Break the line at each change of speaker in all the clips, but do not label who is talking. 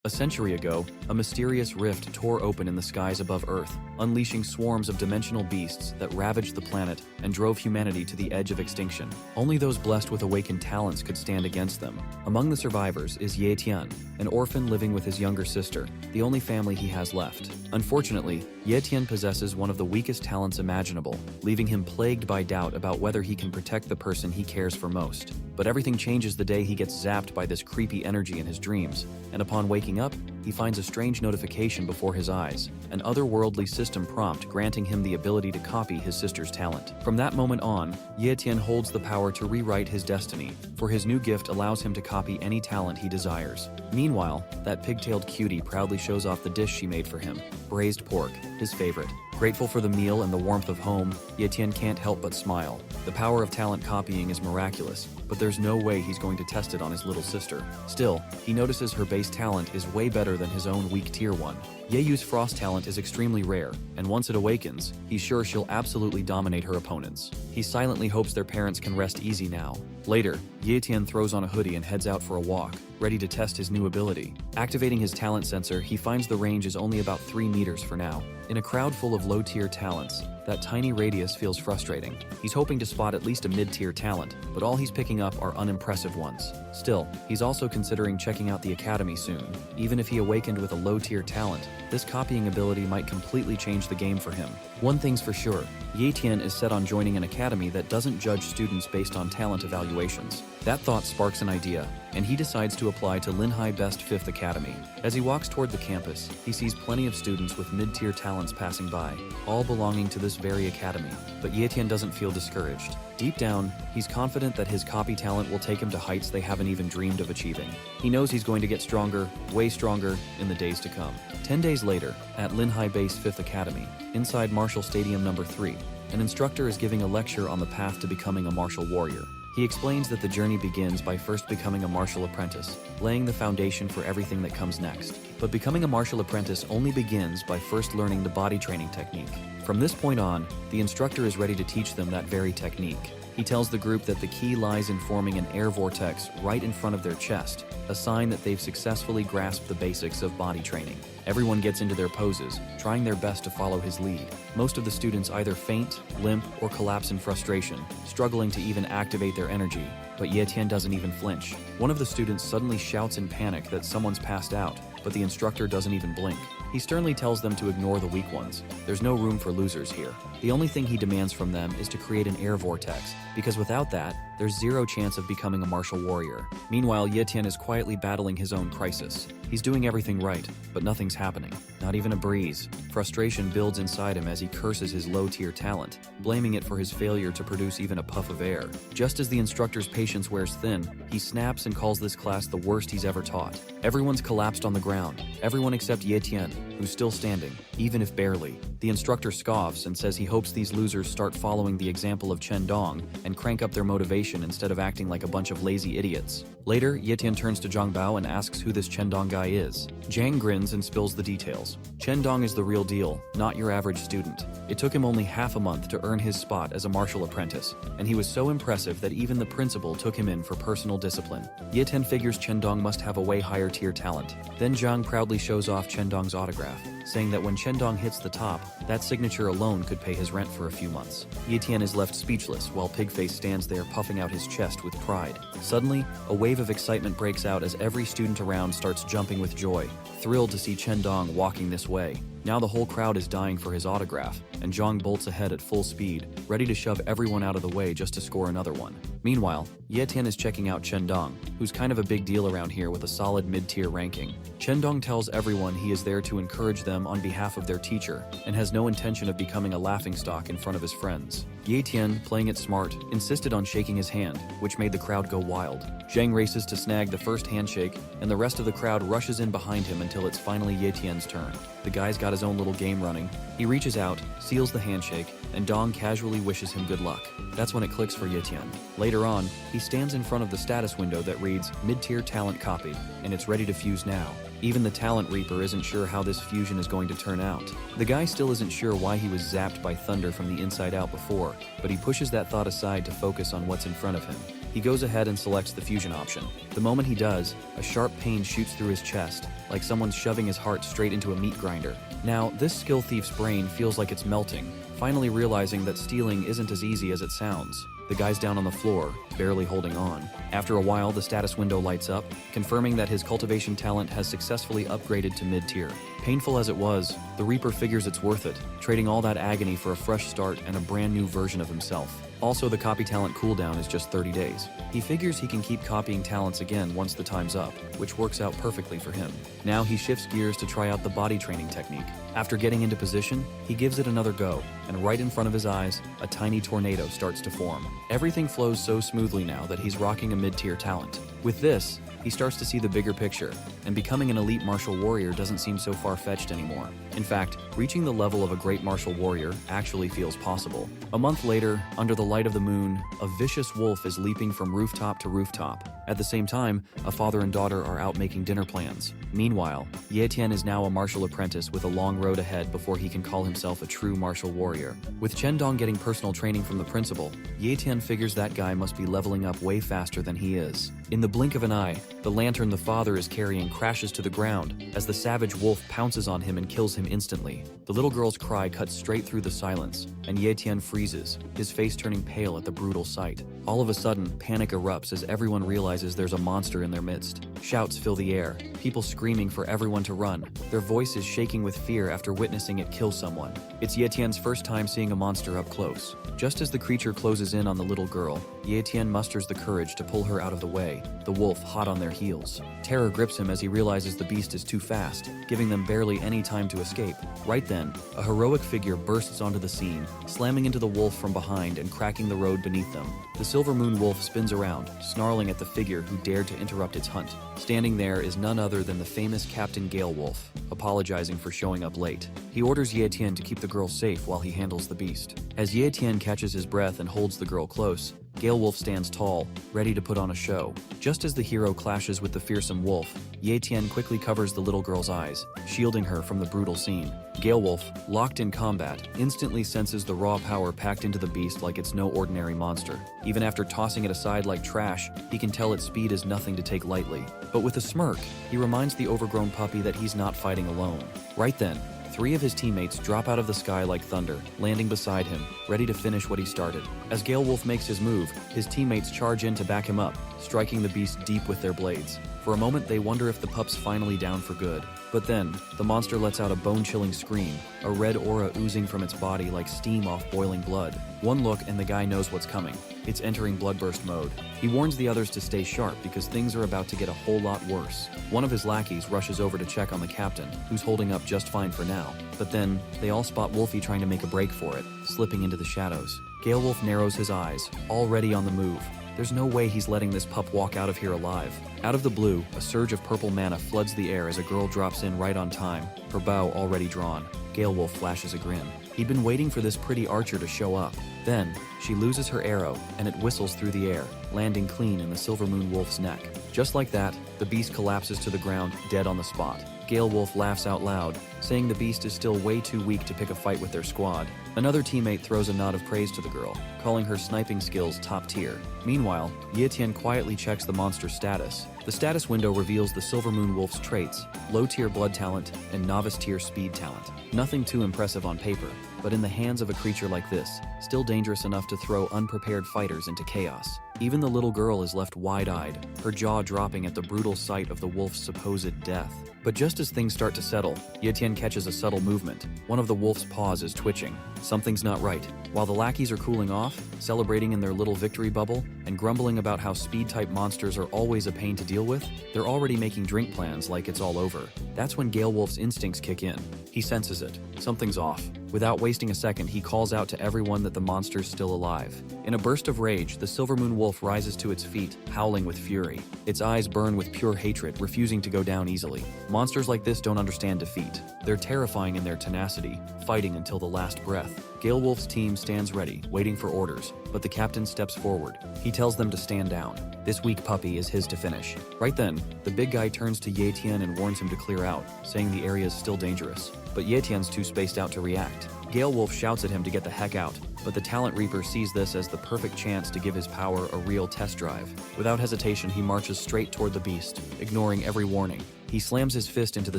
A century ago, a mysterious rift tore open in the skies above Earth, unleashing swarms of dimensional beasts that ravaged the planet and drove humanity to the edge of extinction. Only those blessed with awakened talents could stand against them. Among the survivors is Ye Tian, an orphan living with his younger sister, the only family he has left. Unfortunately, Ye Tian possesses one of the weakest talents imaginable, leaving him plagued by doubt about whether he can protect the person he cares for most. But everything changes the day he gets zapped by this creepy energy in his dreams, and upon waking up, he finds a strange notification before his eyes, an otherworldly system prompt granting him the ability to copy his sister's talent. From that moment on, Ye Tian holds the power to rewrite his destiny, for his new gift allows him to copy any talent he desires. Meanwhile, that pigtailed cutie proudly shows off the dish she made for him, braised pork, his favorite. Grateful for the meal and the warmth of home, Ye Tian can't help but smile. The power of talent copying is miraculous, but there's no way he's going to test it on his little sister. Still, he notices her base talent is way better than his own weak tier one. Ye Yu's frost talent is extremely rare, and once it awakens, he's sure she'll absolutely dominate her opponents. He silently hopes their parents can rest easy now. Later, Ye Tian throws on a hoodie and heads out for a walk, ready to test his new ability. Activating his talent sensor, he finds the range is only about 3 meters for now. In a crowd full of low-tier talents, that tiny radius feels frustrating. He's hoping to spot at least a mid-tier talent, but all he's picking up are unimpressive ones. Still, he's also considering checking out the academy soon. Even if he awakened with a low-tier talent, this copying ability might completely change the game for him. One thing's for sure, Ye Tian is set on joining an academy that doesn't judge students based on talent evaluations. That thought sparks an idea, and he decides to apply to Linhai Best 5th Academy. As he walks toward the campus, he sees plenty of students with mid-tier talents passing by, all belonging to this very academy. But Ye Tian doesn't feel discouraged. Deep down, he's confident that his copy talent will take him to heights they haven't even dreamed of achieving. He knows he's going to get stronger, way stronger, in the days to come. 10 days later, at Linhai Base 5th Academy, inside Martial Stadium number 3, an instructor is giving a lecture on the path to becoming a martial warrior. He explains that the journey begins by first becoming a martial apprentice, laying the foundation for everything that comes next. But becoming a martial apprentice only begins by first learning the body training technique. From this point on, the instructor is ready to teach them that very technique. He tells the group that the key lies in forming an air vortex right in front of their chest, a sign that they've successfully grasped the basics of body training. Everyone gets into their poses, trying their best to follow his lead. Most of the students either faint, limp, or collapse in frustration, struggling to even activate their energy. But Ye Tian doesn't even flinch. One of the students suddenly shouts in panic that someone's passed out, but the instructor doesn't even blink. He sternly tells them to ignore the weak ones. There's no room for losers here. The only thing he demands from them is to create an air vortex, because without that, there's zero chance of becoming a martial warrior. Meanwhile, Ye Tian is quietly battling his own crisis. He's doing everything right, but nothing's happening. Not even a breeze. Frustration builds inside him as he curses his low-tier talent, blaming it for his failure to produce even a puff of air. Just as the instructor's patience wears thin, he snaps and calls this class the worst he's ever taught. Everyone's collapsed on the ground, everyone except Ye Tian, who's still standing, even if barely. The instructor scoffs and says he hopes these losers start following the example of Chen Dong and crank up their motivation instead of acting like a bunch of lazy idiots. Later, Ye Tian turns to Zhang Bao and asks who this Chen Dong guy is. Zhang grins and spills the details. Chen Dong is the real deal, not your average student. It took him only half a month to earn his spot as a martial apprentice, and he was so impressive that even the principal took him in for personal discipline. Ye Tian figures Chen Dong must have a way higher tier talent. Then Zhang proudly shows off Chen Dong's autograph, saying that when Chen Dong hits the top, that signature alone could pay his rent for a few months. Ye Tian is left speechless while Pigface stands there puffing out his chest with pride. Suddenly, a wave of excitement breaks out as every student around starts jumping with joy, thrilled to see Chen Dong walking this way. Now the whole crowd is dying for his autograph, and Zhang bolts ahead at full speed, ready to shove everyone out of the way just to score another one. Meanwhile, Ye Tian is checking out Chen Dong, who's kind of a big deal around here with a solid mid-tier ranking. Chen Dong tells everyone he is there to encourage them on behalf of their teacher, and has no intention of becoming a laughingstock in front of his friends. Ye Tian, playing it smart, insisted on shaking his hand, which made the crowd go wild. Zhang races to snag the first handshake, and the rest of the crowd rushes in behind him until it's finally Ye Tian's turn. The guy's got his own little game running. He reaches out, seals the handshake, and Dong casually wishes him good luck. That's when it clicks for Ye Tian. Later on, he stands in front of the status window that reads mid-tier talent copied, and it's ready to fuse now. Even the talent reaper isn't sure how this fusion is going to turn out. The guy still isn't sure why he was zapped by thunder from the inside out before, but he pushes that thought aside to focus on what's in front of him. He goes ahead and selects the fusion option. The moment he does, a sharp pain shoots through his chest, like someone's shoving his heart straight into a meat grinder. Now, this skill thief's brain feels like it's melting, finally realizing that stealing isn't as easy as it sounds. The guy's down on the floor, barely holding on. After a while, the status window lights up, confirming that his cultivation talent has successfully upgraded to mid-tier. Painful as it was, the Reaper figures it's worth it, trading all that agony for a fresh start and a brand new version of himself. Also, the copy talent cooldown is just 30 days. He figures he can keep copying talents again once the time's up, which works out perfectly for him. Now he shifts gears to try out the body training technique. After getting into position, he gives it another go, and right in front of his eyes, a tiny tornado starts to form. Everything flows so smoothly now that he's rocking a mid-tier talent. With this, he starts to see the bigger picture, and becoming an elite martial warrior doesn't seem so far-fetched anymore. In fact, reaching the level of a great martial warrior actually feels possible. A month later, under the light of the moon, a vicious wolf is leaping from rooftop to rooftop. At the same time, a father and daughter are out making dinner plans. Meanwhile, Ye Tian is now a martial apprentice with a long road ahead before he can call himself a true martial warrior. With Chen Dong getting personal training from the principal, Ye Tian figures that guy must be leveling up way faster than he is. In the blink of an eye, the lantern the father is carrying crashes to the ground as the savage wolf pounces on him and kills him instantly. The little girl's cry cuts straight through the silence, and Ye Tian freezes, his face turning pale at the brutal sight. All of a sudden, panic erupts as everyone realizes there's a monster in their midst. Shouts fill the air, people screaming for everyone to run, their voices shaking with fear after witnessing it kill someone. It's Ye Tian's first time seeing a monster up close. Just as the creature closes in on the little girl, Ye Tian musters the courage to pull her out of the way, the wolf hot on their heels. Terror grips him as he realizes the beast is too fast, giving them barely any time to escape. Right then, a heroic figure bursts onto the scene, slamming into the wolf from behind and cracking the road beneath them. The Silver Moon Wolf spins around, snarling at the figure who dared to interrupt its hunt. Standing there is none other than the famous Captain Gale Wolf, apologizing for showing up late. He orders Ye Tian to keep the girl safe while he handles the beast. As Ye Tian catches his breath and holds the girl close, Gale Wolf stands tall, ready to put on a show. Just as the hero clashes with the fearsome wolf, Ye Tian quickly covers the little girl's eyes, shielding her from the brutal scene. Gale Wolf, locked in combat, instantly senses the raw power packed into the beast like it's no ordinary monster. Even after tossing it aside like trash, he can tell its speed is nothing to take lightly. But with a smirk, he reminds the overgrown puppy that he's not fighting alone. Right then, 3 of his teammates drop out of the sky like thunder, landing beside him, ready to finish what he started. As Gale Wolf makes his move, his teammates charge in to back him up, striking the beast deep with their blades. For a moment, they wonder if the pup's finally down for good. But then, the monster lets out a bone-chilling scream, a red aura oozing from its body like steam off boiling blood. One look and the guy knows what's coming. It's entering bloodburst mode. He warns the others to stay sharp because things are about to get a whole lot worse. One of his lackeys rushes over to check on the captain, who's holding up just fine for now. But then, they all spot Wolfie trying to make a break for it, slipping into the shadows. Gale Wolf narrows his eyes, already on the move. There's no way he's letting this pup walk out of here alive. Out of the blue, a surge of purple mana floods the air as a girl drops in right on time, her bow already drawn. Gale Wolf flashes a grin. He'd been waiting for this pretty archer to show up. Then, she loses her arrow, and it whistles through the air, landing clean in the Silver Moon Wolf's neck. Just like that, the beast collapses to the ground, dead on the spot. Gale Wolf laughs out loud, saying the beast is still way too weak to pick a fight with their squad. Another teammate throws a nod of praise to the girl, calling her sniping skills top tier. Meanwhile, Ye Tian quietly checks the monster's status. The status window reveals the Silver Moon Wolf's traits, low-tier blood talent, and novice-tier speed talent. Nothing too impressive on paper, but in the hands of a creature like this, still dangerous enough to throw unprepared fighters into chaos. Even the little girl is left wide-eyed, her jaw dropping at the brutal sight of the wolf's supposed death. But just as things start to settle, Ye Tian catches a subtle movement. One of the wolf's paws is twitching. Something's not right. While the lackeys are cooling off, celebrating in their little victory bubble, and grumbling about how speed-type monsters are always a pain to deal with, they're already making drink plans like it's all over. That's when Gale Wolf's instincts kick in. He senses it. Something's off. Without wasting a second, he calls out to everyone that the monster's still alive. In a burst of rage, the Silver Moon Wolf rises to its feet, howling with fury. Its eyes burn with pure hatred, refusing to go down easily. Monsters like this don't understand defeat. They're terrifying in their tenacity, fighting until the last breath. Gale Wolf's team stands ready, waiting for orders, but the captain steps forward. He tells them to stand down. This weak puppy is his to finish. Right then, the big guy turns to Ye Tian and warns him to clear out, saying the area is still dangerous. But Ye Tian's too spaced out to react. Gale Wolf shouts at him to get the heck out, but the Talent Reaper sees this as the perfect chance to give his power a real test drive. Without hesitation, he marches straight toward the beast, ignoring every warning. He slams his fist into the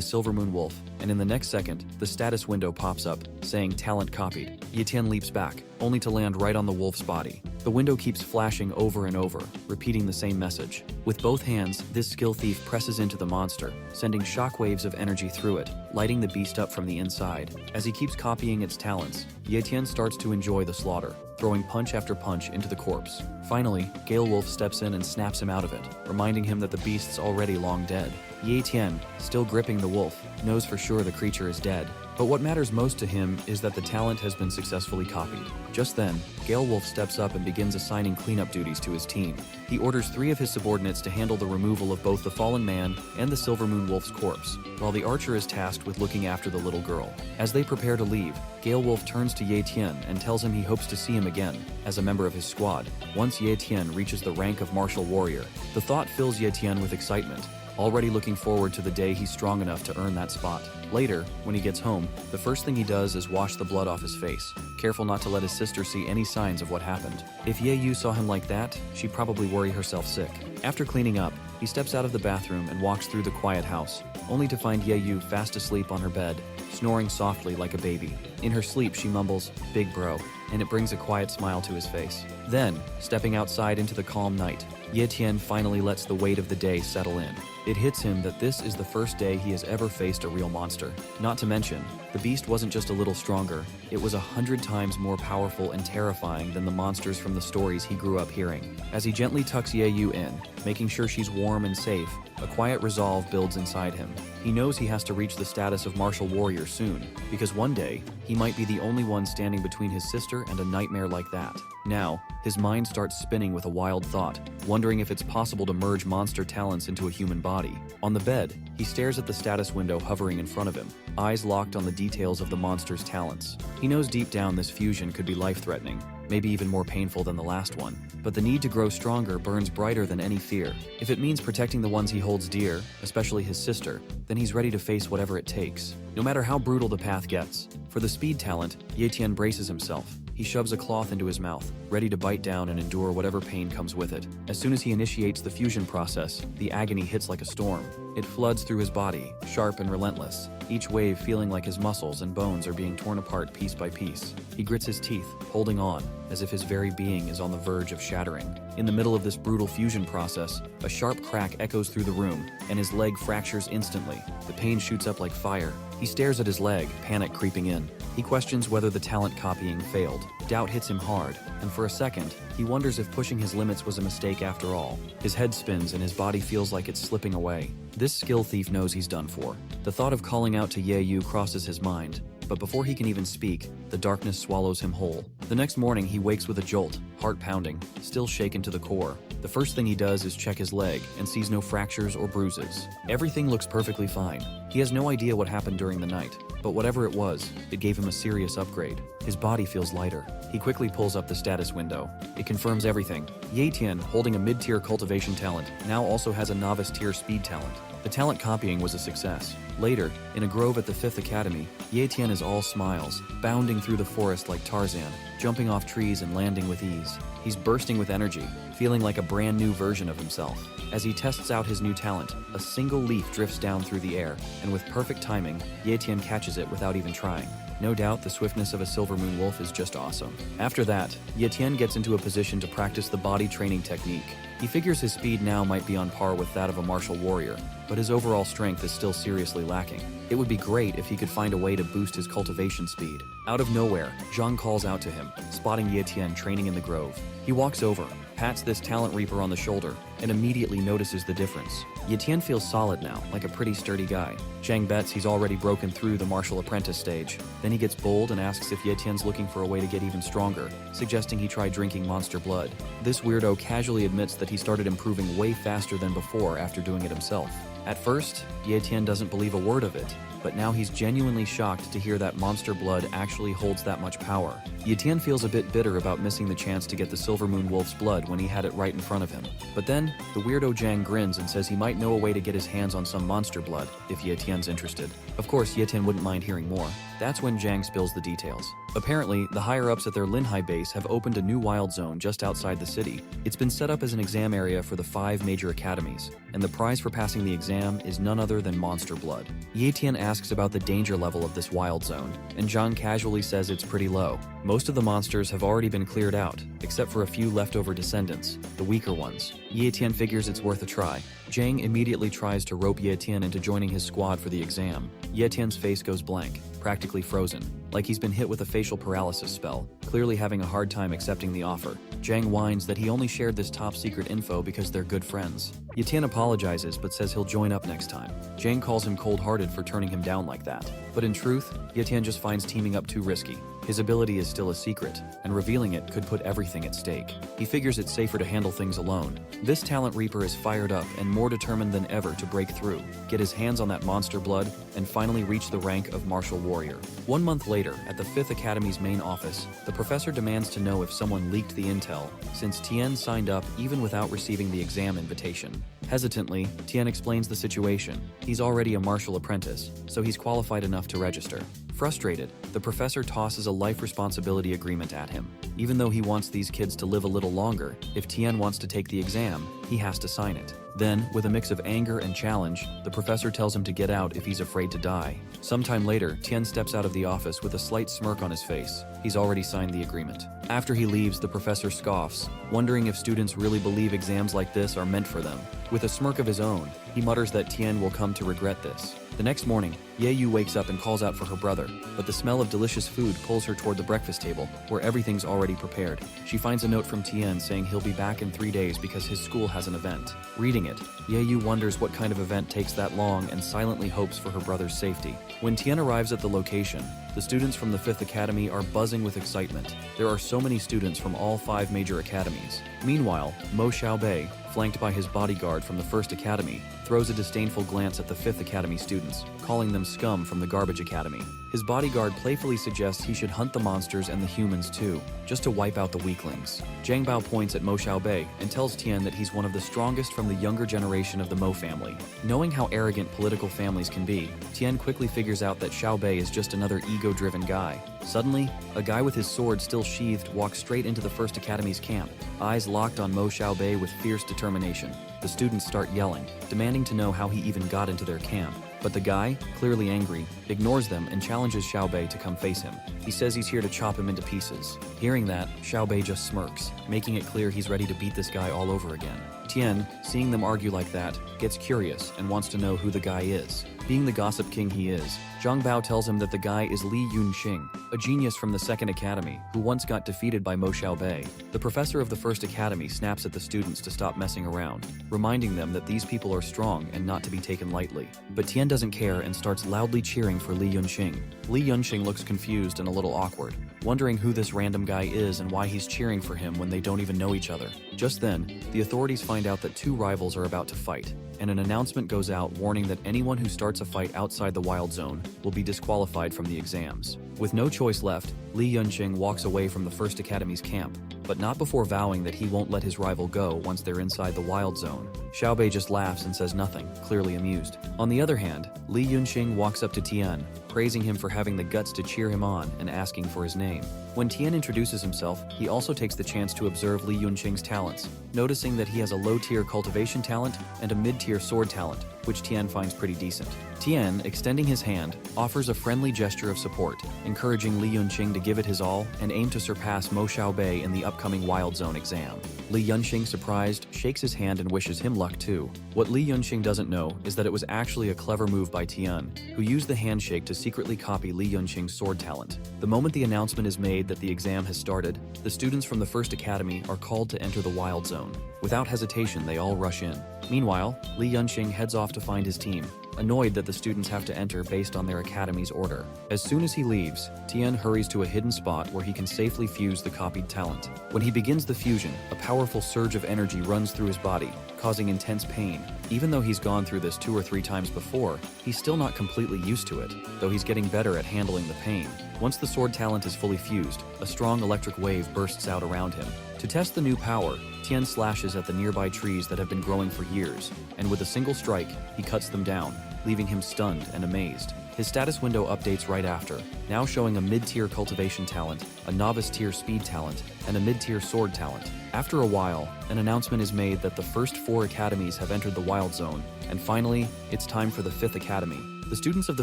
Silver Moon Wolf, and in the next second, the status window pops up, saying talent copied. Ye Tian leaps back, only to land right on the wolf's body. The window keeps flashing over and over, repeating the same message. With both hands, this skill thief presses into the monster, sending shockwaves of energy through it, lighting the beast up from the inside. As he keeps copying its talents, Ye Tian starts to enjoy the slaughter, throwing punch after punch into the corpse. Finally, Gale Wolf steps in and snaps him out of it, reminding him that the beast's already long dead. Ye Tian, still gripping the wolf, knows for sure the creature is dead. But what matters most to him is that the talent has been successfully copied. Just then, Gale Wolf steps up and begins assigning cleanup duties to his team. He orders 3 of his subordinates to handle the removal of both the fallen man and the Silver Moon Wolf's corpse, while the archer is tasked with looking after the little girl. As they prepare to leave, Gale Wolf turns to Ye Tian and tells him he hopes to see him again, as a member of his squad, once Ye Tian reaches the rank of martial warrior. The thought fills Ye Tian with excitement, already looking forward to the day he's strong enough to earn that spot. Later, when he gets home, the first thing he does is wash the blood off his face, careful not to let his sister see any signs of what happened. If Ye Yu saw him like that, she'd probably worry herself sick. After cleaning up, he steps out of the bathroom and walks through the quiet house, only to find Ye Yu fast asleep on her bed, snoring softly like a baby. In her sleep, she mumbles, "Big bro," and it brings a quiet smile to his face. Then, stepping outside into the calm night, Ye Tian finally lets the weight of the day settle in. It hits him that this is the first day he has ever faced a real monster. Not to mention, the beast wasn't just a little stronger, it was 100 times more powerful and terrifying than the monsters from the stories he grew up hearing. As he gently tucks Ye Yu in, making sure she's warm and safe, a quiet resolve builds inside him. He knows he has to reach the status of martial warrior soon, because one day, he might be the only one standing between his sister and a nightmare like that. Now, his mind starts spinning with a wild thought, wondering if it's possible to merge monster talents into a human body. On the bed, he stares at the status window hovering in front of him, eyes locked on the details of the monster's talents. He knows deep down this fusion could be life-threatening, maybe even more painful than the last one. But the need to grow stronger burns brighter than any fear. If it means protecting the ones he holds dear, especially his sister, then he's ready to face whatever it takes, no matter how brutal the path gets. For the speed talent, Ye Tian braces himself. He shoves a cloth into his mouth, ready to bite down and endure whatever pain comes with it. As soon as he initiates the fusion process, the agony hits like a storm. It floods through his body, sharp and relentless, each wave feeling like his muscles and bones are being torn apart piece by piece. He grits his teeth, holding on, as if his very being is on the verge of shattering. In the middle of this brutal fusion process, a sharp crack echoes through the room, and his leg fractures instantly. The pain shoots up like fire. He stares at his leg, panic creeping in. He questions whether the talent copying failed. Doubt hits him hard, and for a second, he wonders if pushing his limits was a mistake after all. His head spins and his body feels like it's slipping away. This skill thief knows he's done for. The thought of calling out to Ye Yu crosses his mind, but before he can even speak, the darkness swallows him whole. The next morning, he wakes with a jolt, heart pounding, still shaken to the core. The first thing he does is check his leg and sees no fractures or bruises. Everything looks perfectly fine. He has no idea what happened during the night, but whatever it was, it gave him a serious upgrade. His body feels lighter. He quickly pulls up the status window. It confirms everything. Ye Tian, holding a mid-tier cultivation talent, now also has a novice tier speed talent. The talent copying was a success. Later, in a grove at the 5th Academy, Ye Tian is all smiles, bounding through the forest like Tarzan, jumping off trees and landing with ease. He's bursting with energy, feeling like a brand new version of himself. As he tests out his new talent, a single leaf drifts down through the air, and with perfect timing, Ye Tian catches it without even trying. No doubt the swiftness of a Silver Moon Wolf is just awesome. After that, Ye Tian gets into a position to practice the body training technique. He figures his speed now might be on par with that of a martial warrior, but his overall strength is still seriously lacking. It would be great if he could find a way to boost his cultivation speed. Out of nowhere, Zhang calls out to him, spotting Ye Tian training in the grove. He walks over, pats this talent reaper on the shoulder, and immediately notices the difference. Ye Tian feels solid now, like a pretty sturdy guy. Zhang bets he's already broken through the martial apprentice stage. Then he gets bold and asks if Ye Tian's looking for a way to get even stronger, suggesting he try drinking monster blood. This weirdo casually admits that he started improving way faster than before after doing it himself. At first, Ye Tian doesn't believe a word of it, but now he's genuinely shocked to hear that monster blood actually holds that much power. Ye Tian feels a bit bitter about missing the chance to get the Silver Moon Wolf's blood when he had it right in front of him. But then, the weirdo Zhang grins and says he might know a way to get his hands on some monster blood, if Ye Tian's interested. Of course, Ye Tian wouldn't mind hearing more. That's when Zhang spills the details. Apparently, the higher-ups at their Linhai base have opened a new wild zone just outside the city. It's been set up as an exam area for the 5 major academies, and the prize for passing the exam is none other than monster blood. Ye Tian asks about the danger level of this wild zone, and Zhang casually says it's pretty low. Most of the monsters have already been cleared out, except for a few leftover descendants, the weaker ones. Ye Tian figures it's worth a try. Zhang immediately tries to rope Ye Tian into joining his squad for the exam. Ye Tian's face goes blank, practically frozen, like he's been hit with a facial paralysis spell, clearly having a hard time accepting the offer. Zhang whines that he only shared this top-secret info because they're good friends. Ye Tian apologizes but says he'll join up next time. Zhang calls him cold-hearted for turning him down like that. But in truth, Ye Tian just finds teaming up too risky. His ability is still a secret, and revealing it could put everything at stake. He figures it's safer to handle things alone. This talent reaper is fired up and more determined than ever to break through, get his hands on that monster blood, and finally reach the rank of martial warrior. 1 month later, at the 5th Academy's main office, the professor demands to know if someone leaked the intel, since Tian signed up even without receiving the exam invitation. Hesitantly, Tian explains the situation. He's already a martial apprentice, so he's qualified enough to register. Frustrated, the professor tosses a life responsibility agreement at him. Even though he wants these kids to live a little longer, if Tian wants to take the exam, he has to sign it. Then, with a mix of anger and challenge, the professor tells him to get out if he's afraid to die. Sometime later, Tian steps out of the office with a slight smirk on his face. He's already signed the agreement. After he leaves, the professor scoffs, wondering if students really believe exams like this are meant for them. With a smirk of his own, he mutters that Tian will come to regret this. The next morning, Ye Yu wakes up and calls out for her brother, but the smell of delicious food pulls her toward the breakfast table, where everything's already prepared. She finds a note from Tian saying he'll be back in 3 days because his school has an event. Reading it, Ye Yu wonders what kind of event takes that long and silently hopes for her brother's safety. When Tian arrives at the location, the students from the 5th Academy are buzzing with excitement. There are so many students from all 5 major academies. Meanwhile, Mo Xiaobei, flanked by his bodyguard from the 1st Academy, throws a disdainful glance at the 5th Academy students, calling them scum from the Garbage Academy. His bodyguard playfully suggests he should hunt the monsters and the humans too, just to wipe out the weaklings. Zhang Bao points at Mo Xiaobei and tells Tian that he's one of the strongest from the younger generation of the Mo family. Knowing how arrogant political families can be, Tian quickly figures out that Xiaobei is just another ego-driven guy. Suddenly, a guy with his sword still sheathed walks straight into the 1st Academy's camp, eyes locked on Mo Xiaobei with fierce determination. The students start yelling, demanding to know how he even got into their camp. But the guy, clearly angry, ignores them and challenges Xiaobei to come face him. He says he's here to chop him into pieces. Hearing that, Xiaobei just smirks, making it clear he's ready to beat this guy all over again. Tian, seeing them argue like that, gets curious and wants to know who the guy is. Being the gossip king he is, Zhang Bao tells him that the guy is Li Yunqing, a genius from the 2nd Academy who once got defeated by Mo Xiaobei. The professor of the 1st Academy snaps at the students to stop messing around, reminding them that these people are strong and not to be taken lightly. But Tian doesn't care and starts loudly cheering for Li Yunqing. Li Yunqing looks confused and a little awkward, wondering who this random guy is and why he's cheering for him when they don't even know each other. Just then, the authorities find out that 2 rivals are about to fight, and an announcement goes out warning that anyone who starts a fight outside the wild zone will be disqualified from the exams. With no choice left, Li Yunqing walks away from the 1st Academy's camp, but not before vowing that he won't let his rival go once they're inside the wild zone. Xiaobei just laughs and says nothing, clearly amused. On the other hand, Li Yunqing walks up to Tian, praising him for having the guts to cheer him on and asking for his name. When Tian introduces himself, he also takes the chance to observe Li Yunqing's talents, noticing that he has a low-tier cultivation talent and a mid-tier sword talent, which Tian finds pretty decent. Tian, extending his hand, offers a friendly gesture of support, encouraging Li Yunqing to give it his all and aim to surpass Mo Xiaobei in the upcoming Wild Zone exam. Li Yunqing, surprised, shakes his hand and wishes him luck too. What Li Yunqing doesn't know is that it was actually a clever move by Tian, who used the handshake to secretly copy Li Yunqing's sword talent. The moment the announcement is made that the exam has started, the students from the 1st Academy are called to enter the Wild Zone. Without hesitation, they all rush in. Meanwhile, Li Yunqing heads off to find his team. annoyed that the students have to enter based on their academy's order. As soon as he leaves, Tian hurries to a hidden spot where he can safely fuse the copied talent. When he begins the fusion, a powerful surge of energy runs through his body, causing intense pain. Even though he's gone through this 2 or 3 times before, he's still not completely used to it, though he's getting better at handling the pain. Once the sword talent is fully fused, a strong electric wave bursts out around him. To test the new power, Tian slashes at the nearby trees that have been growing for years, and with a single strike, he cuts them down, leaving him stunned and amazed. His status window updates right after, now showing a mid-tier cultivation talent, a novice-tier speed talent, and a mid-tier sword talent. After a while, an announcement is made that the first 4 academies have entered the Wild Zone, and finally, it's time for the 5th Academy. The students of the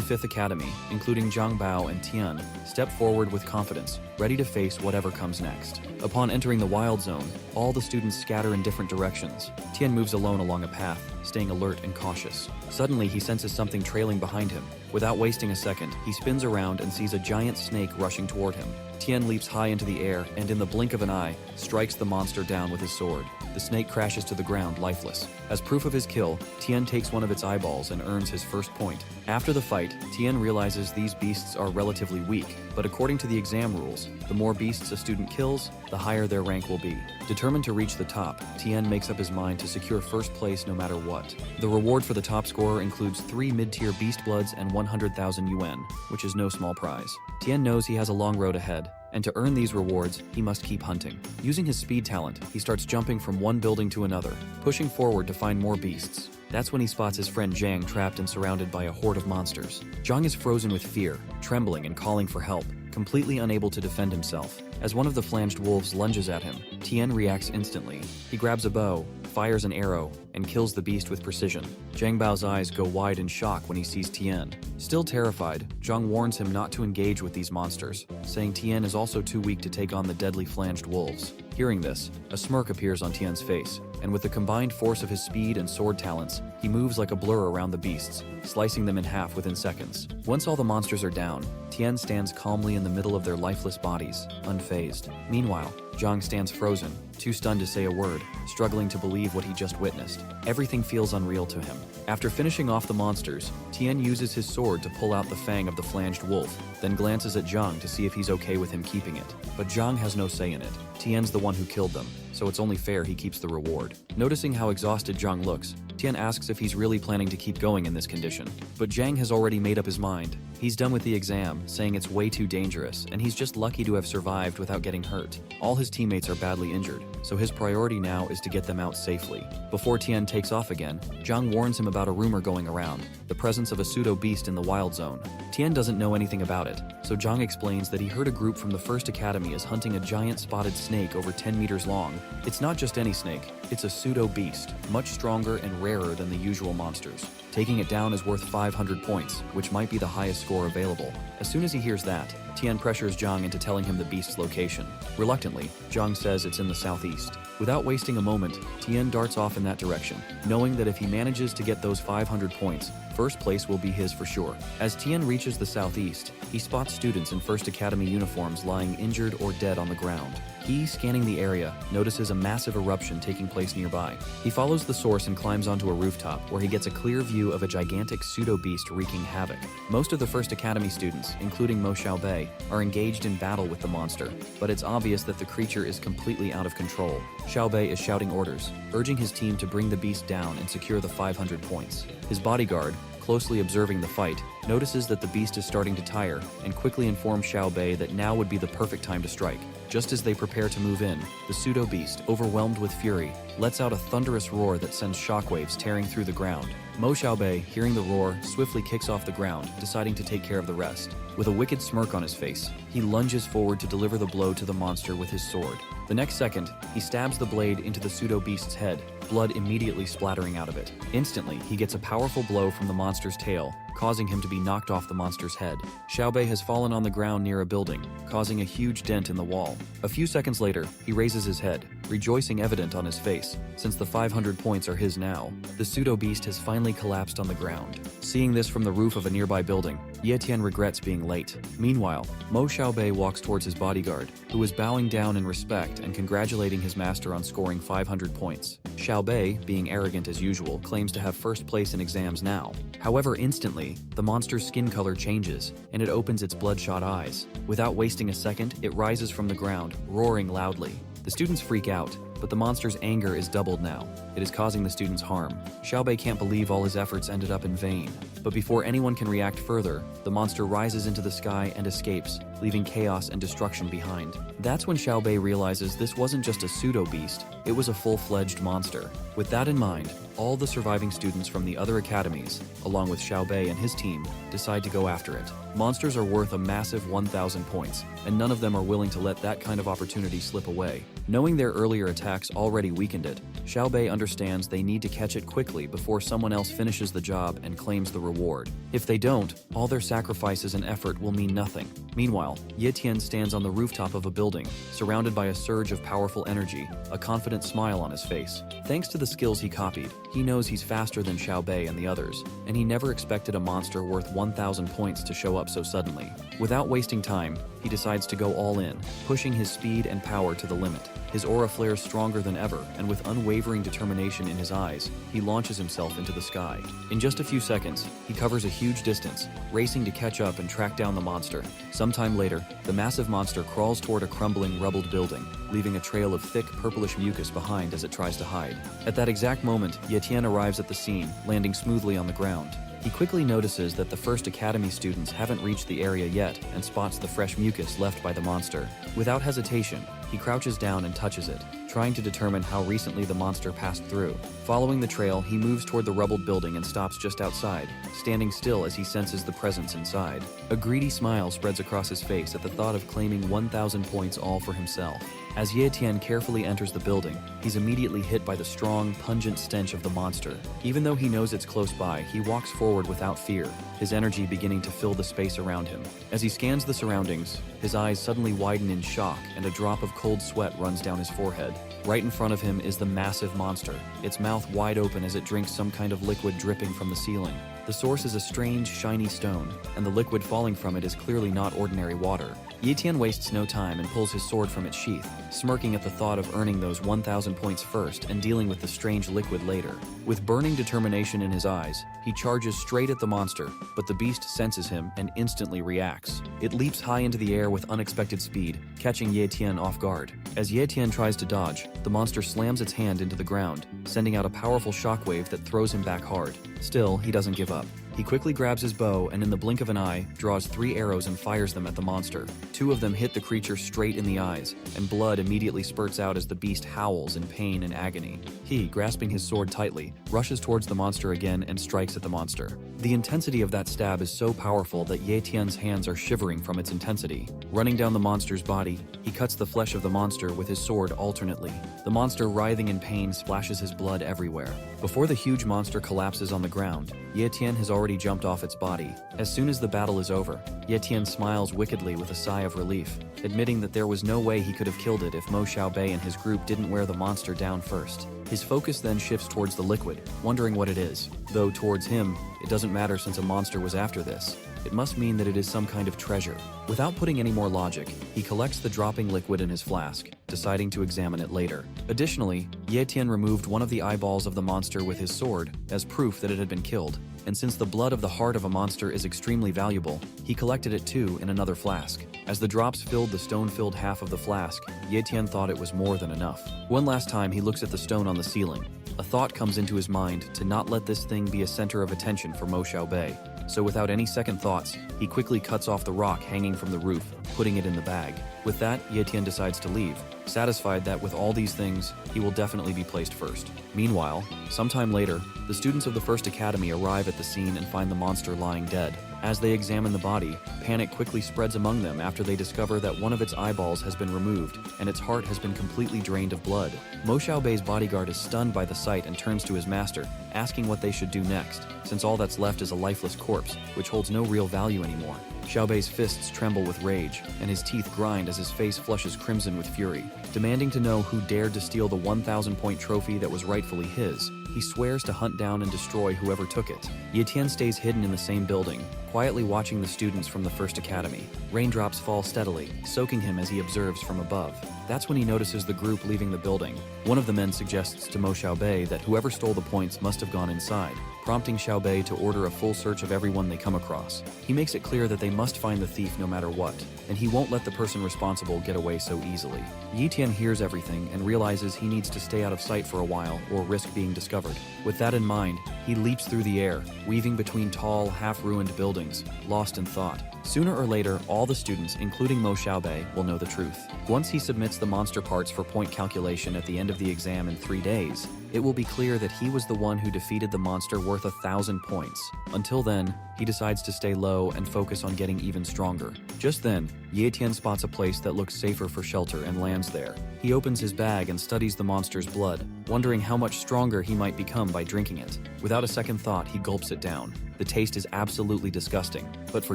5th Academy, including Zhang Bao and Tian, step forward with confidence, ready to face whatever comes next. Upon entering the Wild Zone, all the students scatter in different directions. Tian moves alone along a path, staying alert and cautious. Suddenly, he senses something trailing behind him. Without wasting a second, he spins around and sees a giant snake rushing toward him. Tian leaps high into the air and, in the blink of an eye, strikes the monster down with his sword. The snake crashes to the ground lifeless. As proof of his kill, Tian takes one of its eyeballs and earns his first point. After the fight, Tian realizes these beasts are relatively weak, but according to the exam rules, the more beasts a student kills, the higher their rank will be. Determined to reach the top, Tian makes up his mind to secure first place no matter what. The reward for the top scorer includes 3 mid-tier beast bloods and 100,000 yuan, which is no small prize. Tian knows he has a long road ahead, and to earn these rewards, he must keep hunting. Using his speed talent, he starts jumping from one building to another, pushing forward to find more beasts. That's when he spots his friend Zhang trapped and surrounded by a horde of monsters. Zhang is frozen with fear, trembling and calling for help, completely unable to defend himself. As one of the flanged wolves lunges at him, Tian reacts instantly. He grabs a bow, fires an arrow, and kills the beast with precision. Zhang Bao's eyes go wide in shock when he sees Tian. Still terrified, Zhang warns him not to engage with these monsters, saying Tian is also too weak to take on the deadly flanged wolves. Hearing this, a smirk appears on Tian's face, and with the combined force of his speed and sword talents, he moves like a blur around the beasts, slicing them in half within seconds. Once all the monsters are down, Tian stands calmly in the middle of their lifeless bodies, unfazed. Meanwhile, Zhang stands frozen, too stunned to say a word, struggling to believe what he just witnessed. Everything feels unreal to him. After finishing off the monsters, Tian uses his sword to pull out the fang of the flanged wolf, then glances at Zhang to see if he's okay with him keeping it. But Zhang has no say in it. Tian's the one who killed them, so it's only fair he keeps the reward. Noticing how exhausted Zhang looks, Tian asks if he's really planning to keep going in this condition. But Zhang has already made up his mind. He's done with the exam, saying it's way too dangerous, and he's just lucky to have survived without getting hurt. All his teammates are badly injured, so his priority now is to get them out safely. Before Tian takes off again, Zhang warns him about a rumor going around, the presence of a pseudo-beast in the Wild Zone. Tian doesn't know anything about it, so Zhang explains that he heard a group from the First Academy is hunting a giant spotted snake over 10 meters long. It's not just any snake, it's a pseudo-beast, much stronger and rarer than the usual monsters. Taking it down is worth 500 points, which might be the highest score available. As soon as he hears that, Tian pressures Zhang into telling him the beast's location. Reluctantly, Zhang says it's in the southeast. Without wasting a moment, Tian darts off in that direction, knowing that if he manages to get those 500 points, first place will be his for sure. As Tian reaches the southeast, he spots students in First Academy uniforms lying injured or dead on the ground. He, scanning the area, notices a massive eruption taking place nearby. He follows the source and climbs onto a rooftop where he gets a clear view of a gigantic pseudo-beast wreaking havoc. Most of the First Academy students, including Mo Xiaobei, are engaged in battle with the monster, but it's obvious that the creature is completely out of control. Xiaobei is shouting orders, urging his team to bring the beast down and secure the 500 points. His bodyguard, closely observing the fight, notices that the beast is starting to tire and quickly informs Xiaobei that now would be the perfect time to strike. Just as they prepare to move in, the pseudo-beast, overwhelmed with fury, lets out a thunderous roar that sends shockwaves tearing through the ground. Mo Xiaobei, hearing the roar, swiftly kicks off the ground, deciding to take care of the rest. With a wicked smirk on his face, he lunges forward to deliver the blow to the monster with his sword. The next second, he stabs the blade into the pseudo-beast's head, blood immediately splattering out of it. Instantly, he gets a powerful blow from the monster's tail, causing him to be knocked off the monster's head. Xiaobei has fallen on the ground near a building, causing a huge dent in the wall. A few seconds later, he raises his head, rejoicing evident on his face, since the 500 points are his now. The pseudo-beast has finally collapsed on the ground. Seeing this from the roof of a nearby building, Ye Tian regrets being late. Meanwhile, Mo Xiaobei walks towards his bodyguard, who is bowing down in respect and congratulating his master on scoring 500 points. Xiaobei, being arrogant as usual, claims to have first place in exams now. However, instantly, the monster's skin color changes, and it opens its bloodshot eyes. Without wasting a second, it rises from the ground, roaring loudly. The students freak out, but the monster's anger is doubled now. It is causing the students harm. Xiaobei can't believe all his efforts ended up in vain. But before anyone can react further, the monster rises into the sky and escapes, leaving chaos and destruction behind. That's when Xiaobei realizes this wasn't just a pseudo-beast, it was a full-fledged monster. With that in mind, all the surviving students from the other academies, along with Xiaobei and his team, decide to go after it. Monsters are worth a massive 1,000 points, and none of them are willing to let that kind of opportunity slip away. Knowing their earlier attacks already weakened it, Xiaobei understands they need to catch it quickly before someone else finishes the job and claims the reward. If they don't, all their sacrifices and effort will mean nothing. Meanwhile, Ye Tian stands on the rooftop of a building, surrounded by a surge of powerful energy, a confident smile on his face. Thanks to the skills he copied, he knows he's faster than Xiaobei and the others, and he never expected a monster worth 1,000 points to show up so suddenly. Without wasting time, he decides to go all in, pushing his speed and power to the limit. His aura flares stronger than ever, and with unwavering determination in his eyes, he launches himself into the sky. In just a few seconds, he covers a huge distance, racing to catch up and track down the monster. Sometime later, the massive monster crawls toward a crumbling, rubbled building, leaving a trail of thick, purplish mucus behind as it tries to hide. At that exact moment, Ye Tian arrives at the scene, landing smoothly on the ground. He quickly notices that the first academy students haven't reached the area yet and spots the fresh mucus left by the monster. Without hesitation, he crouches down and touches it, trying to determine how recently the monster passed through. Following the trail, he moves toward the rubbled building and stops just outside, standing still as he senses the presence inside. A greedy smile spreads across his face at the thought of claiming 1,000 points all for himself. As Ye Tian carefully enters the building, he's immediately hit by the strong, pungent stench of the monster. Even though he knows it's close by, he walks forward without fear, his energy beginning to fill the space around him. As he scans the surroundings, his eyes suddenly widen in shock and a drop of cold sweat runs down his forehead. Right in front of him is the massive monster, its mouth wide open as it drinks some kind of liquid dripping from the ceiling. The source is a strange, shiny stone, and the liquid falling from it is clearly not ordinary water. Ye Tian wastes no time and pulls his sword from its sheath, smirking at the thought of earning those 1,000 points first and dealing with the strange liquid later. With burning determination in his eyes, he charges straight at the monster, but the beast senses him and instantly reacts. It leaps high into the air with unexpected speed, catching Ye Tian off guard. As Ye Tian tries to dodge, the monster slams its hand into the ground, sending out a powerful shockwave that throws him back hard. Still, he doesn't give up. He quickly grabs his bow and in the blink of an eye, draws 3 arrows and fires them at the monster. 2 of them hit the creature straight in the eyes, and blood immediately spurts out as the beast howls in pain and agony. He, grasping his sword tightly, rushes towards the monster again and strikes at the monster. The intensity of that stab is so powerful that Ye Tian's hands are shivering from its intensity. Running down the monster's body, he cuts the flesh of the monster with his sword alternately. The monster, writhing in pain, splashes his blood everywhere. Before the huge monster collapses on the ground, Ye Tian has already jumped off its body. As soon as the battle is over, Ye Tian smiles wickedly with a sigh of relief, admitting that there was no way he could have killed it if Mo Xiaobei and his group didn't wear the monster down first. His focus then shifts towards the liquid, wondering what it is. Though towards him, it doesn't matter since a monster was after this. It must mean that it is some kind of treasure. Without putting any more logic, he collects the dropping liquid in his flask, deciding to examine it later. Additionally, Ye Tian removed one of the eyeballs of the monster with his sword as proof that it had been killed. And since the blood of the heart of a monster is extremely valuable, he collected it too in another flask. As the drops filled the stone-filled half of the flask, Ye Tian thought it was more than enough. One last time he looks at the stone on the ceiling. A thought comes into his mind to not let this thing be a center of attention for Mo Xiaobei. So without any second thoughts, he quickly cuts off the rock hanging from the roof, putting it in the bag. With that, Ye Tian decides to leave, satisfied that with all these things, he will definitely be placed first. Meanwhile, sometime later, the students of the First Academy arrive at the scene and find the monster lying dead. As they examine the body, panic quickly spreads among them after they discover that one of its eyeballs has been removed and its heart has been completely drained of blood. Mo Xiaobei's bodyguard is stunned by the sight and turns to his master, asking what they should do next, since all that's left is a lifeless corpse, which holds no real value anymore. Xiaobei's fists tremble with rage, and his teeth grind as his face flushes crimson with fury. Demanding to know who dared to steal the 1,000-point trophy that was rightfully his, He swears to hunt down and destroy whoever took it. Ye Tian stays hidden in the same building, quietly watching the students from the first academy. Raindrops fall steadily, soaking him as he observes from above. That's when he notices the group leaving the building. One of the men suggests to Mo Xiaobei that whoever stole the points must have gone inside, prompting Xiaobei to order a full search of everyone they come across. He makes it clear that they must find the thief no matter what, and he won't let the person responsible get away so easily. Ye Tian hears everything and realizes he needs to stay out of sight for a while or risk being discovered. With that in mind, he leaps through the air, weaving between tall, half-ruined buildings, lost in thought. Sooner or later, all the students, including Mo Xiaobei, will know the truth. Once he submits the monster parts for point calculation at the end of the exam in 3 days, it will be clear that he was the one who defeated the monster worth 1,000 points. Until then, he decides to stay low and focus on getting even stronger. Just then, Ye Tian spots a place that looks safer for shelter and lands there. He opens his bag and studies the monster's blood, wondering how much stronger he might become by drinking it. Without a second thought, he gulps it down. The taste is absolutely disgusting, but for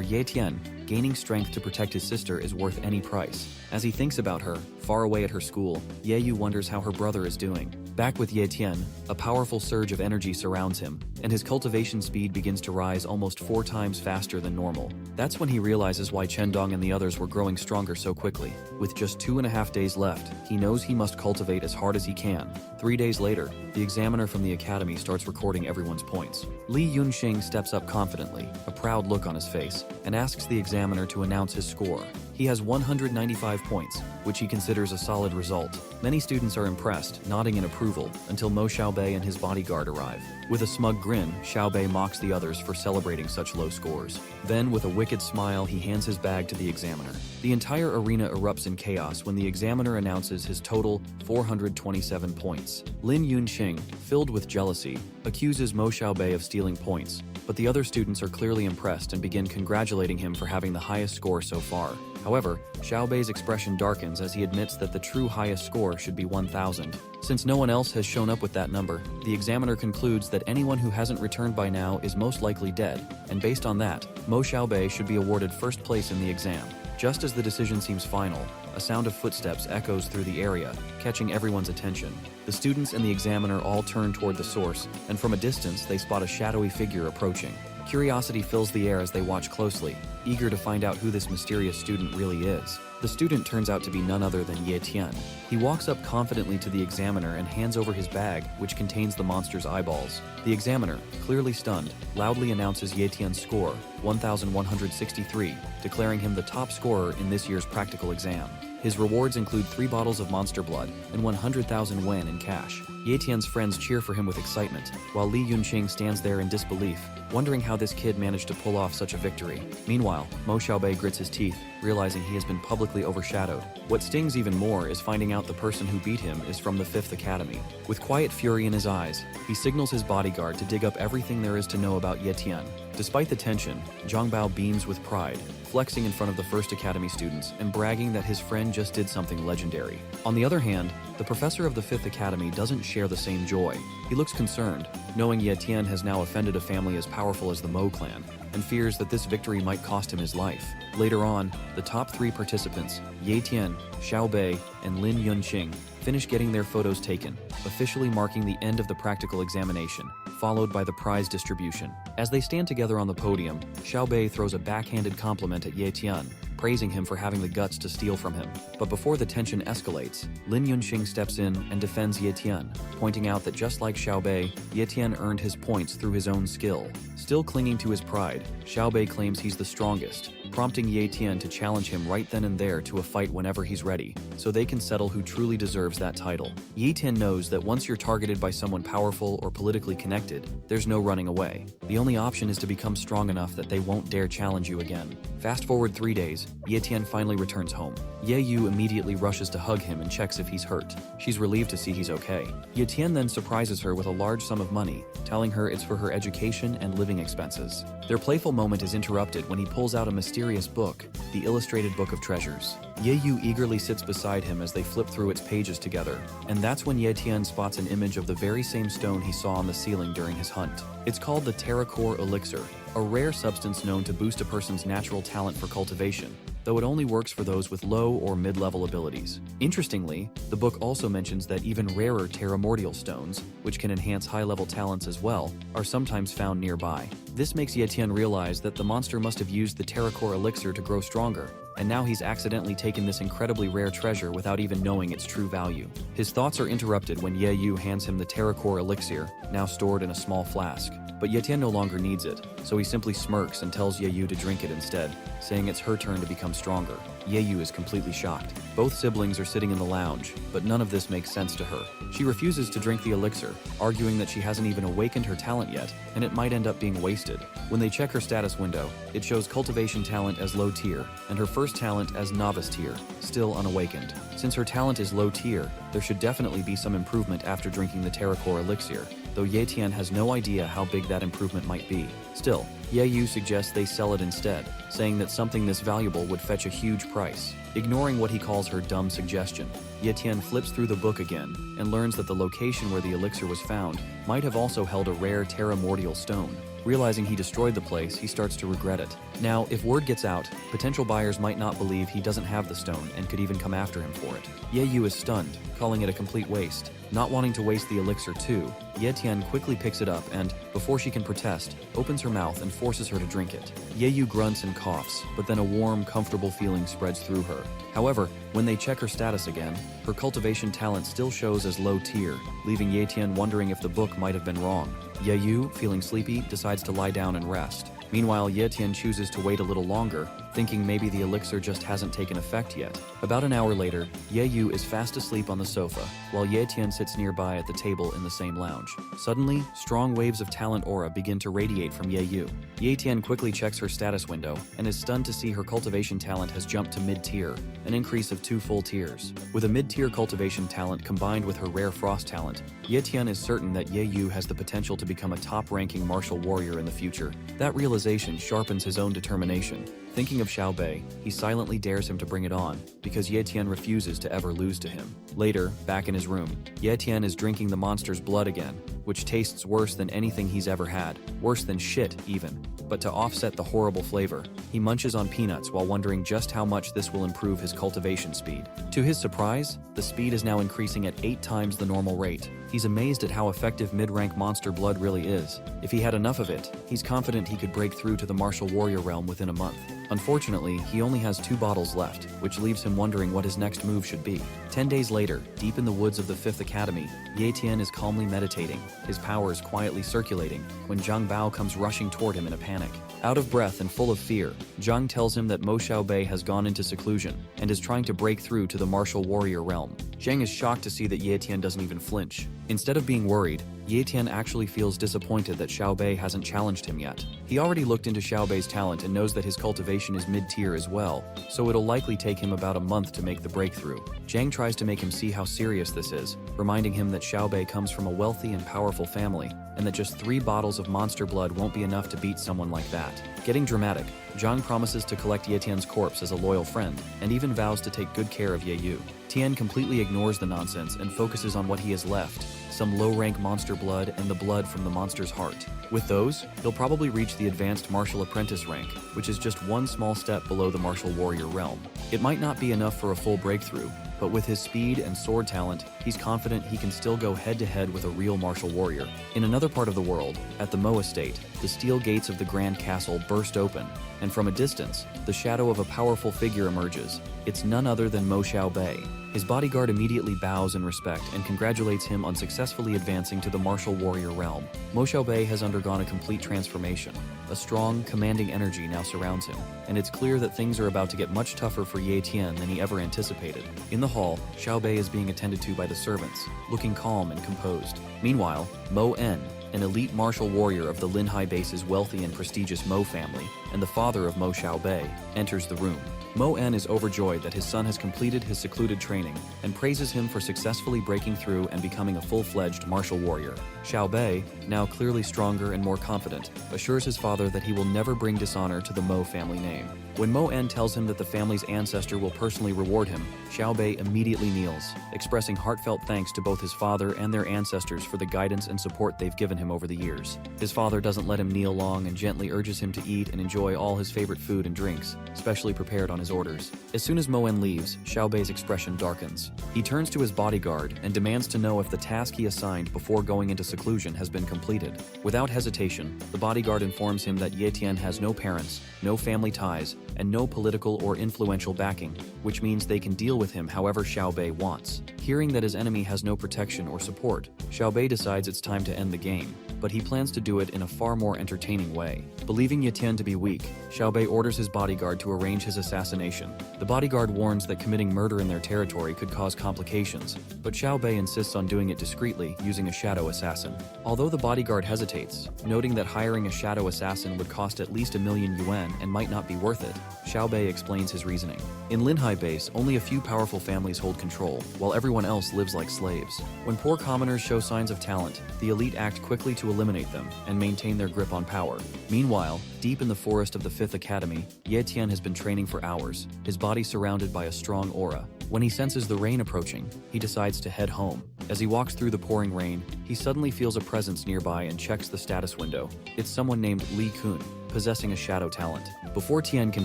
Ye Tian, gaining strength to protect his sister is worth any price. As he thinks about her, far away at her school, Ye Yu wonders how her brother is doing. Back with Ye Tian, a powerful surge of energy surrounds him, and his cultivation speed begins to rise almost 4 times faster than normal. That's when he realizes why Chendong and the others were growing stronger so quickly. With just 2.5 days left, he knows he must cultivate as hard as he can. 3 days later, the examiner from the academy starts recording everyone's points. Li Yunxing steps up confidently, a proud look on his face, and asks the examiner to announce his score. He has 195 points, which he considers a solid result. Many students are impressed, nodding in approval, until Mo Xiaobei and his bodyguard arrive. With a smug grin, Xiaobei mocks the others for celebrating such low scores. Then, with a wicked smile, he hands his bag to the examiner. The entire arena erupts in chaos when the examiner announces his total 427 points. Lin Yunxing, filled with jealousy, accuses Mo Xiaobei of stealing points, but the other students are clearly impressed and begin congratulating him for having the highest score so far. However, Xiaobei's expression darkens as he admits that the true highest score should be 1,000. Since no one else has shown up with that number, the examiner concludes that anyone who hasn't returned by now is most likely dead, and based on that, Mo Xiaobei should be awarded first place in the exam. Just as the decision seems final, a sound of footsteps echoes through the area, catching everyone's attention. The students and the examiner all turn toward the source, and from a distance they spot a shadowy figure approaching. Curiosity fills the air as they watch closely, eager to find out who this mysterious student really is. The student turns out to be none other than Ye Tian. He walks up confidently to the examiner and hands over his bag, which contains the monster's eyeballs. The examiner, clearly stunned, loudly announces Ye Tian's score, 1,163, declaring him the top scorer in this year's practical exam. His rewards include 3 bottles of monster blood and 100,000 wen in cash. Ye Tian's friends cheer for him with excitement, while Li Yunxing stands there in disbelief, wondering how this kid managed to pull off such a victory. Meanwhile, Mo Xiaobei grits his teeth, realizing he has been publicly overshadowed. What stings even more is finding out the person who beat him is from the 5th Academy. With quiet fury in his eyes, he signals his bodyguard to dig up everything there is to know about Ye Tian. Despite the tension, Zhang Bao beams with pride, flexing in front of the 1st Academy students and bragging that his friend just did something legendary. On the other hand, the professor of the 5th Academy doesn't share the same joy. He looks concerned, knowing Ye Tian has now offended a family as powerful as the Mo clan, and fears that this victory might cost him his life. Later on, the top 3 participants, Ye Tian, Xiaobei, and Lin Yunxing, finish getting their photos taken, officially marking the end of the practical examination, followed by the prize distribution. As they stand together on the podium, Xiaobei throws a backhanded compliment at Ye Tian, praising him for having the guts to steal from him. But before the tension escalates, Lin Yunxing steps in and defends Ye Tian, pointing out that just like Xiaobei, Ye Tian earned his points through his own skill. Still clinging to his pride, Xiaobei claims he's the strongest, prompting Ye Tian to challenge him right then and there to a fight whenever he's ready, so they can settle who truly deserves that title. Ye Tian knows that once you're targeted by someone powerful or politically connected, there's no running away. The only option is to become strong enough that they won't dare challenge you again. Fast forward 3 days, Ye Tian finally returns home. Ye Yu immediately rushes to hug him and checks if he's hurt. She's relieved to see he's okay. Ye Tian then surprises her with a large sum of money, telling her it's for her education and living expenses. Their playful moment is interrupted when he pulls out a mysterious book, the Illustrated Book of Treasures. Ye Yu eagerly sits beside him as they flip through its pages together, and that's when Ye Tian spots an image of the very same stone he saw on the ceiling during his hunt. It's called the Terracore Elixir, a rare substance known to boost a person's natural talent for cultivation, though it only works for those with low or mid-level abilities. Interestingly, the book also mentions that even rarer terramordial stones, which can enhance high-level talents as well, are sometimes found nearby. This makes Yetian realize that the monster must have used the terracore elixir to grow stronger, and now he's accidentally taken this incredibly rare treasure without even knowing its true value. His thoughts are interrupted when Ye Yu hands him the terracore elixir, now stored in a small flask. But Yetian no longer needs it, so he simply smirks and tells Ye Yu to drink it instead, saying it's her turn to become stronger. Ye Yu is completely shocked. Both siblings are sitting in the lounge, but none of this makes sense to her. She refuses to drink the elixir, arguing that she hasn't even awakened her talent yet, and it might end up being wasted. When they check her status window, it shows cultivation talent as low tier, and her first talent as novice tier, still unawakened. Since her talent is low tier, there should definitely be some improvement after drinking the terracore elixir, though Yetian has no idea how big that improvement might be. Still, Ye Yu suggests they sell it instead, saying that something this valuable would fetch a huge price. Ignoring what he calls her dumb suggestion, Yetian flips through the book again and learns that the location where the elixir was found might have also held a rare terramordial stone. Realizing he destroyed the place, he starts to regret it. Now, if word gets out, potential buyers might not believe he doesn't have the stone and could even come after him for it. Ye Yu is stunned, calling it a complete waste. Not wanting to waste the elixir too, Yetian quickly picks it up and, before she can protest, opens her mouth and forces her to drink it. Ye Yu grunts and coughs, but then a warm, comfortable feeling spreads through her. However, when they check her status again, her cultivation talent still shows as low tier, leaving Yetian wondering if the book might have been wrong. Ye Yu, feeling sleepy, decides to lie down and rest. Meanwhile, Yetian chooses to wait a little longer, thinking maybe the elixir just hasn't taken effect yet. About an hour later, Ye Yu is fast asleep on the sofa, while Yetian sits nearby at the table in the same lounge. Suddenly, strong waves of talent aura begin to radiate from Ye Yu. Yetian quickly checks her status window, and is stunned to see her cultivation talent has jumped to mid-tier, an increase of 2 full tiers. With a mid-tier cultivation talent combined with her rare frost talent, Yetian is certain that Ye Yu has the potential to become a top-ranking martial warrior in the future. That realization sharpens his own determination. Thinking of Xiao Bei, he silently dares him to bring it on, because Yetian refuses to ever lose to him. Later, back in his room, Yetian is drinking the monster's blood again, which tastes worse than anything he's ever had, worse than shit even. But to offset the horrible flavor, he munches on peanuts while wondering just how much this will improve his cultivation speed. To his surprise, the speed is now increasing at 8 times the normal rate. He's amazed at how effective mid-rank monster blood really is. If he had enough of it, he's confident he could break through to the martial warrior realm within a month. Unfortunately, he only has 2 bottles left, which leaves him wondering what his next move should be. 10 days later, deep in the woods of the 5th Academy, Yetian is calmly meditating, his powers quietly circulating, when Zhang Bao comes rushing toward him in a panic. Out of breath and full of fear, Zhang tells him that Mo Xiaobei has gone into seclusion and is trying to break through to the martial warrior realm. Zhang is shocked to see that Yetian doesn't even flinch. Instead of being worried, Yetian actually feels disappointed that Xiaobei hasn't challenged him yet. He already looked into Xiaobei's talent and knows that his cultivation is mid-tier as well, so it'll likely take him about a month to make the breakthrough. Zhang tries to make him see how serious this is, reminding him that Xiaobei comes from a wealthy and powerful family, and that just 3 bottles of monster blood won't be enough to beat someone like that. Getting dramatic, Zhang promises to collect Yetian's corpse as a loyal friend, and even vows to take good care of Ye Yu. Tian completely ignores the nonsense and focuses on what he has left, some low-rank monster blood and the blood from the monster's heart. With those, he'll probably reach the advanced martial apprentice rank, which is just one small step below the martial warrior realm. It might not be enough for a full breakthrough, but with his speed and sword talent, he's confident he can still go head-to-head with a real martial warrior. In another part of the world, at the Mo estate, the steel gates of the Grand Castle burst open, and from a distance, the shadow of a powerful figure emerges. It's none other than Mo Xiaobei. His bodyguard immediately bows in respect and congratulates him on successfully advancing to the martial warrior realm. Mo Xiaobei has undergone a complete transformation. A strong, commanding energy now surrounds him, and it's clear that things are about to get much tougher for Yetian than he ever anticipated. In the hall, Xiaobei is being attended to by the servants, looking calm and composed. Meanwhile, Mo En, an elite martial warrior of the Linhai base's wealthy and prestigious Mo family, and the father of Mo Xiaobei, enters the room. Mo-en is overjoyed that his son has completed his secluded training and praises him for successfully breaking through and becoming a full-fledged martial warrior. Xiaobei, now clearly stronger and more confident, assures his father that he will never bring dishonor to the Mo family name. When Mo-en tells him that the family's ancestor will personally reward him, Xiaobei immediately kneels, expressing heartfelt thanks to both his father and their ancestors for the guidance and support they've given him over the years. His father doesn't let him kneel long and gently urges him to eat and enjoy all his favorite food and drinks, specially prepared on his orders. As soon as Mo-en leaves, Xiaobei's expression darkens. He turns to his bodyguard and demands to know if the task he assigned before going into seclusion has been completed. Without hesitation, the bodyguard informs him that Ye Tian has no parents, no family ties, and no political or influential backing, which means they can deal with him however Xiaobei wants. Hearing that his enemy has no protection or support, Xiaobei decides it's time to end the game, but he plans to do it in a far more entertaining way. Believing Ye Tian to be weak, Xiaobei orders his bodyguard to arrange his assassination. The bodyguard warns that committing murder in their territory could cause complications, but Xiaobei insists on doing it discreetly using a shadow assassin. Although the bodyguard hesitates, noting that hiring a shadow assassin would cost at least 1,000,000 yuan and might not be worth it, Xiaobei explains his reasoning. In Linhai Base, only a few powerful families hold control, while everyone else lives like slaves. When poor commoners show signs of talent, the elite act quickly to eliminate them and maintain their grip on power. Meanwhile, deep in the forest of the 5th Academy, Ye Tian has been training for hours, his body surrounded by a strong aura. When he senses the rain approaching, he decides to head home. As he walks through the pouring rain, he suddenly feels a presence nearby and checks the status window. It's someone named Li Kun, possessing a shadow talent. Before Tian can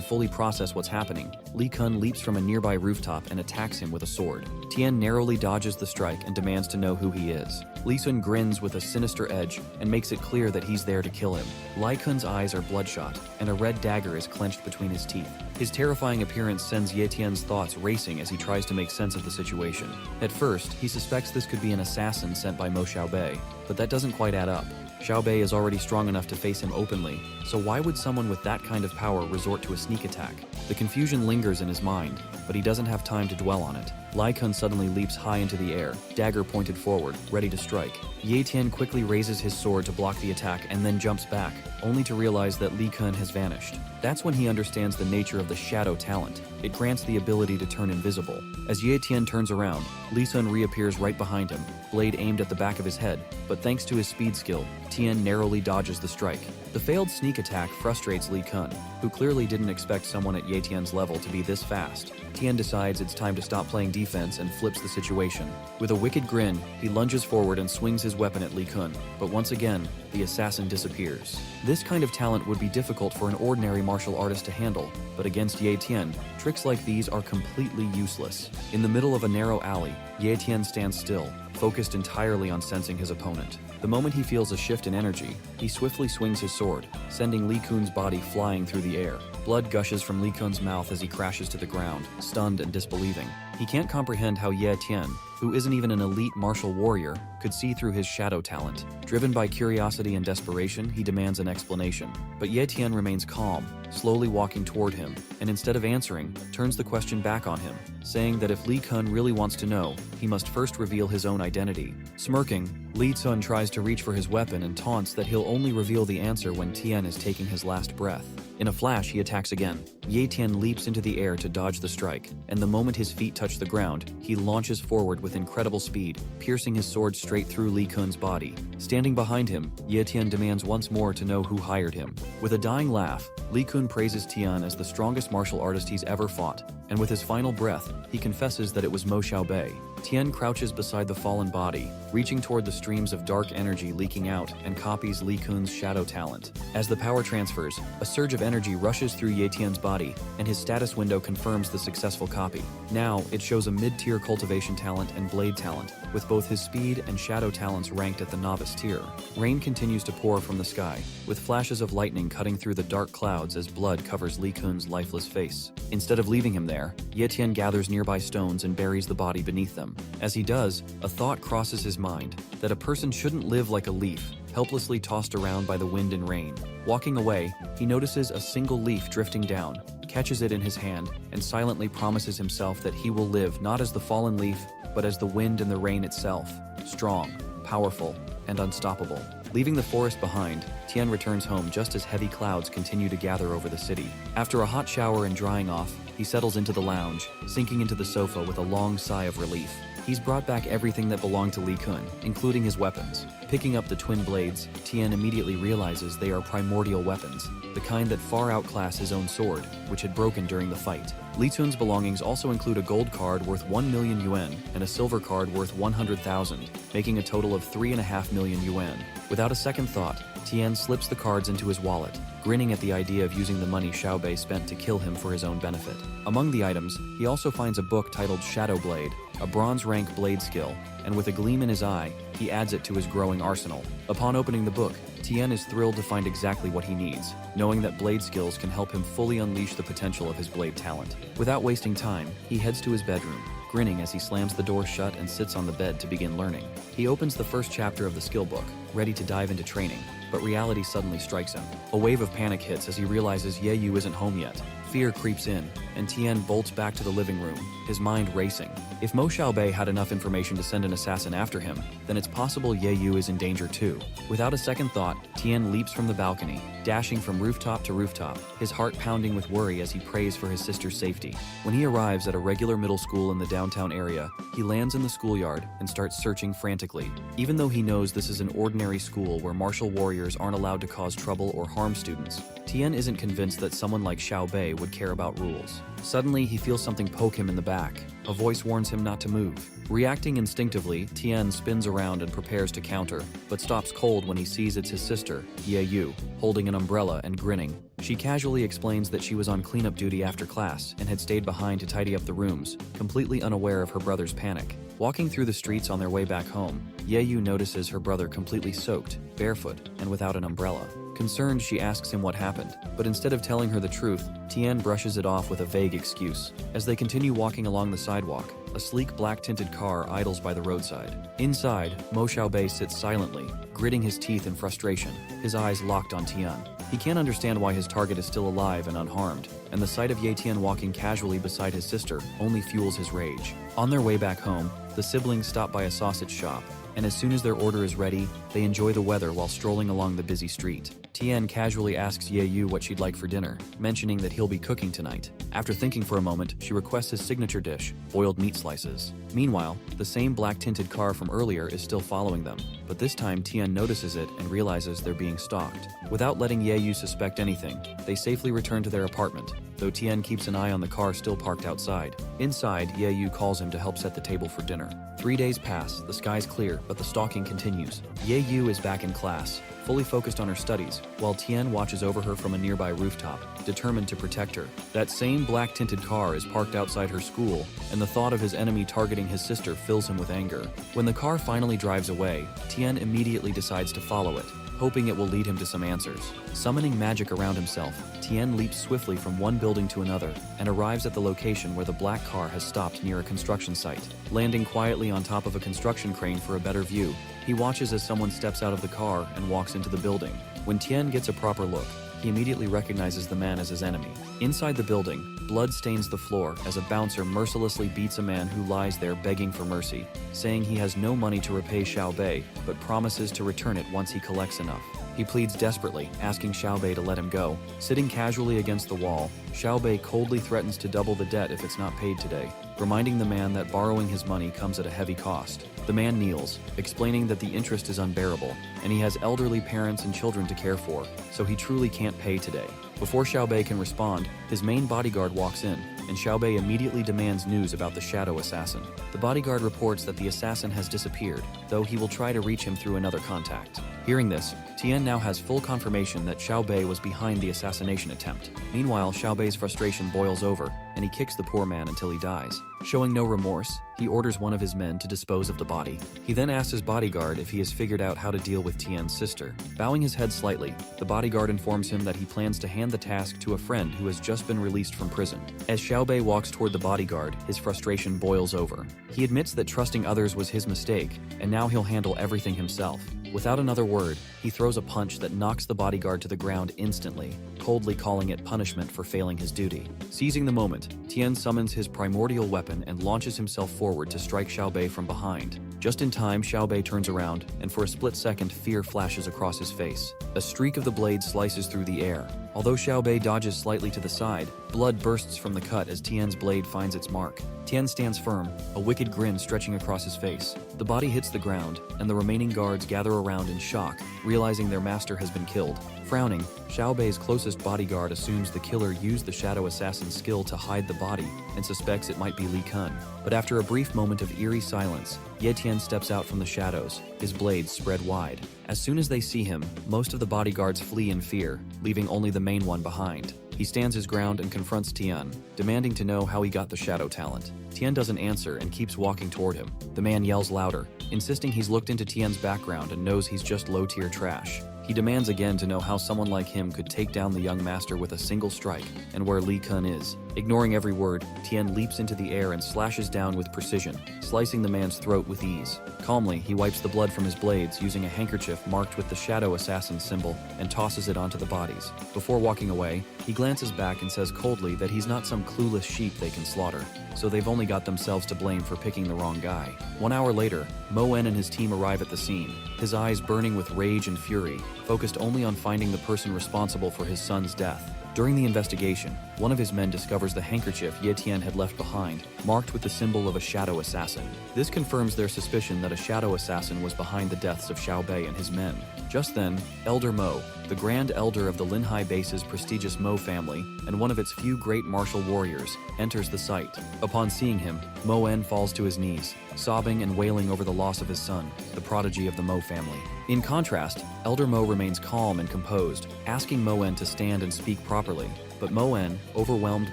fully process what's happening, Li Kun leaps from a nearby rooftop and attacks him with a sword. Tian narrowly dodges the strike and demands to know who he is. Li Kun grins with a sinister edge and makes it clear that he's there to kill him. Li Kun's eyes are bloodshot, and a red dagger is clenched between his teeth. His terrifying appearance sends Ye Tian's thoughts racing as he tries to make sense of the situation. At first, he suspects this could be an assassin sent by Mo Xiaobei, but that doesn't quite add up. Xiaobei is already strong enough to face him openly, so why would someone with that kind of power resort to a sneak attack? The confusion lingers in his mind, but he doesn't have time to dwell on it. Li Kun suddenly leaps high into the air, dagger pointed forward, ready to strike. Ye Tian quickly raises his sword to block the attack and then jumps back, only to realize that Li Kun has vanished. That's when he understands the nature of the shadow talent. It grants the ability to turn invisible. As Ye Tian turns around, Li Kun reappears right behind him, blade aimed at the back of his head, but thanks to his speed skill, Tian narrowly dodges the strike. The failed sneak attack frustrates Li Kun, who clearly didn't expect someone at Ye Tian's level to be this fast. Tian decides it's time to stop playing defense and flips the situation. With a wicked grin, he lunges forward and swings his weapon at Li Kun, but once again, the assassin disappears. This kind of talent would be difficult for an ordinary martial artist to handle, but against Ye Tian, tricks like these are completely useless. In the middle of a narrow alley, Ye Tian stands still, focused entirely on sensing his opponent. The moment he feels a shift in energy, he swiftly swings his sword, sending Li Kun's body flying through the air. Blood gushes from Li Kun's mouth as he crashes to the ground, stunned and disbelieving. He can't comprehend how Ye Tian, who isn't even an elite martial warrior, could see through his shadow talent. Driven by curiosity and desperation, he demands an explanation. But Ye Tian remains calm, slowly walking toward him, and instead of answering, turns the question back on him, saying that if Li Kun really wants to know, he must first reveal his own identity. Smirking, Li Kun tries to reach for his weapon and taunts that he'll only reveal the answer when Tian is taking his last breath. In a flash, he attacks again. Ye Tian leaps into the air to dodge the strike, and the moment his feet touch the ground, he launches forward with incredible speed, piercing his sword straight through Li Kun's body. Standing behind him, Ye Tian demands once more to know who hired him. With a dying laugh, Li Kun praises Tian as the strongest martial artist he's ever fought, and with his final breath, he confesses that it was Mo Xiaobei. Tian crouches beside the fallen body, reaching toward the streams of dark energy leaking out, and copies Li Kun's shadow talent. As the power transfers, a surge of energy rushes through Ye Tian's body, and his status window confirms the successful copy. Now, it shows a mid-tier cultivation talent and blade talent, with both his speed and shadow talents ranked at the novice tier. Rain continues to pour from the sky, with flashes of lightning cutting through the dark clouds as blood covers Li Kun's lifeless face. Instead of leaving him there, Ye Tian gathers nearby stones and buries the body beneath them. As he does, a thought crosses his mind, that a person shouldn't live like a leaf, helplessly tossed around by the wind and rain. Walking away, he notices a single leaf drifting down, catches it in his hand, and silently promises himself that he will live not as the fallen leaf, but as the wind and the rain itself, strong, powerful, and unstoppable. Leaving the forest behind, Tian returns home just as heavy clouds continue to gather over the city. After a hot shower and drying off, he settles into the lounge, sinking into the sofa with a long sigh of relief. He's brought back everything that belonged to Li Kun, including his weapons. Picking up the twin blades, Tian immediately realizes they are primordial weapons, the kind that far outclass his own sword, which had broken during the fight. Li Kun's belongings also include a gold card worth 1 million yuan and a silver card worth 100,000, making a total of 3.5 million yuan. Without a second thought, Tian slips the cards into his wallet, grinning at the idea of using the money Xiao Bei spent to kill him for his own benefit. Among the items, he also finds a book titled Shadow Blade, a bronze-rank blade skill, and with a gleam in his eye, he adds it to his growing arsenal. Upon opening the book, Tian is thrilled to find exactly what he needs, knowing that blade skills can help him fully unleash the potential of his blade talent. Without wasting time, he heads to his bedroom, grinning as he slams the door shut and sits on the bed to begin learning. He opens the first chapter of the skill book, ready to dive into training, but reality suddenly strikes him. A wave of panic hits as he realizes Ye Yu isn't home yet. Fear creeps in, and Tian bolts back to the living room, his mind racing. If Mo Xiaobei had enough information to send an assassin after him, then it's possible Ye Yu is in danger too. Without a second thought, Tian leaps from the balcony, dashing from rooftop to rooftop, his heart pounding with worry as he prays for his sister's safety. When he arrives at a regular middle school in the downtown area, he lands in the schoolyard and starts searching frantically. Even though he knows this is an ordinary school where martial warriors aren't allowed to cause trouble or harm students, Tian isn't convinced that someone like Xiao Bei would care about rules. Suddenly, he feels something poke him in the back. A voice warns him not to move. Reacting instinctively, Tian spins around and prepares to counter, but stops cold when he sees it's his sister, Ye Yu, holding an umbrella and grinning. She casually explains that she was on cleanup duty after class and had stayed behind to tidy up the rooms, completely unaware of her brother's panic. Walking through the streets on their way back home, Ye Yu notices her brother completely soaked, barefoot, and without an umbrella. Concerned, she asks him what happened, but instead of telling her the truth, Tian brushes it off with a vague excuse. As they continue walking along the sidewalk, a sleek black-tinted car idles by the roadside. Inside, Mo Xiaobei sits silently, gritting his teeth in frustration, his eyes locked on Tian. He can't understand why his target is still alive and unharmed, and the sight of Ye Tian walking casually beside his sister only fuels his rage. On their way back home, the siblings stop by a sausage shop, and as soon as their order is ready, they enjoy the weather while strolling along the busy street. Tian casually asks Ye Yu what she'd like for dinner, mentioning that he'll be cooking tonight. After thinking for a moment, she requests his signature dish, boiled meat slices. Meanwhile, the same black-tinted car from earlier is still following them, but this time Tian notices it and realizes they're being stalked. Without letting Ye Yu suspect anything, they safely return to their apartment, though Tian keeps an eye on the car still parked outside. Inside, Ye Yu calls him to help set the table for dinner. 3 days pass, the sky's clear, but the stalking continues. Ye Yu is back in class, fully focused on her studies, while Tian watches over her from a nearby rooftop, determined to protect her. That same black-tinted car is parked outside her school, and the thought of his enemy targeting his sister fills him with anger. When the car finally drives away, Tian immediately decides to follow it, hoping it will lead him to some answers. Summoning magic around himself, Tian leaps swiftly from one building to another and arrives at the location where the black car has stopped near a construction site. Landing quietly on top of a construction crane for a better view, he watches as someone steps out of the car and walks into the building. When Tian gets a proper look, he immediately recognizes the man as his enemy. Inside the building, blood stains the floor as a bouncer mercilessly beats a man who lies there begging for mercy, saying he has no money to repay Xiao Bei, but promises to return it once he collects enough. He pleads desperately, asking Xiao Bei to let him go. Sitting casually against the wall, Xiao Bei coldly threatens to double the debt if it's not paid today, reminding the man that borrowing his money comes at a heavy cost. The man kneels, explaining that the interest is unbearable, and he has elderly parents and children to care for, so he truly can't pay today. Before Xiao Bei can respond, his main bodyguard walks in, and Xiao Bei immediately demands news about the shadow assassin. The bodyguard reports that the assassin has disappeared, though he will try to reach him through another contact. Hearing this, Tian now has full confirmation that Xiao Bei was behind the assassination attempt. Meanwhile, Xiao Bei's frustration boils over, and he kicks the poor man until he dies. Showing no remorse, he orders one of his men to dispose of the body. He then asks his bodyguard if he has figured out how to deal with Tian's sister. Bowing his head slightly, the bodyguard informs him that he plans to hand the task to a friend who has just been released from prison. As Xiao Bei walks toward the bodyguard, his frustration boils over. He admits that trusting others was his mistake, and now he'll handle everything himself. Without another word, he throws a punch that knocks the bodyguard to the ground instantly, coldly calling it punishment for failing his duty. Seizing the moment, Tian summons his primordial weapon and launches himself forward to strike Xiao Bei from behind. Just in time, Xiaobei turns around, and for a split second, fear flashes across his face. A streak of the blade slices through the air. Although Xiaobei dodges slightly to the side, blood bursts from the cut as Tian's blade finds its mark. Tian stands firm, a wicked grin stretching across his face. The body hits the ground, and the remaining guards gather around in shock, realizing their master has been killed. Frowning, Xiaobei's closest bodyguard assumes the killer used the shadow assassin's skill to hide the body and suspects it might be Li Kun. But after a brief moment of eerie silence, Ye Tian steps out from the shadows, his blades spread wide. As soon as they see him, most of the bodyguards flee in fear, leaving only the main one behind. He stands his ground and confronts Tian, demanding to know how he got the shadow talent. Tian doesn't answer and keeps walking toward him. The man yells louder, insisting he's looked into Tian's background and knows he's just low-tier trash. He demands again to know how someone like him could take down the young master with a single strike, and where Li Kun is. Ignoring every word, Tian leaps into the air and slashes down with precision, slicing the man's throat with ease. Calmly, he wipes the blood from his blades using a handkerchief marked with the shadow assassin symbol and tosses it onto the bodies. Before walking away, he glances back and says coldly that he's not some clueless sheep they can slaughter, so they've only got themselves to blame for picking the wrong guy. 1 hour later, Mo En and his team arrive at the scene, his eyes burning with rage and fury, focused only on finding the person responsible for his son's death. During the investigation, one of his men discovers the handkerchief Ye Tian had left behind, marked with the symbol of a shadow assassin. This confirms their suspicion that a shadow assassin was behind the deaths of Xiaobei and his men. Just then, Elder Mo, the Grand Elder of the Linhai Base's prestigious Mo family and one of its few great martial warriors, enters the site. Upon seeing him, Mo En falls to his knees, sobbing and wailing over the loss of his son, the prodigy of the Mo family. In contrast, Elder Mo remains calm and composed, asking Mo En to stand and speak properly. But Mo En, overwhelmed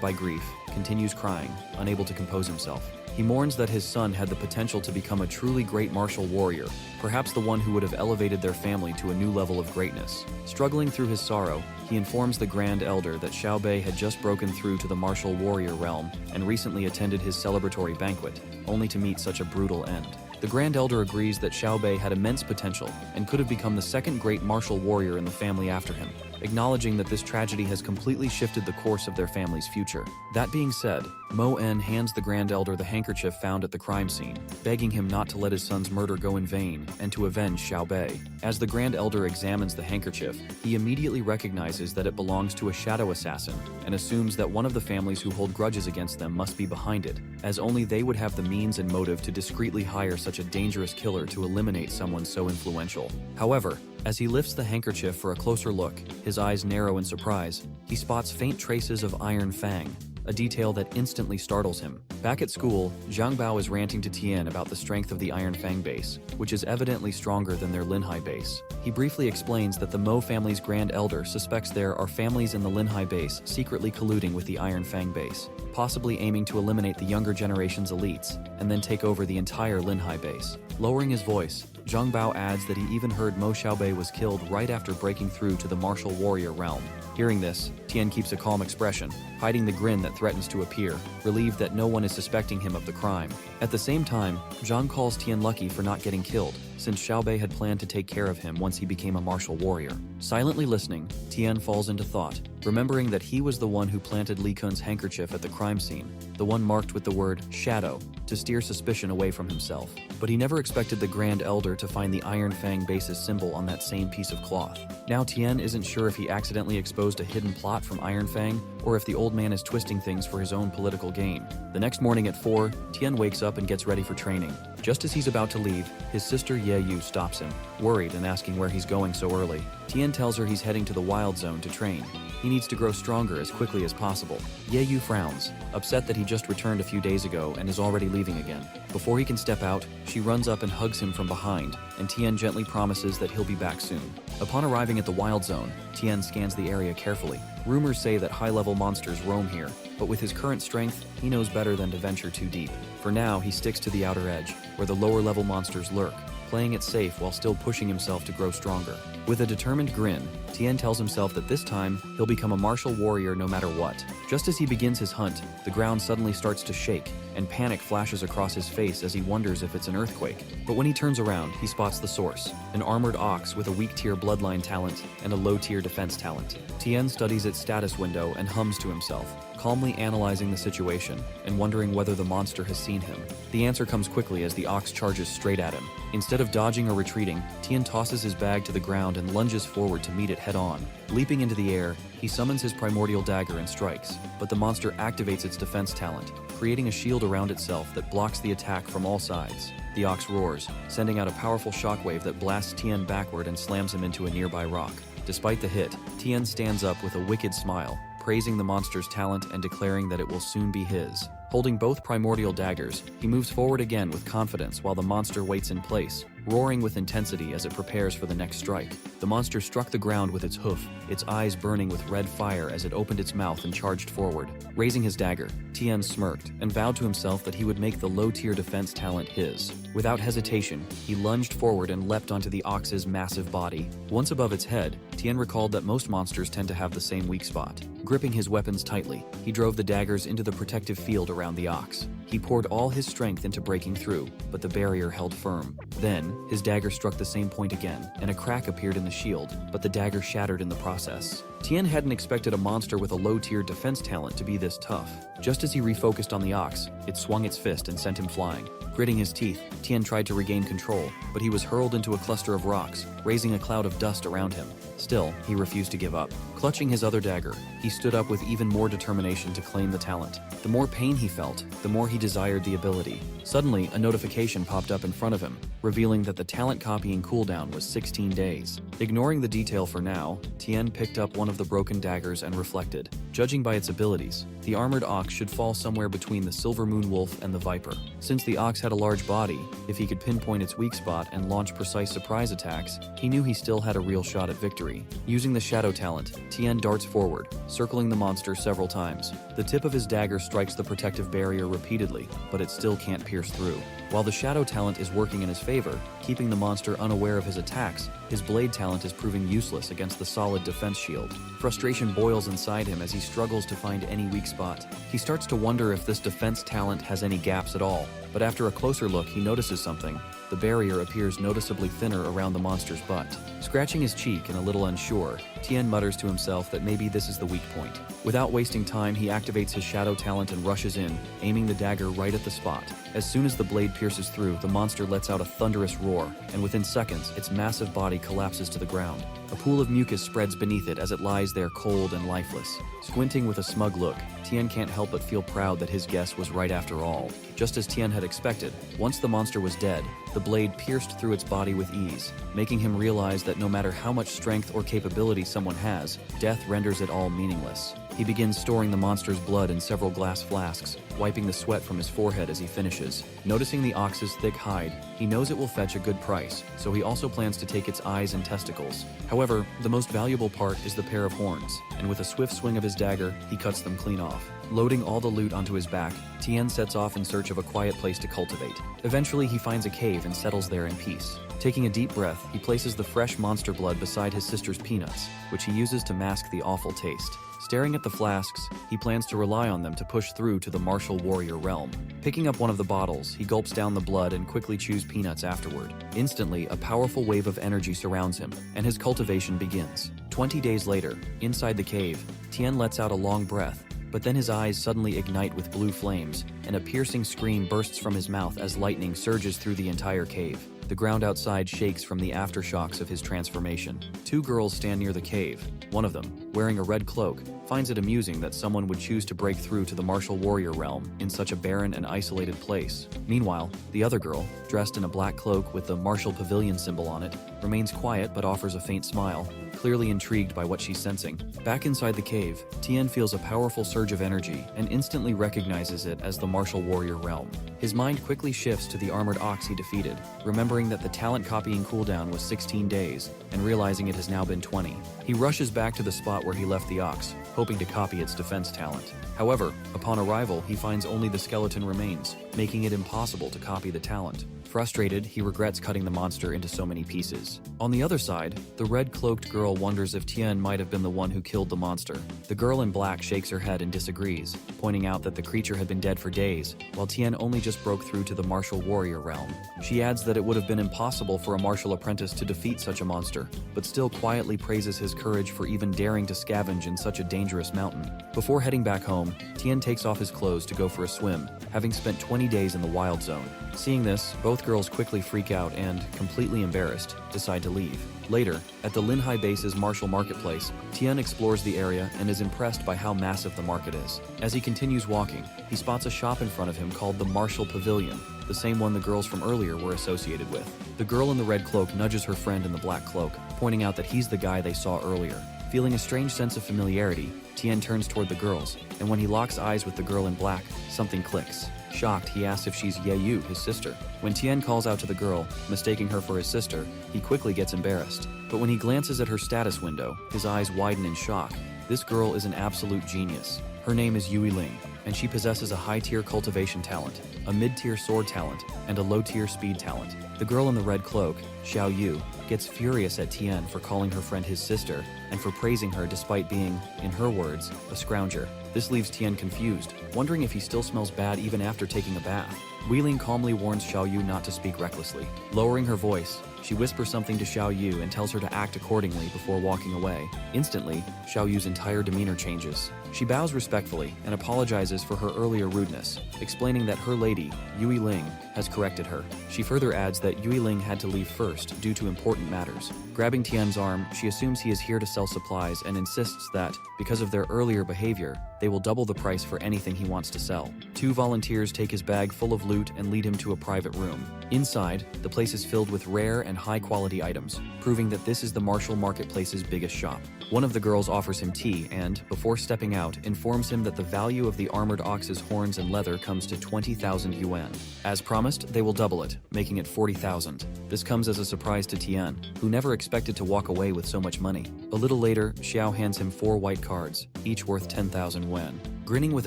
by grief, continues crying, unable to compose himself. He mourns that his son had the potential to become a truly great martial warrior, perhaps the one who would have elevated their family to a new level of greatness. Struggling through his sorrow, he informs the Grand Elder that Xiaobei had just broken through to the martial warrior realm and recently attended his celebratory banquet, only to meet such a brutal end. The Grand Elder agrees that Xiaobei had immense potential and could have become the second great martial warrior in the family after him, acknowledging that this tragedy has completely shifted the course of their family's future. That being said, Mo En hands the Grand Elder the handkerchief found at the crime scene, begging him not to let his son's murder go in vain and to avenge Xiaobei. As the Grand Elder examines the handkerchief, he immediately recognizes that it belongs to a shadow assassin and assumes that one of the families who hold grudges against them must be behind it, as only they would have the means and motive to discreetly hire such a dangerous killer to eliminate someone so influential. However, as he lifts the handkerchief for a closer look, his eyes narrow in surprise. He spots faint traces of Iron Fang, a detail that instantly startles him. Back at school, Zhang Bao is ranting to Tian about the strength of the Iron Fang base, which is evidently stronger than their Linhai base. He briefly explains that the Mo family's Grand Elder suspects there are families in the Linhai base secretly colluding with the Iron Fang base, possibly aiming to eliminate the younger generation's elites, and then take over the entire Linhai base. Lowering his voice, Zhang Bao adds that he even heard Mo Xiaobei was killed right after breaking through to the martial warrior realm. Hearing this, Tian keeps a calm expression, hiding the grin that threatens to appear, relieved that no one is suspecting him of the crime. At the same time, Zhang calls Tian lucky for not getting killed, since Xiaobei had planned to take care of him once he became a martial warrior. Silently listening, Tian falls into thought, remembering that he was the one who planted Li Kun's handkerchief at the crime scene, the one marked with the word shadow, to steer suspicion away from himself. But he never expected the Grand Elder to find the Iron Fang base's symbol on that same piece of cloth. Now Tian isn't sure if he accidentally exposed a hidden plot from Iron Fang, or if the old man is twisting things for his own political gain. The next morning at 4, Tian wakes up and gets ready for training. Just as he's about to leave, his sister Ye Yu stops him, worried and asking where he's going so early. Tian tells her he's heading to the Wild Zone to train. He needs to grow stronger as quickly as possible. Ye Yu frowns, upset that he just returned a few days ago and is already leaving again. Before he can step out, she runs up and hugs him from behind, and Tian gently promises that he'll be back soon. Upon arriving at the Wild Zone, Tian scans the area carefully. Rumors say that high-level monsters roam here, but with his current strength, he knows better than to venture too deep. For now, he sticks to the outer edge, where the lower-level monsters lurk, playing it safe while still pushing himself to grow stronger. With a determined grin, Tian tells himself that this time, he'll become a martial warrior no matter what. Just as he begins his hunt, the ground suddenly starts to shake, and panic flashes across his face as he wonders if it's an earthquake. But when he turns around, he spots the source, an armored ox with a weak-tier bloodline talent and a low-tier defense talent. Tian studies its status window and hums to himself, calmly analyzing the situation and wondering whether the monster has seen him. The answer comes quickly as the ox charges straight at him. Instead of dodging or retreating, Tian tosses his bag to the ground and lunges forward to meet it head-on. Leaping into the air, he summons his primordial dagger and strikes, but the monster activates its defense talent, creating a shield around itself that blocks the attack from all sides. The ox roars, sending out a powerful shockwave that blasts Tian backward and slams him into a nearby rock. Despite the hit, Tian stands up with a wicked smile, praising the monster's talent and declaring that it will soon be his. Holding both primordial daggers, he moves forward again with confidence while the monster waits in place, roaring with intensity as it prepares for the next strike. The monster struck the ground with its hoof, its eyes burning with red fire as it opened its mouth and charged forward. Raising his dagger, Tian smirked and vowed to himself that he would make the low-tier defense talent his. Without hesitation, he lunged forward and leapt onto the ox's massive body. Once above its head, Tian recalled that most monsters tend to have the same weak spot. Gripping his weapons tightly, he drove the daggers into the protective field around the ox. He poured all his strength into breaking through, but the barrier held firm. Then, his dagger struck the same point again, and a crack appeared in the shield, but the dagger shattered in the process. Tian hadn't expected a monster with a low-tier defense talent to be this tough. Just as he refocused on the ox, it swung its fist and sent him flying. Gritting his teeth, Tian tried to regain control, but he was hurled into a cluster of rocks, raising a cloud of dust around him. Still, he refused to give up. Clutching his other dagger, he stood up with even more determination to claim the talent. The more pain he felt, the more he desired the ability. Suddenly, a notification popped up in front of him, revealing that the talent copying cooldown was 16 days. Ignoring the detail for now, Tian picked up one of the broken daggers and reflected. Judging by its abilities, the armored ox should fall somewhere between the silver moon wolf and the viper. Since the ox had a large body, if he could pinpoint its weak spot and launch precise surprise attacks, he knew he still had a real shot at victory. Using the shadow talent, Tian darts forward, circling the monster several times. The tip of his dagger strikes the protective barrier repeatedly, but it still can't pierce through. While the shadow talent is working in his favor, keeping the monster unaware of his attacks, his blade talent is proving useless against the solid defense shield. Frustration boils inside him as he struggles to find any weak spot. He starts to wonder if this defense talent has any gaps at all, but after a closer look he notices something. The barrier appears noticeably thinner around the monster's butt. Scratching his cheek and a little unsure, Tian mutters to himself that maybe this is the weak point. Without wasting time, he activates his shadow talent and rushes in, aiming the dagger right at the spot. As soon as the blade pierces through, the monster lets out a thunderous roar, and within seconds, its massive body collapses to the ground. A pool of mucus spreads beneath it as it lies there cold and lifeless. Squinting with a smug look, Tian can't help but feel proud that his guess was right after all. Just as Tian had expected, once the monster was dead, the blade pierced through its body with ease, making him realize that no matter how much strength or capability someone has, death renders it all meaningless. He begins storing the monster's blood in several glass flasks, wiping the sweat from his forehead as he finishes. Noticing the ox's thick hide, he knows it will fetch a good price, so he also plans to take its eyes and testicles. However, the most valuable part is the pair of horns, and with a swift swing of his dagger, he cuts them clean off. Loading all the loot onto his back, Tian sets off in search of a quiet place to cultivate. Eventually, he finds a cave and settles there in peace. Taking a deep breath, he places the fresh monster blood beside his sister's peanuts, which he uses to mask the awful taste. Staring at the flasks, he plans to rely on them to push through to the martial warrior realm. Picking up one of the bottles, he gulps down the blood and quickly chews peanuts afterward. Instantly, a powerful wave of energy surrounds him, and his cultivation begins. 20 days later, inside the cave, Tian lets out a long breath, but then his eyes suddenly ignite with blue flames, and a piercing scream bursts from his mouth as lightning surges through the entire cave. The ground outside shakes from the aftershocks of his transformation. Two girls stand near the cave. One of them, wearing a red cloak, finds it amusing that someone would choose to break through to the martial warrior realm in such a barren and isolated place. Meanwhile, the other girl, dressed in a black cloak with the martial pavilion symbol on it, remains quiet but offers a faint smile, clearly intrigued by what she's sensing. Back inside the cave, Tian feels a powerful surge of energy and instantly recognizes it as the martial warrior realm. His mind quickly shifts to the armored ox he defeated, remembering that the talent copying cooldown was 16 days, and realizing it has now been 20. He rushes back to the spot where he left the ox, hoping to copy its defense talent. However, upon arrival, he finds only the skeleton remains, making it impossible to copy the talent. Frustrated, he regrets cutting the monster into so many pieces. On the other side, the red-cloaked girl wonders if Tian might have been the one who killed the monster. The girl in black shakes her head and disagrees, pointing out that the creature had been dead for days, while Tian only just broke through to the martial warrior realm. She adds that it would have been impossible for a martial apprentice to defeat such a monster, but still quietly praises his courage for even daring to scavenge in such a dangerous dangerous mountain. Before heading back home, Tian takes off his clothes to go for a swim, having spent 20 days in the wild zone. Seeing this, both girls quickly freak out and, completely embarrassed, decide to leave. Later, at the Linhai base's Martial Marketplace, Tian explores the area and is impressed by how massive the market is. As he continues walking, he spots a shop in front of him called the Martial Pavilion, the same one the girls from earlier were associated with. The girl in the red cloak nudges her friend in the black cloak, pointing out that he's the guy they saw earlier. Feeling a strange sense of familiarity, Tian turns toward the girls, and when he locks eyes with the girl in black, something clicks. Shocked, he asks if she's Ye Yu, his sister. When Tian calls out to the girl, mistaking her for his sister, he quickly gets embarrassed. But when he glances at her status window, his eyes widen in shock. This girl is an absolute genius. Her name is Yui Ling, and she possesses a high-tier cultivation talent, a mid-tier sword talent, and a low-tier speed talent. The girl in the red cloak, Xiao Yu, gets furious at Tian for calling her friend his sister and for praising her despite being, in her words, a scrounger. This leaves Tian confused, wondering if he still smells bad even after taking a bath. Wei Ling calmly warns Xiao Yu not to speak recklessly. Lowering her voice, she whispers something to Xiao Yu and tells her to act accordingly before walking away. Instantly, Xiao Yu's entire demeanor changes. She bows respectfully and apologizes for her earlier rudeness, explaining that her lady, Yui Ling, has corrected her. She further adds that Yui Ling had to leave first due to important matters. Grabbing Tian's arm, she assumes he is here to sell supplies and insists that, because of their earlier behavior, they will double the price for anything he wants to sell. Two volunteers take his bag full of loot and lead him to a private room. Inside, the place is filled with rare and high-quality items, proving that this is the Martial Marketplace's biggest shop. One of the girls offers him tea and, before stepping out, informs him that the value of the armored ox's horns and leather comes to 20,000 yuan. As promised, they will double it, making it 40,000. This comes as a surprise to Tian, who never expected to walk away with so much money. A little later, Xiao hands him 4 white cards, each worth 10,000 yuan. Grinning with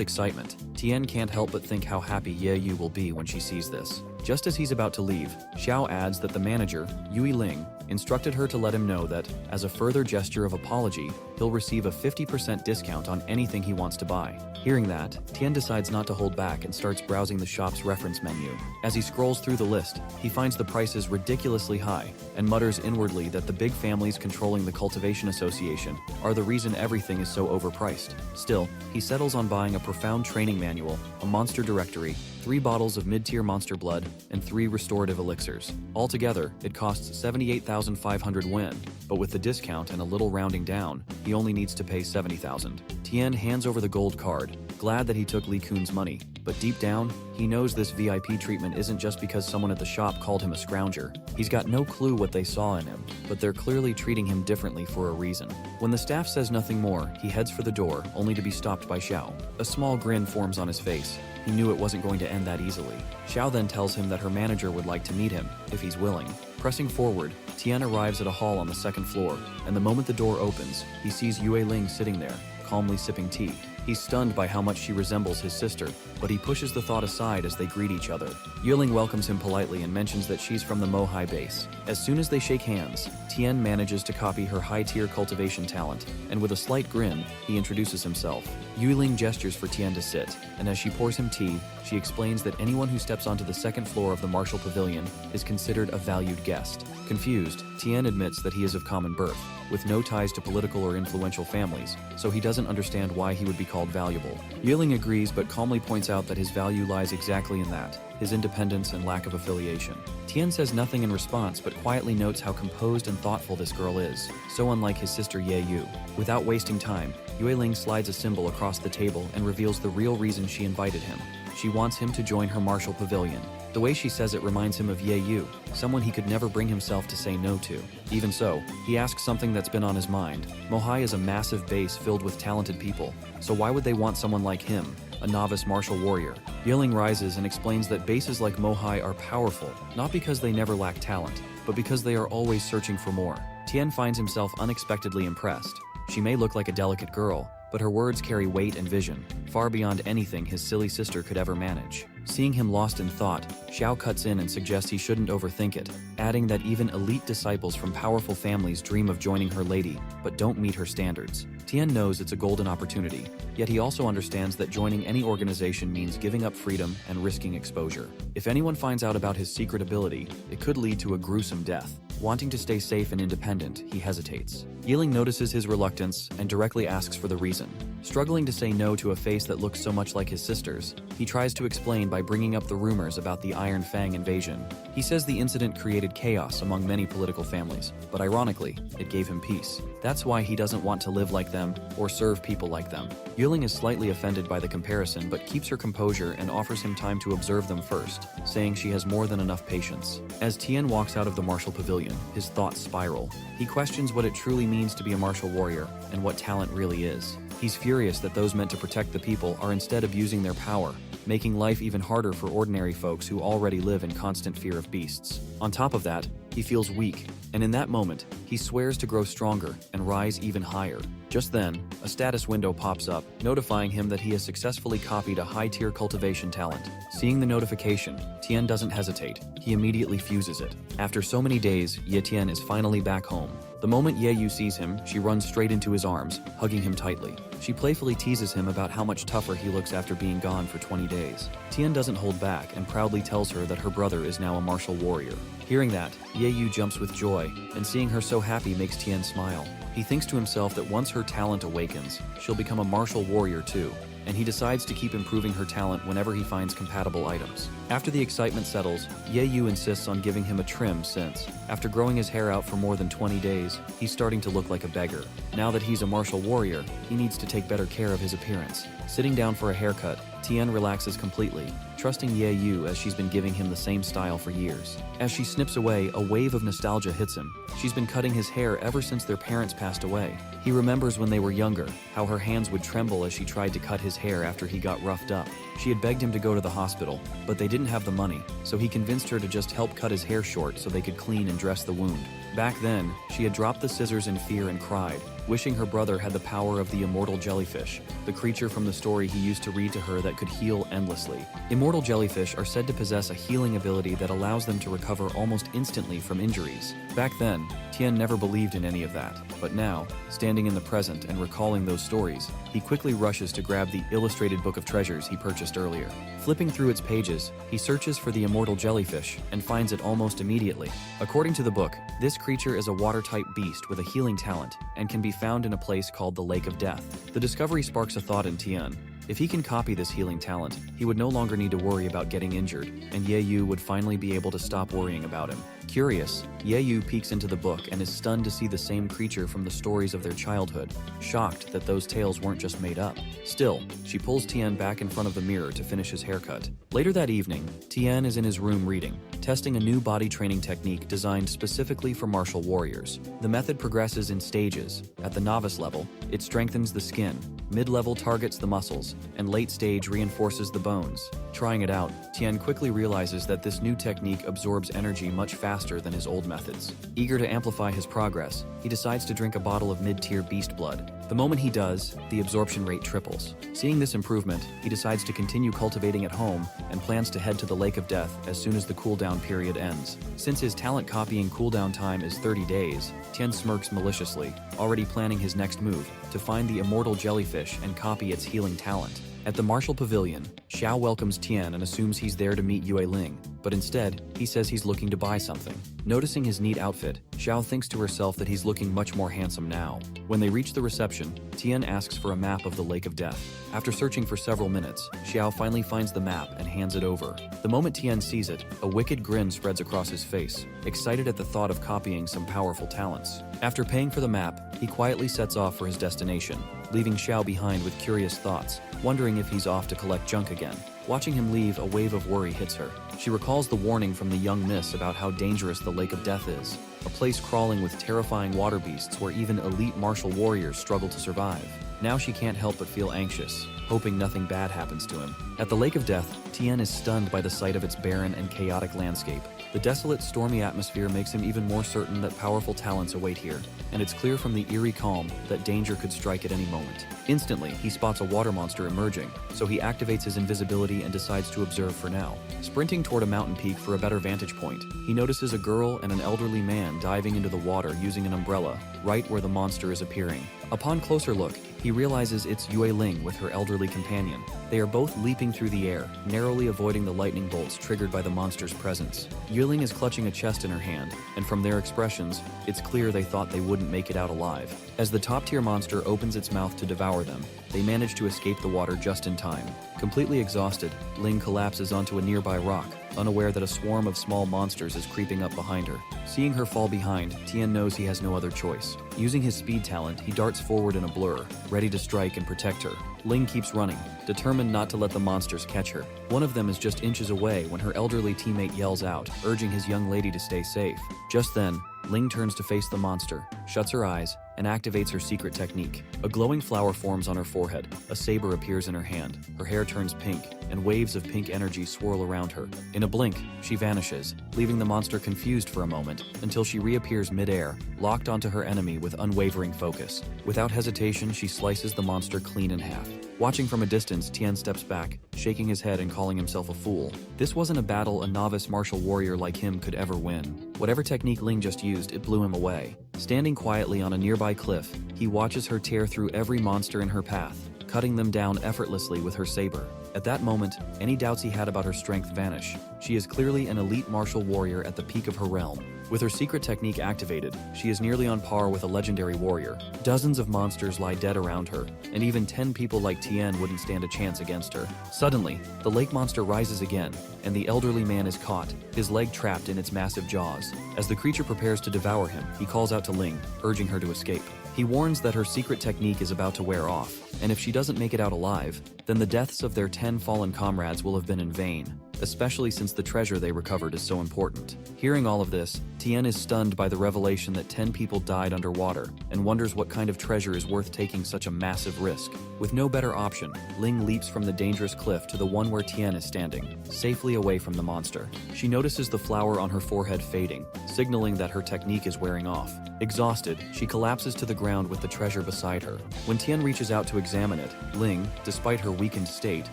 excitement, Tian can't help but think how happy Ye Yu will be when she sees this. Just as he's about to leave, Xiao adds that the manager, Yui Ling, instructed her to let him know that, as a further gesture of apology, he'll receive a 50% discount on anything he wants to buy. Hearing that, Tian decides not to hold back and starts browsing the shop's reference menu. As he scrolls through the list, he finds the prices ridiculously high and mutters inwardly that the big families controlling the Cultivation Association are the reason everything is so overpriced. Still, he settles on buying a profound training manual, a monster directory, 3 bottles of mid-tier monster blood, and 3 restorative elixirs. Altogether, it costs 78,500 yuan, but with the discount and a little rounding down, he only needs to pay 70,000. Tian hands over the gold card, glad that he took Li Kun's money, but deep down, he knows this VIP treatment isn't just because someone at the shop called him a scrounger. He's got no clue what they saw in him, but they're clearly treating him differently for a reason. When the staff says nothing more, he heads for the door, only to be stopped by Xiao. A small grin forms on his face. He knew it wasn't going to end that easily. Xiao then tells him that her manager would like to meet him, if he's willing. Pressing forward, Tian arrives at a hall on the 2nd floor, and the moment the door opens, he sees Yue Ling sitting there, calmly sipping tea. He's stunned by how much she resembles his sister, but he pushes the thought aside as they greet each other. Yue Ling welcomes him politely and mentions that she's from the Mohai base. As soon as they shake hands, Tian manages to copy her high-tier cultivation talent, and with a slight grin, he introduces himself. Yue Ling gestures for Tian to sit, and as she pours him tea, she explains that anyone who steps onto the 2nd floor of the Martial Pavilion is considered a valued guest. Confused, Tian admits that he is of common birth, with no ties to political or influential families, so he doesn't understand why he would be called valuable. Yue Ling agrees but calmly points out that his value lies exactly in that, his independence and lack of affiliation. Tian says nothing in response but quietly notes how composed and thoughtful this girl is, so unlike his sister Ye Yu. Without wasting time, Yue Ling slides a symbol across the table and reveals the real reason she invited him. She wants him to join her Martial Pavilion. The way she says it reminds him of Ye Yu, someone he could never bring himself to say no to. Even so, he asks something that's been on his mind. Mohai is a massive base filled with talented people, so why would they want someone like him, a novice martial warrior? Yue Ling rises and explains that bases like Mohai are powerful, not because they never lack talent, but because they are always searching for more. Tian finds himself unexpectedly impressed. She may look like a delicate girl, but her words carry weight and vision, far beyond anything his silly sister could ever manage. Seeing him lost in thought, Xiao cuts in and suggests he shouldn't overthink it, adding that even elite disciples from powerful families dream of joining her lady, but don't meet her standards. Tian knows it's a golden opportunity, yet he also understands that joining any organization means giving up freedom and risking exposure. If anyone finds out about his secret ability, it could lead to a gruesome death. Wanting to stay safe and independent, he hesitates. Yue Ling notices his reluctance and directly asks for the reason. Struggling to say no to a face that looks so much like his sister's, he tries to explain by bringing up the rumors about the Iron Fang invasion. He says the incident created chaos among many political families, but ironically, it gave him peace. That's why he doesn't want to live like them or serve people like them. Yuling is slightly offended by the comparison but keeps her composure and offers him time to observe them first, saying she has more than enough patience. As Tian walks out of the martial pavilion, his thoughts spiral. He questions what it truly means to be a martial warrior and what talent really is. He's furious that those meant to protect the people are instead abusing their power, making life even harder for ordinary folks who already live in constant fear of beasts. On top of that, he feels weak, and in that moment, he swears to grow stronger and rise even higher. Just then, a status window pops up, notifying him that he has successfully copied a high-tier cultivation talent. Seeing the notification, Tian doesn't hesitate. He immediately fuses it. After so many days, Ye Tian is finally back home. The moment Ye Yu sees him, she runs straight into his arms, hugging him tightly. She playfully teases him about how much tougher he looks after being gone for 20 days. Tian doesn't hold back and proudly tells her that her brother is now a martial warrior. Hearing that, Ye Yu jumps with joy, and seeing her so happy makes Tian smile. He thinks to himself that once her talent awakens, she'll become a martial warrior too, and he decides to keep improving her talent whenever he finds compatible items. After the excitement settles, Ye Yu insists on giving him a trim since, after growing his hair out for more than 20 days, he's starting to look like a beggar. Now that he's a martial warrior, he needs to take better care of his appearance. Sitting down for a haircut, Tian relaxes completely, trusting Ye Yu as she's been giving him the same style for years. As she snips away, a wave of nostalgia hits him. She's been cutting his hair ever since their parents passed away. He remembers when they were younger, how her hands would tremble as she tried to cut his hair after he got roughed up. She had begged him to go to the hospital, but they didn't have the money, so he convinced her to just help cut his hair short so they could clean and dress the wound. Back then, she had dropped the scissors in fear and cried, wishing her brother had the power of the immortal jellyfish, the creature from the story he used to read to her that could heal endlessly. Immortal jellyfish are said to possess a healing ability that allows them to recover almost instantly from injuries. Back then, Tian never believed in any of that, but now, standing in the present and recalling those stories, he quickly rushes to grab the illustrated book of treasures he purchased earlier. Flipping through its pages, he searches for the immortal jellyfish and finds it almost immediately. According to the book, this creature is a water-type beast with a healing talent and can be found in a place called the Lake of Death. The discovery sparks a thought in Tian. If he can copy this healing talent, he would no longer need to worry about getting injured, and Ye Yu would finally be able to stop worrying about him. Curious, Ye Yu peeks into the book and is stunned to see the same creature from the stories of their childhood, shocked that those tales weren't just made up. Still, she pulls Tian back in front of the mirror to finish his haircut. Later that evening, Tian is in his room reading, testing a new body training technique designed specifically for martial warriors. The method progresses in stages. At the novice level, it strengthens the skin, mid-level targets the muscles, and late stage reinforces the bones. Trying it out, Tian quickly realizes that this new technique absorbs energy much faster than his old methods. Eager to amplify his progress, he decides to drink a bottle of mid-tier beast blood. The moment he does, the absorption rate triples. Seeing this improvement, he decides to continue cultivating at home and plans to head to the Lake of Death as soon as the cooldown period ends. Since his talent copying cooldown time is 30 days, Tian smirks maliciously, already planning his next move, to find the immortal jellyfish and copy its healing talent. At the martial pavilion, Xiao welcomes Tian and assumes he's there to meet Yue Ling, but instead, he says he's looking to buy something. Noticing his neat outfit, Xiao thinks to herself that he's looking much more handsome now. When they reach the reception, Tian asks for a map of the Lake of Death. After searching for several minutes, Xiao finally finds the map and hands it over. The moment Tian sees it, a wicked grin spreads across his face, excited at the thought of copying some powerful talents. After paying for the map, he quietly sets off for his destination, leaving Xiao behind with curious thoughts, wondering if he's off to collect junk again. Watching him leave, a wave of worry hits her. She recalls the warning from the young miss about how dangerous the Lake of Death is, a place crawling with terrifying water beasts where even elite martial warriors struggle to survive. Now she can't help but feel anxious, hoping nothing bad happens to him. At the Lake of Death, Tian is stunned by the sight of its barren and chaotic landscape. The desolate, stormy atmosphere makes him even more certain that powerful talents await here, and it's clear from the eerie calm that danger could strike at any moment. Instantly, he spots a water monster emerging, so he activates his invisibility and decides to observe for now. Sprinting toward a mountain peak for a better vantage point, he notices a girl and an elderly man diving into the water using an umbrella, right where the monster is appearing. Upon closer look, he realizes it's Yue Ling with her elderly companion. They are both leaping through the air, narrowly avoiding the lightning bolts triggered by the monster's presence. Yue Ling is clutching a chest in her hand, and from their expressions, it's clear they thought they wouldn't make it out alive. As the top-tier monster opens its mouth to devour them, they manage to escape the water just in time. Completely exhausted, Ling collapses onto a nearby rock, unaware that a swarm of small monsters is creeping up behind her. Seeing her fall behind, Tian knows he has no other choice. Using his speed talent, he darts forward in a blur, ready to strike and protect her. Ling keeps running, determined not to let the monsters catch her. One of them is just inches away when her elderly teammate yells out, urging his young lady to stay safe. Just then, Ling turns to face the monster, shuts her eyes, and activates her secret technique. A glowing flower forms on her forehead, a saber appears in her hand, her hair turns pink, and waves of pink energy swirl around her. In a blink, she vanishes, leaving the monster confused for a moment, until she reappears mid-air, locked onto her enemy with unwavering focus. Without hesitation, she slices the monster clean in half. Watching from a distance, Tian steps back, shaking his head and calling himself a fool. This wasn't a battle a novice martial warrior like him could ever win. Whatever technique Ling just used, it blew him away. Standing quietly on a nearby cliff, he watches her tear through every monster in her path, cutting them down effortlessly with her saber. At that moment, any doubts he had about her strength vanish. She is clearly an elite martial warrior at the peak of her realm. With her secret technique activated, she is nearly on par with a legendary warrior. Dozens of monsters lie dead around her, and even 10 people like Tian wouldn't stand a chance against her. Suddenly, the lake monster rises again, and the elderly man is caught, his leg trapped in its massive jaws. As the creature prepares to devour him, he calls out to Ling, urging her to escape. He warns that her secret technique is about to wear off, and if she doesn't make it out alive, then the deaths of their 10 fallen comrades will have been in vain, especially since the treasure they recovered is so important. Hearing all of this, Tian is stunned by the revelation that 10 people died underwater, and wonders what kind of treasure is worth taking such a massive risk. With no better option, Ling leaps from the dangerous cliff to the one where Tian is standing, safely away from the monster. She notices the flower on her forehead fading, signaling that her technique is wearing off. Exhausted, she collapses to the ground with the treasure beside her. When Tian reaches out to examine it, Ling, despite her weakened state,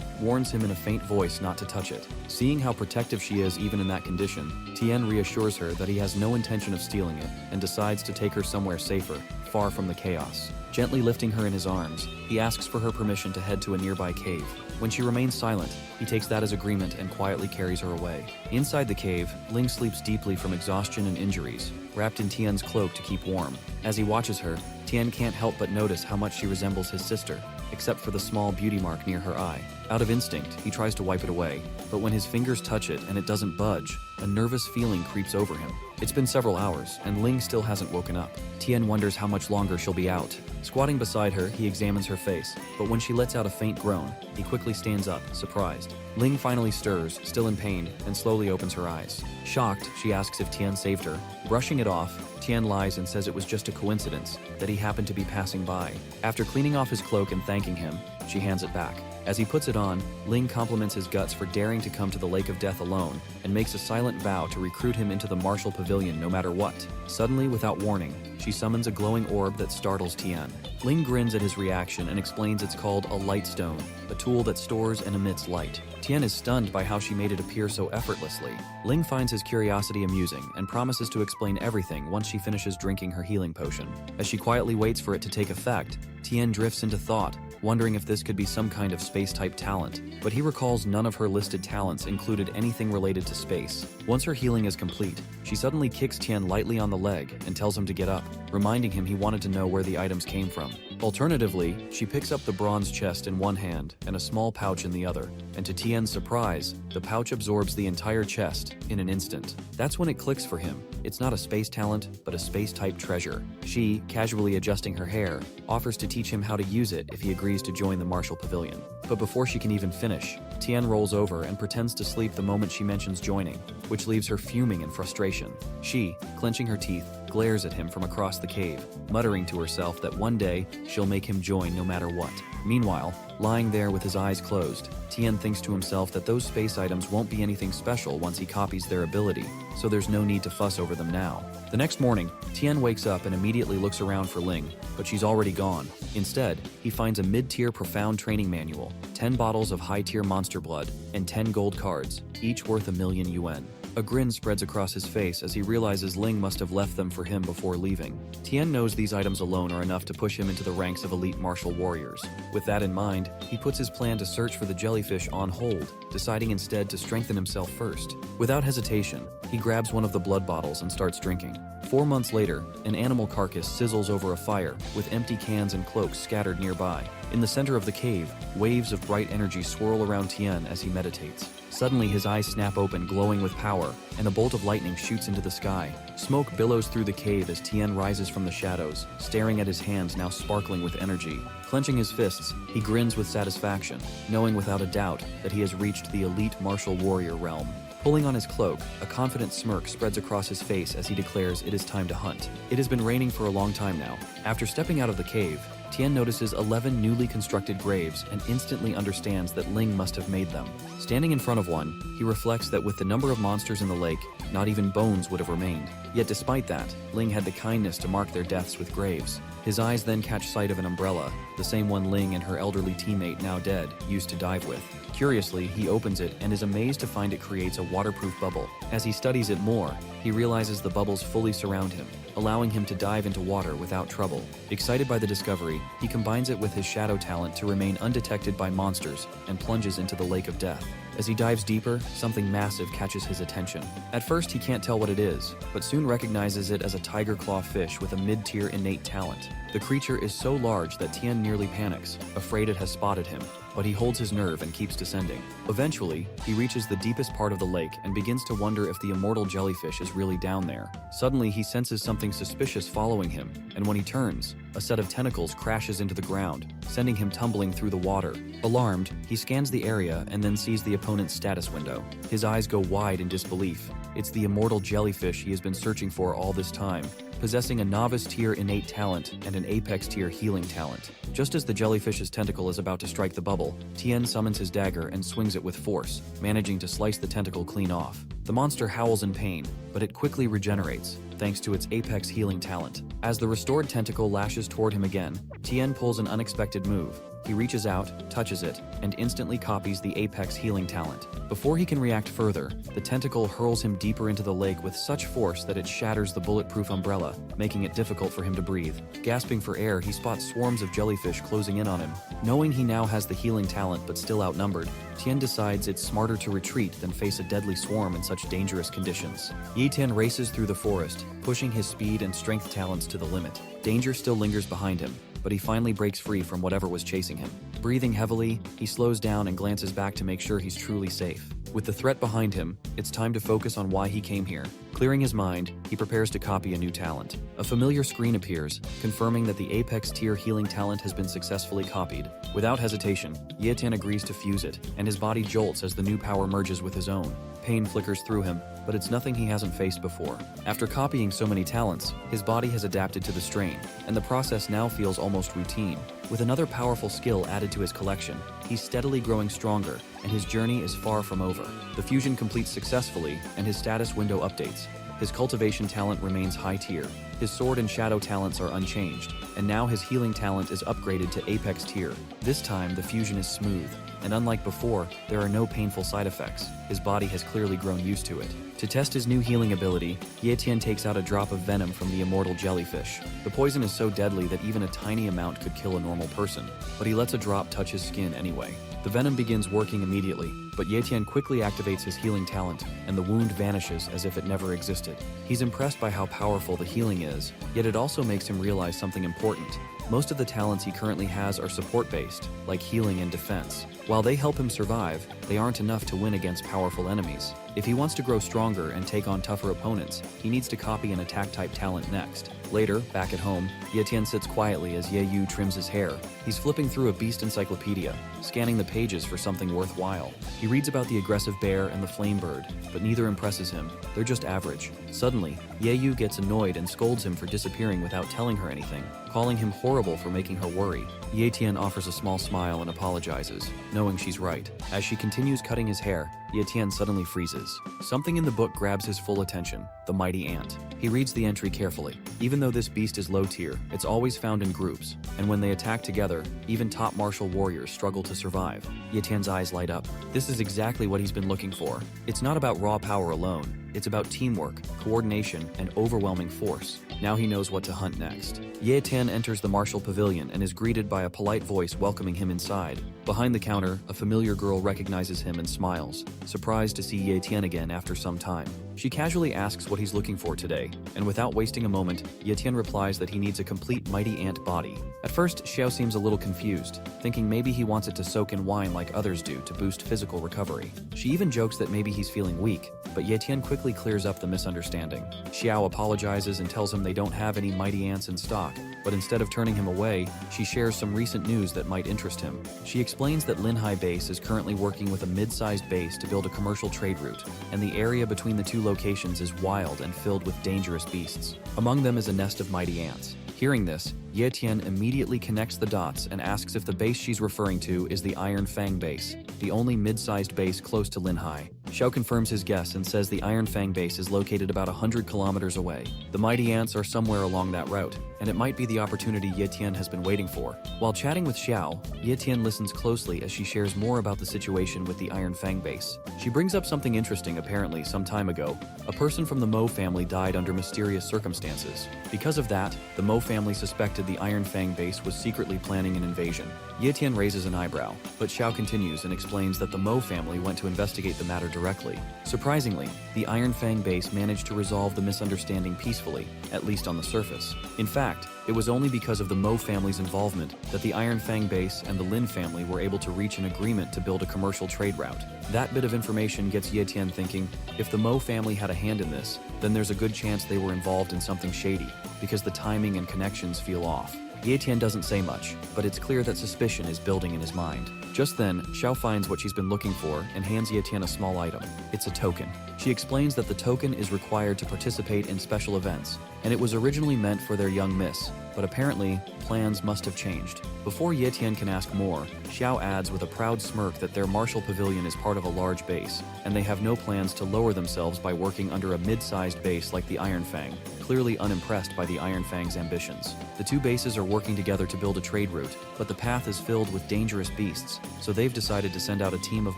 warns him in a faint voice not to touch it. Seeing how protective she is even in that condition, Tian reassures her that he has no intention of stealing it and decides to take her somewhere safer, far from the chaos. Gently lifting her in his arms, he asks for her permission to head to a nearby cave. When she remains silent, he takes that as agreement and quietly carries her away. Inside the cave, Ling sleeps deeply from exhaustion and injuries, wrapped in Tian's cloak to keep warm. As he watches her, Tian can't help but notice how much she resembles his sister, except for the small beauty mark near her eye. Out of instinct, he tries to wipe it away, but when his fingers touch it and it doesn't budge, a nervous feeling creeps over him. It's been several hours, and Ling still hasn't woken up. Tian wonders how much longer she'll be out. Squatting beside her, he examines her face, but when she lets out a faint groan, he quickly stands up, surprised. Ling finally stirs, still in pain, and slowly opens her eyes. Shocked, she asks if Tian saved her. Brushing it off, Tian lies and says it was just a coincidence, that he happened to be passing by. After cleaning off his cloak and thanking him, she hands it back. As he puts it on, Ling compliments his guts for daring to come to the Lake of Death alone, and makes a silent vow to recruit him into the martial pavilion no matter what. Suddenly, without warning, she summons a glowing orb that startles Tian. Ling grins at his reaction and explains it's called a light stone, a tool that stores and emits light. Tian is stunned by how she made it appear so effortlessly. Ling finds his curiosity amusing and promises to explain everything once she finishes drinking her healing potion. As she quietly waits for it to take effect, Tian drifts into thought, wondering if this could be some kind of space-type talent, but he recalls none of her listed talents included anything related to space. Once her healing is complete, she suddenly kicks Tian lightly on the leg and tells him to get up, reminding him he wanted to know where the items came from. Alternatively, she picks up the bronze chest in one hand and a small pouch in the other, and to Tian's surprise, the pouch absorbs the entire chest in an instant. That's when it clicks for him. It's not a space talent, but a space-type treasure. She, casually adjusting her hair, offers to teach him how to use it if he agrees to join the martial pavilion. But before she can even finish, Tian rolls over and pretends to sleep the moment she mentions joining, which leaves her fuming in frustration. She, clenching her teeth, glares at him from across the cave, muttering to herself that one day she'll make him join no matter what. Meanwhile, lying there with his eyes closed, Tian thinks to himself that those space items won't be anything special once he copies their ability, so there's no need to fuss over them now. The next morning, Tian wakes up and immediately looks around for Ling, but she's already gone. Instead, he finds a mid-tier profound training manual, 10 bottles of high-tier monster blood, and 10 gold cards, each worth 1,000,000 yuan. A grin spreads across his face as he realizes Ling must have left them for him before leaving. Tian knows these items alone are enough to push him into the ranks of elite martial warriors. With that in mind, he puts his plan to search for the jellyfish on hold, deciding instead to strengthen himself first. Without hesitation, he grabs one of the blood bottles and starts drinking. 4 months later, an animal carcass sizzles over a fire, with empty cans and cloaks scattered nearby. In the center of the cave, waves of bright energy swirl around Tian as he meditates. Suddenly, his eyes snap open, glowing with power, and a bolt of lightning shoots into the sky. Smoke billows through the cave as Tian rises from the shadows, staring at his hands now sparkling with energy. Clenching his fists, he grins with satisfaction, knowing without a doubt that he has reached the elite martial warrior realm. Pulling on his cloak, a confident smirk spreads across his face as he declares it is time to hunt. It has been raining for a long time now. After stepping out of the cave, Tian notices 11 newly constructed graves and instantly understands that Ling must have made them. Standing in front of one, he reflects that with the number of monsters in the lake, not even bones would have remained. Yet despite that, Ling had the kindness to mark their deaths with graves. His eyes then catch sight of an umbrella, the same one Ling and her elderly teammate, now dead, used to dive with. Curiously, he opens it and is amazed to find it creates a waterproof bubble. As he studies it more, he realizes the bubbles fully surround him, allowing him to dive into water without trouble. Excited by the discovery, he combines it with his shadow talent to remain undetected by monsters and plunges into the lake of death. As he dives deeper, something massive catches his attention. At first, he can't tell what it is, but soon recognizes it as a tiger claw fish with a mid-tier innate talent. The creature is so large that Tian nearly panics, afraid it has spotted him, but he holds his nerve and keeps descending. Eventually, he reaches the deepest part of the lake and begins to wonder if the immortal jellyfish is really down there. Suddenly, he senses something suspicious following him, and when he turns, a set of tentacles crashes into the ground, sending him tumbling through the water. Alarmed, he scans the area and then sees the opponent's status window. His eyes go wide in disbelief. It's the immortal jellyfish he has been searching for all this time, possessing a novice tier innate talent and an apex tier healing talent. Just as the jellyfish's tentacle is about to strike the bubble, Tien summons his dagger and swings it with force, managing to slice the tentacle clean off. The monster howls in pain, but it quickly regenerates, thanks to its apex healing talent. As the restored tentacle lashes toward him again, Tien pulls an unexpected move. He reaches out, touches it, and instantly copies the apex healing talent. Before he can react further, the tentacle hurls him deeper into the lake with such force that it shatters the bulletproof umbrella, making it difficult for him to breathe. Gasping for air, he spots swarms of jellyfish closing in on him. Knowing he now has the healing talent but still outnumbered, Tien decides it's smarter to retreat than face a deadly swarm in such dangerous conditions. Yi Tian races through the forest, pushing his speed and strength talents to the limit. Danger still lingers behind him, but he finally breaks free from whatever was chasing him. Breathing heavily, he slows down and glances back to make sure he's truly safe. With the threat behind him, it's time to focus on why he came here. Clearing his mind, he prepares to copy a new talent. A familiar screen appears, confirming that the apex tier healing talent has been successfully copied. Without hesitation, Yi Tian agrees to fuse it, and his body jolts as the new power merges with his own. Pain flickers through him, but it's nothing he hasn't faced before. After copying so many talents, his body has adapted to the strain, and the process now feels almost routine. With another powerful skill added to his collection, he's steadily growing stronger, and his journey is far from over. The fusion completes successfully, and his status window updates. His cultivation talent remains high tier. His sword and shadow talents are unchanged, and now his healing talent is upgraded to apex tier. This time, the fusion is smooth, and unlike before, there are no painful side effects. His body has clearly grown used to it. To test his new healing ability, Yi Tian takes out a drop of venom from the immortal jellyfish. The poison is so deadly that even a tiny amount could kill a normal person, but he lets a drop touch his skin anyway. The venom begins working immediately, but Yi Tian quickly activates his healing talent, and the wound vanishes as if it never existed. He's impressed by how powerful the healing is, yet it also makes him realize something important. Most of the talents he currently has are support-based, like healing and defense. While they help him survive, they aren't enough to win against powerful enemies. If he wants to grow stronger and take on tougher opponents, he needs to copy an attack-type talent next. Later, back at home, Yi Tian sits quietly as Ye Yu trims his hair. He's flipping through a beast encyclopedia, scanning the pages for something worthwhile. He reads about the aggressive bear and the flame bird, but neither impresses him. They're just average. Suddenly, Ye Yu gets annoyed and scolds him for disappearing without telling her anything, calling him horrible for making her worry. Yi Tian offers a small smile and apologizes, knowing she's right. As she continues cutting his hair, Yi Tian suddenly freezes. Something in the book grabs his full attention, the mighty ant. He reads the entry carefully. Even Even though this beast is low tier, it's always found in groups, and when they attack together, even top martial warriors struggle to survive. Ye Tian's eyes light up. This is exactly what he's been looking for. It's not about raw power alone. It's about teamwork, coordination, and overwhelming force. Now he knows what to hunt next. Ye Tian enters the martial pavilion and is greeted by a polite voice welcoming him inside. Behind the counter, a familiar girl recognizes him and smiles, surprised to see Ye Tian again after some time. She casually asks what he's looking for today, and without wasting a moment, Ye Tian replies that he needs a complete mighty ant body. At first, Xiao seems a little confused, thinking maybe he wants it to soak in wine like others do to boost physical recovery. She even jokes that maybe he's feeling weak, but Ye Tian quickly clears up the misunderstanding. Xiao apologizes and tells him they don't have any mighty ants in stock, but instead of turning him away, she shares some recent news that might interest him. She explains that Linhai Base is currently working with a mid-sized base to build a commercial trade route, and the area between the two locations is wild and filled with dangerous beasts. Among them is a nest of mighty ants. Hearing this, Ye Tian immediately connects the dots and asks if the base she's referring to is the Iron Fang base, the only mid-sized base close to Linhai. Xiao confirms his guess and says the Iron Fang base is located about 100 kilometers away. The mighty ants are somewhere along that route, and it might be the opportunity Ye Tian has been waiting for. While chatting with Xiao, Ye Tian listens closely as she shares more about the situation with the Iron Fang base. She brings up something interesting. Apparently, some time ago, a person from the Mo family died under mysterious circumstances. Because of that, the Mo family suspected the Iron Fang base was secretly planning an invasion. Ye Tian raises an eyebrow, but Xiao continues and explains that the Mo family went to investigate the matter directly. Surprisingly, the Iron Fang base managed to resolve the misunderstanding peacefully, at least on the surface. In fact, it was only because of the Mo family's involvement that the Iron Fang base and the Lin family were able to reach an agreement to build a commercial trade route. That bit of information gets Ye Tian thinking, if the Mo family had a hand in this, then there's a good chance they were involved in something shady, because the timing and connections feel off. Ye Tian doesn't say much, but it's clear that suspicion is building in his mind. Just then, Xiao finds what she's been looking for and hands Ye Tian a small item. It's a token. She explains that the token is required to participate in special events, and it was originally meant for their young miss, but apparently, plans must have changed. Before Ye Tian can ask more, Xiao adds with a proud smirk that their martial pavilion is part of a large base, and they have no plans to lower themselves by working under a mid-sized base like the Iron Fang, clearly unimpressed by the Iron Fang's ambitions. The two bases are working together to build a trade route, but the path is filled with dangerous beasts, so they've decided to send out a team of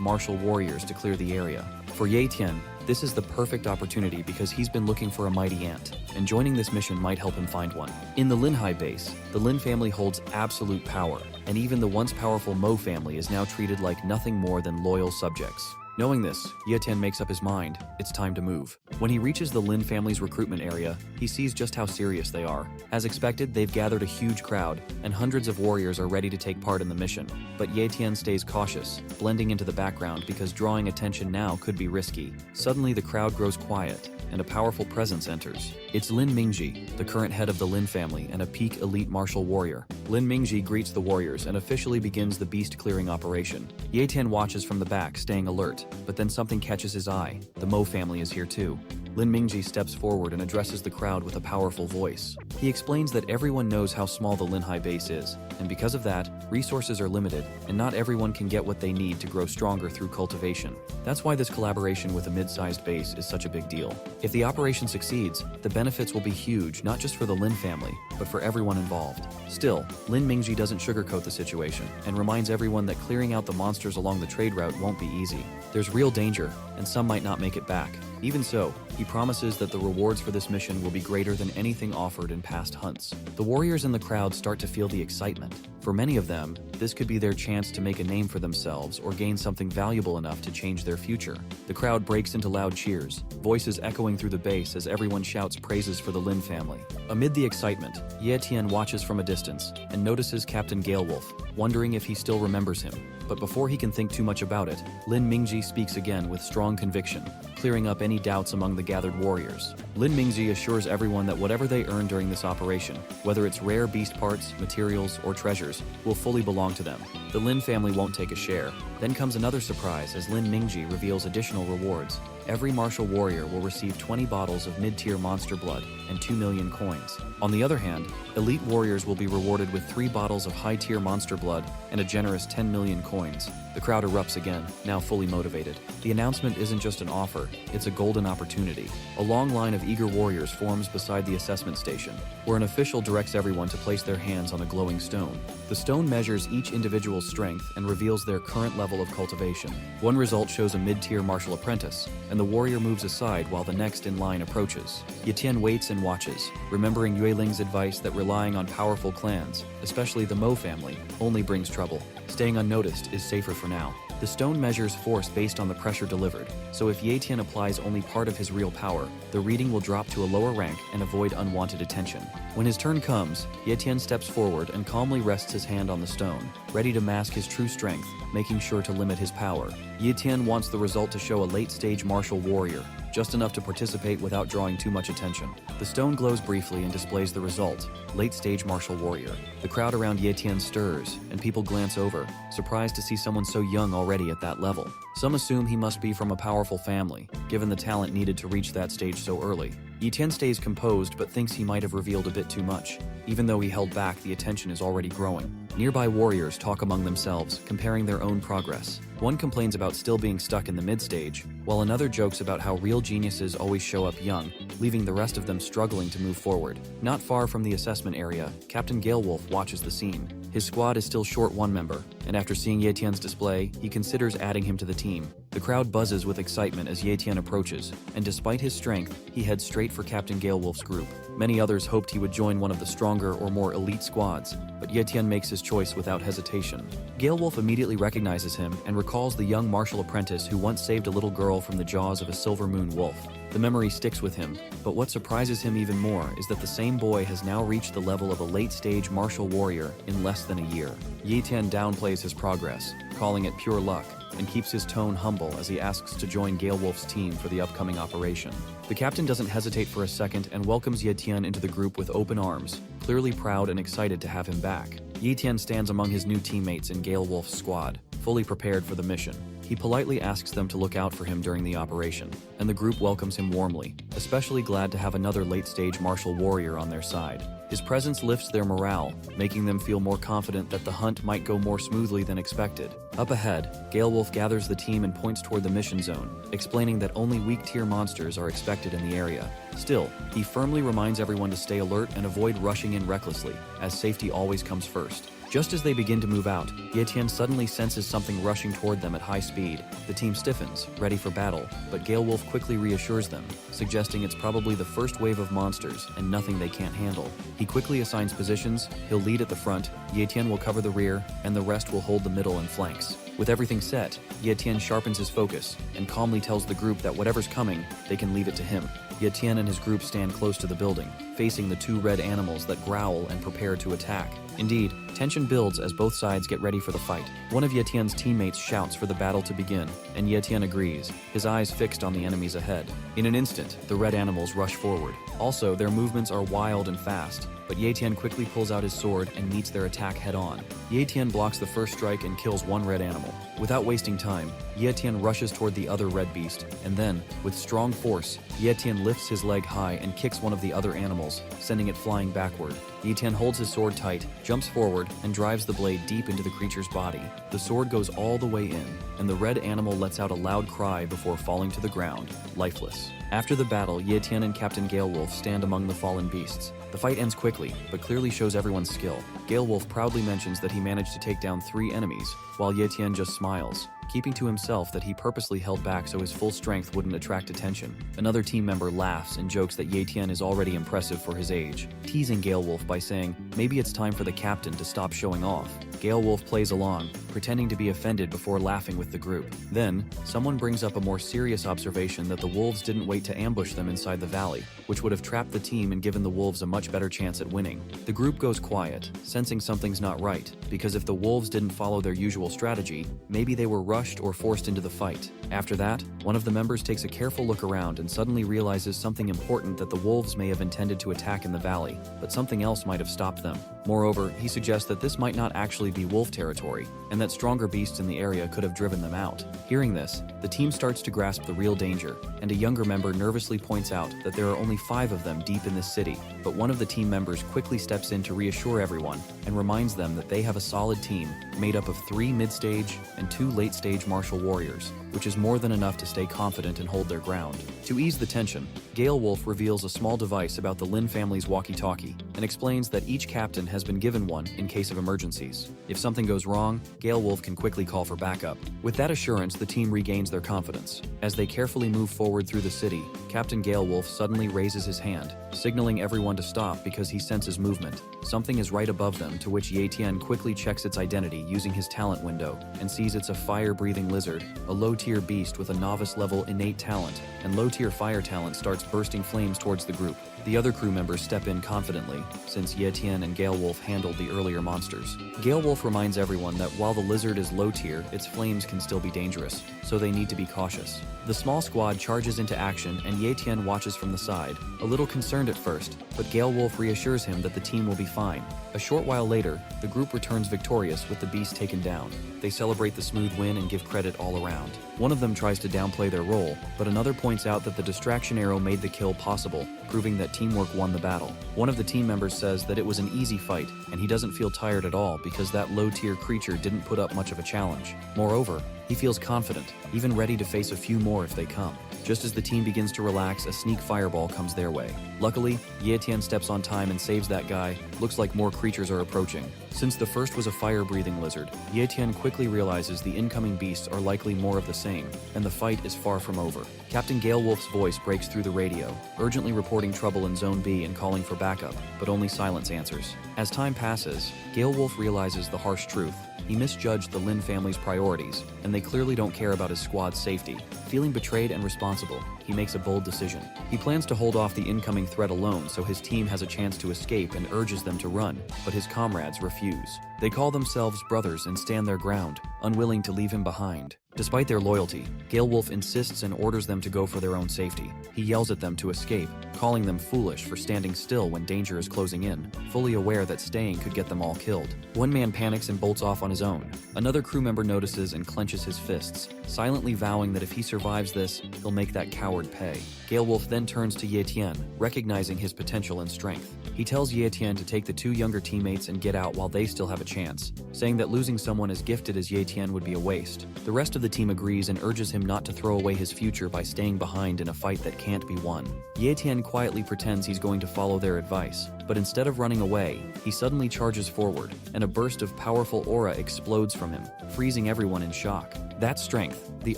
martial warriors to clear the area. For Ye Tian, this is the perfect opportunity because he's been looking for a mighty ant, and joining this mission might help him find one. In the Linhai base, the Lin family holds absolute power, and even the once powerful Mo family is now treated like nothing more than loyal subjects. Knowing this, Ye Tian makes up his mind. It's time to move. When he reaches the Lin family's recruitment area, he sees just how serious they are. As expected, they've gathered a huge crowd, and hundreds of warriors are ready to take part in the mission. But Ye Tian stays cautious, blending into the background because drawing attention now could be risky. Suddenly, the crowd grows quiet, and a powerful presence enters. It's Lin Mingji, the current head of the Lin family and a peak elite martial warrior. Lin Mingji greets the warriors and officially begins the beast-clearing operation. Ye Tian watches from the back, staying alert, but then something catches his eye. The Mo family is here too. Lin Mingji steps forward and addresses the crowd with a powerful voice. He explains that everyone knows how small the Linhai base is, and because of that, resources are limited, and not everyone can get what they need to grow stronger through cultivation. That's why this collaboration with a mid-sized base is such a big deal. If the operation succeeds, the benefits will be huge, not just for the Lin family, but for everyone involved. Still, Lin Mingji doesn't sugarcoat the situation, and reminds everyone that clearing out the monsters along the trade route won't be easy. There's real danger, and some might not make it back. Even so, he promises that the rewards for this mission will be greater than anything offered in past hunts. The warriors in the crowd start to feel the excitement. For many of them, this could be their chance to make a name for themselves or gain something valuable enough to change their future. The crowd breaks into loud cheers, voices echoing through the base as everyone shouts praises for the Lin family. Amid the excitement, Ye Tian watches from a distance and notices Captain Galewolf, wondering if he still remembers him. But before he can think too much about it, Lin Mingji speaks again with strong conviction, clearing up any doubts among the gathered warriors. Lin Mingji assures everyone that whatever they earn during this operation, whether it's rare beast parts, materials, or treasures, will fully belong to them. The Lin family won't take a share. Then comes another surprise as Lin Mingji reveals additional rewards. Every martial warrior will receive 20 bottles of mid-tier monster blood and 2 million coins. On the other hand, elite warriors will be rewarded with 3 bottles of high-tier monster blood and a generous 10 million coins. The The crowd erupts again, now fully motivated. The announcement isn't just an offer, it's a golden opportunity. A long line of eager warriors forms beside the assessment station, where an official directs everyone to place their hands on a glowing stone. The stone measures each individual's strength and reveals their current level of cultivation. One result shows a mid-tier martial apprentice, and the warrior moves aside while the next in line approaches. Yetian waits and watches, remembering Yue Ling's advice that relying on powerful clans, especially the Mo family, only brings trouble. Staying unnoticed is safer for now. The stone measures force based on the pressure delivered, so if Yetian applies only part of his real power, the reading will drop to a lower rank and avoid unwanted attention. When his turn comes, Yetian steps forward and calmly rests his hand on the stone, ready to mask his true strength, making sure to limit his power. Yetian wants the result to show a late-stage martial warrior, just enough to participate without drawing too much attention. The stone glows briefly and displays the result, late-stage martial warrior. The crowd around Yetian stirs, and people glance over, surprised to see someone so young already at that level. Some assume he must be from a powerful family, given the talent needed to reach that stage so early. Yetian stays composed but thinks he might have revealed a bit too much. Even though he held back, the attention is already growing. Nearby warriors talk among themselves, comparing their own progress. One complains about still being stuck in the mid-stage, while another jokes about how real geniuses always show up young, leaving the rest of them struggling to move forward. Not far from the assessment area, Captain Galewolf watches the scene. His squad is still short one member, and after seeing Yetian's display, he considers adding him to the team. The crowd buzzes with excitement as Yetian approaches, and despite his strength, he heads straight for Captain Galewolf's group. Many others hoped he would join one of the stronger or more elite squads, but Yetian makes his choice without hesitation. Galewolf immediately recognizes him and recalls the young martial apprentice who once saved a little girl from the jaws of a silver moon wolf. The memory sticks with him, but what surprises him even more is that the same boy has now reached the level of a late-stage martial warrior in less than a year. Yetian downplays his progress, calling it pure luck, and keeps his tone humble as he asks to join Galewolf's team for the upcoming operation. The captain doesn't hesitate for a second and welcomes Yetian into the group with open arms, clearly proud and excited to have him back. Yetian stands among his new teammates in Galewolf's squad, fully prepared for the mission. He politely asks them to look out for him during the operation, and the group welcomes him warmly, especially glad to have another late-stage martial warrior on their side. His presence lifts their morale, making them feel more confident that the hunt might go more smoothly than expected. Up ahead, Galewolf gathers the team and points toward the mission zone, explaining that only weak-tier monsters are expected in the area. Still, he firmly reminds everyone to stay alert and avoid rushing in recklessly, as safety always comes first. Just as they begin to move out, Yetian suddenly senses something rushing toward them at high speed. The team stiffens, ready for battle, but Galewolf quickly reassures them, suggesting it's probably the first wave of monsters and nothing they can't handle. He quickly assigns positions, he'll lead at the front, Yetian will cover the rear, and the rest will hold the middle and flanks. With everything set, Yetian sharpens his focus and calmly tells the group that whatever's coming, they can leave it to him. Yetian and his group stand close to the building, facing the two red animals that growl and prepare to attack. Indeed, tension builds as both sides get ready for the fight. One of Yetian's teammates shouts for the battle to begin, and Yetian agrees, his eyes fixed on the enemies ahead. In an instant, the red animals rush forward. Also, their movements are wild and fast, but Yetian quickly pulls out his sword and meets their attack head-on. Yetian blocks the first strike and kills one red animal. Without wasting time, Yetian rushes toward the other red beast, and then, with strong force, Yetian lifts his leg high and kicks one of the other animals, sending it flying backward. Yetian holds his sword tight, jumps forward, and drives the blade deep into the creature's body. The sword goes all the way in, and the red animal lets out a loud cry before falling to the ground, lifeless. After the battle, Yetian and Captain Galewolf stand among the fallen beasts. The fight ends quickly, but clearly shows everyone's skill. Galewolf proudly mentions that he managed to take down 3 enemies, while Yetian just smiles, keeping to himself that he purposely held back so his full strength wouldn't attract attention. Another team member laughs and jokes that Yetian is already impressive for his age, teasing Galewolf by saying maybe it's time for the captain to stop showing off. Galewolf plays along, pretending to be offended before laughing with the group. Then, someone brings up a more serious observation that the wolves didn't wait to ambush them inside the valley, which would have trapped the team and given the wolves a much better chance at winning. The group goes quiet, sensing something's not right, because if the wolves didn't follow their usual strategy, maybe they were crushed or forced into the fight. After that, one of the members takes a careful look around and suddenly realizes something important, that the wolves may have intended to attack in the valley, but something else might have stopped them. Moreover, he suggests that this might not actually be wolf territory, and that stronger beasts in the area could have driven them out. Hearing this, the team starts to grasp the real danger, and a younger member nervously points out that there are only 5 of them deep in this city, but one of the team members quickly steps in to reassure everyone and reminds them that they have a solid team made up of 3 mid-stage and 2 late-stage martial warriors, which is more than enough to stay confident and hold their ground. To ease the tension, Gale Wolf reveals a small device about the Lin family's walkie-talkie and explains that each captain has been given one in case of emergencies. If something goes wrong, Gale Wolf can quickly call for backup. With that assurance, the team regains their confidence. As they carefully move forward through the city, Captain Gale Wolf suddenly raises his hand, signaling everyone to stop because he senses movement. Something is right above them, to which Ye Tian quickly checks its identity using his talent window and sees it's a fire-breathing lizard, a low-tier beast with a novice-level innate talent, and low-tier fire talent starts bursting flames towards the group. The other crew members step in confidently, since Ye Tian and Gale Wolf handled the earlier monsters. Gale Wolf reminds everyone that while the lizard is low tier, its flames can still be dangerous, so they need to be cautious. The small squad charges into action, and Ye Tian watches from the side, a little concerned at first, but Gale Wolf reassures him that the team will be fine. A short while later, the group returns victorious with the beast taken down. They celebrate the smooth win and give credit all around. One of them tries to downplay their role, but another points out that the distraction arrow made the kill possible, proving that teamwork won the battle. One of the team members says that it was an easy fight, and he doesn't feel tired at all because that low-tier creature didn't put up much of a challenge. Moreover, he feels confident, even ready to face a few more if they come. Just as the team begins to relax, a sneak fireball comes their way. Luckily, Ye Tian steps on time and saves that guy. Looks like more creatures are approaching. Since the first was a fire-breathing lizard, Ye Tian quickly realizes the incoming beasts are likely more of the same, and the fight is far from over. Captain Gale Wolf's voice breaks through the radio, urgently reporting trouble in Zone B and calling for backup, but only silence answers. As time passes, Gale Wolf realizes the harsh truth. He misjudged the Lin family's priorities, and they clearly don't care about his squad's safety. Feeling betrayed and responsible, he makes a bold decision. He plans to hold off the incoming threat alone so his team has a chance to escape, and urges them to run, but his comrades refuse. They call themselves brothers and stand their ground, unwilling to leave him behind. Despite their loyalty, Gale Wolf insists and orders them to go for their own safety. He yells at them to escape, calling them foolish for standing still when danger is closing in, fully aware that staying could get them all killed. One man panics and bolts off on his own. Another crew member notices and clenches his fists, silently vowing that if he survives this, he'll make that coward pay. Gale Wolf then turns to Ye Tian, recognizing his potential and strength. He tells Ye Tian to take the 2 younger teammates and get out while they still have a chance, saying that losing someone as gifted as Ye Tian would be a waste. The rest of the team agrees and urges him not to throw away his future by staying behind in a fight that can't be won. Ye Tian quietly pretends he's going to follow their advice, but instead of running away, he suddenly charges forward, and a burst of powerful aura explodes from him, freezing everyone in shock. That strength, the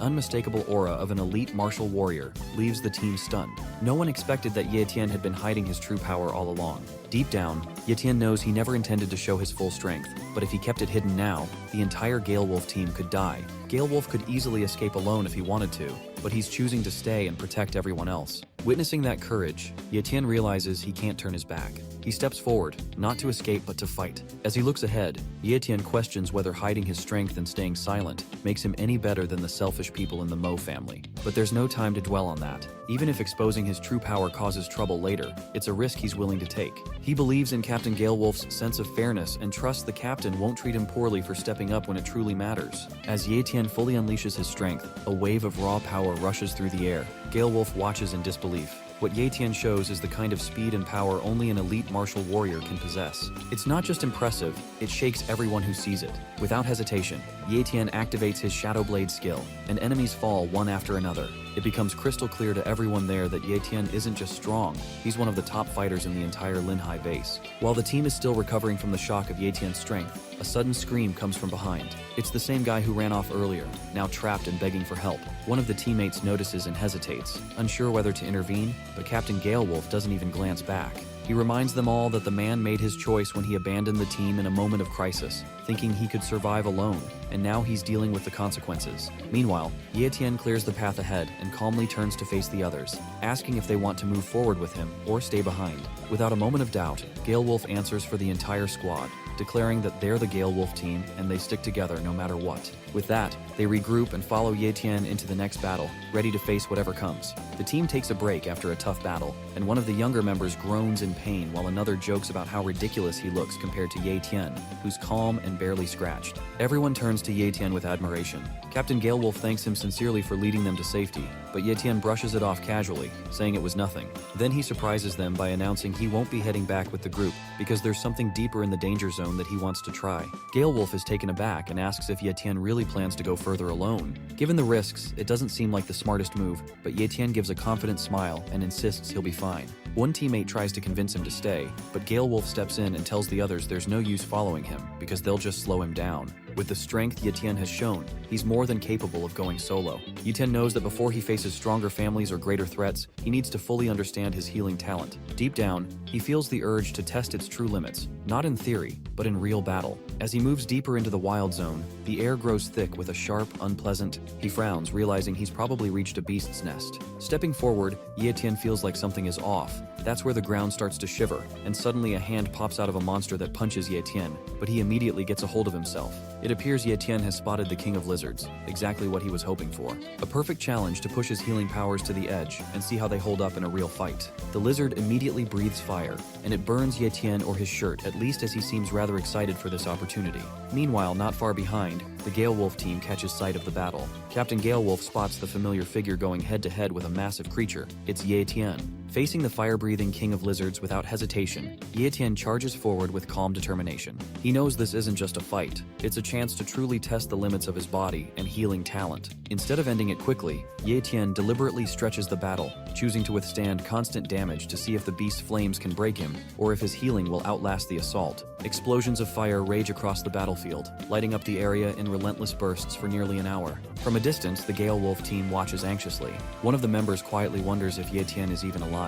unmistakable aura of an elite martial warrior, leaves the team stunned. No one expected that Ye Tian had been hiding his true power all along. Deep down, Ye Tian knows he never intended to show his full strength, but if he kept it hidden now, the entire Gale Wolf team could die. Gale Wolf could easily escape alone if he wanted to, but he's choosing to stay and protect everyone else. Witnessing that courage, Ye Tian realizes he can't turn his back. He steps forward, not to escape but to fight. As he looks ahead, Ye Tian questions whether hiding his strength and staying silent makes him any better than the selfish people in the Mo family. But there's no time to dwell on that. Even if exposing his true power causes trouble later, it's a risk he's willing to take. He believes in Captain Gale Wolf's sense of fairness and trusts the captain won't treat him poorly for stepping up when it truly matters. As Ye Tian fully unleashes his strength, a wave of raw power rushes through the air. Gale Wolf watches in disbelief. What Ye Tian shows is the kind of speed and power only an elite martial warrior can possess. It's not just impressive, it shakes everyone who sees it. Without hesitation, Ye Tian activates his Shadow Blade skill, and enemies fall one after another. It becomes crystal clear to everyone there that Ye Tian isn't just strong, he's one of the top fighters in the entire Linhai base. While the team is still recovering from the shock of Ye Tian's strength, a sudden scream comes from behind. It's the same guy who ran off earlier, now trapped and begging for help. One of the teammates notices and hesitates, unsure whether to intervene, but Captain Gale Wolf doesn't even glance back. He reminds them all that the man made his choice when he abandoned the team in a moment of crisis, thinking he could survive alone, and now he's dealing with the consequences. Meanwhile, Ye Tian clears the path ahead and calmly turns to face the others, asking if they want to move forward with him or stay behind. Without a moment of doubt, Gale Wolf answers for the entire squad, declaring that they're the Gale Wolf team and they stick together no matter what. With that, they regroup and follow Ye Tian into the next battle, ready to face whatever comes. The team takes a break after a tough battle, and one of the younger members groans in pain while another jokes about how ridiculous he looks compared to Ye Tian, who's calm and barely scratched. Everyone turns to Ye Tian with admiration. Captain Galewolf thanks him sincerely for leading them to safety, but Ye Tian brushes it off casually, saying it was nothing. Then he surprises them by announcing he won't be heading back with the group because there's something deeper in the danger zone that he wants to try. Galewolf is taken aback and asks if Ye Tian really plans to go further alone. Given the risks, it doesn't seem like the smartest move, but Ye Tian gives a confident smile and insists he'll be fine. One teammate tries to convince him to stay, but Galewolf steps in and tells the others there's no use following him because they'll just slow him down. With the strength Ye Tian has shown, he's more than capable of going solo. Ye Tian knows that before he faces stronger families or greater threats, he needs to fully understand his healing talent. Deep down, he feels the urge to test its true limits, not in theory, but in real battle. As he moves deeper into the wild zone, the air grows thick with a sharp, unpleasant. He frowns, realizing he's probably reached a beast's nest. Stepping forward, Ye Tian feels like something is off. That's where the ground starts to shiver, and suddenly a hand pops out of a monster that punches Ye Tian, but he immediately gets a hold of himself. It appears Ye Tian has spotted the King of Lizards, exactly what he was hoping for. A perfect challenge to push his healing powers to the edge and see how they hold up in a real fight. The lizard immediately breathes fire, and it burns Ye Tian or his shirt, at least as he seems rather excited for this opportunity. Meanwhile, not far behind, the Galewolf team catches sight of the battle. Captain Galewolf spots the familiar figure going head-to-head with a massive creature. It's Ye Tian. Facing the fire-breathing King of Lizards without hesitation, Ye Tian charges forward with calm determination. He knows this isn't just a fight, it's a chance to truly test the limits of his body and healing talent. Instead of ending it quickly, Ye Tian deliberately stretches the battle, choosing to withstand constant damage to see if the beast's flames can break him, or if his healing will outlast the assault. Explosions of fire rage across the battlefield, lighting up the area in relentless bursts for nearly an hour. From a distance, the Galewolf team watches anxiously. One of the members quietly wonders if Ye Tian is even alive.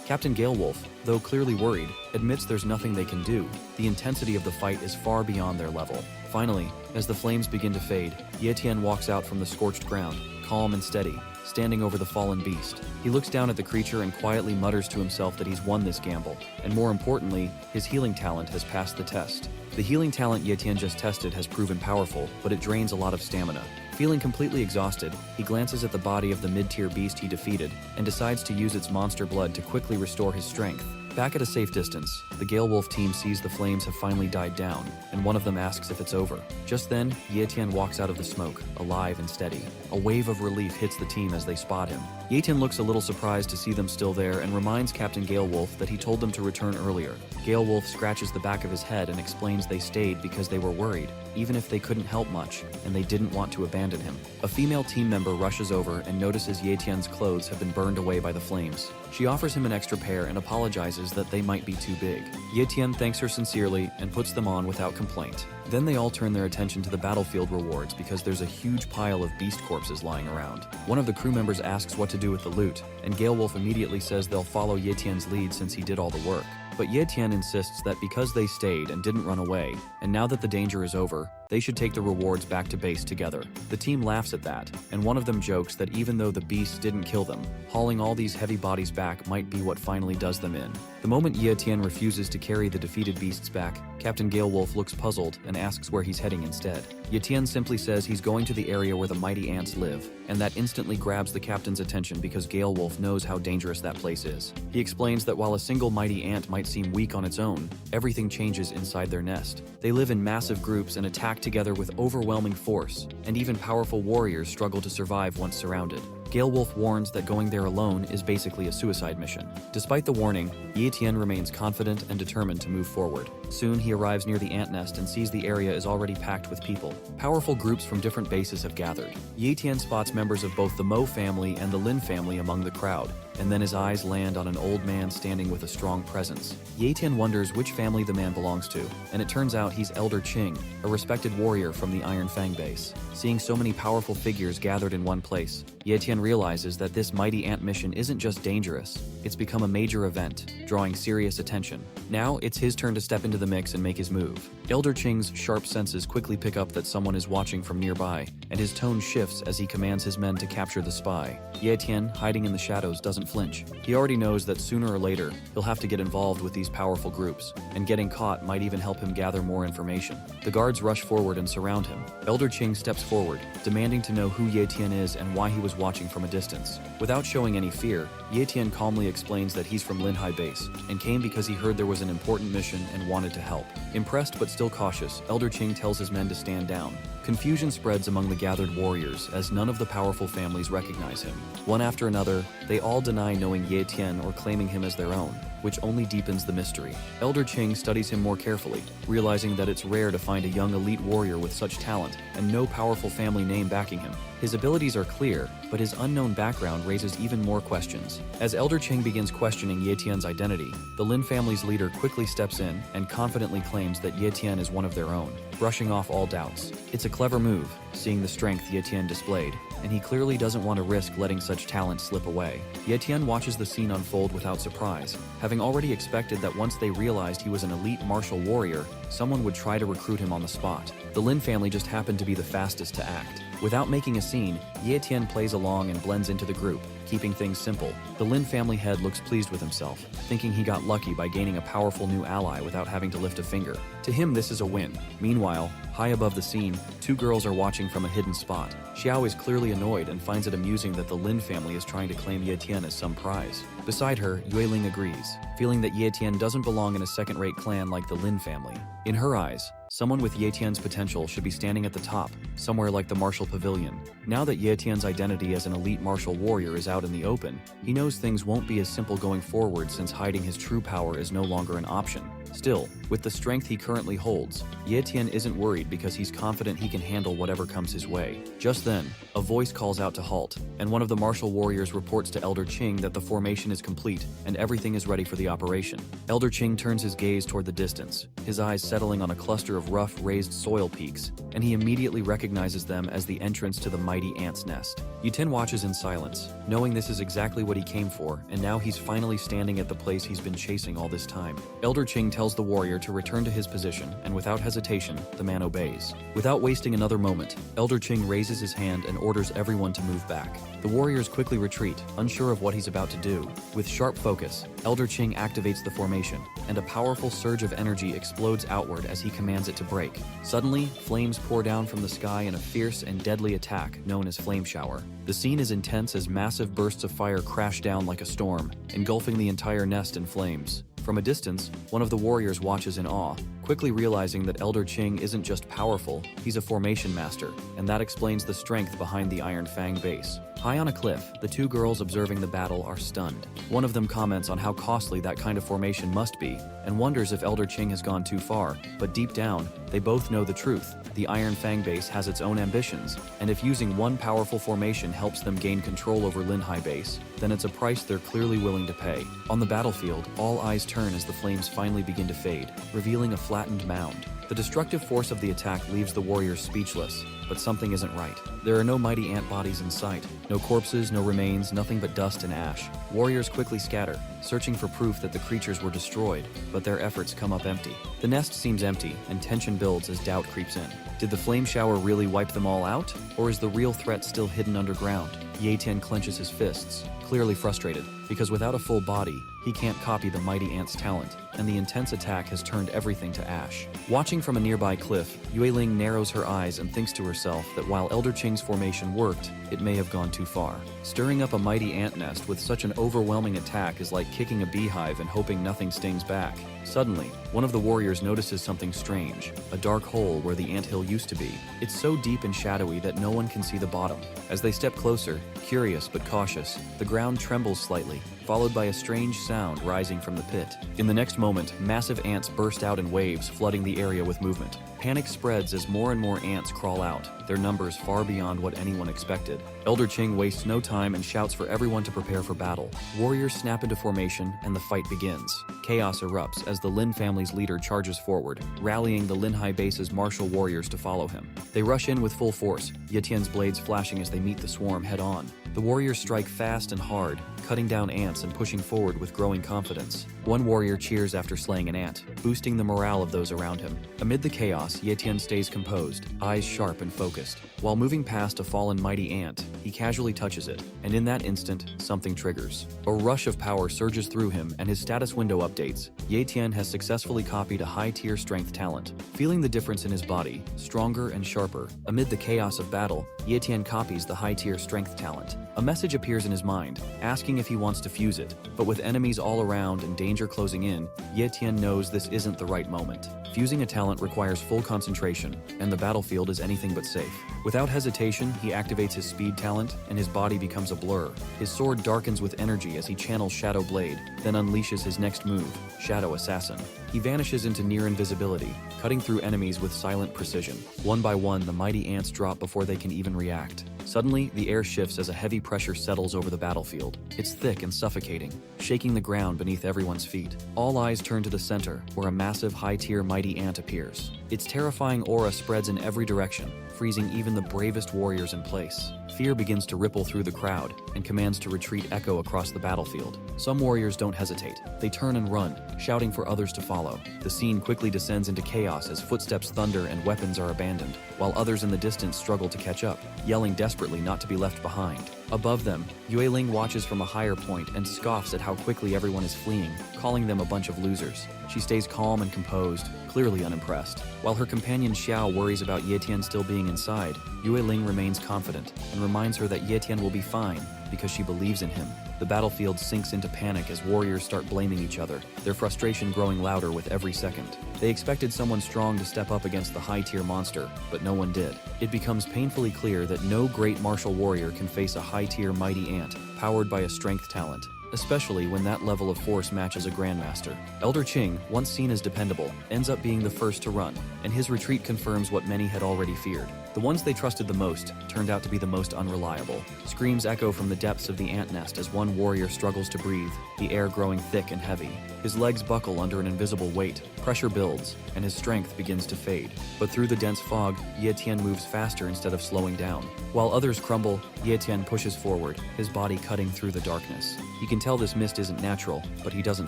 Captain Galewolf, though clearly worried, admits there's nothing they can do. The intensity of the fight is far beyond their level. Finally, as the flames begin to fade, Ye Tian walks out from the scorched ground, calm and steady, standing over the fallen beast. He looks down at the creature and quietly mutters to himself that he's won this gamble, and more importantly, his healing talent has passed the test. The healing talent Ye Tian just tested has proven powerful, but it drains a lot of stamina. Feeling completely exhausted, he glances at the body of the mid-tier beast he defeated and decides to use its monster blood to quickly restore his strength. Back at a safe distance, the Galewolf team sees the flames have finally died down, and one of them asks if it's over. Just then, Ye Tian walks out of the smoke, alive and steady. A wave of relief hits the team as they spot him. Ye Tian looks a little surprised to see them still there and reminds Captain Galewolf that he told them to return earlier. Galewolf scratches the back of his head and explains they stayed because they were worried, even if they couldn't help much, and they didn't want to abandon him. A female team member rushes over and notices Ye Tian's clothes have been burned away by the flames. She offers him an extra pair and apologizes that they might be too big. Ye Tian thanks her sincerely and puts them on without complaint. Then they all turn their attention to the battlefield rewards because there's a huge pile of beast corpses lying around. One of the crew members asks what to do with the loot, and Galewolf immediately says they'll follow Ye Tian's lead since he did all the work. But Ye Tian insists that because they stayed and didn't run away, and now that the danger is over, they should take the rewards back to base together. The team laughs at that, and one of them jokes that even though the beasts didn't kill them, hauling all these heavy bodies back might be what finally does them in. The moment Ye Tian refuses to carry the defeated beasts back, Captain Galewolf looks puzzled and asks where he's heading instead. Ye Tian simply says he's going to the area where the mighty ants live, and that instantly grabs the captain's attention because Galewolf knows how dangerous that place is. He explains that while a single mighty ant might seem weak on its own, everything changes inside their nest. They live in massive groups and attack together with overwhelming force, and even powerful warriors struggle to survive once surrounded. Galewolf warns that going there alone is basically a suicide mission. Despite the warning, Ye Tian remains confident and determined to move forward. Soon he arrives near the ant nest and sees the area is already packed with people. Powerful groups from different bases have gathered. Ye Tian spots members of both the Mo family and the Lin family among the crowd, and then his eyes land on an old man standing with a strong presence. Ye Tian wonders which family the man belongs to, and it turns out he's Elder Qing, a respected warrior from the Iron Fang base. Seeing so many powerful figures gathered in one place, Ye Tian realizes that this mighty ant mission isn't just dangerous, it's become a major event, drawing serious attention. Now, it's his turn to step into the mix and make his move. Elder Qing's sharp senses quickly pick up that someone is watching from nearby, and his tone shifts as he commands his men to capture the spy. Ye Tian, hiding in the shadows, doesn't flinch. He already knows that sooner or later, he'll have to get involved with these powerful groups, and getting caught might even help him gather more information. The guards rush forward and surround him. Elder Qing steps forward, demanding to know who Ye Tian is and why he was watching from a distance. Without showing any fear, Ye Tian calmly explains that he's from Linhai Base, and came because he heard there was an important mission and wanted to help. Impressed but still cautious, Elder Qing tells his men to stand down. Confusion spreads among the gathered warriors as none of the powerful families recognize him. One after another, they all deny knowing Ye Tian or claiming him as their own, which only deepens the mystery. Elder Qing studies him more carefully, realizing that it's rare to find a young elite warrior with such talent and no powerful family name backing him. His abilities are clear, but his unknown background raises even more questions. As Elder Qing begins questioning Ye Tian's identity, the Lin family's leader quickly steps in and confidently claims that Ye Tian is one of their own, brushing off all doubts. It's a clever move, seeing the strength Ye Tian displayed, and he clearly doesn't want to risk letting such talent slip away. Ye Tian watches the scene unfold without surprise, having already expected that once they realized he was an elite martial warrior, someone would try to recruit him on the spot. The Lin family just happened to be the fastest to act. Without making a scene, Ye Tian plays along and blends into the group, keeping things simple. The Lin family head looks pleased with himself, thinking he got lucky by gaining a powerful new ally without having to lift a finger. To him, this is a win. Meanwhile, high above the scene, two girls are watching from a hidden spot. Xiao is clearly annoyed and finds it amusing that the Lin family is trying to claim Ye Tian as some prize. Beside her, Yueling agrees, feeling that Ye Tian doesn't belong in a second-rate clan like the Lin family. In her eyes, someone with Ye Tian's potential should be standing at the top, somewhere like the martial pavilion. Now that Ye Tian's identity as an elite martial warrior is out in the open, he knows things won't be as simple going forward since hiding his true power is no longer an option. Still, with the strength he currently holds, Ye Tian isn't worried because he's confident he can handle whatever comes his way. Just then, a voice calls out to halt, and one of the martial warriors reports to Elder Qing that the formation is complete and everything is ready for the operation. Elder Qing turns his gaze toward the distance, his eyes settling on a cluster of rough, raised soil peaks, and he immediately recognizes them as the entrance to the mighty ant's nest. Yuten watches in silence, knowing this is exactly what he came for, and now he's finally standing at the place he's been chasing all this time. Elder Qing tells the warrior to return to his position, and without hesitation, the man obeys. Without wasting another moment, Elder Qing raises his hand and orders everyone to move back. The warriors quickly retreat, unsure of what he's about to do. With sharp focus, Elder Qing activates the formation, and a powerful surge of energy explodes outward as he commands it to break. Suddenly, flames pour down from the sky in a fierce and deadly attack known as Flame Shower. The scene is intense as massive bursts of fire crash down like a storm, engulfing the entire nest in flames. From a distance, one of the warriors watches in awe, quickly realizing that Elder Qing isn't just powerful, he's a formation master, and that explains the strength behind the Iron Fang base. High on a cliff, the two girls observing the battle are stunned. One of them comments on how costly that kind of formation must be, and wonders if Elder Qing has gone too far, but deep down, they both know the truth. The Iron Fang base has its own ambitions, and if using one powerful formation helps them gain control over Linhai base, then it's a price they're clearly willing to pay. On the battlefield, all eyes turn as the flames finally begin to fade, revealing a flattened mound. The destructive force of the attack leaves the warriors speechless, but something isn't right. There are no mighty ant bodies in sight. No corpses, no remains, nothing but dust and ash. Warriors quickly scatter, searching for proof that the creatures were destroyed, but their efforts come up empty. The nest seems empty, and tension builds as doubt creeps in. Did the flame shower really wipe them all out? Or is the real threat still hidden underground? Ye Tian clenches his fists, clearly frustrated, because without a full body, he can't copy the mighty ant's talent, and the intense attack has turned everything to ash. Watching from a nearby cliff, Yueling narrows her eyes and thinks to herself that while Elder Qing's formation worked, it may have gone too far. Stirring up a mighty ant nest with such an overwhelming attack is like kicking a beehive and hoping nothing stings back. Suddenly, one of the warriors notices something strange, a dark hole where the anthill used to be. It's so deep and shadowy that no one can see the bottom. As they step closer, curious but cautious, the ground trembles slightly, followed by a strange sound rising from the pit. In the next moment, massive ants burst out in waves, flooding the area with movement. Panic spreads as more and more ants crawl out, their numbers far beyond what anyone expected. Elder Qing wastes no time and shouts for everyone to prepare for battle. Warriors snap into formation, and the fight begins. Chaos erupts as the Lin family's leader charges forward, rallying the Linhai base's martial warriors to follow him. They rush in with full force, Ye Tian's blades flashing as they meet the swarm head-on. The warriors strike fast and hard, cutting down ants and pushing forward with growing confidence. One warrior cheers after slaying an ant, boosting the morale of those around him. Amid the chaos, Ye Tian stays composed, eyes sharp and focused. While moving past a fallen mighty ant, he casually touches it, and in that instant, something triggers. A rush of power surges through him and his status window updates. Ye Tian has successfully copied a high-tier strength talent. Feeling the difference in his body, stronger and sharper, amid the chaos of battle, Ye Tian copies the high-tier strength talent. A message appears in his mind, asking if he wants to fuse it, but with enemies all around and danger closing in, Ye Tian knows this isn't the right moment. Fusing a talent requires full concentration, and the battlefield is anything but safe. Without hesitation, he activates his speed talent, and his body becomes a blur. His sword darkens with energy as he channels Shadow Blade, then unleashes his next move, Shadow Assassin. He vanishes into near invisibility, cutting through enemies with silent precision. One by one, the mighty ants drop before they can even react. Suddenly, the air shifts as a heavy pressure settles over the battlefield. It's thick and suffocating, shaking the ground beneath everyone's feet. All eyes turn to the center, where a massive high-tier mighty ant appears. Its terrifying aura spreads in every direction, freezing even the bravest warriors in place. Fear begins to ripple through the crowd, and commands to retreat echo across the battlefield. Some warriors don't hesitate. They turn and run, shouting for others to follow. The scene quickly descends into chaos as footsteps thunder and weapons are abandoned, while others in the distance struggle to catch up, yelling desperately not to be left behind. Above them, Yue Ling watches from a higher point and scoffs at how quickly everyone is fleeing, calling them a bunch of losers. She stays calm and composed, clearly unimpressed. While her companion Xiao worries about Ye Tian still being inside, Yue Ling remains confident and reminds her that Ye Tian will be fine because she believes in him. The battlefield sinks into panic as warriors start blaming each other, their frustration growing louder with every second. They expected someone strong to step up against the high-tier monster, but no one did. It becomes painfully clear that no great martial warrior can face a high-tier mighty ant, powered by a strength talent, especially when that level of force matches a grandmaster. Elder Qing, once seen as dependable, ends up being the first to run, and his retreat confirms what many had already feared. The ones they trusted the most turned out to be the most unreliable. Screams echo from the depths of the ant nest as one warrior struggles to breathe, the air growing thick and heavy. His legs buckle under an invisible weight, pressure builds, and his strength begins to fade. But through the dense fog, Ye Tian moves faster instead of slowing down. While others crumble, Ye Tian pushes forward, his body cutting through the darkness. He can tell this mist isn't natural, but he doesn't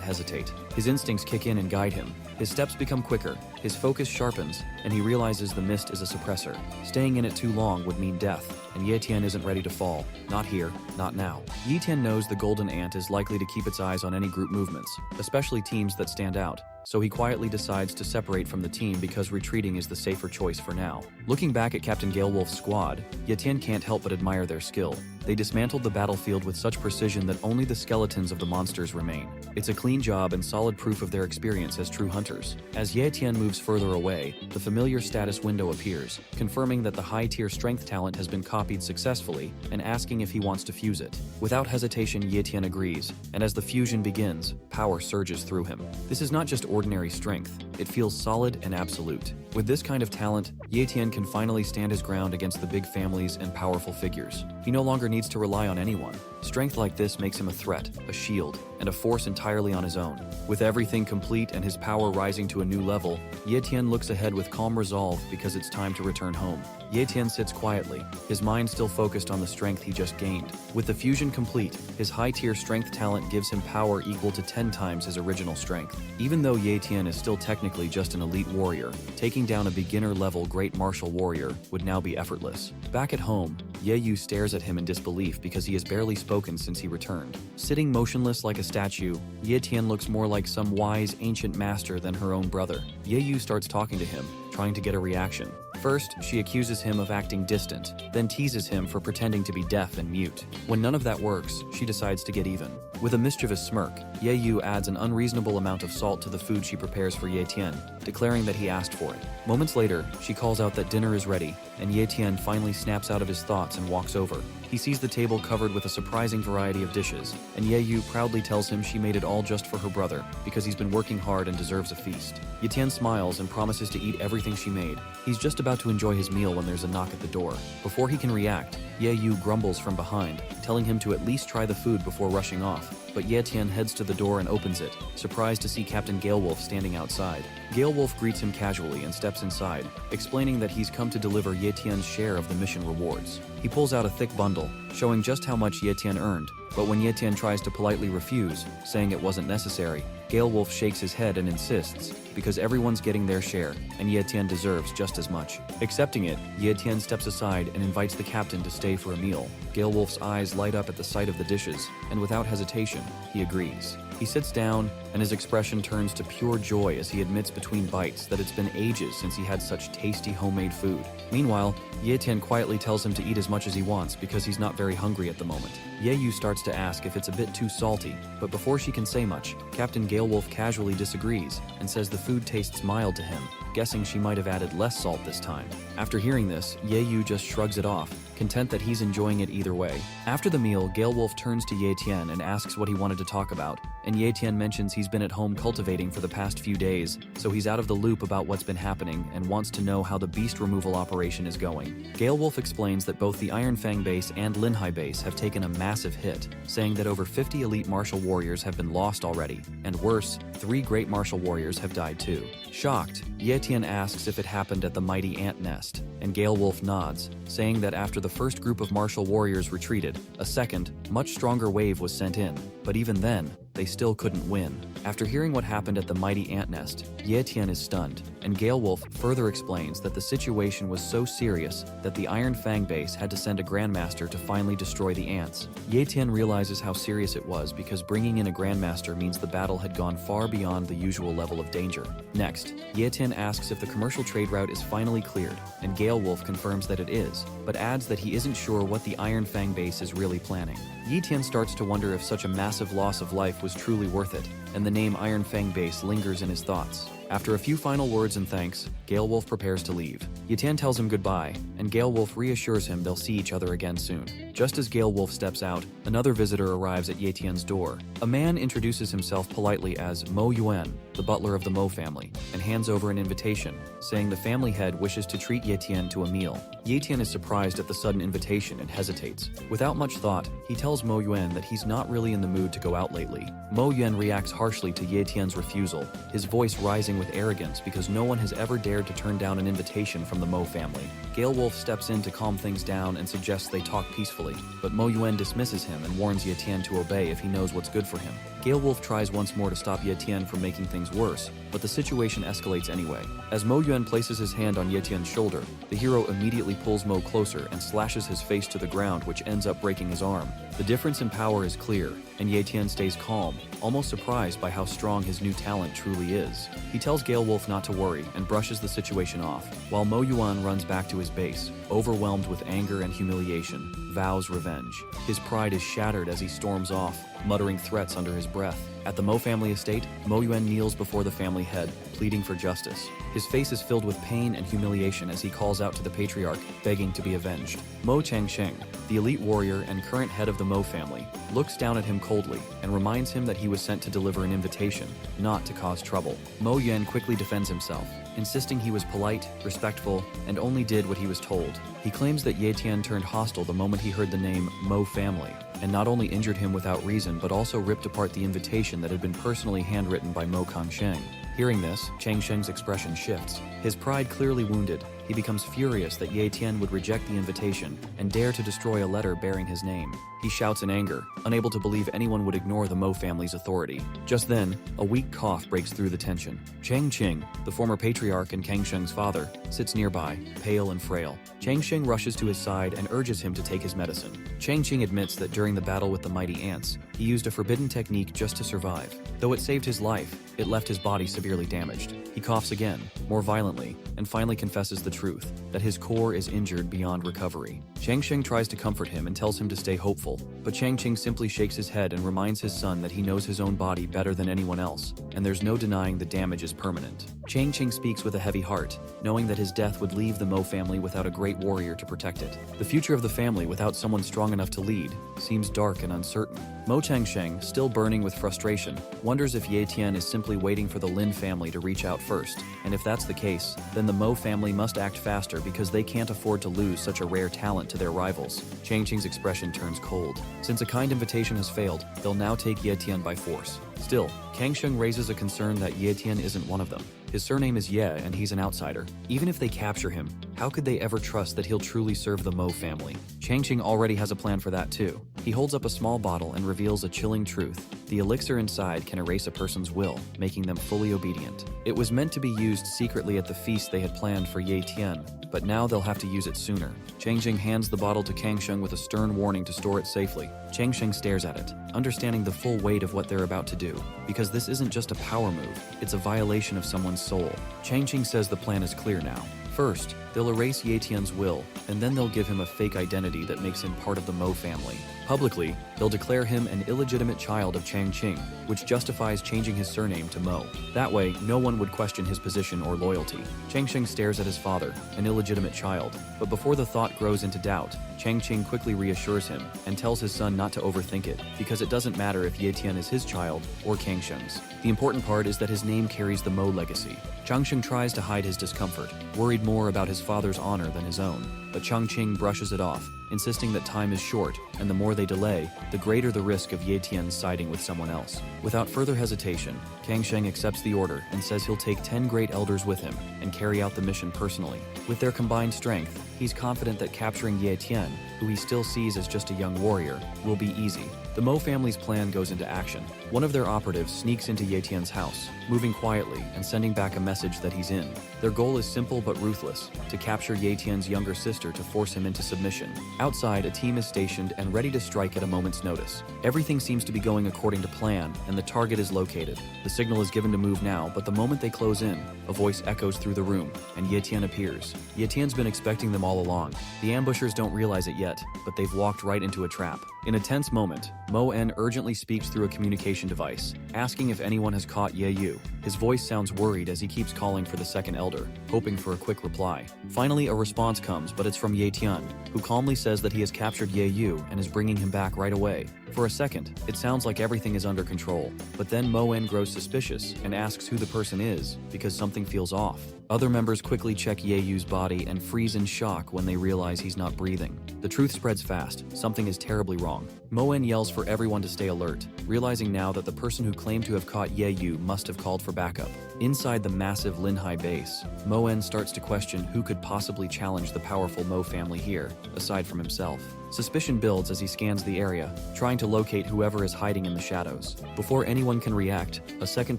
hesitate. His instincts kick in and guide him. His steps become quicker, his focus sharpens, and he realizes the mist is a suppressor. Staying in it too long would mean death, and Ye Tian isn't ready to fall. Not here, not now. Ye Tian knows the golden ant is likely to keep its eyes on any group movements, especially teams that stand out. So he quietly decides to separate from the team because retreating is the safer choice for now. Looking back at Captain Galewolf's squad, Ye Tian can't help but admire their skill. They dismantled the battlefield with such precision that only the skeletons of the monsters remain. It's a clean job and solid proof of their experience as true hunters. As Ye Tian moves further away, the familiar status window appears, confirming that the high-tier strength talent has been copied successfully and asking if he wants to fuse it. Without hesitation, Ye Tian agrees, and as the fusion begins, power surges through him. This is not just ordinary strength, it feels solid and absolute. With this kind of talent, Ye Tian can finally stand his ground against the big families and powerful figures. He no longer needs to rely on anyone. Strength like this makes him a threat, a shield, and a force entirely on his own. With everything complete and his power rising to a new level, Ye Tian looks ahead with calm resolve because it's time to return home. Ye Tian sits quietly, his mind still focused on the strength he just gained. With the fusion complete, his high-tier strength talent gives him power equal to 10 times his original strength. Even though Ye Tian is still technically just an elite warrior, taking down a beginner-level great martial warrior would now be effortless. Back at home, Ye Yu stares at him in disbelief because he has barely spoken since he returned. Sitting motionless like a statue, Ye Tian looks more like some wise ancient master than her own brother. Ye Yu starts talking to him, trying to get a reaction. First, she accuses him of acting distant, then teases him for pretending to be deaf and mute. When none of that works, she decides to get even. With a mischievous smirk, Ye Yu adds an unreasonable amount of salt to the food she prepares for Ye Tian, declaring that he asked for it. Moments later, she calls out that dinner is ready, and Ye Tian finally snaps out of his thoughts and walks over. He sees the table covered with a surprising variety of dishes, and Ye-yu proudly tells him she made it all just for her brother because he's been working hard and deserves a feast. Ye-tian smiles and promises to eat everything she made. He's just about to enjoy his meal when there's a knock at the door. Before he can react, Ye-yu grumbles from behind, telling him to at least try the food before rushing off. But Ye-tian heads to the door and opens it, surprised to see Captain Galewolf standing outside. Galewolf greets him casually and steps inside, explaining that he's come to deliver Ye-tian's share of the mission rewards. He pulls out a thick bundle, showing just how much Ye-tian earned, but when Ye-tian tries to politely refuse, saying it wasn't necessary, Galewolf shakes his head and insists, because everyone's getting their share, and Ye-tian deserves just as much. Accepting it, Ye-tian steps aside and invites the captain to stay for a meal. Galewolf's eyes light up at the sight of the dishes, and without hesitation, he agrees. He sits down, and his expression turns to pure joy as he admits between bites that it's been ages since he had such tasty homemade food. Meanwhile, Ye-tian quietly tells him to eat as much as he wants because he's not very hungry at the moment. Ye-yu starts to ask if it's a bit too salty, but before she can say much, Captain Galewolf casually disagrees and says the food tastes mild to him, guessing she might have added less salt this time. After hearing this, Ye-yu just shrugs it off, content that he's enjoying it either way. After the meal, Galewolf turns to Ye-tian and asks what he wanted to talk about, and Ye-tian mentions he's been at home cultivating for the past few days, so he's out of the loop about what's been happening and wants to know how the beast removal operation is going. Galewolf explains that both the Iron Fang base and Linhai base have taken a massive hit, saying that over 50 elite martial warriors have been lost already, and worse, 3 great martial warriors have died too. Shocked, Ye-tian asks if it happened at the mighty ant nest, and Galewolf nods, saying that after the first group of martial warriors retreated, a second, much stronger wave was sent in, but even then, they still couldn't win. After hearing what happened at the mighty ant nest, Ye-tian is stunned, and Galewolf further explains that the situation was so serious that the Iron Fang base had to send a Grandmaster to finally destroy the ants. Ye-tian realizes how serious it was because bringing in a Grandmaster means the battle had gone far beyond the usual level of danger. Next, Ye-tian asks if the commercial trade route is finally cleared, and Galewolf confirms that it is, but adds that he isn't sure what the Iron Fang base is really planning. Ye-tian starts to wonder if such a massive loss of life was truly worth it, and the name Iron Fang base lingers in his thoughts. After a few final words and thanks, Galewolf prepares to leave. Ye-tian tells him goodbye, and Galewolf reassures him they'll see each other again soon. Just as Galewolf steps out, another visitor arrives at Ye-tian's door. A man introduces himself politely as Mo Yuan, the butler of the Mo family, and hands over an invitation, saying the family head wishes to treat Ye-tian to a meal. Ye-tian is surprised at the sudden invitation and hesitates. Without much thought, he tells Mo Yuan that he's not really in the mood to go out lately. Mo Yuan reacts harshly to Ye-tian's refusal, his voice rising with arrogance because no one has ever dared to turn down an invitation from the Mo family. Galewolf steps in to calm things down and suggests they talk peacefully, but Mo Yuan dismisses him and warns Ye-tian to obey if he knows what's good for him. Galewolf tries once more to stop Ye-tian from making things worse, but the situation escalates anyway. As Mo Yuan places his hand on Ye-tian's shoulder, the hero immediately pulls Mo closer and slashes his face to the ground, which ends up breaking his arm. The difference in power is clear, and Ye-tian stays calm, almost surprised by how strong his new talent truly is. He tells Galewolf not to worry and brushes the situation off, while Mo Yuan runs back to his base, overwhelmed with anger and humiliation, vows revenge. His pride is shattered as he storms off, muttering threats under his breath. At the Mo family estate, Mo Yuan kneels before the family head, pleading for justice. His face is filled with pain and humiliation as he calls out to the patriarch, begging to be avenged. Mo Changsheng, the elite warrior and current head of the Mo family, looks down at him coldly and reminds him that he was sent to deliver an invitation, not to cause trouble. Mo Yuan quickly defends himself, insisting he was polite, respectful, and only did what he was told. He claims that Ye-tian turned hostile the moment he heard the name Mo family, and not only injured him without reason but also ripped apart the invitation that had been personally handwritten by Mo Kangsheng. Hearing this, Changsheng's expression shifts. His pride clearly wounded, he becomes furious that Ye-tian would reject the invitation and dare to destroy a letter bearing his name. He shouts in anger, unable to believe anyone would ignore the Mo family's authority. Just then, a weak cough breaks through the tension. Chang Qing, the former patriarch and Kangsheng's father, sits nearby, pale and frail. Changsheng rushes to his side and urges him to take his medicine. Changqing admits that during the battle with the mighty ants, he used a forbidden technique just to survive. Though it saved his life, it left his body severely damaged. He coughs again, more violently, and finally confesses the truth, that his core is injured beyond recovery. Changsheng tries to comfort him and tells him to stay hopeful, but Changqing simply shakes his head and reminds his son that he knows his own body better than anyone else, and there's no denying the damage is permanent. Changqing speaks with a heavy heart, knowing that his death would leave the Mo family without a great warrior to protect it. The future of the family without someone strong enough to lead seems dark and uncertain. Mo Changsheng, still burning with frustration, wonders if Ye Tian is simply waiting for the Lin family to reach out first, and if that's the case, then the Mo family must act faster because they can't afford to lose such a rare talent to their rivals. Changqing's expression turns cold. Since a kind invitation has failed, they'll now take Ye Tian by force. Still, Kangsheng raises a concern that Ye Tian isn't one of them. His surname is Ye and he's an outsider. Even if they capture him, how could they ever trust that he'll truly serve the Mo family? Changqing already has a plan for that too. He holds up a small bottle and reveals a chilling truth. The elixir inside can erase a person's will, making them fully obedient. It was meant to be used secretly at the feast they had planned for Ye Tian, but now they'll have to use it sooner. Changqing hands the bottle to Kangsheng with a stern warning to store it safely. Changsheng stares at it, understanding the full weight of what they're about to do, because this isn't just a power move, it's a violation of someone's soul. Changqing says the plan is clear now. First, they'll erase Ye Tian's will, and then they'll give him a fake identity that makes him part of the Mo family. Publicly, they'll declare him an illegitimate child of Changqing, which justifies changing his surname to Mo. That way, no one would question his position or loyalty. Changqing stares at his father, an illegitimate child, but before the thought grows into doubt, Changqing quickly reassures him and tells his son not to overthink it, because it doesn't matter if Ye Tian is his child or Kangsheng's. The important part is that his name carries the Mo legacy. Changqing tries to hide his discomfort, worried more about his father's honor than his own, but Changqing brushes it off, insisting that time is short, and the more they delay, the greater the risk of Ye Tian siding with someone else. Without further hesitation, Kangsheng accepts the order and says he'll take 10 great elders with him and carry out the mission personally. With their combined strength, he's confident that capturing Ye Tian, who he still sees as just a young warrior, will be easy. The Mo family's plan goes into action. One of their operatives sneaks into Ye Tian's house, moving quietly and sending back a message that he's in. Their goal is simple but ruthless, to capture Ye Tian's younger sister to force him into submission. Outside, a team is stationed and ready to strike at a moment's notice. Everything seems to be going according to plan, and the target is located. The signal is given to move now, but the moment they close in, a voice echoes through the room, and Ye Tian appears. Ye Tian's been expecting them all along. The ambushers don't realize it yet, but they've walked right into a trap. In a tense moment, Mo En urgently speaks through a communication device, asking if anyone has caught Ye Yu. His voice sounds worried as he keeps calling for the second elder, hoping for a quick reply. Finally, a response comes, but it's from Ye Tian, who calmly says that he has captured Ye Yu and is bringing him back right away. For a second, it sounds like everything is under control, but then Mo En grows suspicious and asks who the person is, because something feels off. Other members quickly check Ye Yu's body and freeze in shock when they realize he's not breathing. The truth spreads fast. Something is terribly wrong. Mo En yells for everyone to stay alert, realizing now that the person who claimed to have caught Ye Yu must have called for backup. Inside the massive Linhai base, Mo En starts to question who could possibly challenge the powerful Mo family here, aside from himself. Suspicion builds as he scans the area, trying to locate whoever is hiding in the shadows. Before anyone can react, a second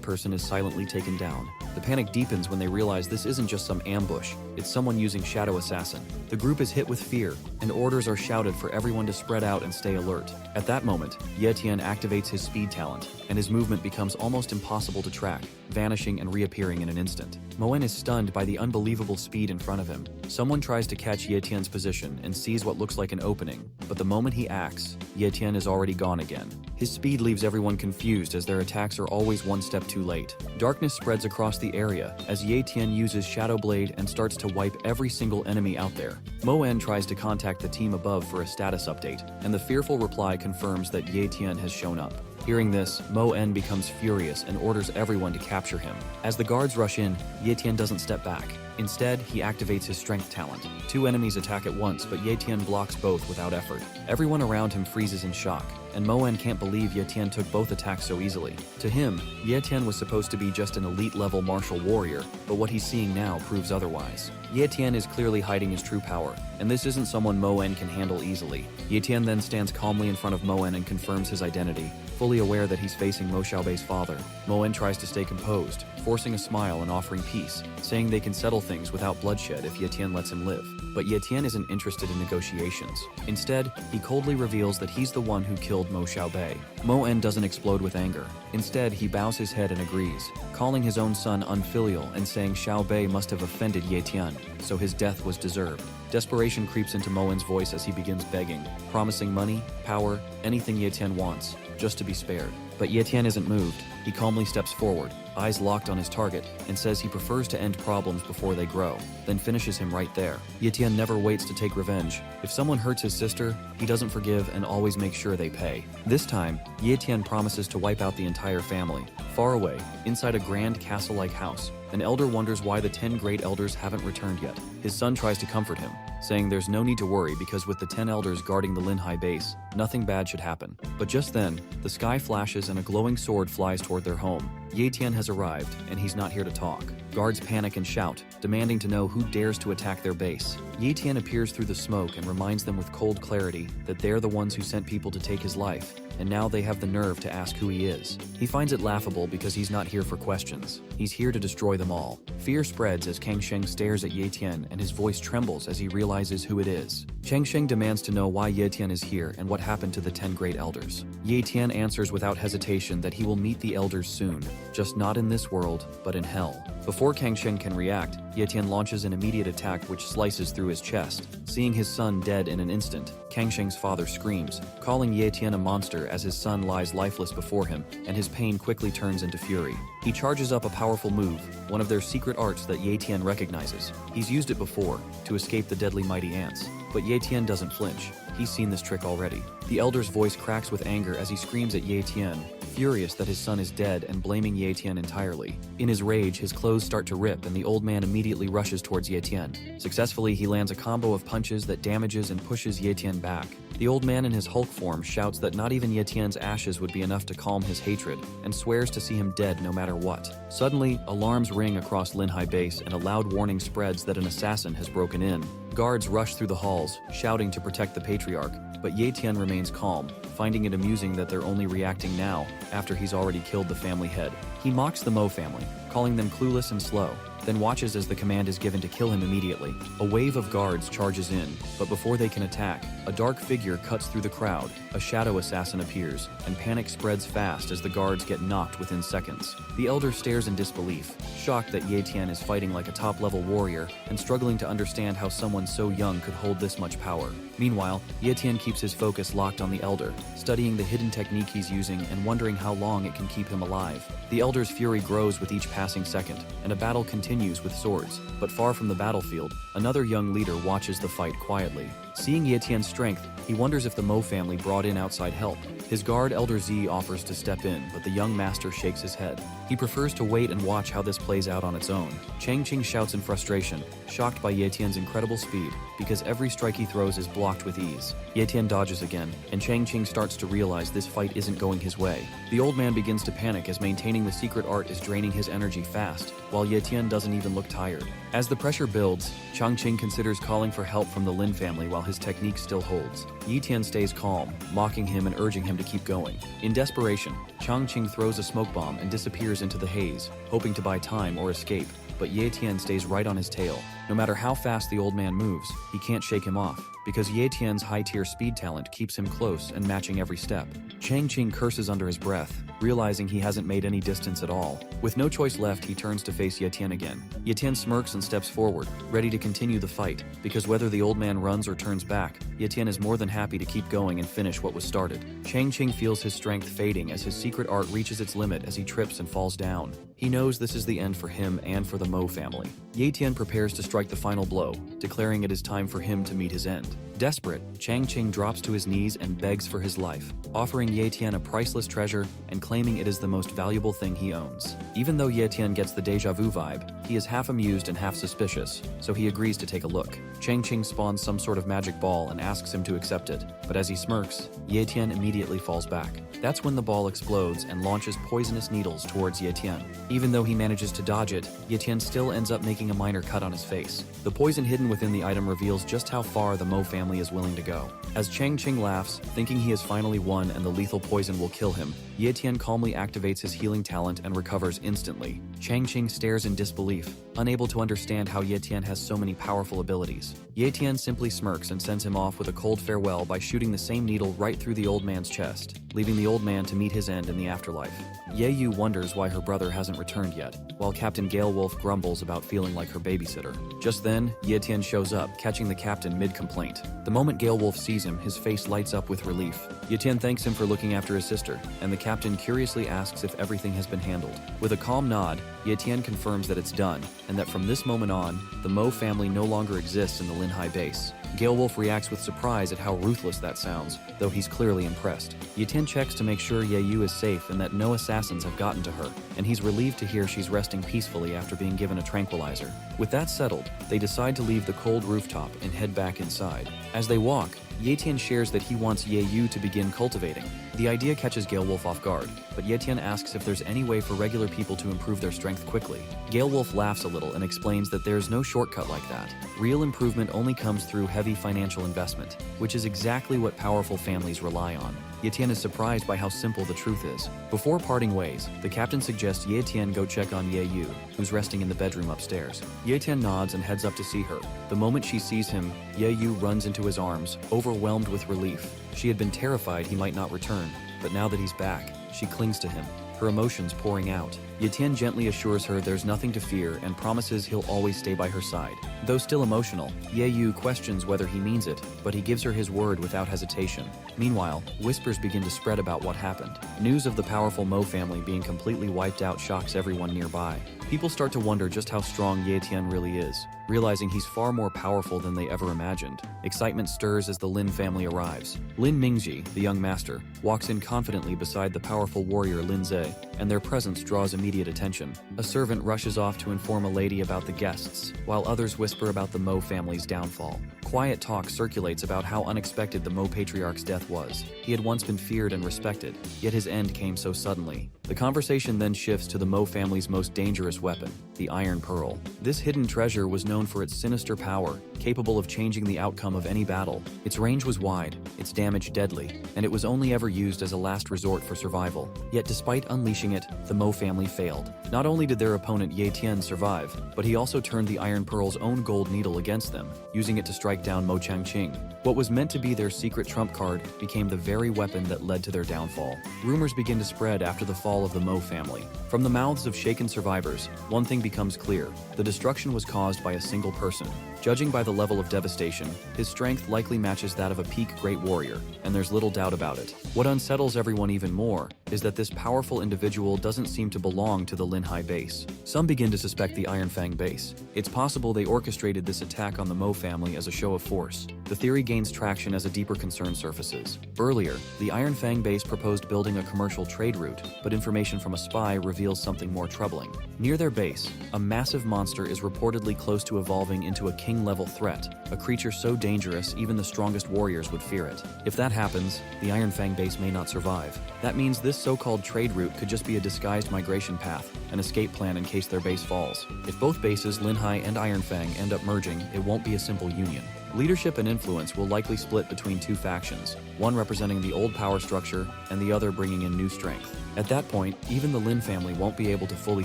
person is silently taken down. The panic deepens when they realize this isn't just some ambush, it's someone using Shadow Assassin. The group is hit with fear, and orders are shouted for everyone to spread out and stay alert. At that moment, Ye Tian activates his speed talent, and his movement becomes almost impossible to track, vanishing and reappearing in an instant. Mo En is stunned by the unbelievable speed in front of him. Someone tries to catch Ye Tian's position and sees what looks like an opening, but the moment he acts, Ye Tian is already gone again. His speed leaves everyone confused as their attacks are always one step too late. Darkness spreads across the area as Ye Tian uses Shadow Blade and starts to wipe every single enemy out there. Mo En tries to contact the team above for a status update, and the fearful reply confirms that Ye Tian has shown up. Hearing this, Mo En becomes furious and orders everyone to capture him. As the guards rush in, Ye Tian doesn't step back. Instead, he activates his strength talent. Two enemies attack at once, but Ye Tian blocks both without effort. Everyone around him freezes in shock, and Mo En can't believe Ye Tian took both attacks so easily. To him, Ye Tian was supposed to be just an elite-level martial warrior, but what he's seeing now proves otherwise. Ye Tian is clearly hiding his true power, and this isn't someone Mo En can handle easily. Ye Tian then stands calmly in front of Mo En and confirms his identity. fully aware that he's facing Mo Xiaobei's father. Moen tries to stay composed, forcing a smile and offering peace, saying they can settle things without bloodshed if Ye Tian lets him live. But Ye Tian isn't interested in negotiations. Instead, he coldly reveals that he's the one who killed Mo Xiaobei. Moen doesn't explode with anger. Instead, he bows his head and agrees, calling his own son unfilial and saying Xiaobei must have offended Ye Tian, so his death was deserved. Desperation creeps into Moen's voice as he begins begging, promising money, power, anything Ye Tian wants, just to be spared. But Ye Tian isn't moved. He calmly steps forward, eyes locked on his target, and says he prefers to end problems before they grow, then finishes him right there. Ye Tian never waits to take revenge. If someone hurts his sister, he doesn't forgive and always makes sure they pay. This time, Ye Tian promises to wipe out the entire family. Far away, inside a grand castle-like house, an elder wonders why the 10 great elders haven't returned yet. His son tries to comfort him, saying there's no need to worry because with the 10 elders guarding the Linhai base, nothing bad should happen. But just then, the sky flashes and a glowing sword flies toward their home. Ye Tian has arrived, and he's not here to talk. Guards panic and shout, demanding to know who dares to attack their base. Ye Tian appears through the smoke and reminds them with cold clarity that they're the ones who sent people to take his life, and now they have the nerve to ask who he is. He finds it laughable because he's not here for questions. He's here to destroy them all. Fear spreads as Kang Sheng stares at Ye Tian, and his voice trembles as he realizes who it is. Chang Sheng demands to know why Ye Tian is here and what happened to the 10 great elders. Ye Tian answers without hesitation that he will meet the elders soon, just not in this world, but in hell. Before Kang Sheng can react, Ye Tian launches an immediate attack which slices through his chest. Seeing his son dead in an instant, Kang Sheng's father screams, calling Ye Tian a monster as his son lies lifeless before him, and his pain quickly turns into fury. He charges up a powerful move, one of their secret arts that Ye Tian recognizes. He's used it before, to escape the deadly mighty ants. But Ye Tian doesn't flinch. He's seen this trick already. The elder's voice cracks with anger as he screams at Ye Tian, furious that his son is dead and blaming Ye Tian entirely. In his rage, his clothes start to rip and the old man immediately rushes towards Ye Tian. Successfully, he lands a combo of punches that damages and pushes Ye Tian back. The old man in his Hulk form shouts that not even Ye Tian's ashes would be enough to calm his hatred, and swears to see him dead no matter what. Suddenly, alarms ring across Linhai base and a loud warning spreads that an assassin has broken in. Guards rush through the halls, shouting to protect the patriarch, but Ye Tian remains calm, finding it amusing that they're only reacting now, after he's already killed the family head. He mocks the Mo family, calling them clueless and slow, then watches as the command is given to kill him immediately. A wave of guards charges in, but before they can attack, a dark figure cuts through the crowd, a shadow assassin appears, and panic spreads fast as the guards get knocked within seconds. The elder stares in disbelief, shocked that Ye Tian is fighting like a top-level warrior and struggling to understand how someone so young could hold this much power. Meanwhile, Ye Tian keeps his focus locked on the elder, studying the hidden technique he's using and wondering how long it can keep him alive. The elder's fury grows with each passing second, and a battle continues with swords. But far from the battlefield, another young leader watches the fight quietly. Seeing Ye Tian's strength, he wonders if the Mo family brought in outside help. His guard Elder Z offers to step in, but the young master shakes his head. He prefers to wait and watch how this plays out on its own. Chang Qing shouts in frustration, shocked by Ye Tian's incredible speed, because every strike he throws is blocked with ease. Ye Tian dodges again, and Chang Qing starts to realize this fight isn't going his way. The old man begins to panic as maintaining the secret art is draining his energy fast, while Ye Tian doesn't even look tired. As the pressure builds, Chang Qing considers calling for help from the Lin family while his technique still holds. Ye Tian stays calm, mocking him and urging him to keep going. In desperation, Chang Qing throws a smoke bomb and disappears into the haze, hoping to buy time or escape. But Ye Tian stays right on his tail. No matter how fast the old man moves, he can't shake him off, because Ye Tian's high-tier speed talent keeps him close and matching every step. Chang Qing curses under his breath, realizing he hasn't made any distance at all. With no choice left, he turns to face Ye Tian again. Ye Tian smirks and steps forward, ready to continue the fight, because whether the old man runs or turns back, Ye Tian is more than happy to keep going and finish what was started. Chang Qing feels his strength fading as his secret art reaches its limit as he trips and falls down. He knows this is the end for him and for the Mo family. Ye Tian prepares to strike the final blow, declaring it is time for him to meet his end. Desperate, Chang Qing drops to his knees and begs for his life, offering Ye Tian a priceless treasure and claiming it is the most valuable thing he owns. Even though Ye Tian gets the deja vu vibe, he is half amused and half suspicious, so he agrees to take a look. Chang Qing spawns some sort of magic ball and asks him to accept it, but as he smirks, Ye Tian immediately falls back. That's when the ball explodes and launches poisonous needles towards Ye Tian. Even though he manages to dodge it, Ye Tian still ends up making a minor cut on his face. The poison hidden within the item reveals just how far the Mo family is willing to go. As Chang Qing laughs, thinking he has finally won and the lethal poison will kill him, Ye Tian calmly activates his healing talent and recovers instantly. Chang Qing stares in disbelief, unable to understand how Ye Tian has so many powerful abilities. Ye Tian simply smirks and sends him off with a cold farewell by shooting the same needle right through the old man's chest, leaving the old man to meet his end in the afterlife. Ye Yu wonders why her brother hasn't returned yet, while Captain Gale Wolf grumbles about feeling like her babysitter. Just then, Ye Tian shows up, catching the captain mid-complaint. The moment Gale Wolf sees him, his face lights up with relief. Ye Tian thanks him for looking after his sister, and the captain curiously asks if everything has been handled. With a calm nod, Ye Tian confirms that it's done, and that from this moment on, the Mo family no longer exists in the Linhai base. Gale Wolf reacts with surprise at how ruthless that sounds, though he's clearly impressed. Ye Tian checks to make sure Ye Yu is safe and that no assassins have gotten to her, and he's relieved to hear she's resting peacefully after being given a tranquilizer. With that settled, they decide to leave the cold rooftop and head back inside. As they walk, Ye Tian shares that he wants Ye Yu to begin cultivating. The idea catches Gale Wolf off guard, but Ye Tian asks if there's any way for regular people to improve their strength quickly. Gale Wolf laughs a little and explains that there's no shortcut like that. Real improvement only comes through heavy financial investment, which is exactly what powerful families rely on. Ye Tian is surprised by how simple the truth is. Before parting ways, the captain suggests Ye Tian go check on Ye Yu, who's resting in the bedroom upstairs. Ye Tian nods and heads up to see her. The moment she sees him, Ye Yu runs into his arms, overwhelmed with relief. She had been terrified he might not return, but now that he's back, she clings to him, her emotions pouring out. Ye Tian gently assures her there's nothing to fear and promises he'll always stay by her side. Though still emotional, Ye Yu questions whether he means it, but he gives her his word without hesitation. Meanwhile, whispers begin to spread about what happened. News of the powerful Mo family being completely wiped out shocks everyone nearby. People start to wonder just how strong Ye Tian really is, realizing he's far more powerful than they ever imagined. Excitement stirs as the Lin family arrives. Lin Mingji, the young master, walks in confidently beside the powerful warrior Lin Ze, and their presence draws immediate attention. A servant rushes off to inform a lady about the guests, while others whisper about the Mo family's downfall. Quiet talk circulates about how unexpected the Mo patriarch's death was. He had once been feared and respected, yet his end came so suddenly. The conversation then shifts to the Mo family's most dangerous weapon, the Iron Pearl. This hidden treasure was known for its sinister power, capable of changing the outcome of any battle. Its range was wide, its damage deadly, and it was only ever used as a last resort for survival. Yet despite unleashing it, the Mo family failed. Not only did their opponent Ye Tian survive, but he also turned the Iron Pearl's own gold needle against them, using it to strike down Mo Changqing. What was meant to be their secret trump card became the very weapon that led to their downfall. Rumors begin to spread after the fall of the Mo family. From the mouths of shaken survivors, one thing becomes clear: the destruction was caused by a single person. Judging by the level of devastation, his strength likely matches that of a peak great warrior, and there's little doubt about it. What unsettles everyone even more is that this powerful individual doesn't seem to belong to the Linhai base. Some begin to suspect the Iron Fang base. It's possible they orchestrated this attack on the Mo family as a show of force. The theory gains traction as a deeper concern surfaces. Earlier, the Iron Fang base proposed building a commercial trade route, but information from a spy reveals something more troubling. Near their base, a massive monster is reportedly close to evolving into a king-level threat, a creature so dangerous even the strongest warriors would fear it. If that happens, the Iron Fang base may not survive. That means this so-called trade route could just be a disguised migration path, an escape plan in case their base falls. If both bases, Linhai and Iron Fang, end up merging, it won't be a simple union. Leadership and influence will likely split between two factions, one representing the old power structure and the other bringing in new strength. At that point, even the Lin family won't be able to fully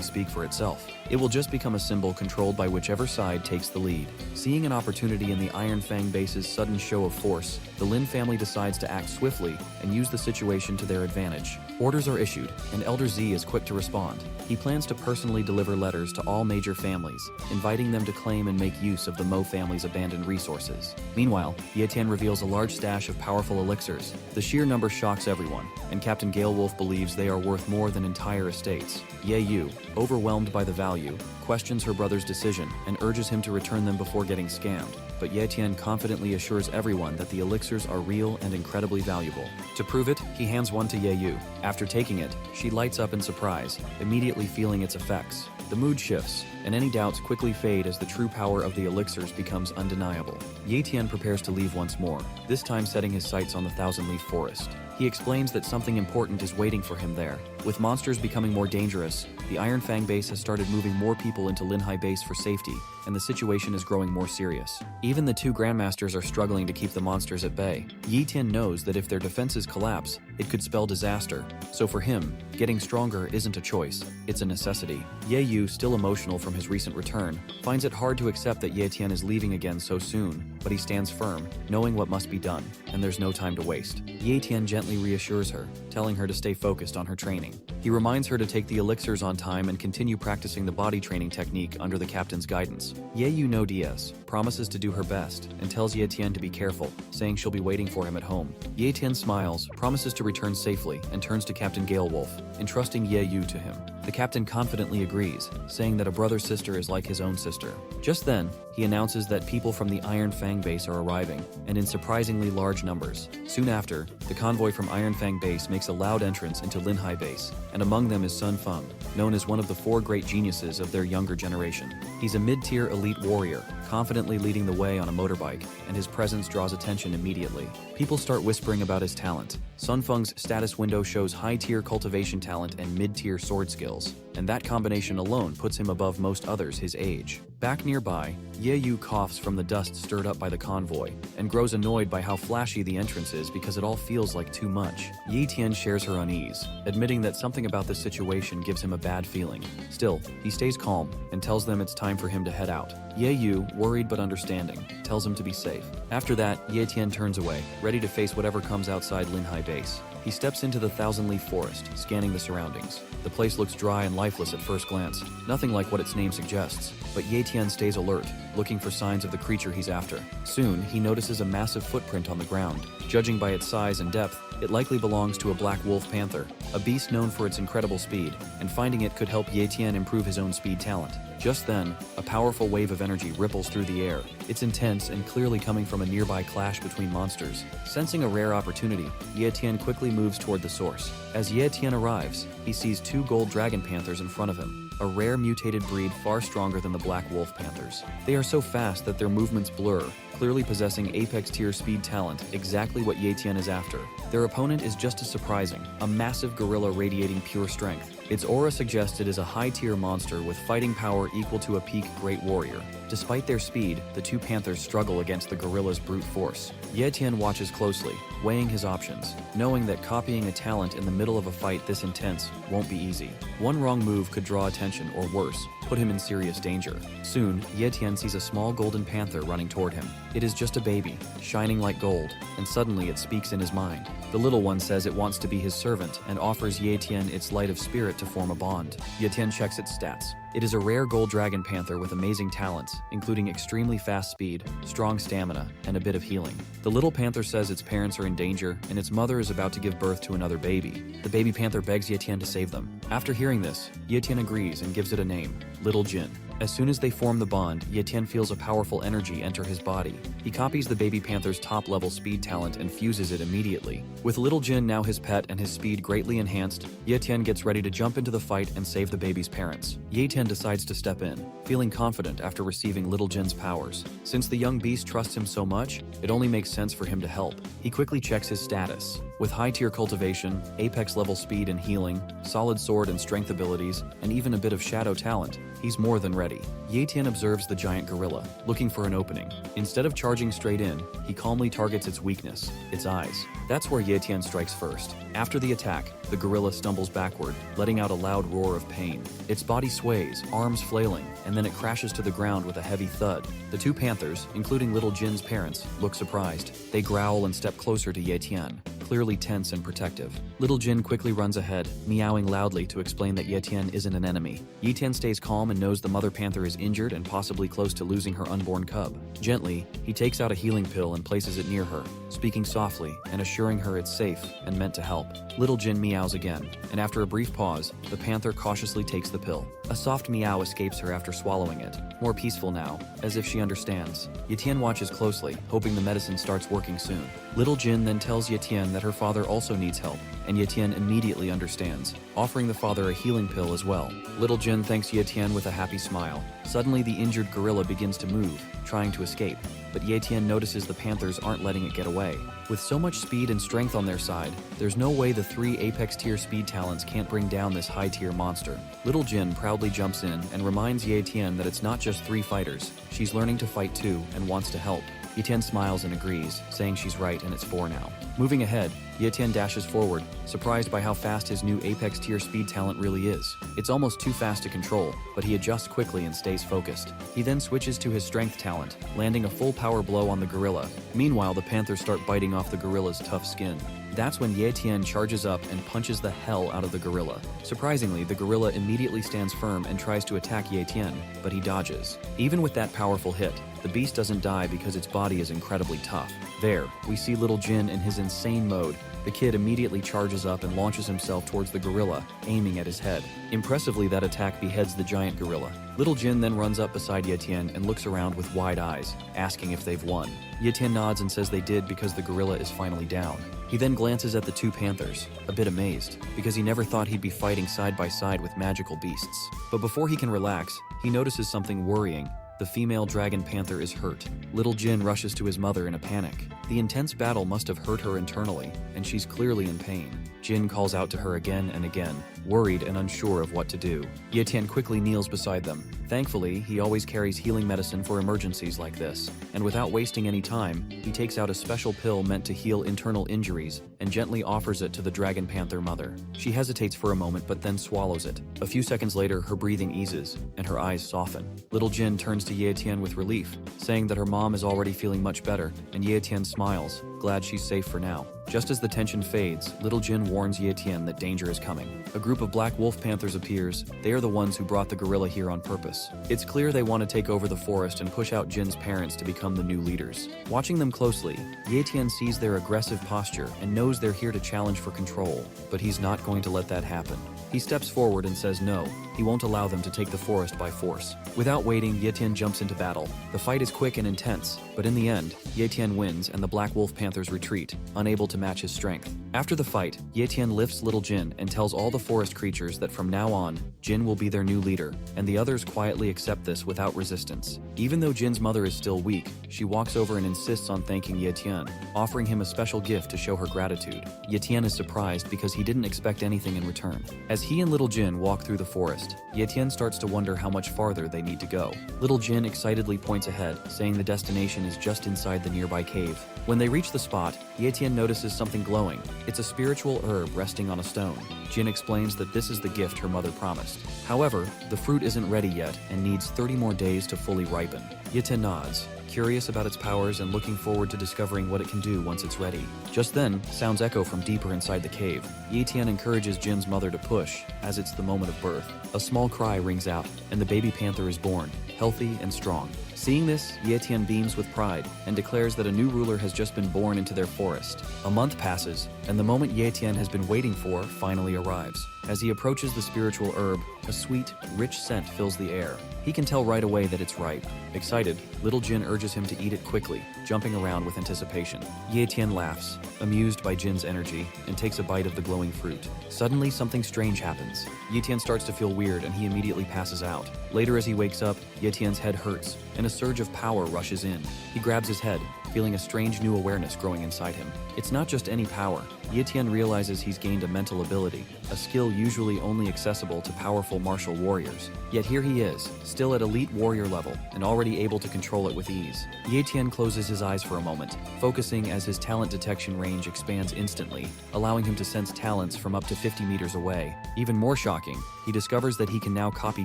speak for itself. It will just become a symbol controlled by whichever side takes the lead. Seeing an opportunity in the Iron Fang base's sudden show of force, the Lin family decides to act swiftly and use the situation to their advantage. Orders are issued, and Elder Z is quick to respond. He plans to personally deliver letters to all major families, inviting them to claim and make use of the Mo family's abandoned resources. Meanwhile, Ye Tian reveals a large stash of powerful elixirs. The sheer number shocks everyone, and Captain Gale Wolf believes they are worth more than entire estates. Ye Yu, overwhelmed by the value, questions her brother's decision and urges him to return them before getting scammed. But Ye Tian confidently assures everyone that the elixirs are real and incredibly valuable. To prove it, he hands one to Ye Yu. After taking it, she lights up in surprise, immediately feeling its effects. The mood shifts, and any doubts quickly fade as the true power of the elixirs becomes undeniable. Ye Tian prepares to leave once more, this time setting his sights on the Thousand Leaf Forest. He explains that something important is waiting for him there. With monsters becoming more dangerous, the Iron Fang base has started moving more people into Linhai base for safety, and the situation is growing more serious. Even the two grandmasters are struggling to keep the monsters at bay. Yi Tian knows that if their defenses collapse, it could spell disaster. So for him, getting stronger isn't a choice, it's a necessity. Ye Yu, still emotional from his recent return, finds it hard to accept that Ye Tian is leaving again so soon, but he stands firm, knowing what must be done, and there's no time to waste. Ye Tian gently reassures her, telling her to stay focused on her training. He reminds her to take the elixirs on time and continue practicing the body training technique under the captain's guidance. Ye Yu no DS promises to do her best and tells Ye Tian to be careful, saying she'll be waiting for him at home. Ye Tian smiles, promises to return safely, and turns to Captain Galewolf, entrusting Ye Yu to him. The captain confidently agrees, saying that a brother-sister is like his own sister. Just then, he announces that people from the Iron Fang base are arriving, and in surprisingly large numbers. Soon after, the convoy from Iron Fang base makes a loud entrance into Linhai base, and among them is Sun Feng, known as one of the 4 great geniuses of their younger generation. He's a mid-tier elite warrior, confidently leading the way on a motorbike, and his presence draws attention immediately. People start whispering about his talent. Sun Feng's status window shows high-tier cultivation talent and mid-tier sword skills, and that combination alone puts him above most others his age. Back nearby, Ye Yu coughs from the dust stirred up by the convoy, and grows annoyed by how flashy the entrance is because it all feels like too much. Yi Tian shares her unease, admitting that something about this situation gives him a bad feeling. Still, he stays calm and tells them it's time for him to head out. Ye Yu, worried but understanding, tells him to be safe. After that, Ye Tian turns away, ready to face whatever comes outside Linhai base. He steps into the thousand-leaf forest, scanning the surroundings. The place looks dry and lifeless at first glance, nothing like what its name suggests, but Ye Tian stays alert, looking for signs of the creature he's after. Soon, he notices a massive footprint on the ground. Judging by its size and depth, it likely belongs to a black wolf panther, a beast known for its incredible speed, and finding it could help Ye Tian improve his own speed talent. Just then, a powerful wave of energy ripples through the air. It's intense and clearly coming from a nearby clash between monsters. Sensing a rare opportunity, Ye Tian quickly moves toward the source. As Ye Tian arrives, he sees 2 gold dragon panthers in front of him, a rare mutated breed far stronger than the black wolf panthers. They are so fast that their movements blur, clearly possessing apex tier speed talent, exactly what Ye Tian is after. Their opponent is just as surprising, a massive gorilla radiating pure strength. Its aura suggests it is a high-tier monster with fighting power equal to a peak great warrior. Despite their speed, the 2 panthers struggle against the gorilla's brute force. Ye Tian watches closely, weighing his options, knowing that copying a talent in the middle of a fight this intense won't be easy. One wrong move could draw attention, or worse, put him in serious danger. Soon, Ye Tian sees a small golden panther running toward him. It is just a baby, shining like gold, and suddenly it speaks in his mind. The little one says it wants to be his servant and offers Ye Tian its light of spirit to form a bond. Ye Tian checks its stats. It is a rare gold dragon panther with amazing talents, including extremely fast speed, strong stamina, and a bit of healing. The little panther says its parents are in danger and its mother is about to give birth to another baby. The baby panther begs Ye Tian to save them. After hearing this, Ye Tian agrees and gives it a name, Little Jin. As soon as they form the bond, Ye Tian feels a powerful energy enter his body. He copies the baby panther's top-level speed talent and fuses it immediately. With Little Jin now his pet and his speed greatly enhanced, Ye Tian gets ready to jump into the fight and save the baby's parents. Ye Tian decides to step in, feeling confident after receiving Little Jin's powers. Since the young beast trusts him so much, it only makes sense for him to help. He quickly checks his status. With high-tier cultivation, apex-level speed and healing, solid sword and strength abilities, and even a bit of shadow talent, he's more than ready. Ye Tian observes the giant gorilla, looking for an opening. Instead of charging straight in, he calmly targets its weakness, its eyes. That's where Ye Tian strikes first. After the attack, the gorilla stumbles backward, letting out a loud roar of pain. Its body sways, arms flailing, and then it crashes to the ground with a heavy thud. The 2 panthers, including Little Jin's parents, look surprised. They growl and step closer to Ye Tian, clearly tense and protective. Little Jin quickly runs ahead, meowing loudly to explain that Ye Tian isn't an enemy. Ye Tian stays calm and knows the mother panther is injured and possibly close to losing her unborn cub. Gently, he takes out a healing pill and places it near her, speaking softly and assuring her it's safe and meant to help. Little Jin meows again, and after a brief pause, the panther cautiously takes the pill. A soft meow escapes her after swallowing it, more peaceful now, as if she understands. Ye Tian watches closely, hoping the medicine starts working soon. Little Jin then tells Ye Tian that her father also needs help, and Ye-Tian immediately understands, offering the father a healing pill as well. Little Jin thanks Ye-Tian with a happy smile. Suddenly, the injured gorilla begins to move, trying to escape, but Ye-Tian notices the panthers aren't letting it get away. With so much speed and strength on their side, there's no way the 3 apex tier speed talents can't bring down this high tier monster. Little Jin proudly jumps in and reminds Ye-Tian that it's not just 3 fighters, she's learning to fight too and wants to help. Ye-Tian smiles and agrees, saying she's right and it's 4 now. Moving ahead, Ye-Tian dashes forward, surprised by how fast his new apex tier speed talent really is. It's almost too fast to control, but he adjusts quickly and stays focused. He then switches to his strength talent, landing a full power blow on the gorilla. Meanwhile, the panthers start biting off the gorilla's tough skin. That's when Ye-Tian charges up and punches the hell out of the gorilla. Surprisingly, the gorilla immediately stands firm and tries to attack Ye-Tian, but he dodges. Even with that powerful hit, the beast doesn't die because its body is incredibly tough. There, we see Little Jin in his insane mode. The kid immediately charges up and launches himself towards the gorilla, aiming at his head. Impressively, that attack beheads the giant gorilla. Little Jin then runs up beside Ye-Tian and looks around with wide eyes, asking if they've won. Ye-Tian nods and says they did because the gorilla is finally down. He then glances at the 2 panthers, a bit amazed, because he never thought he'd be fighting side by side with magical beasts. But before he can relax, he notices something worrying. The female dragon panther is hurt. Little Jin rushes to his mother in a panic. The intense battle must have hurt her internally, and she's clearly in pain. Jin calls out to her again and again, worried and unsure of what to do. Ye-Tian quickly kneels beside them. Thankfully, he always carries healing medicine for emergencies like this, and without wasting any time, he takes out a special pill meant to heal internal injuries and gently offers it to the dragon panther mother. She hesitates for a moment but then swallows it. A few seconds later, her breathing eases, and her eyes soften. Little Jin turns to Ye-Tian with relief, saying that her mom is already feeling much better, and Ye-Tian smiles, glad she's safe for now. Just as the tension fades, Little Jin warns Ye-Tian that danger is coming. A group of black wolf panthers appears. They are the ones who brought the gorilla here on purpose. It's clear they want to take over the forest and push out Jin's parents to become the new leaders. Watching them closely, Ye-Tian sees their aggressive posture and knows they're here to challenge for control, but he's not going to let that happen. He steps forward and says no, he won't allow them to take the forest by force. Without waiting, Ye-Tian jumps into battle. The fight is quick and intense, but in the end, Ye-Tian wins and the black wolf panthers retreat, unable to match his strength. After the fight, Ye-Tian lifts Little Jin and tells all the forest creatures that from now on, Jin will be their new leader, and the others quietly accept this without resistance. Even though Jin's mother is still weak, she walks over and insists on thanking Ye-Tian, offering him a special gift to show her gratitude. Ye-Tian is surprised because he didn't expect anything in return. As he and Little Jin walk through the forest, Ye-Tian starts to wonder how much farther they need to go. Little Jin excitedly points ahead, saying the destination is just inside the nearby cave. When they reach the spot, Ye-Tian notices something glowing. It's a spiritual herb resting on a stone. Jin explains that this is the gift her mother promised. However, the fruit isn't ready yet and needs 30 more days to fully ripen. Ye-Tian nods, curious about its powers and looking forward to discovering what it can do once it's ready. Just then, sounds echo from deeper inside the cave. Ye-Tian encourages Jin's mother to push, as it's the moment of birth. A small cry rings out, and the baby panther is born, healthy and strong. Seeing this, Ye-Tian beams with pride and declares that a new ruler has just been born into their forest. A month passes, and the moment Ye-Tian has been waiting for finally arrives. As he approaches the spiritual herb, a sweet, rich scent fills the air. He can tell right away that it's ripe. Excited, Little Jin urges him to eat it quickly, jumping around with anticipation. Ye-Tian laughs, amused by Jin's energy, and takes a bite of the glowing fruit. Suddenly, something strange happens. Ye-Tian starts to feel weird and he immediately passes out. Later, as he wakes up, Ye-Tian's head hurts, and a surge of power rushes in. He grabs his head, feeling a strange new awareness growing inside him. It's not just any power. Ye-Tian realizes he's gained a mental ability, a skill usually only accessible to powerful martial warriors. Yet here he is, still at elite warrior level, and already able to control it with ease. Ye-Tian closes his eyes for a moment, focusing as his talent detection range expands instantly, allowing him to sense talents from up to 50 meters away. Even more shocking, he discovers that he can now copy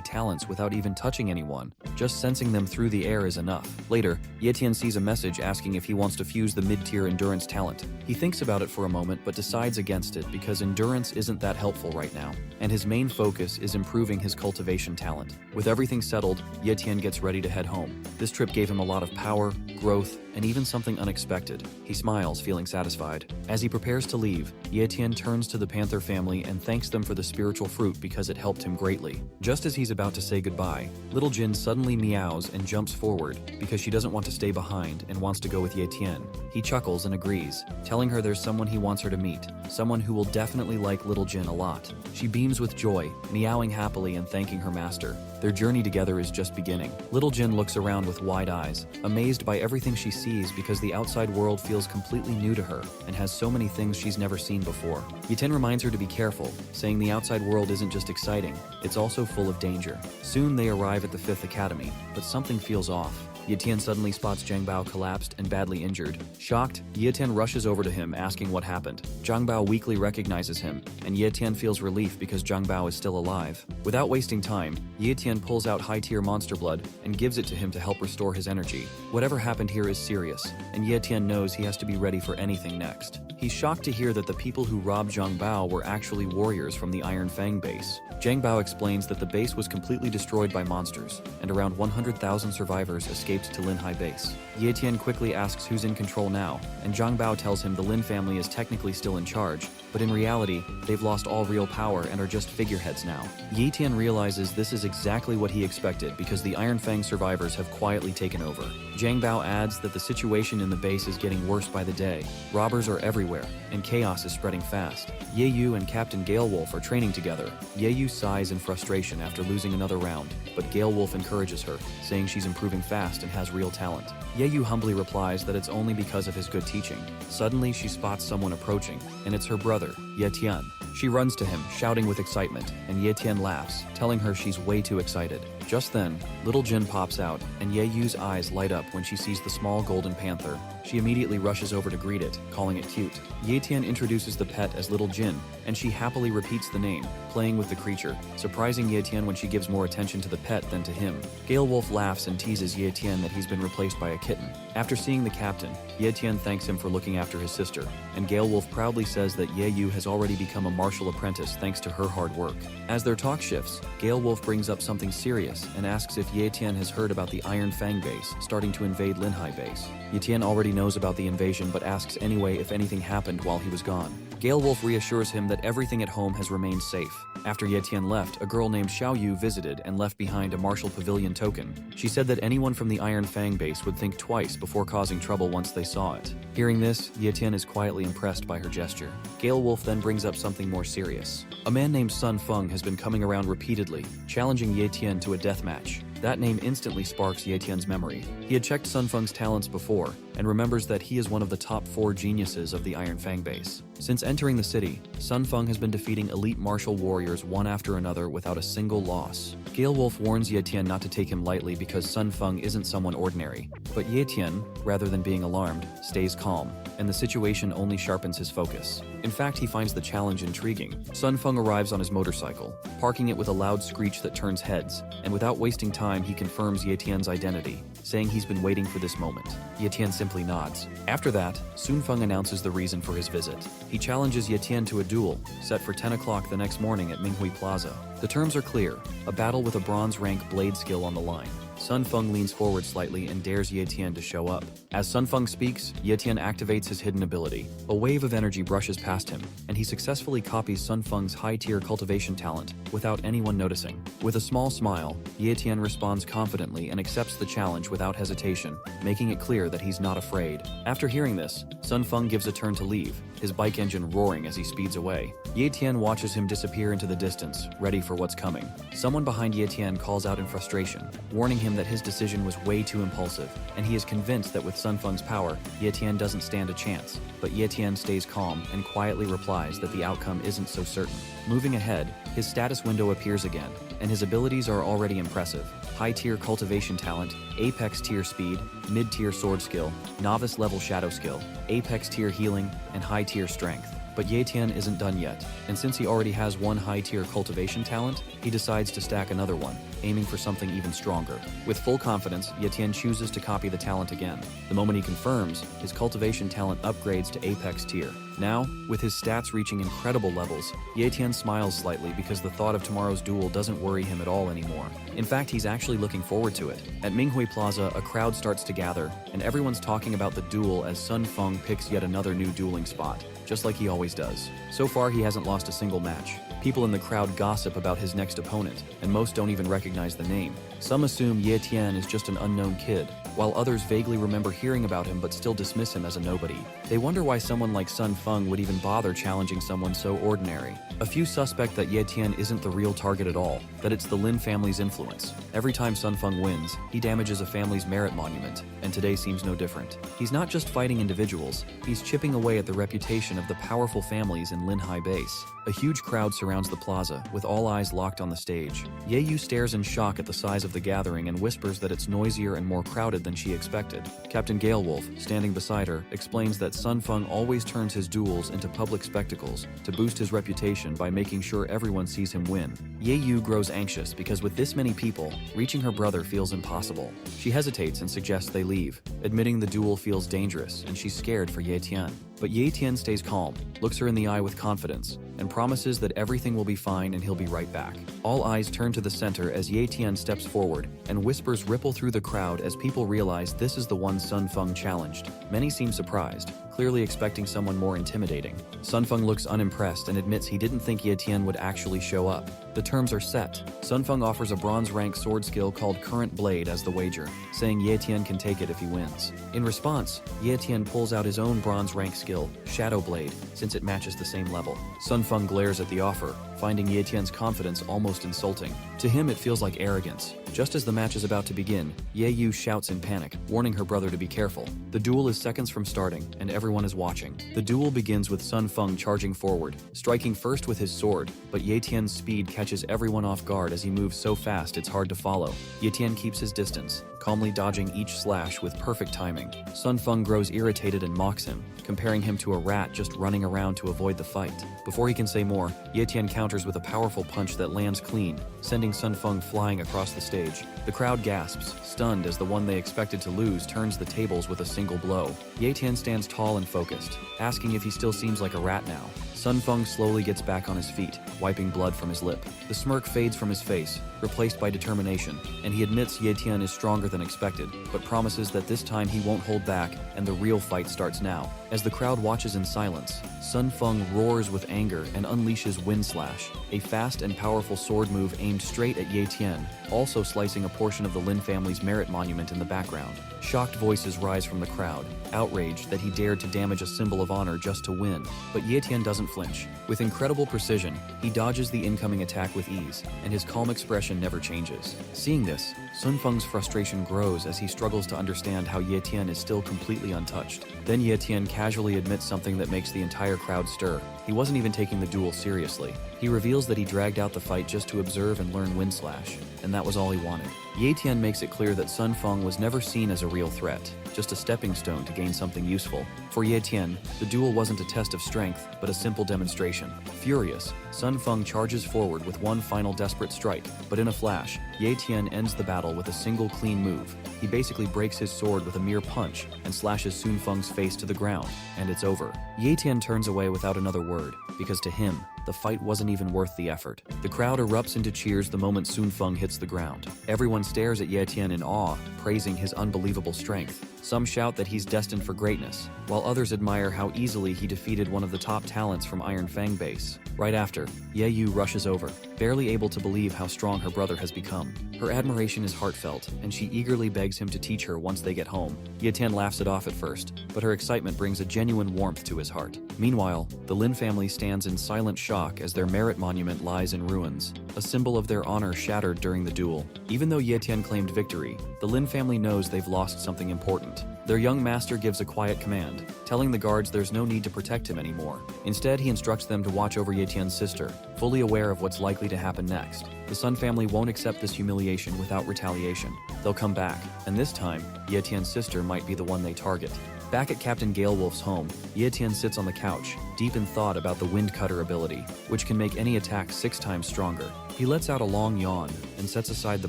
talents without even touching anyone. Just sensing them through the air is enough. Later, Ye-Tian sees a message asking if he wants to fuse the mid-tier endurance talent. He thinks about it for a moment but decides against it because endurance isn't that helpful right now, and his main focus is improving his cultivation talent. With everything settled, Ye-Tian gets ready to head home. This trip gave him a lot of power, growth, and even something unexpected. He smiles, feeling satisfied. As he prepares to leave, Ye Tian turns to the Panther family and thanks them for the spiritual fruit because it helped him greatly. Just as he's about to say goodbye, Little Jin suddenly meows and jumps forward because she doesn't want to stay behind and wants to go with Ye Tian. He chuckles and agrees, telling her there's someone he wants her to meet, someone who will definitely like Little Jin a lot. She beams with joy, meowing happily and thanking her master. Their journey together is just beginning. Little Jin looks around with wide eyes, amazed by everything she sees because the outside world feels completely new to her and has so many things she's never seen before. Ye Tian reminds her to be careful, saying the outside world isn't just exciting, it's also full of danger. Soon they arrive at the 5th Academy, but something feels off. Ye Tian suddenly spots Zhang Bao collapsed and badly injured. Shocked, Ye Tian rushes over to him asking what happened. Zhang Bao weakly recognizes him, and Ye Tian feels relief because Zhang Bao is still alive. Without wasting time, Ye Tian pulls out high-tier monster blood and gives it to him to help restore his energy. Whatever happened here is serious, and Ye Tian knows he has to be ready for anything next. He's shocked to hear that the people who robbed Zhang Bao were actually warriors from the Iron Fang base. Zhang Bao explains that the base was completely destroyed by monsters, and around 100,000 survivors escaped to Linhai base. Ye Tian quickly asks who's in control now, and Zhang Bao tells him the Lin family is technically still in charge, but in reality, they've lost all real power and are just figureheads now. Ye Tian realizes this is exactly what he expected because the Iron Fang survivors have quietly taken over. Zhang Bao adds that the situation in the base is getting worse by the day. Robbers are everywhere, and chaos is spreading fast. Ye Yu and Captain Gale Wolf are training together. Ye Yu sighs in frustration after losing another round, but Gale Wolf encourages her, saying she's improving fast and has real talent. Ye Yu humbly replies that it's only because of his good teaching. Suddenly, she spots someone approaching, and it's her brother, Ye Tian. She runs to him, shouting with excitement, and Ye Tian laughs, telling her she's way too excited. Just then, Little Jin pops out, and Ye Yu's eyes light up when she sees the small golden panther. She immediately rushes over to greet it, calling it cute. Ye Tian introduces the pet as Little Jin, and she happily repeats the name, playing with the creature, surprising Ye Tian when she gives more attention to the pet than to him. Gale Wolf laughs and teases Ye Tian that he's been replaced by a kitten. After seeing the captain, Ye Tian thanks him for looking after his sister, and Gale Wolf proudly says that Ye Yu has already become a martial apprentice thanks to her hard work. As their talk shifts, Gale Wolf brings up something serious and asks if Ye Tian has heard about the Iron Fang base starting to invade Linhai base. Ye Tian already knows about the invasion but asks anyway if anything happened while he was gone. Gale Wolf reassures him that everything at home has remained safe. After Ye Tian left, a girl named Xiao Yu visited and left behind a martial pavilion token. She said that anyone from the Iron Fang base would think twice before causing trouble once they saw it. Hearing this, Ye Tian is quietly impressed by her gesture. Gale Wolf then brings up something more serious. A man named Sun Feng has been coming around repeatedly, challenging Ye Tian to a death match. That name instantly sparks Ye Tian's memory. He had checked Sun Feng's talents before, and remembers that he is one of the top 4 geniuses of the Iron Fang base. Since entering the city, Sun Feng has been defeating elite martial warriors one after another without a single loss. Gale Wolf warns Ye Tian not to take him lightly because Sun Feng isn't someone ordinary. But Ye Tian, rather than being alarmed, stays calm, and the situation only sharpens his focus. In fact, he finds the challenge intriguing. Sun Feng arrives on his motorcycle, parking it with a loud screech that turns heads, and without wasting time, he confirms Ye Tian's identity, saying he's been waiting for this moment. Ye Tian simply nods. After that, Sun Feng announces the reason for his visit. He challenges Ye Tian to a duel, set for 10 o'clock the next morning at Minghui Plaza. The terms are clear, a battle with a bronze rank blade skill on the line. Sun Feng leans forward slightly and dares Ye Tian to show up. As Sun Feng speaks, Ye Tian activates his hidden ability. A wave of energy brushes past him, and he successfully copies Sun Feng's high-tier cultivation talent without anyone noticing. With a small smile, Ye Tian responds confidently and accepts the challenge without hesitation, making it clear that he's not afraid. After hearing this, Sun Feng gives a turn to leave, his bike engine roaring as he speeds away. Ye Tian watches him disappear into the distance, ready for what's coming. Someone behind Ye Tian calls out in frustration, warning him that his decision was way too impulsive, and he is convinced that with Sun Feng's power, Ye Tian doesn't stand a chance. But Ye Tian stays calm and quietly replies that the outcome isn't so certain. Moving ahead, his status window appears again, and his abilities are already impressive. High-tier cultivation talent, apex-tier speed, mid-tier sword skill, novice-level shadow skill, apex-tier healing, and high-tier strength. But Ye Tian isn't done yet, and since he already has one high-tier cultivation talent, he decides to stack another one, aiming for something even stronger. With full confidence, Ye Tian chooses to copy the talent again. The moment he confirms, his cultivation talent upgrades to apex tier. Now, with his stats reaching incredible levels, Ye Tian smiles slightly because the thought of tomorrow's duel doesn't worry him at all anymore. In fact, he's actually looking forward to it. At Minghui Plaza, a crowd starts to gather, and everyone's talking about the duel as Sun Feng picks yet another new dueling spot, just like he always does. So far, he hasn't lost a single match. People in the crowd gossip about his next opponent, and most don't even recognize the name. Some assume Ye Tian is just an unknown kid, while others vaguely remember hearing about him but still dismiss him as a nobody. They wonder why someone like Sun Feng would even bother challenging someone so ordinary. A few suspect that Ye Tian isn't the real target at all, that it's the Lin family's influence. Every time Sun Feng wins, he damages a family's merit monument, and today seems no different. He's not just fighting individuals, he's chipping away at the reputation of the powerful families in Lin High Base. A huge crowd surrounds the plaza, with all eyes locked on the stage. Ye Yu stares in shock at the size of the gathering and whispers that it's noisier and more crowded than she expected. Captain Galewolf, standing beside her, explains that Sun Feng always turns his duels into public spectacles to boost his reputation by making sure everyone sees him win. Ye Yu grows anxious because with this many people, reaching her brother feels impossible. She hesitates and suggests they leave, admitting the duel feels dangerous and she's scared for Ye Tian. But Ye Tian stays calm, looks her in the eye with confidence, and promises that everything will be fine and he'll be right back. All eyes turn to the center as Ye Tian steps forward, and whispers ripple through the crowd as people realize this is the one Sun Feng challenged. Many seem surprised, clearly expecting someone more intimidating. Sun Feng looks unimpressed and admits he didn't think Ye Tian would actually show up. The terms are set. Sun Feng offers a bronze-rank sword skill called Current Blade as the wager, saying Ye Tian can take it if he wins. In response, Ye Tian pulls out his own bronze-rank skill, Shadow Blade, since it matches the same level. Sun Feng glares at the offer, finding Ye Tian's confidence almost insulting. To him, it feels like arrogance. Just as the match is about to begin, Ye Yu shouts in panic, warning her brother to be careful. The duel is seconds from starting, and everyone is watching. The duel begins with Sun Feng charging forward, striking first with his sword, but Ye Tian's speed catches everyone off guard as he moves so fast it's hard to follow. Ye Tian keeps his distance, calmly dodging each slash with perfect timing. Sun Feng grows irritated and mocks him, comparing him to a rat just running around to avoid the fight. Before he can say more, Ye Tian counters with a powerful punch that lands clean, sending Sun Feng flying across the stage. The crowd gasps, stunned as the one they expected to lose turns the tables with a single blow. Ye Tian stands tall and focused, asking if he still seems like a rat now. Sun Feng slowly gets back on his feet, wiping blood from his lip. The smirk fades from his face, replaced by determination, and he admits Ye Tian is stronger than expected, but promises that this time he won't hold back and the real fight starts now. As the crowd watches in silence, Sun Feng roars with anger and unleashes Wind Slash, a fast and powerful sword move aimed straight at Ye Tian, also slicing a portion of the Lin family's merit monument in the background. Shocked voices rise from the crowd, outraged that he dared to damage a symbol of honor just to win. But Ye Tian doesn't flinch. With incredible precision, he dodges the incoming attack with ease, and his calm expression never changes. Seeing this, Sun Feng's frustration grows as he struggles to understand how Ye Tian is still completely untouched. Then Ye Tian casually admits something that makes the entire crowd stir. He wasn't even taking the duel seriously. He reveals that he dragged out the fight just to observe and learn Wind Slash, and that was all he wanted. Ye Tian makes it clear that Sun Feng was never seen as a real threat, just a stepping stone to gain something useful. For Ye Tian, the duel wasn't a test of strength, but a simple demonstration. Furious, Sun Feng charges forward with one final desperate strike, but in a flash, Ye Tian ends the battle with a single clean move. He basically breaks his sword with a mere punch and slashes Sun Feng's face to the ground, and it's over. Ye Tian turns away without another word, because to him, the fight wasn't even worth the effort. The crowd erupts into cheers the moment Sun Feng hits the ground. Everyone stares at Ye Tian in awe, praising his unbelievable strength. Some shout that he's destined for greatness, while others admire how easily he defeated one of the top talents from Iron Fang Base. Right after, Ye Yu rushes over, barely able to believe how strong her brother has become. Her admiration is heartfelt, and she eagerly begs him to teach her once they get home. Ye Tian laughs it off at first, but her excitement brings a genuine warmth to his heart. Meanwhile, the Lin family stands in silent shock as their merit monument lies in ruins, a symbol of their honor shattered during the duel. Even though Ye Tian claimed victory, the Lin family knows they've lost something important. Their young master gives a quiet command, telling the guards there's no need to protect him anymore. Instead, he instructs them to watch over Ye Tian's sister, fully aware of what's likely to happen next. The Sun family won't accept this humiliation without retaliation. They'll come back, and this time, Ye Tian's sister might be the one they target. Back at Captain Galewolf's home, Ye Tian sits on the couch, deep in thought about the Wind Cutter ability, which can make any attack 6 times stronger. He lets out a long yawn and sets aside the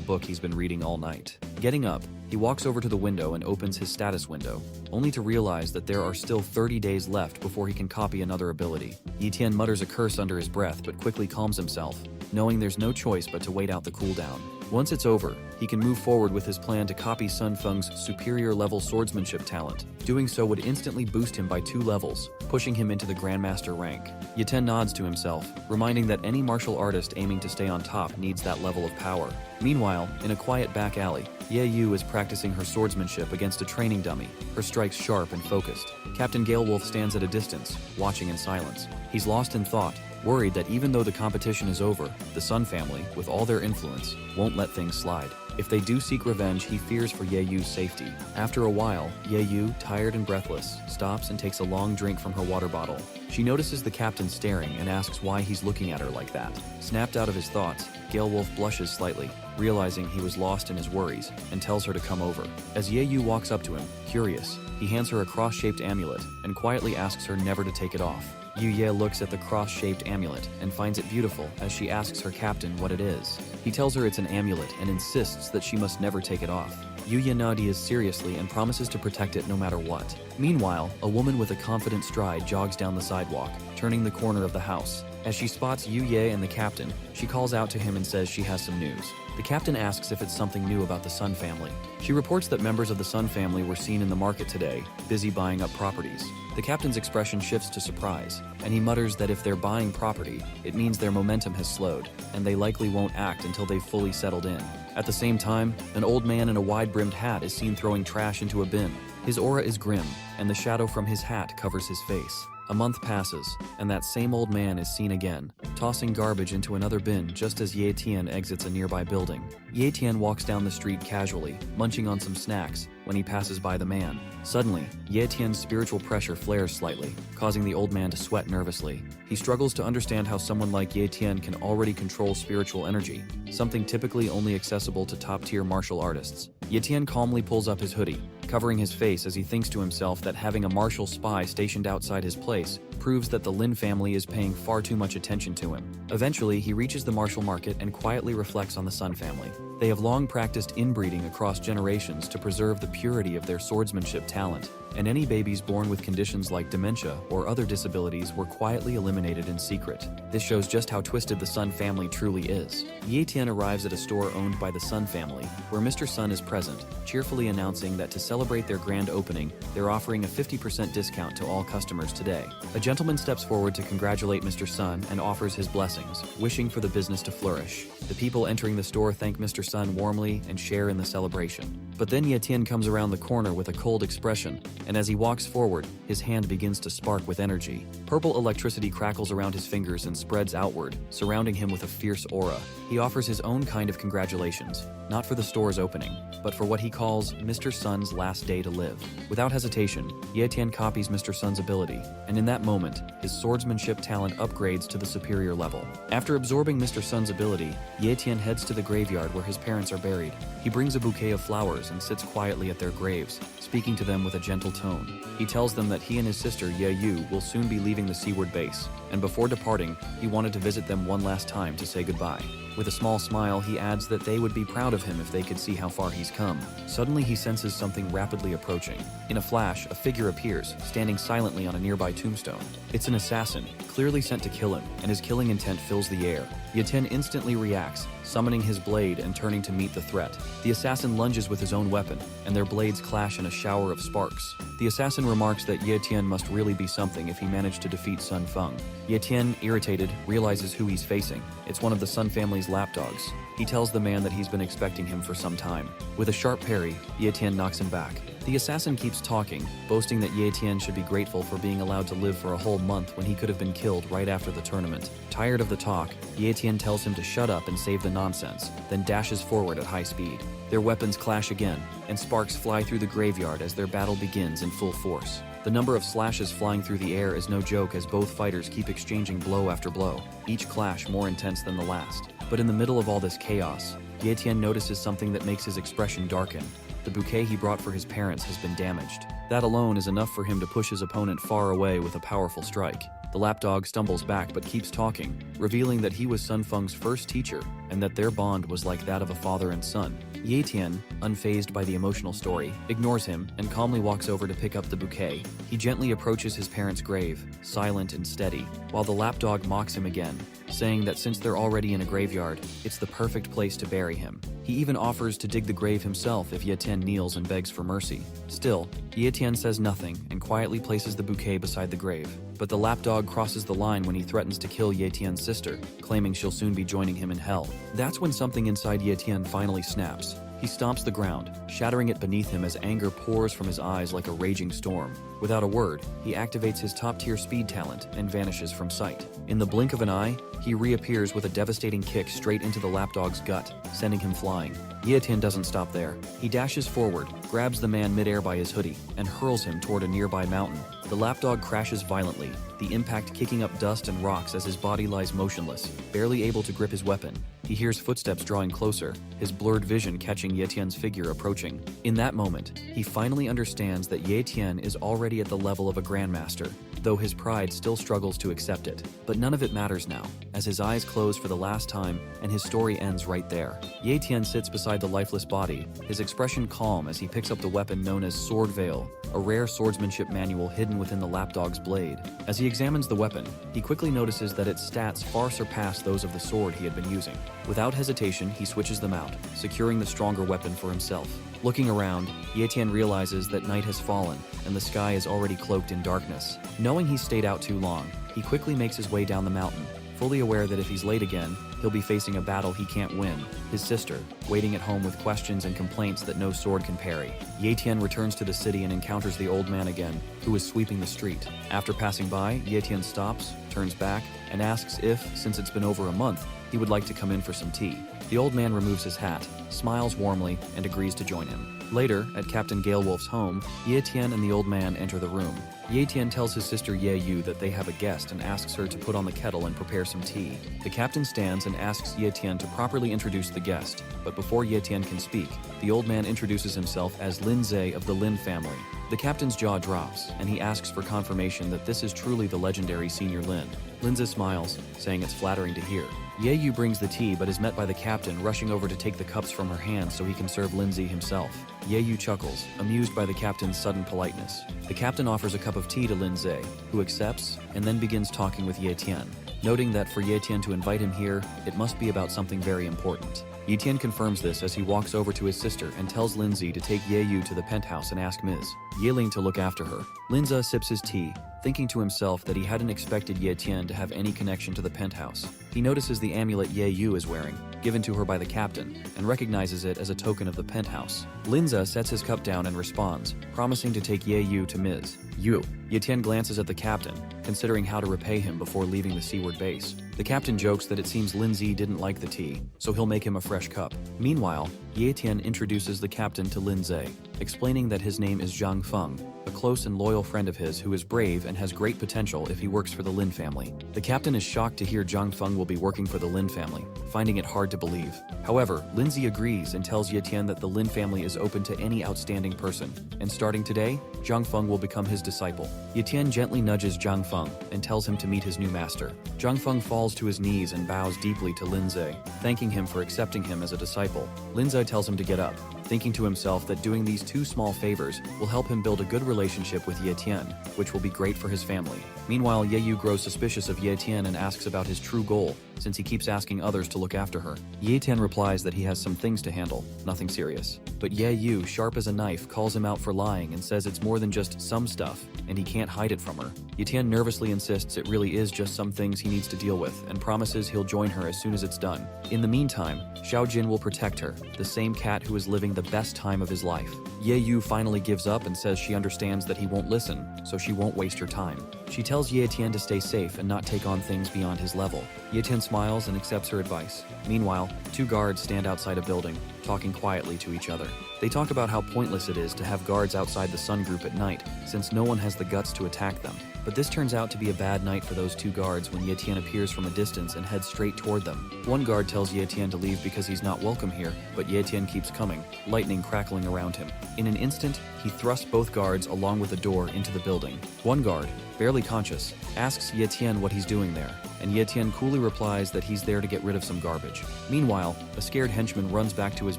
book he's been reading all night. Getting up, he walks over to the window and opens his status window, only to realize that there are still 30 days left before he can copy another ability. Ye Tian mutters a curse under his breath but quickly calms himself, knowing there's no choice but to wait out the cooldown. Once it's over, he can move forward with his plan to copy Sun Feng's superior level swordsmanship talent. Doing so would instantly boost him by 2 levels, pushing him into the Grandmaster rank. Ye Tian nods to himself, reminding that any martial artist aiming to stay on top needs that level of power. Meanwhile, in a quiet back alley, Ye Yu is practicing her swordsmanship against a training dummy, her strikes sharp and focused. Captain Galewolf stands at a distance, watching in silence. He's lost in thought, worried that even though the competition is over, the Sun family, with all their influence, won't let things slide. If they do seek revenge, he fears for Ye Yu's safety. After a while, Ye Yu, tired and breathless, stops and takes a long drink from her water bottle. She notices the captain staring and asks why he's looking at her like that. Snapped out of his thoughts, Galewolf blushes slightly, realizing he was lost in his worries, and tells her to come over. As Ye Yu walks up to him, curious, he hands her a cross-shaped amulet and quietly asks her never to take it off. Yu Ye looks at the cross-shaped amulet and finds it beautiful as she asks her captain what it is. He tells her it's an amulet and insists that she must never take it off. Yu Ye nods seriously and promises to protect it no matter what. Meanwhile, a woman with a confident stride jogs down the sidewalk, turning the corner of the house. As she spots Yu Ye and the captain, she calls out to him and says she has some news. The captain asks if it's something new about the Sun family. She reports that members of the Sun family were seen in the market today, busy buying up properties. The captain's expression shifts to surprise, and he mutters that if they're buying property, it means their momentum has slowed, and they likely won't act until they've fully settled in. At the same time, an old man in a wide-brimmed hat is seen throwing trash into a bin. His aura is grim, and the shadow from his hat covers his face. A month passes, and that same old man is seen again, tossing garbage into another bin just as Ye Tian exits a nearby building. Ye Tian walks down the street casually, munching on some snacks, when he passes by the man. Suddenly, Ye Tian's spiritual pressure flares slightly, causing the old man to sweat nervously. He struggles to understand how someone like Ye Tian can already control spiritual energy, something typically only accessible to top-tier martial artists. Ye Tian calmly pulls up his hoodie, covering his face as he thinks to himself that having a martial spy stationed outside his place proves that the Lin family is paying far too much attention to him. Eventually, he reaches the martial market and quietly reflects on the Sun family. They have long practiced inbreeding across generations to preserve the purity of their swordsmanship talent, and any babies born with conditions like dementia or other disabilities were quietly eliminated in secret. This shows just how twisted the Sun family truly is. Ye Tian arrives at a store owned by the Sun family, where Mr. Sun is present, cheerfully announcing that to celebrate their grand opening, they're offering a 50% discount to all customers today. A gentleman steps forward to congratulate Mr. Sun and offers his blessings, wishing for the business to flourish. The people entering the store thank Mr. Sun warmly and share in the celebration. But then Ye Tian comes around the corner with a cold expression, and as he walks forward, his hand begins to spark with energy. Purple electricity crackles around his fingers and spreads outward, surrounding him with a fierce aura. He offers his own kind of congratulations, not for the store's opening, but for what he calls Mr. Sun's last day to live. Without hesitation, Ye Tian copies Mr. Sun's ability, and in that moment, his swordsmanship talent upgrades to the superior level. After absorbing Mr. Sun's ability, Ye Tian heads to the graveyard where his parents are buried. He brings a bouquet of flowers and sits quietly at their graves, speaking to them with a gentle tone. He tells them that he and his sister Ye Yu will soon be leaving the seaward base, and before departing, he wanted to visit them one last time to say goodbye. With a small smile, he adds that they would be proud of him if they could see how far he's come. Suddenly, he senses something rapidly approaching. In a flash, a figure appears, standing silently on a nearby tombstone. It's an assassin, clearly sent to kill him, and his killing intent fills the air. Ye Tian instantly reacts, summoning his blade and turning to meet the threat. The assassin lunges with his own weapon, and their blades clash in a shower of sparks. The assassin remarks that Ye Tian must really be something if he managed to defeat Sun Feng. Ye Tian, irritated, realizes who he's facing. It's one of the Sun family's lapdogs. He tells the man that he's been expecting him for some time. With a sharp parry, Ye Tian knocks him back. The assassin keeps talking, boasting that Ye Tian should be grateful for being allowed to live for a whole month when he could have been killed right after the tournament. Tired of the talk, Ye Tian tells him to shut up and save the nonsense, then dashes forward at high speed. Their weapons clash again, and sparks fly through the graveyard as their battle begins in full force. The number of slashes flying through the air is no joke as both fighters keep exchanging blow after blow, each clash more intense than the last. But in the middle of all this chaos, Ye Tian notices something that makes his expression darken. the bouquet he brought for his parents has been damaged. That alone is enough for him to push his opponent far away with a powerful strike. The lapdog stumbles back but keeps talking, revealing that he was Sun Feng's first teacher and that their bond was like that of a father and son. Ye Tian, unfazed by the emotional story, ignores him and calmly walks over to pick up the bouquet. He gently approaches his parents' grave, silent and steady, while the lapdog mocks him again, saying that since they're already in a graveyard, it's the perfect place to bury him. He even offers to dig the grave himself if Ye Tian kneels and begs for mercy. Still, Ye Tian says nothing and quietly places the bouquet beside the grave. But the lapdog crosses the line when he threatens to kill Ye Tian's sister, claiming she'll soon be joining him in hell. That's when something inside Ye Tian finally snaps. He stomps the ground, shattering it beneath him as anger pours from his eyes like a raging storm. Without a word, he activates his top-tier speed talent and vanishes from sight. In the blink of an eye, he reappears with a devastating kick straight into the lapdog's gut, sending him flying. Ye Tian doesn't stop there. He dashes forward, grabs the man midair by his hoodie, and hurls him toward a nearby mountain. The lapdog crashes violently, the impact kicking up dust and rocks as his body lies motionless, barely able to grip his weapon. He hears footsteps drawing closer, his blurred vision catching Ye Tian's figure approaching. In that moment, he finally understands that Ye Tian is already at the level of a grandmaster, though his pride still struggles to accept it. But none of it matters now, as his eyes close for the last time and his story ends right there. Ye Tian sits beside the lifeless body, his expression calm as he picks up the weapon known as Sword Veil, a rare swordsmanship manual hidden within the lapdog's blade. As he examines the weapon, he quickly notices that its stats far surpass those of the sword he had been using. Without hesitation, he switches them out, securing the stronger weapon for himself. Looking around, Ye Tian realizes that night has fallen and the sky is already cloaked in darkness. Knowing he's stayed out too long, he quickly makes his way down the mountain, fully aware that if he's late again, he'll be facing a battle he can't win. His sister, waiting at home with questions and complaints that no sword can parry. Ye Tian returns to the city and encounters the old man again, who is sweeping the street. After passing by, Ye Tian stops, turns back, and asks if, since it's been over a month, he would like to come in for some tea. The old man removes his hat, smiles warmly, and agrees to join him. Later, at Captain Galewolf's home, Ye Tian and the old man enter the room. Ye Tian tells his sister Ye Yu that they have a guest and asks her to put on the kettle and prepare some tea. The captain stands and asks Ye Tian to properly introduce the guest, but before Ye Tian can speak, the old man introduces himself as Lin Zhe of the Lin family. The captain's jaw drops, and he asks for confirmation that this is truly the legendary Senior Lin. Linza smiles, saying it's flattering to hear. Ye Yu brings the tea but is met by the captain rushing over to take the cups from her hands so he can serve Lindsay himself. Ye Yu chuckles, amused by the captain's sudden politeness. The captain offers a cup of tea to Lindsay, who accepts and then begins talking with Ye Tian, noting that for Ye Tian to invite him here, it must be about something very important. Ye Tian confirms this as he walks over to his sister and tells Lindsay to take Ye Yu to the penthouse and ask Ms. Yeling to look after her. Linza sips his tea, thinking to himself that he hadn't expected Ye Tian to have any connection to the penthouse. He notices the amulet Ye Yu is wearing, given to her by the captain, and recognizes it as a token of the penthouse. Linza sets his cup down and responds, promising to take Ye Yu to Ms. Yu. Ye Tian glances at the captain, considering how to repay him before leaving the seaward base. The captain jokes that it seems Lindsay didn't like the tea, so he'll make him a fresh cup. Meanwhile, Ye Tian introduces the captain to Lindsay, explaining that his name is Zhang Feng, a close and loyal friend of his who is brave and has great potential if he works for the Lin family. The captain is shocked to hear Zhang Feng will be working for the Lin family, finding it hard to believe. However, Lindsay agrees and tells Ye Tian that the Lin family is open to any outstanding person, and starting today, Zhang Feng will become his disciple. Ye Tian gently nudges Zhang Feng and tells him to meet his new master. Zhang Feng falls to his knees and bows deeply to Lindsay, thanking him for accepting him as a disciple. Lindsay tells him to get up, thinking to himself that doing these two small favors will help him build a good relationship with Ye Tian, which will be great for his family. Meanwhile, Ye Yu grows suspicious of Ye Tian and asks about his true goal, since he keeps asking others to look after her. Ye Tian replies that he has some things to handle, nothing serious. But Ye Yu, sharp as a knife, calls him out for lying and says it's more than just some stuff, and he can't hide it from her. Ye Tian nervously insists it really is just some things he needs to deal with, and promises he'll join her as soon as it's done. In the meantime, Xiao Jin will protect her, the same cat who is living the best time of his life. Ye Yu finally gives up and says she understands that he won't listen, so she won't waste her time. She tells Ye Tian to stay safe and not take on things beyond his level. Ye Tian smiles and accepts her advice. Meanwhile, two guards stand outside a building, talking quietly to each other. They talk about how pointless it is to have guards outside the Sun Group at night, since no one has the guts to attack them. But this turns out to be a bad night for those two guards when Ye Tian appears from a distance and heads straight toward them. One guard tells Ye Tian to leave because he's not welcome here, but Ye Tian keeps coming, lightning crackling around him. In an instant, he thrusts both guards along with the door into the building. One guard, barely conscious, asks Ye Tian what he's doing there, and Ye Tian coolly replies that he's there to get rid of some garbage. Meanwhile, a scared henchman runs back to his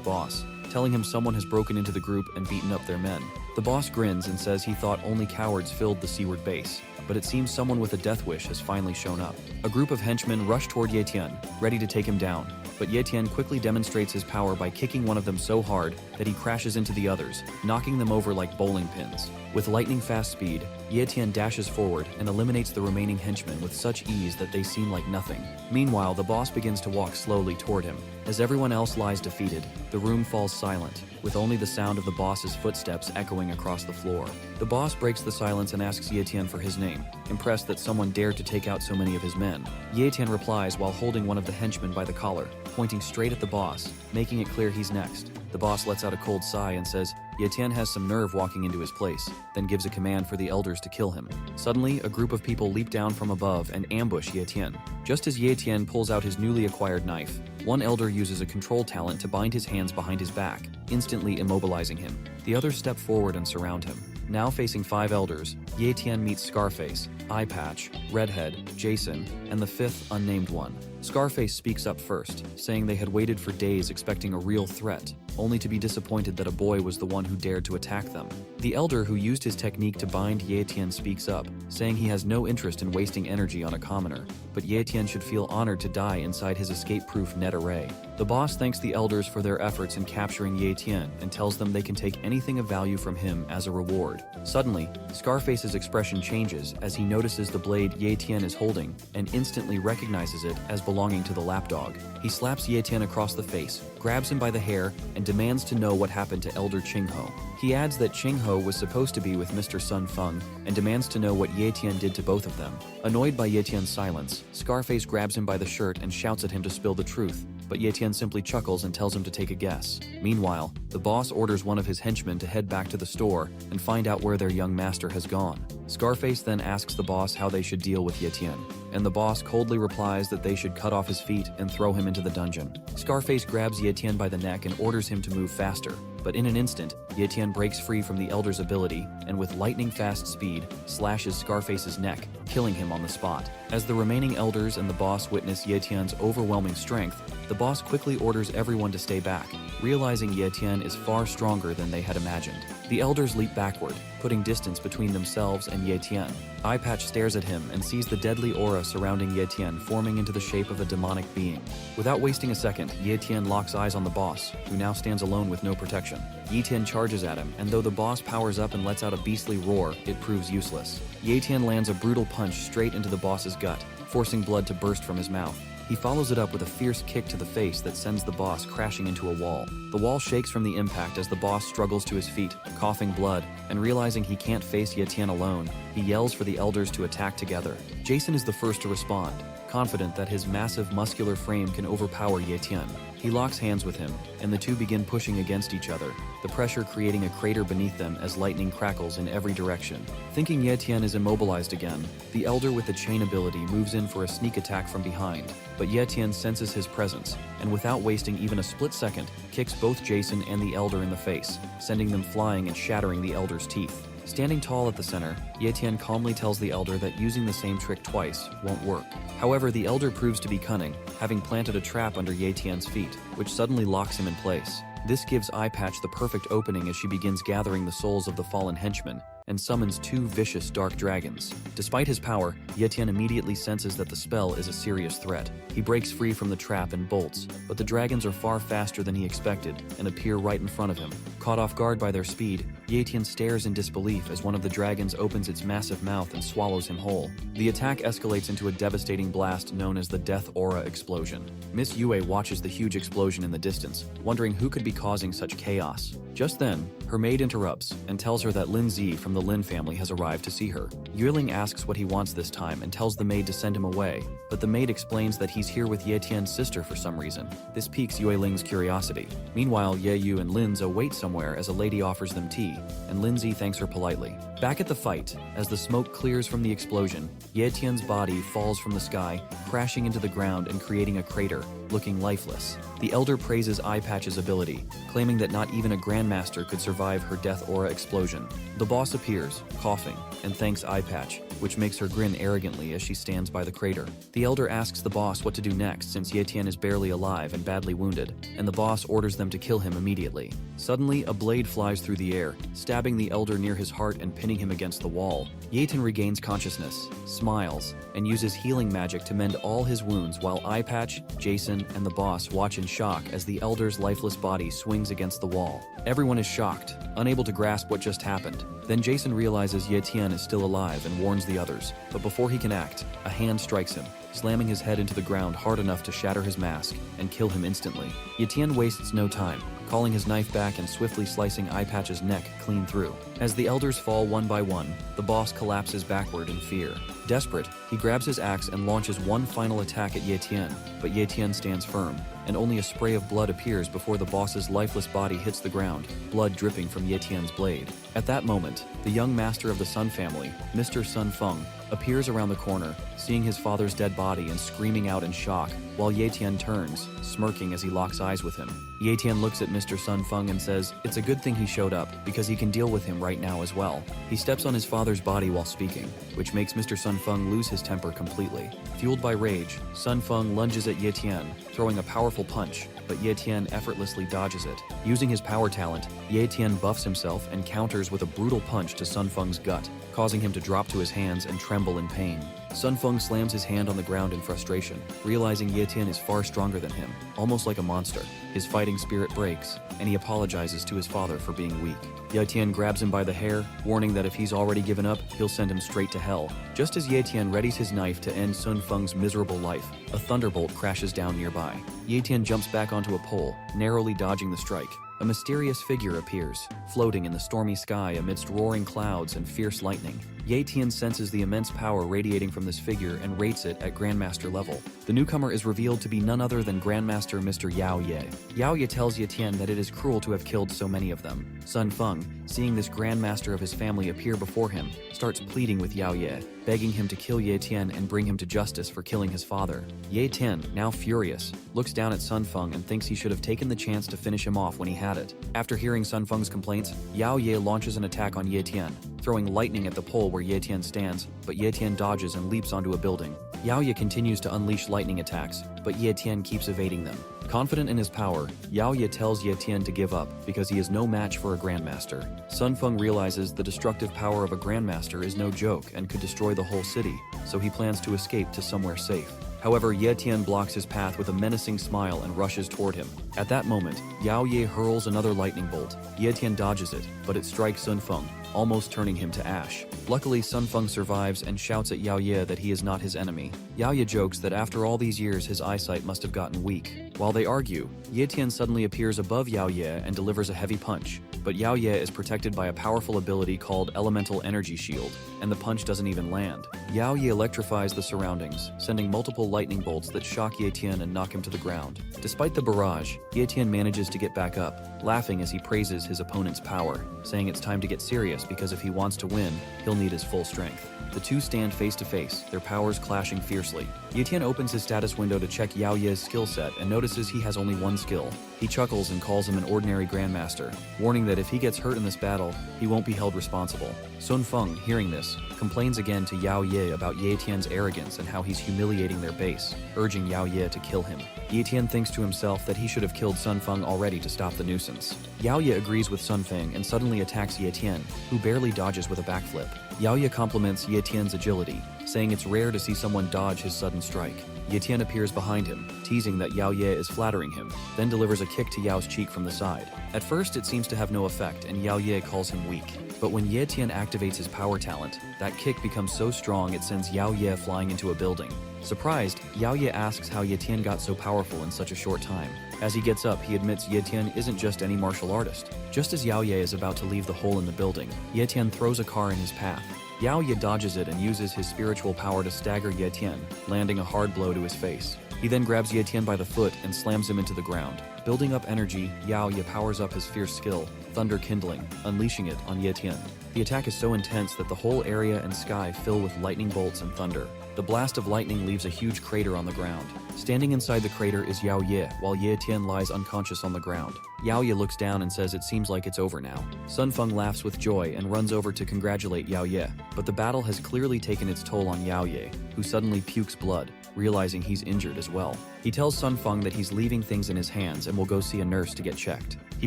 boss, telling him someone has broken into the group and beaten up their men. The boss grins and says he thought only cowards filled the seaward base, but it seems someone with a death wish has finally shown up. A group of henchmen rush toward Ye Tian, ready to take him down, but Ye Tian quickly demonstrates his power by kicking one of them so hard that he crashes into the others, knocking them over like bowling pins. With lightning-fast speed, Ye Tian dashes forward and eliminates the remaining henchmen with such ease that they seem like nothing. Meanwhile, the boss begins to walk slowly toward him. As everyone else lies defeated, the room falls silent, with only the sound of the boss's footsteps echoing across the floor. The boss breaks the silence and asks Ye Tian for his name, impressed that someone dared to take out so many of his men. Ye Tian replies while holding one of the henchmen by the collar, pointing straight at the boss, making it clear he's next. The boss lets out a cold sigh and says Ye Tian has some nerve walking into his place, then gives a command for the elders to kill him. Suddenly, a group of people leap down from above and ambush Ye Tian. Just as Ye Tian pulls out his newly acquired knife, one elder uses a control talent to bind his hands behind his back, instantly immobilizing him. The others step forward and surround him. Now facing 5 elders, Ye Tian meets Scarface, Eye Patch, Redhead, Jason, and the 5th unnamed one. Scarface speaks up first, saying they had waited for days expecting a real threat, only to be disappointed that a boy was the one who dared to attack them. The elder who used his technique to bind Ye Tian speaks up, saying he has no interest in wasting energy on a commoner, but Ye Tian should feel honored to die inside his escape-proof net array. The boss thanks the elders for their efforts in capturing Ye Tian and tells them they can take anything of value from him as a reward. Suddenly, Scarface's expression changes as he notices the blade Ye Tian is holding and instantly recognizes it as belonging to the lapdog. He slaps Ye Tian across the face, grabs him by the hair, and demands to know what happened to Elder Ching Ho. He adds that Ching Ho was supposed to be with Mr. Sun Feng and demands to know what Ye Tian did to both of them. Annoyed by Ye Tian's silence, Scarface grabs him by the shirt and shouts at him to spill the truth, but Ye Tian simply chuckles and tells him to take a guess. Meanwhile, the boss orders one of his henchmen to head back to the store and find out where their young master has gone. Scarface then asks the boss how they should deal with Ye Tian, and the boss coldly replies that they should cut off his feet and throw him into the dungeon. Scarface grabs Ye Tian by the neck and orders him to move faster, but in an instant, Ye Tian breaks free from the elder's ability and with lightning-fast speed, slashes Scarface's neck, killing him on the spot. As the remaining elders and the boss witness Ye Tian's overwhelming strength, the boss quickly orders everyone to stay back, realizing Ye Tian is far stronger than they had imagined. The elders leap backward, putting distance between themselves and Ye Tian. Eye Patch stares at him and sees the deadly aura surrounding Ye Tian forming into the shape of a demonic being. Without wasting a second, Ye Tian locks eyes on the boss, who now stands alone with no protection. Ye Tian charges at him, and though the boss powers up and lets out a beastly roar, it proves useless. Ye Tian lands a brutal punch straight into the boss's gut, forcing blood to burst from his mouth. He follows it up with a fierce kick to the face that sends the boss crashing into a wall. The wall shakes from the impact as the boss struggles to his feet, coughing blood, and realizing he can't face Ye Tian alone, he yells for the elders to attack together. Jason is the first to respond, confident that his massive muscular frame can overpower Ye Tian. He locks hands with him, and the two begin pushing against each other, the pressure creating a crater beneath them as lightning crackles in every direction. Thinking Ye Tian is immobilized again, the elder with the chain ability moves in for a sneak attack from behind, but Ye Tian senses his presence, and without wasting even a split second, kicks both Jason and the elder in the face, sending them flying and shattering the elder's teeth. Standing tall at the center, Ye Tian calmly tells the elder that using the same trick twice won't work. However, the elder proves to be cunning, having planted a trap under Ye Tian's feet, which suddenly locks him in place. This gives Eye Patch the perfect opening as she begins gathering the souls of the fallen henchmen, and summons 2 vicious dark dragons. Despite his power, Ye Tian immediately senses that the spell is a serious threat. He breaks free from the trap and bolts, but the dragons are far faster than he expected and appear right in front of him. Caught off guard by their speed, Ye Tian stares in disbelief as one of the dragons opens its massive mouth and swallows him whole. The attack escalates into a devastating blast known as the Death Aura Explosion. Miss Yue watches the huge explosion in the distance, wondering who could be causing such chaos. Just then, her maid interrupts and tells her that Lin Zi from the Lin family has arrived to see her. Yueling asks what he wants this time and tells the maid to send him away, but the maid explains that he's here with Ye Tian's sister for some reason. This piques Yueling's curiosity. Meanwhile, Ye Yu and Linzi wait somewhere as a lady offers them tea, and Linzi thanks her politely. Back at the fight, as the smoke clears from the explosion, Ye Tian's body falls from the sky, crashing into the ground and creating a crater, looking lifeless. The Elder praises Eye Patch's ability, claiming that not even a Grandmaster could survive her death aura explosion. The boss appears, coughing, and thanks Eye Patch, which makes her grin arrogantly as she stands by the crater. The Elder asks the boss what to do next since Ye Tian is barely alive and badly wounded, and the boss orders them to kill him immediately. Suddenly, a blade flies through the air, stabbing the Elder near his heart and pinning him against the wall. Ye Tian regains consciousness, smiles, and uses healing magic to mend all his wounds while Eye Patch, Jason, and the boss watch in shock as the Elder's lifeless body swings against the wall. Everyone is shocked, unable to grasp what just happened. Then Jason realizes Ye Tian is still alive and warns the others, but before he can act, a hand strikes him, slamming his head into the ground hard enough to shatter his mask and kill him instantly. Ye Tian wastes no time, calling his knife back and swiftly slicing Eye Patch's neck clean through. As the Elders fall one by one, the boss collapses backward in fear. Desperate, he grabs his axe and launches one final attack at Ye Tian, but Ye Tian stands firm, and only a spray of blood appears before the boss's lifeless body hits the ground, blood dripping from Ye Tian's blade. At that moment, the young master of the Sun family, Mr. Sun Feng, appears around the corner, seeing his father's dead body and screaming out in shock, while Ye Tian turns, smirking as he locks eyes with him. Ye Tian looks at Mr. Sun Feng and says, "It's a good thing he showed up, because he can deal with him right now as well." He steps on his father's body while speaking, which makes Mr. Sun Feng lose his temper completely. Fueled by rage, Sun Feng lunges at Ye Tian, throwing a powerful punch, but Ye Tian effortlessly dodges it. Using his power talent, Ye Tian buffs himself and counters with a brutal punch to Sun Feng's gut, causing him to drop to his hands and tremble in pain. Sun Feng slams his hand on the ground in frustration, realizing Ye Tian is far stronger than him, almost like a monster. His fighting spirit breaks, and he apologizes to his father for being weak. Ye Tian grabs him by the hair, warning that if he's already given up, he'll send him straight to hell. Just as Ye Tian readies his knife to end Sun Feng's miserable life, a thunderbolt crashes down nearby. Ye Tian jumps back onto a pole, narrowly dodging the strike. A mysterious figure appears, floating in the stormy sky amidst roaring clouds and fierce lightning. Ye Tian senses the immense power radiating from this figure and rates it at Grandmaster level. The newcomer is revealed to be none other than Grandmaster Mr. Yao Ye. Yao Ye tells Ye Tian that it is cruel to have killed so many of them. Sun Feng, seeing this Grandmaster of his family appear before him, starts pleading with Yao Ye, begging him to kill Ye Tian and bring him to justice for killing his father. Ye Tian, now furious, looks down at Sun Feng and thinks he should have taken the chance to finish him off when he had it. After hearing Sun Feng's complaints, Yao Ye launches an attack on Ye Tian, throwing lightning at the pole where Ye Tian stands, but Ye Tian dodges and leaps onto a building. Yao Ye continues to unleash lightning attacks, but Ye Tian keeps evading them. Confident in his power, Yao Ye tells Ye Tian to give up because he is no match for a Grandmaster. Sun Feng realizes the destructive power of a Grandmaster is no joke and could destroy the whole city, so he plans to escape to somewhere safe. However, Ye Tian blocks his path with a menacing smile and rushes toward him. At that moment, Yao Ye hurls another lightning bolt. Ye Tian dodges it, but it strikes Sun Feng, almost turning him to ash. Luckily, Sun Feng survives and shouts at Yao Ye that he is not his enemy. Yao Ye jokes that after all these years his eyesight must have gotten weak. While they argue, Ye Tian suddenly appears above Yao Ye and delivers a heavy punch. But Yao Ye is protected by a powerful ability called Elemental Energy Shield, and the punch doesn't even land. Yao Ye electrifies the surroundings, sending multiple lightning bolts that shock Ye Tian and knock him to the ground. Despite the barrage, Ye Tian manages to get back up, laughing as he praises his opponent's power, saying it's time to get serious because if he wants to win, he'll need his full strength. The two stand face to face, their powers clashing fiercely. Ye Tian opens his status window to check Yao Ye's skill set and notices he has only one skill. He chuckles and calls him an ordinary Grandmaster, warning that if he gets hurt in this battle, he won't be held responsible. Sun Feng, hearing this, complains again to Yao Ye about Ye Tian's arrogance and how he's humiliating their base, urging Yao Ye to kill him. Ye Tian thinks to himself that he should have killed Sun Feng already to stop the nuisance. Yao Ye agrees with Sun Feng and suddenly attacks Ye Tian, who barely dodges with a backflip. Yao Ye compliments Ye Tian's agility, saying it's rare to see someone dodge his sudden strike. Ye Tian appears behind him, teasing that Yao Ye is flattering him, then delivers a kick to Yao's cheek from the side. At first, it seems to have no effect, and Yao Ye calls him weak. But when Ye Tian activates his power talent, that kick becomes so strong it sends Yao Ye flying into a building. Surprised, Yao Ye asks how Ye Tian got so powerful in such a short time. As he gets up, he admits Ye Tian isn't just any martial artist. Just as Yao Ye is about to leave the hole in the building, Ye Tian throws a car in his path. Yao Ye dodges it and uses his spiritual power to stagger Ye Tian, landing a hard blow to his face. He then grabs Ye Tian by the foot and slams him into the ground. Building up energy, Yao Ye powers up his fierce skill, Thunder Kindling, unleashing it on Ye Tian. The attack is so intense that the whole area and sky fill with lightning bolts and thunder. The blast of lightning leaves a huge crater on the ground. Standing inside the crater is Yao Ye, while Ye Tian lies unconscious on the ground. Yao Ye looks down and says it seems like it's over now. Sun Feng laughs with joy and runs over to congratulate Yao Ye, but the battle has clearly taken its toll on Yao Ye, who suddenly pukes blood, realizing he's injured as well. He tells Sun Feng that he's leaving things in his hands and will go see a nurse to get checked. He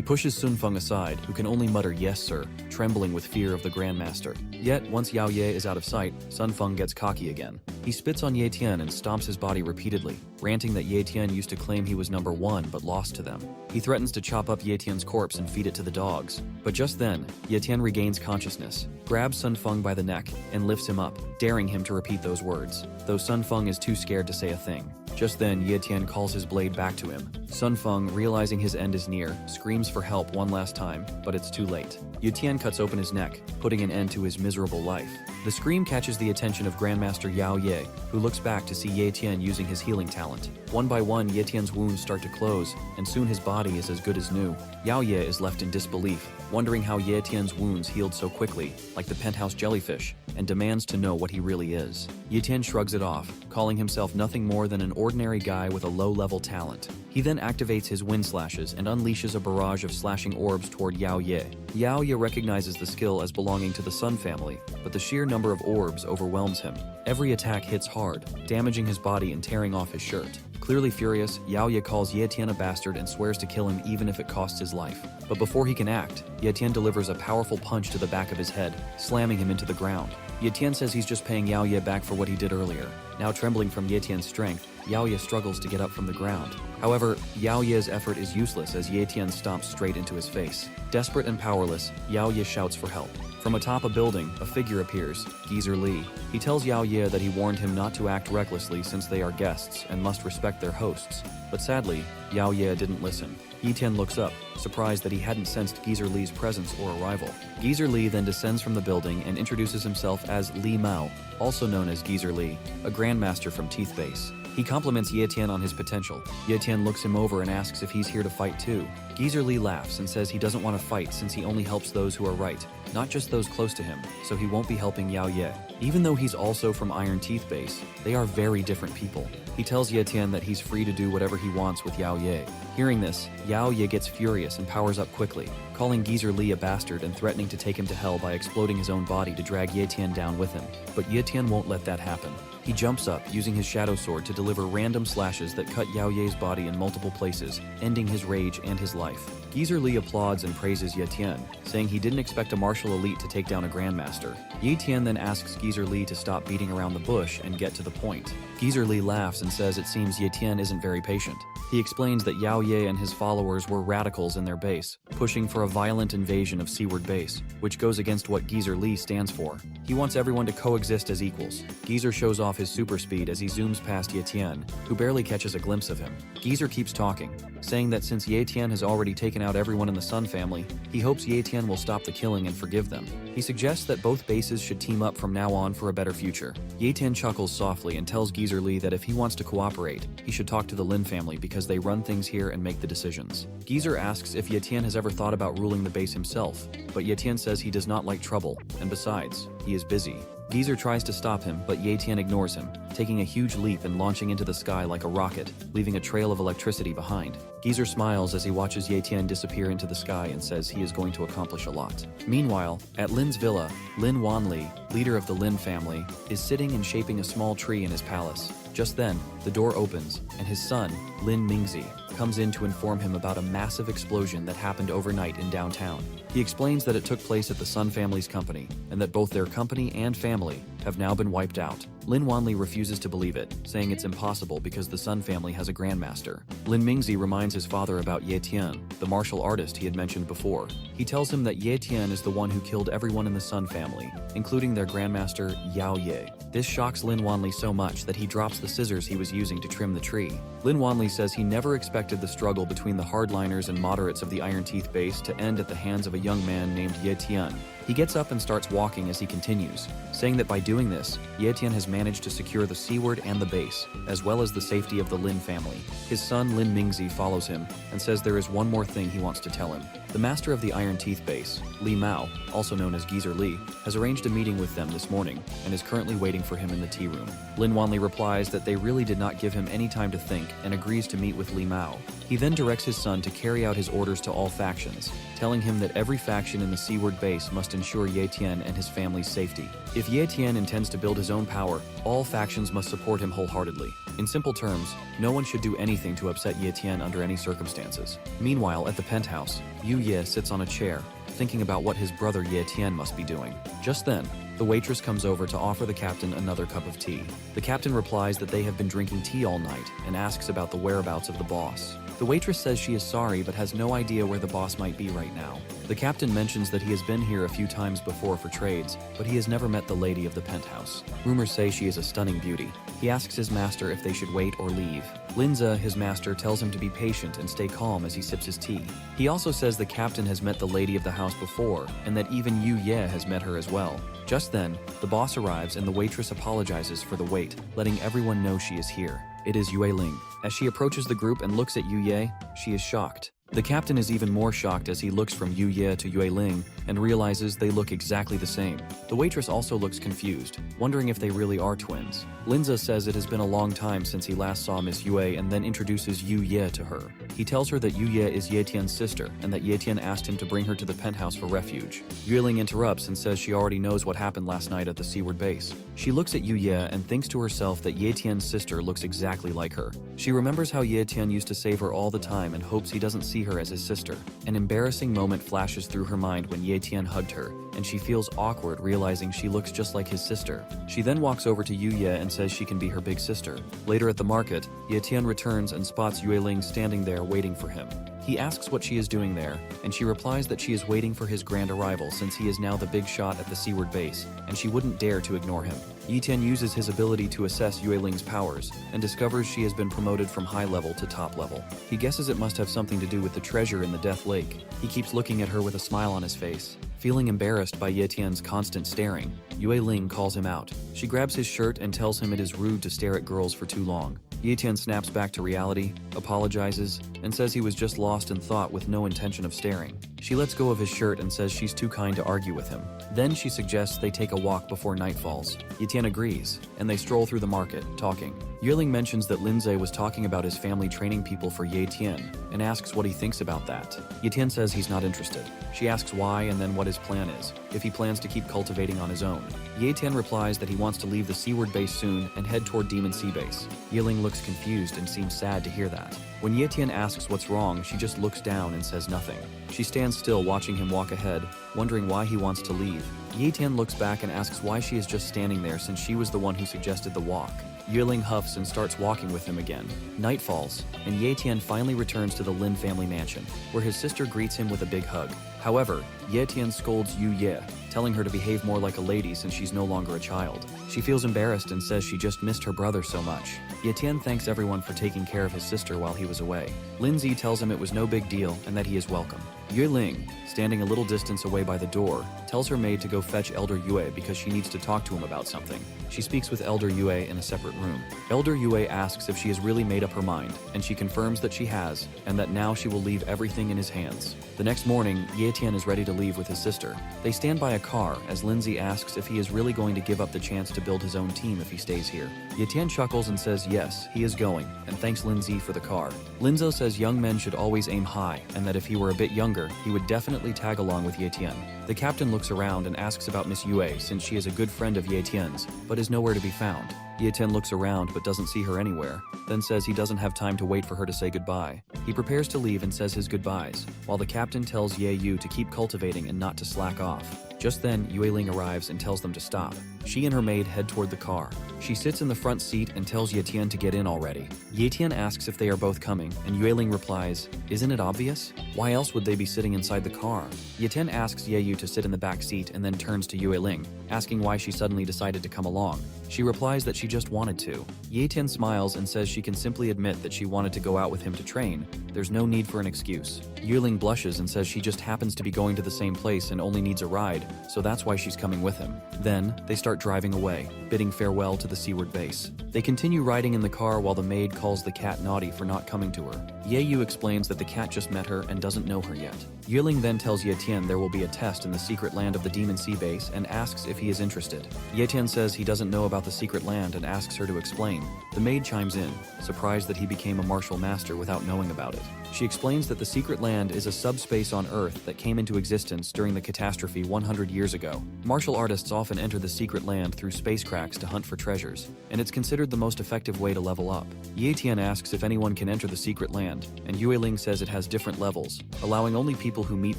pushes Sun Feng aside, who can only mutter "yes, sir," trembling with fear of the Grandmaster. Yet, once Yao Ye is out of sight, Sun Feng gets cocky again. He spits on Ye Tian and stomps his body repeatedly, ranting that Ye Tian used to claim he was number one but lost to them. He threatens to chop up Ye Tian's corpse and feed it to the dogs. But just then, Ye Tian regains consciousness, grabs Sun Feng by the neck, and lifts him up, daring him to repeat those words, though Sun Feng is too scared to say a thing. Just then, Ye Tian calls his blade back to him. Sun Feng, realizing his end is near, screams for help one last time, but it's too late. Ye Tian cuts open his neck, putting an end to his miserable life. The scream catches the attention of Grandmaster Yao Ye, who looks back to see Ye Tian using his healing talent. One by one, Ye Tian's wounds start to close, and soon his body is as good as new. Yao Ye is left in disbelief, wondering how Ye Tian's wounds healed so quickly, like the penthouse jellyfish, and demands to know what he really is. Ye Tian shrugs it off, calling himself nothing more than an ordinary guy with a low-level talent. He then activates his wind slashes and unleashes a barrage of slashing orbs toward Yao Ye. Yao Ye recognizes the skill as belonging to the Sun family, but the sheer number of orbs overwhelms him. Every attack hits hard, damaging his body and tearing off his shirt. Clearly furious, Yao Ye calls Ye Tian a bastard and swears to kill him even if it costs his life. But before he can act, Ye Tian delivers a powerful punch to the back of his head, slamming him into the ground. Ye Tian says he's just paying Yao Ye back for what he did earlier. Now trembling from Ye Tian's strength, Yao Ye struggles to get up from the ground. However, Yao Ye's effort is useless as Ye Tian stomps straight into his face. Desperate and powerless, Yao Ye shouts for help. From atop a building, a figure appears, Geezer Li. He tells Yao Ye that he warned him not to act recklessly since they are guests and must respect their hosts. But sadly, Yao Ye didn't listen. Ye Tian looks up, surprised that he hadn't sensed Geezer Li's presence or arrival. Geezer Li then descends from the building and introduces himself as Li Mao, also known as Geezer Li, a grandmaster from Teeth Base. He compliments Ye Tian on his potential. Ye Tian looks him over and asks if he's here to fight too. Geezer Li laughs and says he doesn't want to fight since he only helps those who are right, not just those close to him, so he won't be helping Yao Ye. Even though he's also from Iron Teeth Base, they are very different people. He tells Ye Tian that he's free to do whatever he wants with Yao Ye. Hearing this, Yao Ye gets furious and powers up quickly, calling Geezer Li a bastard and threatening to take him to hell by exploding his own body to drag Ye Tian down with him. But Ye Tian won't let that happen. He jumps up, using his shadow sword to deliver random slashes that cut Yao Ye's body in multiple places, ending his rage and his life. Geezer Li applauds and praises Ye Tian, saying he didn't expect a martial elite to take down a grandmaster. Ye Tian then asks Geezer Li to stop beating around the bush and get to the point. Geezer Li laughs and says it seems Ye Tian isn't very patient. He explains that Yao Ye and his followers were radicals in their base, pushing for a violent invasion of Seaward Base, which goes against what Geezer Li stands for. He wants everyone to coexist as equals. Geezer shows off his super speed as he zooms past Ye Tian, who barely catches a glimpse of him. Geezer keeps talking, saying that since Ye Tian has already taken out everyone in the Sun family, he hopes Ye Tian will stop the killing and forgive them. He suggests that both bases should team up from now on for a better future. Ye Tian chuckles softly and tells Geezer Li that if he wants to cooperate, he should talk to the Lin family because they run things here and make the decisions. Geezer asks if Ye Tian has ever thought about ruling the base himself, but Ye Tian says he does not like trouble, and besides, he is busy. Geezer tries to stop him, but Ye Tian ignores him, taking a huge leap and launching into the sky like a rocket, leaving a trail of electricity behind. Geezer smiles as he watches Ye Tian disappear into the sky and says he is going to accomplish a lot. Meanwhile, at Lin's villa, Lin Wanli, leader of the Lin family, is sitting and shaping a small tree in his palace. Just then, the door opens, and his son, Lin Mingzi, comes in to inform him about a massive explosion that happened overnight in downtown. He explains that it took place at the Sun family's company, and that both their company and family have now been wiped out. Lin Wanli refuses to believe it, saying it's impossible because the Sun family has a grandmaster. Lin Mingzi reminds his father about Ye Tian, the martial artist he had mentioned before. He tells him that Ye Tian is the one who killed everyone in the Sun family, including their grandmaster Yao Ye. This shocks Lin Wanli so much that he drops the scissors he was using to trim the tree. Lin Wanli says he never expected the struggle between the hardliners and moderates of the Iron Teeth base to end at the hands of a young man named Ye Tian. He gets up and starts walking as he continues, saying that by doing this, Ye Tian has managed to secure the seaward and the base, as well as the safety of the Lin family. His son Lin Mingzi follows him and says there is one more thing he wants to tell him. The master of the Iron Teeth base, Li Mao, also known as Geezer Li, has arranged a meeting with them this morning and is currently waiting for him in the tea room. Lin Wanli replies that they really did not give him any time to think and agrees to meet with Li Mao. He then directs his son to carry out his orders to all factions, telling him that every faction in the seaward base must ensure Ye Tian and his family's safety. If Ye Tian intends to build his own power, all factions must support him wholeheartedly. In simple terms, no one should do anything to upset Ye Tian under any circumstances. Meanwhile, at the penthouse, Yu Ye sits on a chair, thinking about what his brother Ye Tian must be doing. Just then, the waitress comes over to offer the captain another cup of tea. The captain replies that they have been drinking tea all night and asks about the whereabouts of the boss. The waitress says she is sorry but has no idea where the boss might be right now. The captain mentions that he has been here a few times before for trades, but he has never met the lady of the penthouse. Rumors say she is a stunning beauty. He asks his master if they should wait or leave. Linza, his master, tells him to be patient and stay calm as he sips his tea. He also says the captain has met the lady of the house before, and that even Yu Ye has met her as well. Just then, the boss arrives and the waitress apologizes for the wait, letting everyone know she is here. It is Yue Ling. As she approaches the group and looks at Yu Ye, she is shocked. The captain is even more shocked as he looks from Yu Ye to Yue Ling and realizes they look exactly the same. The waitress also looks confused, wondering if they really are twins. Linza says it has been a long time since he last saw Miss Yue and then introduces Yu Ye to her. He tells her that Yu Ye is Ye Tian's sister and that Ye Tian asked him to bring her to the penthouse for refuge. Yue Ling interrupts and says she already knows what happened last night at the seaward base. She looks at Yu Ye and thinks to herself that Ye Tian's sister looks exactly like her. She remembers how Ye Tian used to save her all the time and hopes he doesn't see her as his sister. An embarrassing moment flashes through her mind when Ye Tian hugged her, and she feels awkward realizing she looks just like his sister. She then walks over to Yu Ye and says she can be her big sister. Later at the market, Ye Tian returns and spots Yue Ling standing there waiting for him. He asks what she is doing there, and she replies that she is waiting for his grand arrival since he is now the big shot at the seaward base, and she wouldn't dare to ignore him. Ye Tian uses his ability to assess Yue Ling's powers, and discovers she has been promoted from high level to top level. He guesses it must have something to do with the treasure in the Death Lake. He keeps looking at her with a smile on his face. Feeling embarrassed by Ye Tian's constant staring, Yue Ling calls him out. She grabs his shirt and tells him it is rude to stare at girls for too long. Ye Tian snaps back to reality, apologizes, and says he was just lost in thought with no intention of staring. She lets go of his shirt and says she's too kind to argue with him. Then she suggests they take a walk before night falls. Ye Tian agrees, and they stroll through the market, talking. Yue Ling mentions that Linze was talking about his family training people for Ye Tian, and asks what he thinks about that. Ye Tian says he's not interested. She asks why and then what his plan is, if he plans to keep cultivating on his own. Ye Tian replies that he wants to leave the seaward base soon and head toward Demon Sea Base. Yue Ling looks confused and seems sad to hear that. When Ye Tian asks what's wrong, she just looks down and says nothing. She stands still watching him walk ahead, wondering why he wants to leave. Ye Tian looks back and asks why she is just standing there since she was the one who suggested the walk. Yue Ling huffs and starts walking with him again. Night falls, and Ye Tian finally returns to the Lin family mansion, where his sister greets him with a big hug. However, Ye Tian scolds Yu Ye, telling her to behave more like a lady since she's no longer a child. She feels embarrassed and says she just missed her brother so much. Ye Tian thanks everyone for taking care of his sister while he was away. Linzi tells him it was no big deal and that he is welcome. Yue Ling, standing a little distance away by the door, tells her maid to go fetch Elder Yue because she needs to talk to him about something. She speaks with Elder Yue in a separate room. Elder Yue asks if she has really made up her mind, and she confirms that she has, and that now she will leave everything in his hands. The next morning, Ye Tian is ready to leave with his sister. They stand by a car as Lindsay asks if he is really going to give up the chance to build his own team if he stays here. Ye Tian chuckles and says yes, he is going, and thanks Lindsay for the car. Linzo says young men should always aim high, and that if he were a bit younger, he would definitely tag along with Ye Tian. The captain looks around and asks about Miss Yue since she is a good friend of Ye Tian's, but is nowhere to be found. Ye Tian looks around but doesn't see her anywhere, then says he doesn't have time to wait for her to say goodbye. He prepares to leave and says his goodbyes, while the captain tells Ye Yu to keep cultivating and not to slack off. Just then, Yueling arrives and tells them to stop. She and her maid head toward the car. She sits in the front seat and tells Yetian to get in already. Yetian asks if they are both coming, and Yueling replies, "Isn't it obvious? Why else would they be sitting inside the car?" Yetian asks Yeyu to sit in the back seat and then turns to Yueling, asking why she suddenly decided to come along. She replies that she just wanted to. Yetian smiles and says she can simply admit that she wanted to go out with him to train. There's no need for an excuse. Yueling blushes and says she just happens to be going to the same place and only needs a ride, so that's why she's coming with him. Then, they start driving away, bidding farewell to the seaward base. They continue riding in the car while the maid calls the cat naughty for not coming to her. Yeyu explains that the cat just met her and doesn't know her yet. Yueling then tells Yetian there will be a test in the secret land of the Demon Sea base and asks if he is interested. Yetian says he doesn't know about the secret land and asks her to explain. The maid chimes in, surprised that he became a martial master without knowing about it. She explains that the secret land is a subspace on Earth that came into existence during the catastrophe 100 years ago. Martial artists often enter the secret land through space cracks to hunt for treasures, and it's considered the most effective way to level up. Yetian asks if anyone can enter the secret land, and Yueling says it has different levels, allowing only people who meet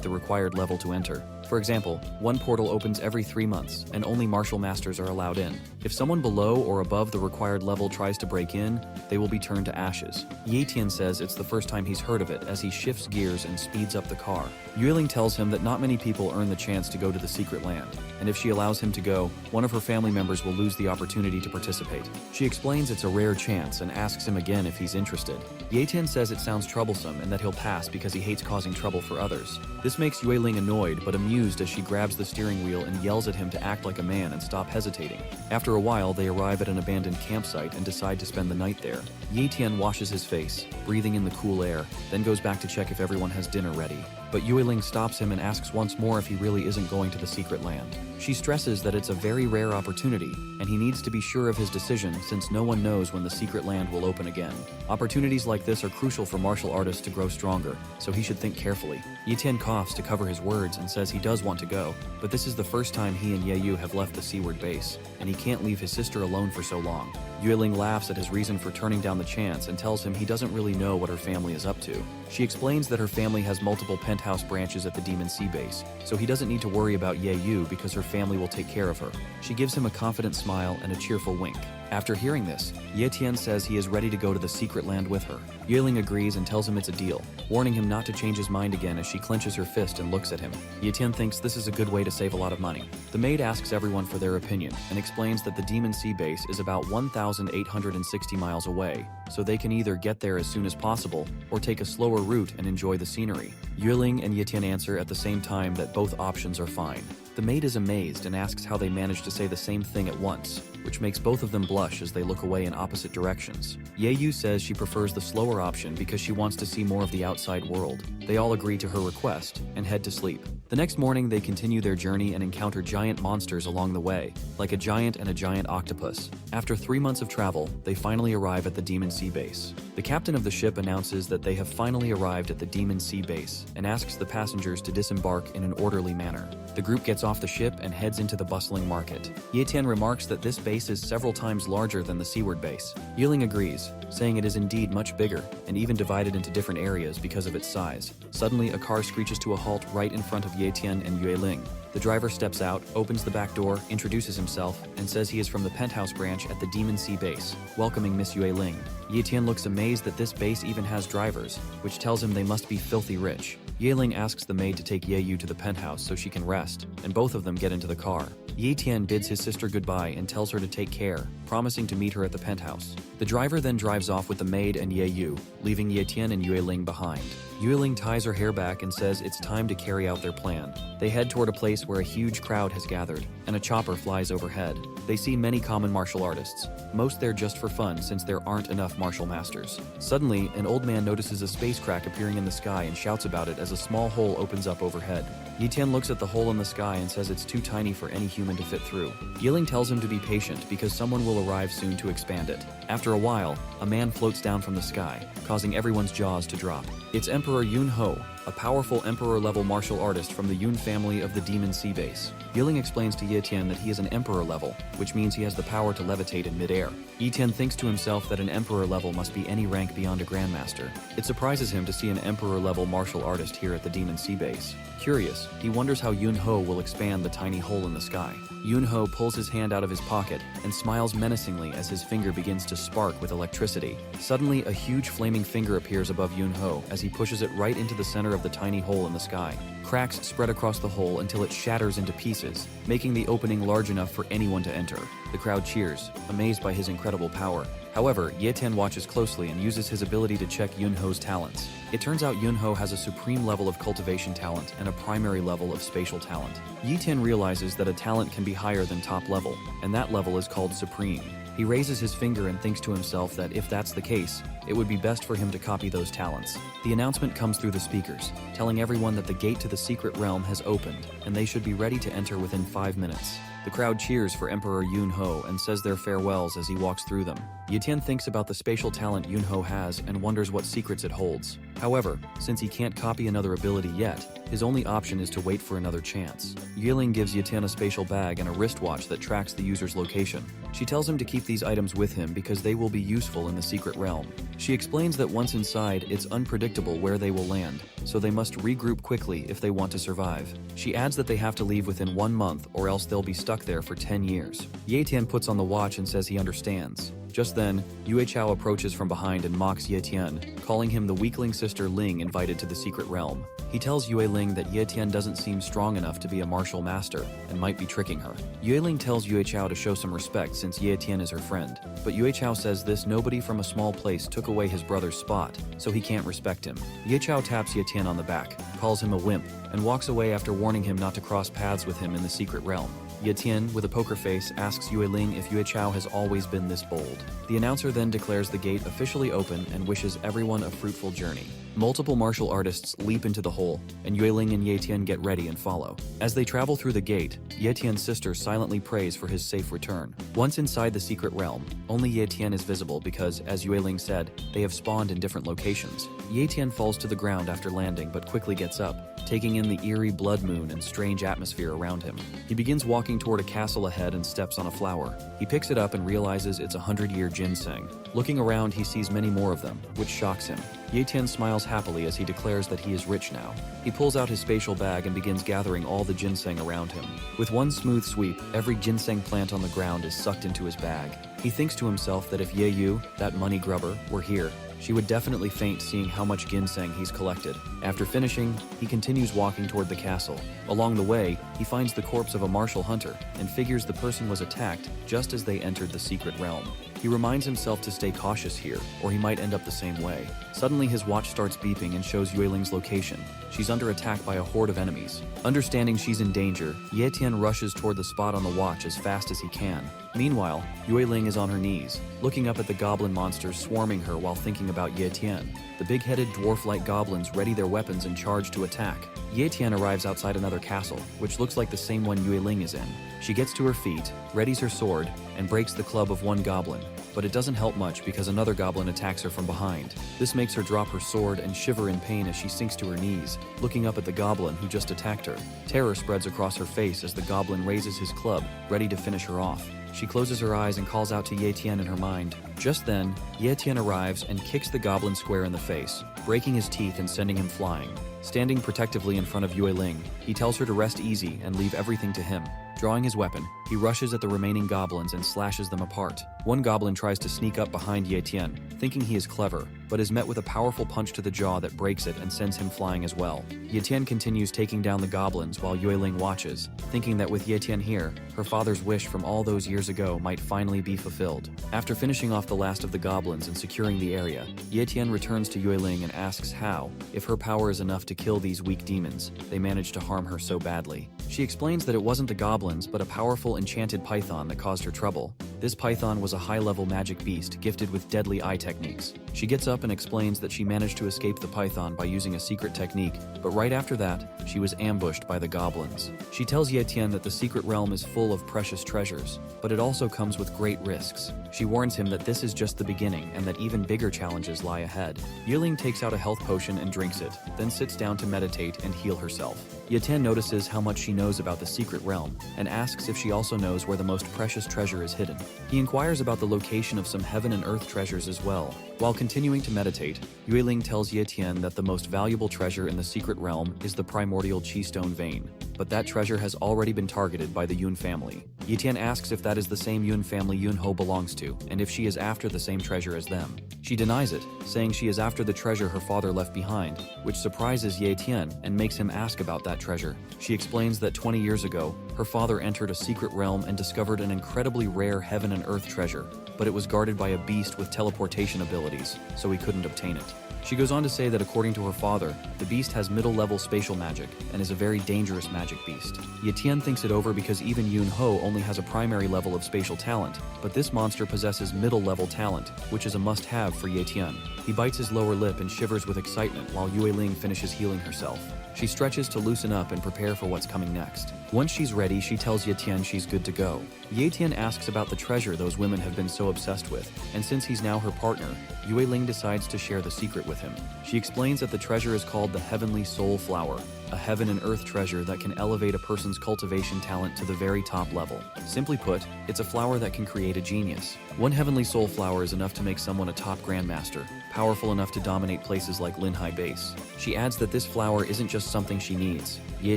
the required level to enter. For example, one portal opens every 3 months, and only martial masters are allowed in. If someone below or above the required level tries to break in, they will be turned to ashes. Yetian says it's the first time he's heard of it as he shifts gears and speeds up the car. Yueling tells him that not many people earn the chance to go to the secret land, and if she allows him to go, one of her family members will lose the opportunity to participate. She explains it's a rare chance and asks him again if he's interested. Yetian says it sounds troublesome and that he'll pass because he hates causing trouble for others. This makes Yueling annoyed but amused as she grabs the steering wheel and yells at him to act like a man and stop hesitating. After a while, they arrive at an abandoned campsite and decide to spend the night there. Yetian washes his face, breathing in the cool air, then goes back to check if everyone has dinner ready. But Yueling stops him and asks once more if he really isn't going to the secret land. She stresses that it's a very rare opportunity, and he needs to be sure of his decision since no one knows when the secret land will open again. Opportunities like this are crucial for martial artists to grow stronger, so he should think carefully. Yetian coughs to cover his words and says he does want to go, but this is the first time he and Yeyu have left the seaward base, and he can't leave his sister alone for so long. Yueling laughs at his reason for turning down the chance and tells him he doesn't really know what her family is up to. She explains that her family has multiple penthouse branches at the Demon Sea base, so he doesn't need to worry about Yeyu because her family will take care of her. She gives him a confident smile and a cheerful wink. After hearing this, Yetian says he is ready to go to the secret land with her. Yueling agrees and tells him it's a deal, warning him not to change his mind again as she clenches her fist and looks at him. Yetian thinks this is a good way to save a lot of money. The maid asks everyone for their opinion and explains that the Demon Sea base is about 1,860 miles away, so they can either get there as soon as possible or take a slower route and enjoy the scenery. Yueling and Yetian answer at the same time that both options are fine. The maid is amazed and asks how they managed to say the same thing at once, which makes both of them blush as they look away in opposite directions. Yeyu says she prefers the slower option because she wants to see more of the outside world. They all agree to her request and head to sleep. The next morning, they continue their journey and encounter giant monsters along the way, like a giant and a giant octopus. After 3 months of travel, they finally arrive at the Demon Sea base. The captain of the ship announces that they have finally arrived at the Demon Sea base and asks the passengers to disembark in an orderly manner. The group gets off the ship and heads into the bustling market. Yetian remarks that this base is several times larger than the seaward base. Yueling agrees, saying it is indeed much bigger and even divided into different areas because of its size. Suddenly, a car screeches to a halt right in front of Yetian and Yueling. The driver steps out, opens the back door, introduces himself, and says he is from the penthouse branch at the Demon Sea base, welcoming Miss Yueling. Yetian looks amazed that this base even has drivers, which tells him they must be filthy rich. Yueling asks the maid to take Yeyu to the penthouse so she can rest, and both of them get into the car. Yetian bids his sister goodbye and tells her to take care, promising to meet her at the penthouse. The driver then drives off with the maid and Yeyu, leaving Yetian and Yueling behind. Yueling ties her hair back and says it's time to carry out their plan. They head toward a place where a huge crowd has gathered, and a chopper flies overhead. They see many common martial artists, most there just for fun since there aren't enough martial masters. Suddenly, an old man notices a space crack appearing in the sky and shouts about it as a small hole opens up overhead. Yetian looks at the hole in the sky and says it's too tiny for any human to fit through. Yueling tells him to be patient because someone will arrive soon to expand it. After a while, a man floats down from the sky, causing everyone's jaws to drop. It's Emperor Yun Ho, a powerful Emperor-level martial artist from the Yun family of the Demon Sea Base. Yiling explains to Ye Tian that he is an Emperor level, which means he has the power to levitate in midair. Ye Tian thinks to himself that an Emperor level must be any rank beyond a Grandmaster. It surprises him to see an Emperor-level martial artist here at the Demon Sea Base. Curious, he wonders how Yun Ho will expand the tiny hole in the sky. Yun Ho pulls his hand out of his pocket and smiles menacingly as his finger begins to spark with electricity. Suddenly, a huge flaming finger appears above Yun Ho as he pushes it right into the center of the tiny hole in the sky. Cracks spread across the hole until it shatters into pieces, making the opening large enough for anyone to enter. The crowd cheers, amazed by his incredible power. However, Ye Tian watches closely and uses his ability to check Yun Ho's talents. It turns out Yun Ho has a supreme level of cultivation talent and a primary level of spatial talent. Ye Tian realizes that a talent can be higher than top level, and that level is called supreme. He raises his finger and thinks to himself that if that's the case, it would be best for him to copy those talents. The announcement comes through the speakers, telling everyone that the gate to the secret realm has opened, and they should be ready to enter within 5 minutes. The crowd cheers for Emperor Yun Ho and says their farewells as he walks through them. Ye Tian thinks about the spatial talent Yun Ho has and wonders what secrets it holds. However, since he can't copy another ability yet, his only option is to wait for another chance. Yiling gives Ye Tian a spatial bag and a wristwatch that tracks the user's location. She tells him to keep these items with him because they will be useful in the secret realm. She explains that once inside, it's unpredictable where they will land, so they must regroup quickly if they want to survive. She adds that they have to leave within 1 month or else they'll be stuck there for 10 years. Ye Tian puts on the watch and says he understands. Just then, Yue Chao approaches from behind and mocks Ye Tian, calling him the weakling sister Ling invited to the secret realm. He tells Yue Ling that Ye Tian doesn't seem strong enough to be a martial master and might be tricking her. Yue Ling tells Yue Chao to show some respect since Ye Tian is her friend, but Yue Chao says this nobody from a small place took away his brother's spot, so he can't respect him. Ye Chao taps Ye Tian on the back, calls him a wimp, and walks away after warning him not to cross paths with him in the secret realm. Ye Tian, with a poker face, asks Yue Ling if Yue Chao has always been this bold. The announcer then declares the gate officially open and wishes everyone a fruitful journey. Multiple martial artists leap into the hole, and Yue Ling and Ye Tian get ready and follow. As they travel through the gate, Ye Tian's sister silently prays for his safe return. Once inside the secret realm, only Ye Tian is visible because, as Yue Ling said, they have spawned in different locations. Ye Tian falls to the ground after landing but quickly gets up, taking in the eerie blood moon and strange atmosphere around him. He begins walking toward a castle ahead and steps on a flower. He picks it up and realizes it's a 100-year ginseng. Looking around, he sees many more of them, which shocks him. Ye Tian smiles happily as he declares that he is rich now. He pulls out his spatial bag and begins gathering all the ginseng around him. With one smooth sweep, every ginseng plant on the ground is sucked into his bag. He thinks to himself that if Ye Yu, that money grubber, were here, she would definitely faint seeing how much ginseng he's collected. After finishing, he continues walking toward the castle. Along the way, he finds the corpse of a martial hunter and figures the person was attacked just as they entered the secret realm. He reminds himself to stay cautious here, or he might end up the same way. Suddenly, his watch starts beeping and shows Yue Ling's location. She's under attack by a horde of enemies. Understanding she's in danger, Ye Tian rushes toward the spot on the watch as fast as he can. Meanwhile, Yue Ling is on her knees, looking up at the goblin monsters swarming her while thinking about Ye Tian. The big-headed dwarf-like goblins ready their weapons and charge to attack. Ye Tian arrives outside another castle, which looks like the same one Yue Ling is in. She gets to her feet, readies her sword, and breaks the club of one goblin. But it doesn't help much because another goblin attacks her from behind. This makes her drop her sword and shiver in pain as she sinks to her knees, looking up at the goblin who just attacked her. Terror spreads across her face as the goblin raises his club, ready to finish her off. She closes her eyes and calls out to Ye Tian in her mind. Just then, Ye Tian arrives and kicks the goblin square in the face, breaking his teeth and sending him flying. Standing protectively in front of Yue Ling, he tells her to rest easy and leave everything to him. Drawing his weapon, he rushes at the remaining goblins and slashes them apart. One goblin tries to sneak up behind Ye Tian, thinking he is clever, but is met with a powerful punch to the jaw that breaks it and sends him flying as well. Ye Tian continues taking down the goblins while Yue Ling watches, thinking that with Ye Tian here, her father's wish from all those years ago might finally be fulfilled. After finishing off the last of the goblins and securing the area, Ye Tian returns to Yue Ling and asks how, if her power is enough to kill these weak demons, they managed to harm her so badly. She explains that it wasn't the goblins, but a powerful enchanted python that caused her trouble. This python was a high-level magic beast gifted with deadly eye techniques. She gets up and explains that she managed to escape the python by using a secret technique, but right after that, she was ambushed by the goblins. She tells Ye Tian that the secret realm is full of precious treasures, but it also comes with great risks. She warns him that this is just the beginning and that even bigger challenges lie ahead. Yiling takes out a health potion and drinks it, then sits down to meditate and heal herself. Ye Tian notices how much she knows about the secret realm and asks if she also knows where the most precious treasure is hidden. He inquires about the location of some heaven and earth treasures as well. While continuing to meditate, Yueling tells Ye Tian that the most valuable treasure in the secret realm is the primordial chi stone vein, but that treasure has already been targeted by the Yun family. Ye Tian asks if that is the same Yun family Yun Ho belongs to, and if she is after the same treasure as them. She denies it, saying she is after the treasure her father left behind, which surprises Ye Tian and makes him ask about that treasure. She explains that 20 years ago, her father entered a secret realm and discovered an incredibly rare heaven and earth treasure, but it was guarded by a beast with teleportation abilities, so he couldn't obtain it. She goes on to say that according to her father, the beast has middle-level spatial magic and is a very dangerous magic beast. Ye Tian thinks it over because even Yun Ho only has a primary level of spatial talent, but this monster possesses middle-level talent, which is a must-have for Ye Tian. He bites his lower lip and shivers with excitement while Yueling finishes healing herself. She stretches to loosen up and prepare for what's coming next. Once she's ready, she tells Ye Tian she's good to go. Ye Tian asks about the treasure those women have been so obsessed with, and since he's now her partner, Yueling decides to share the secret with him. She explains that the treasure is called the Heavenly Soul Flower, a heaven and earth treasure that can elevate a person's cultivation talent to the very top level. Simply put, it's a flower that can create a genius. One Heavenly Soul Flower is enough to make someone a top grandmaster, powerful enough to dominate places like Linhai Base. She adds that this flower isn't just something she needs. Ye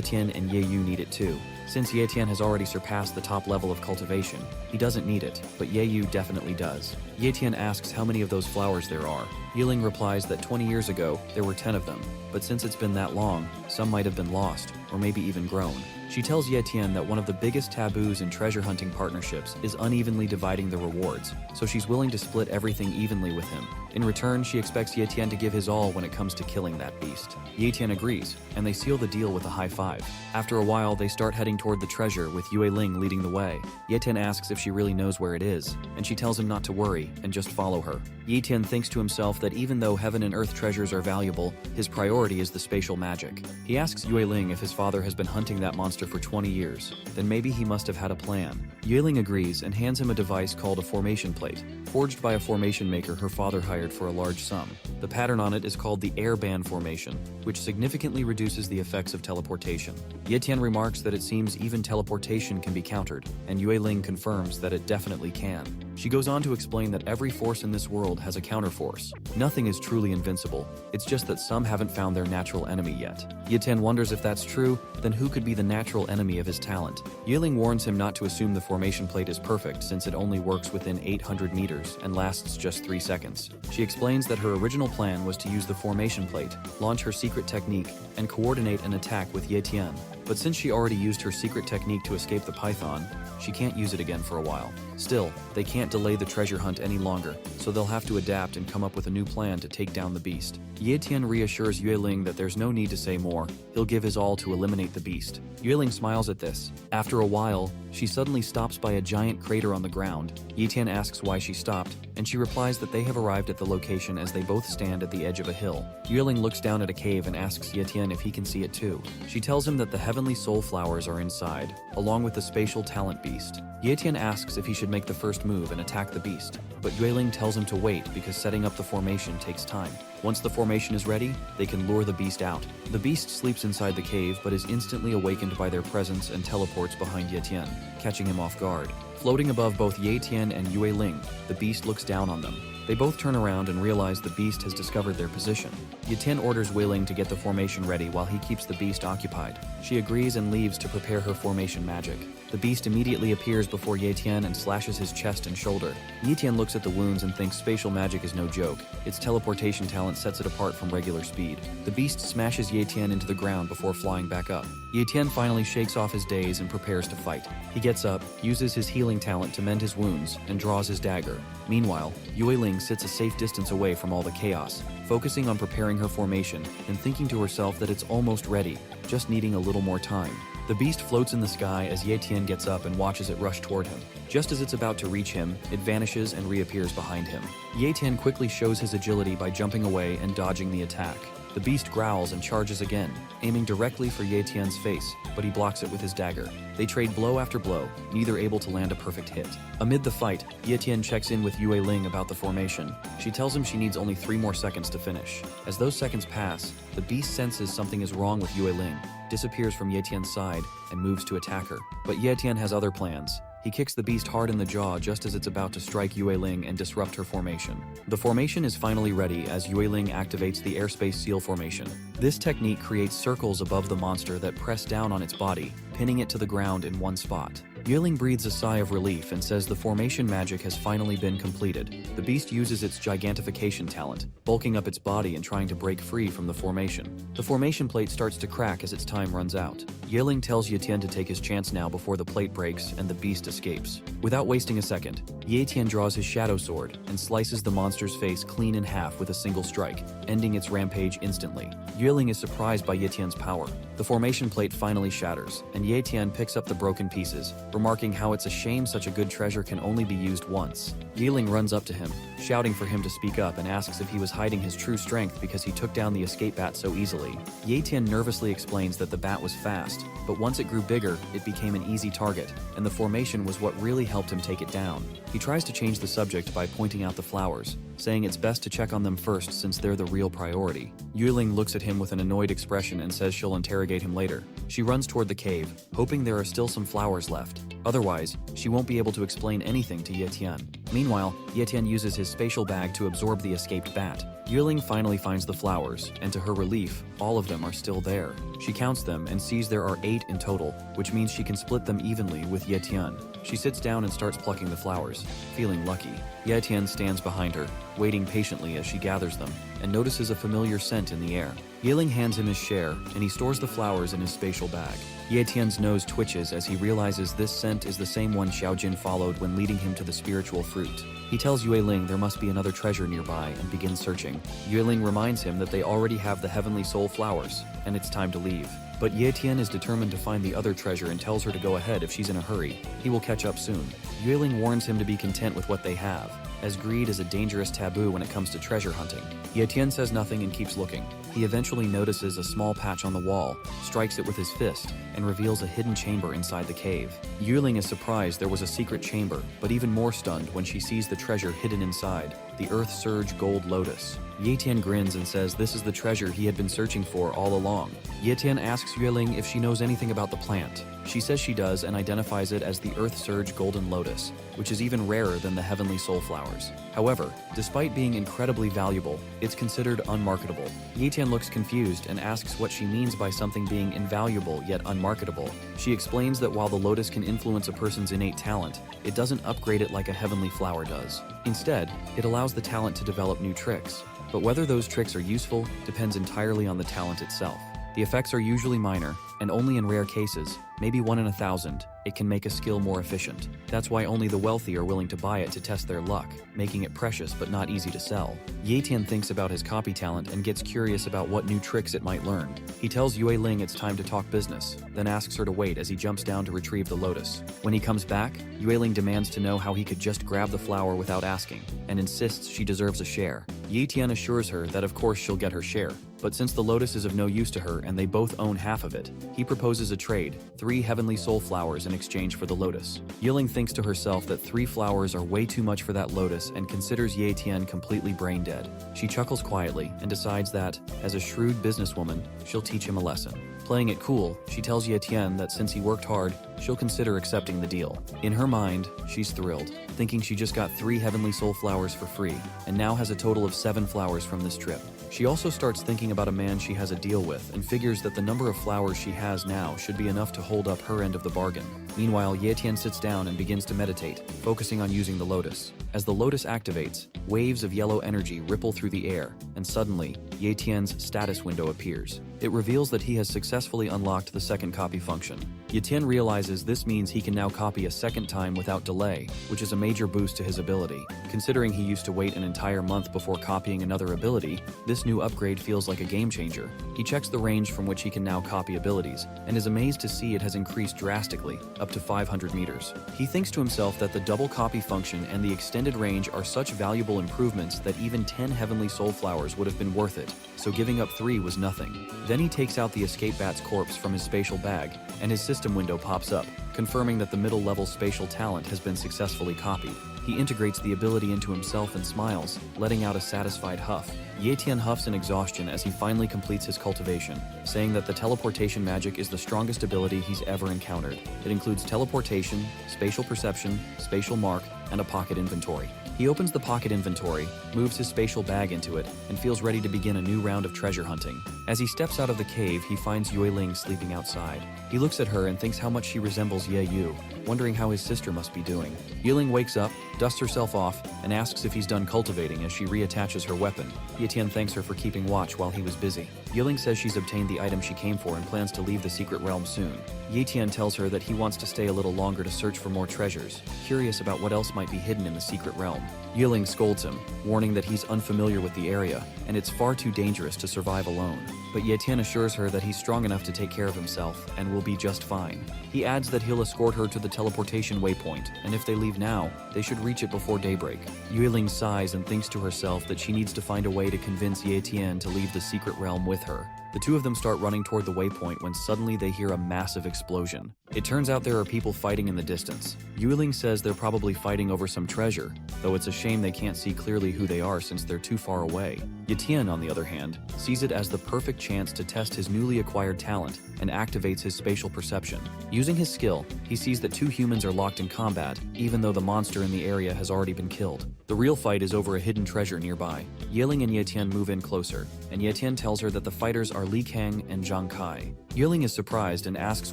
Tian and Ye Yu need it too. Since Ye Tian has already surpassed the top level of cultivation, he doesn't need it, but Ye Yu definitely does. Ye Tian asks how many of those flowers there are. Yiling replies that 20 years ago, there were 10 of them, but since it's been that long, some might have been lost, or maybe even grown. She tells Ye Tian that one of the biggest taboos in treasure hunting partnerships is unevenly dividing the rewards, so she's willing to split everything evenly with him. In return, she expects Ye Tian to give his all when it comes to killing that beast. Ye Tian agrees, and they seal the deal with a high five. After a while, they start heading toward the treasure with Yueling leading the way. Ye Tian asks if she really knows where it is, and she tells him not to worry and just follow her. Ye Tian thinks to himself that even though heaven and earth treasures are valuable, his priority is the spatial magic. He asks Yueling if his father has been hunting that monster for 20 years, then maybe he must have had a plan. Yueling agrees and hands him a device called a formation plate, forged by a formation maker her father hired for a large sum. The pattern on it is called the air band formation, which significantly reduces the effects of teleportation. Ye Tian remarks that it seems even teleportation can be countered, and Yueling confirms that it definitely can. She goes on to explain that every force in this world has a counterforce. Nothing is truly invincible, it's just that some haven't found their natural enemy yet. Ye Tian wonders if that's true, then who could be the natural enemy of his talent? Yueling warns him not to assume the formation plate is perfect since it only works within 800 meters and lasts just 3 seconds. She explains that her original plan was to use the formation plate, launch her secret technique, and coordinate an attack with Ye Tian. But since she already used her secret technique to escape the python, she can't use it again for a while. Still, they can't delay the treasure hunt any longer, so they'll have to adapt and come up with a new plan to take down the beast. Ye Tian reassures Yueling that there's no need to say more, he'll give his all to eliminate the beast. Yueling smiles at this. After a while, she suddenly stops by a giant crater on the ground. Ye Tian asks why she stopped, and she replies that they have arrived at the location as they both stand at the edge of a hill. Yueling looks down at a cave and asks Ye Tian if he can see it too. She tells him that the heavenly soul flowers are inside, along with the spatial talent beast. Ye Tian asks if he should make the first move and attack the beast, but Yueling tells him to wait because setting up the formation takes time. Once the formation is ready, they can lure the beast out. The beast sleeps inside the cave but is instantly awakened by their presence and teleports behind Ye Tian, catching him off guard. Floating above both Ye Tian and Yueling, the beast looks down on them. They both turn around and realize the beast has discovered their position. Ye Tian orders Yueling to get the formation ready while he keeps the beast occupied. She agrees and leaves to prepare her formation magic. The beast immediately appears before Ye Tian and slashes his chest and shoulder. Ye Tian looks at the wounds and thinks spatial magic is no joke. Its teleportation talent sets it apart from regular speed. The beast smashes Ye Tian into the ground before flying back up. Ye Tian finally shakes off his daze and prepares to fight. He gets up, uses his healing talent to mend his wounds, and draws his dagger. Meanwhile, Yueling sits a safe distance away from all the chaos, focusing on preparing her formation and thinking to herself that it's almost ready, just needing a little more time. The beast floats in the sky as Ye Tian gets up and watches it rush toward him. Just as it's about to reach him, it vanishes and reappears behind him. Ye Tian quickly shows his agility by jumping away and dodging the attack. The beast growls and charges again, aiming directly for Ye Tian's face, but he blocks it with his dagger. They trade blow after blow, neither able to land a perfect hit. Amid the fight, Ye Tian checks in with Yue Ling about the formation. She tells him she needs only 3 more seconds to finish. As those seconds pass, the beast senses something is wrong with Yue Ling, disappears from Ye Tian's side, and moves to attack her. But Ye Tian has other plans. He kicks the beast hard in the jaw just as it's about to strike Yue Ling and disrupt her formation. The formation is finally ready as Yue Ling activates the airspace seal formation. This technique creates circles above the monster that press down on its body, pinning it to the ground in one spot. Yue Ling breathes a sigh of relief and says the formation magic has finally been completed. The beast uses its gigantification talent, bulking up its body and trying to break free from the formation. The formation plate starts to crack as its time runs out. Yue Ling tells Ye Tian to take his chance now before the plate breaks and the beast escapes. Without wasting a second, Ye Tian draws his shadow sword and slices the monster's face clean in half with a single strike, ending its rampage instantly. Yue Ling is surprised by Ye Tian's power. The formation plate finally shatters, and Ye Tian picks up the broken pieces, remarking how it's a shame such a good treasure can only be used once. Yue Ling runs up to him, shouting for him to speak up and asks if he was hiding his true strength because he took down the escape bat so easily. Ye Tian nervously explains that the bat was fast, but once it grew bigger, it became an easy target, and the formation was what really helped him take it down. He tries to change the subject by pointing out the flowers, saying it's best to check on them first since they're the real priority. Yue Ling looks at him with an annoyed expression and says she'll interrogate him later. She runs toward the cave, hoping there are still some flowers left. Otherwise, she won't be able to explain anything to Ye Tian. Meanwhile, Ye Tian uses his spatial bag to absorb the escaped bat. Yue Ling finally finds the flowers, and to her relief, all of them are still there. She counts them and sees there are 8 in total, which means she can split them evenly with Ye Tian. She sits down and starts plucking the flowers, feeling lucky. Ye Tian stands behind her, waiting patiently as she gathers them, and notices a familiar scent in the air. Ye Ling hands him his share, and he stores the flowers in his spatial bag. Ye Tian's nose twitches as he realizes this scent is the same one Xiao Jin followed when leading him to the spiritual fruit. He tells Yue Ling there must be another treasure nearby and begins searching. Yue Ling reminds him that they already have the heavenly soul flowers, and it's time to leave. But Ye Tian is determined to find the other treasure and tells her to go ahead if she's in a hurry. He will catch up soon. Yue Ling warns him to be content with what they have, as greed is a dangerous taboo when it comes to treasure hunting. Ye Tian says nothing and keeps looking. He eventually notices a small patch on the wall, strikes it with his fist, and reveals a hidden chamber inside the cave. Yue Ling is surprised there was a secret chamber, but even more stunned when she sees the treasure hidden inside, the Earth Surge Gold Lotus. Ye Tian grins and says this is the treasure he had been searching for all along. Ye Tian asks Yue Ling if she knows anything about the plant. She says she does and identifies it as the Earth Surge Golden Lotus, which is even rarer than the Heavenly Soul Flowers. However, despite being incredibly valuable, it's considered unmarketable. Ye Tian looks confused and asks what she means by something being invaluable yet unmarketable. She explains that while the lotus can influence a person's innate talent, it doesn't upgrade it like a heavenly flower does. Instead, it allows the talent to develop new tricks. But whether those tricks are useful depends entirely on the talent itself. The effects are usually minor, and only in rare cases, maybe 1 in 1,000, it can make a skill more efficient. That's why only the wealthy are willing to buy it to test their luck, making it precious but not easy to sell. Ye Tian thinks about his copy talent and gets curious about what new tricks it might learn. He tells Yue Ling it's time to talk business, then asks her to wait as he jumps down to retrieve the lotus. When he comes back, Yue Ling demands to know how he could just grab the flower without asking, and insists she deserves a share. Ye Tian assures her that of course she'll get her share, but since the lotus is of no use to her and they both own half of it, he proposes a trade, 3 heavenly soul flowers in exchange for the lotus. Yue Ling thinks to herself that 3 flowers are way too much for that lotus and considers Ye Tian completely brain dead. She chuckles quietly and decides that, as a shrewd businesswoman, she'll teach him a lesson. Playing it cool, she tells Ye Tian that since he worked hard, she'll consider accepting the deal. In her mind, she's thrilled, thinking she just got 3 heavenly soul flowers for free, and now has a total of 7 flowers from this trip. She also starts thinking about a man she has a deal with and figures that the number of flowers she has now should be enough to hold up her end of the bargain. Meanwhile, Ye Tian sits down and begins to meditate, focusing on using the lotus. As the lotus activates, waves of yellow energy ripple through the air, and suddenly, Ye Tian's status window appears. It reveals that he has successfully unlocked the second copy function. Ye Tian realizes this means he can now copy a second time without delay, which is a major boost to his ability. Considering he used to wait an entire month before copying another ability, this new upgrade feels like a game changer. He checks the range from which he can now copy abilities, and is amazed to see it has increased drastically, up to 500 meters. He thinks to himself that the double copy function and the extended range are such valuable improvements that even 10 heavenly soul flowers would have been worth it, so giving up 3 was nothing. Then he takes out the escape bat's corpse from his spatial bag, and his system window pops up, confirming that the middle-level spatial talent has been successfully copied. He integrates the ability into himself and smiles, letting out a satisfied huff. Ye Tian huffs in exhaustion as he finally completes his cultivation, saying that the teleportation magic is the strongest ability he's ever encountered. It includes teleportation, spatial perception, spatial mark, and a pocket inventory. He opens the pocket inventory, moves his spatial bag into it, and feels ready to begin a new round of treasure hunting. As he steps out of the cave, he finds Yue Ling sleeping outside. He looks at her and thinks how much she resembles Ye Yu, wondering how his sister must be doing. Yue Ling wakes up, dusts herself off, and asks if he's done cultivating as she reattaches her weapon. Ye Tian thanks her for keeping watch while he was busy. Yue Ling says she's obtained the item she came for and plans to leave the secret realm soon. Ye Tian tells her that he wants to stay a little longer to search for more treasures, curious about what else might be hidden in the secret realm. Yue Ling scolds him, warning that he's unfamiliar with the area, and it's far too dangerous to survive alone. But Ye Tian assures her that he's strong enough to take care of himself, and will be just fine. He adds that he'll escort her to the teleportation waypoint, and if they leave now, they should reach it before daybreak. Yue Ling sighs and thinks to herself that she needs to find a way to convince Ye Tian to leave the secret realm with her. The two of them start running toward the waypoint when suddenly they hear a massive explosion. It turns out there are people fighting in the distance. Yue Ling says they're probably fighting over some treasure, though it's a shame they can't see clearly who they are since they're too far away. Ye Tian, on the other hand, sees it as the perfect chance to test his newly acquired talent and activates his spatial perception. Using his skill, he sees that 2 humans are locked in combat, even though the monster in the area has already been killed. The real fight is over a hidden treasure nearby. Ye Ling and Ye Tian move in closer, and Ye Tian tells her that the fighters are Li Kang and Zhang Kai. Ye Ling is surprised and asks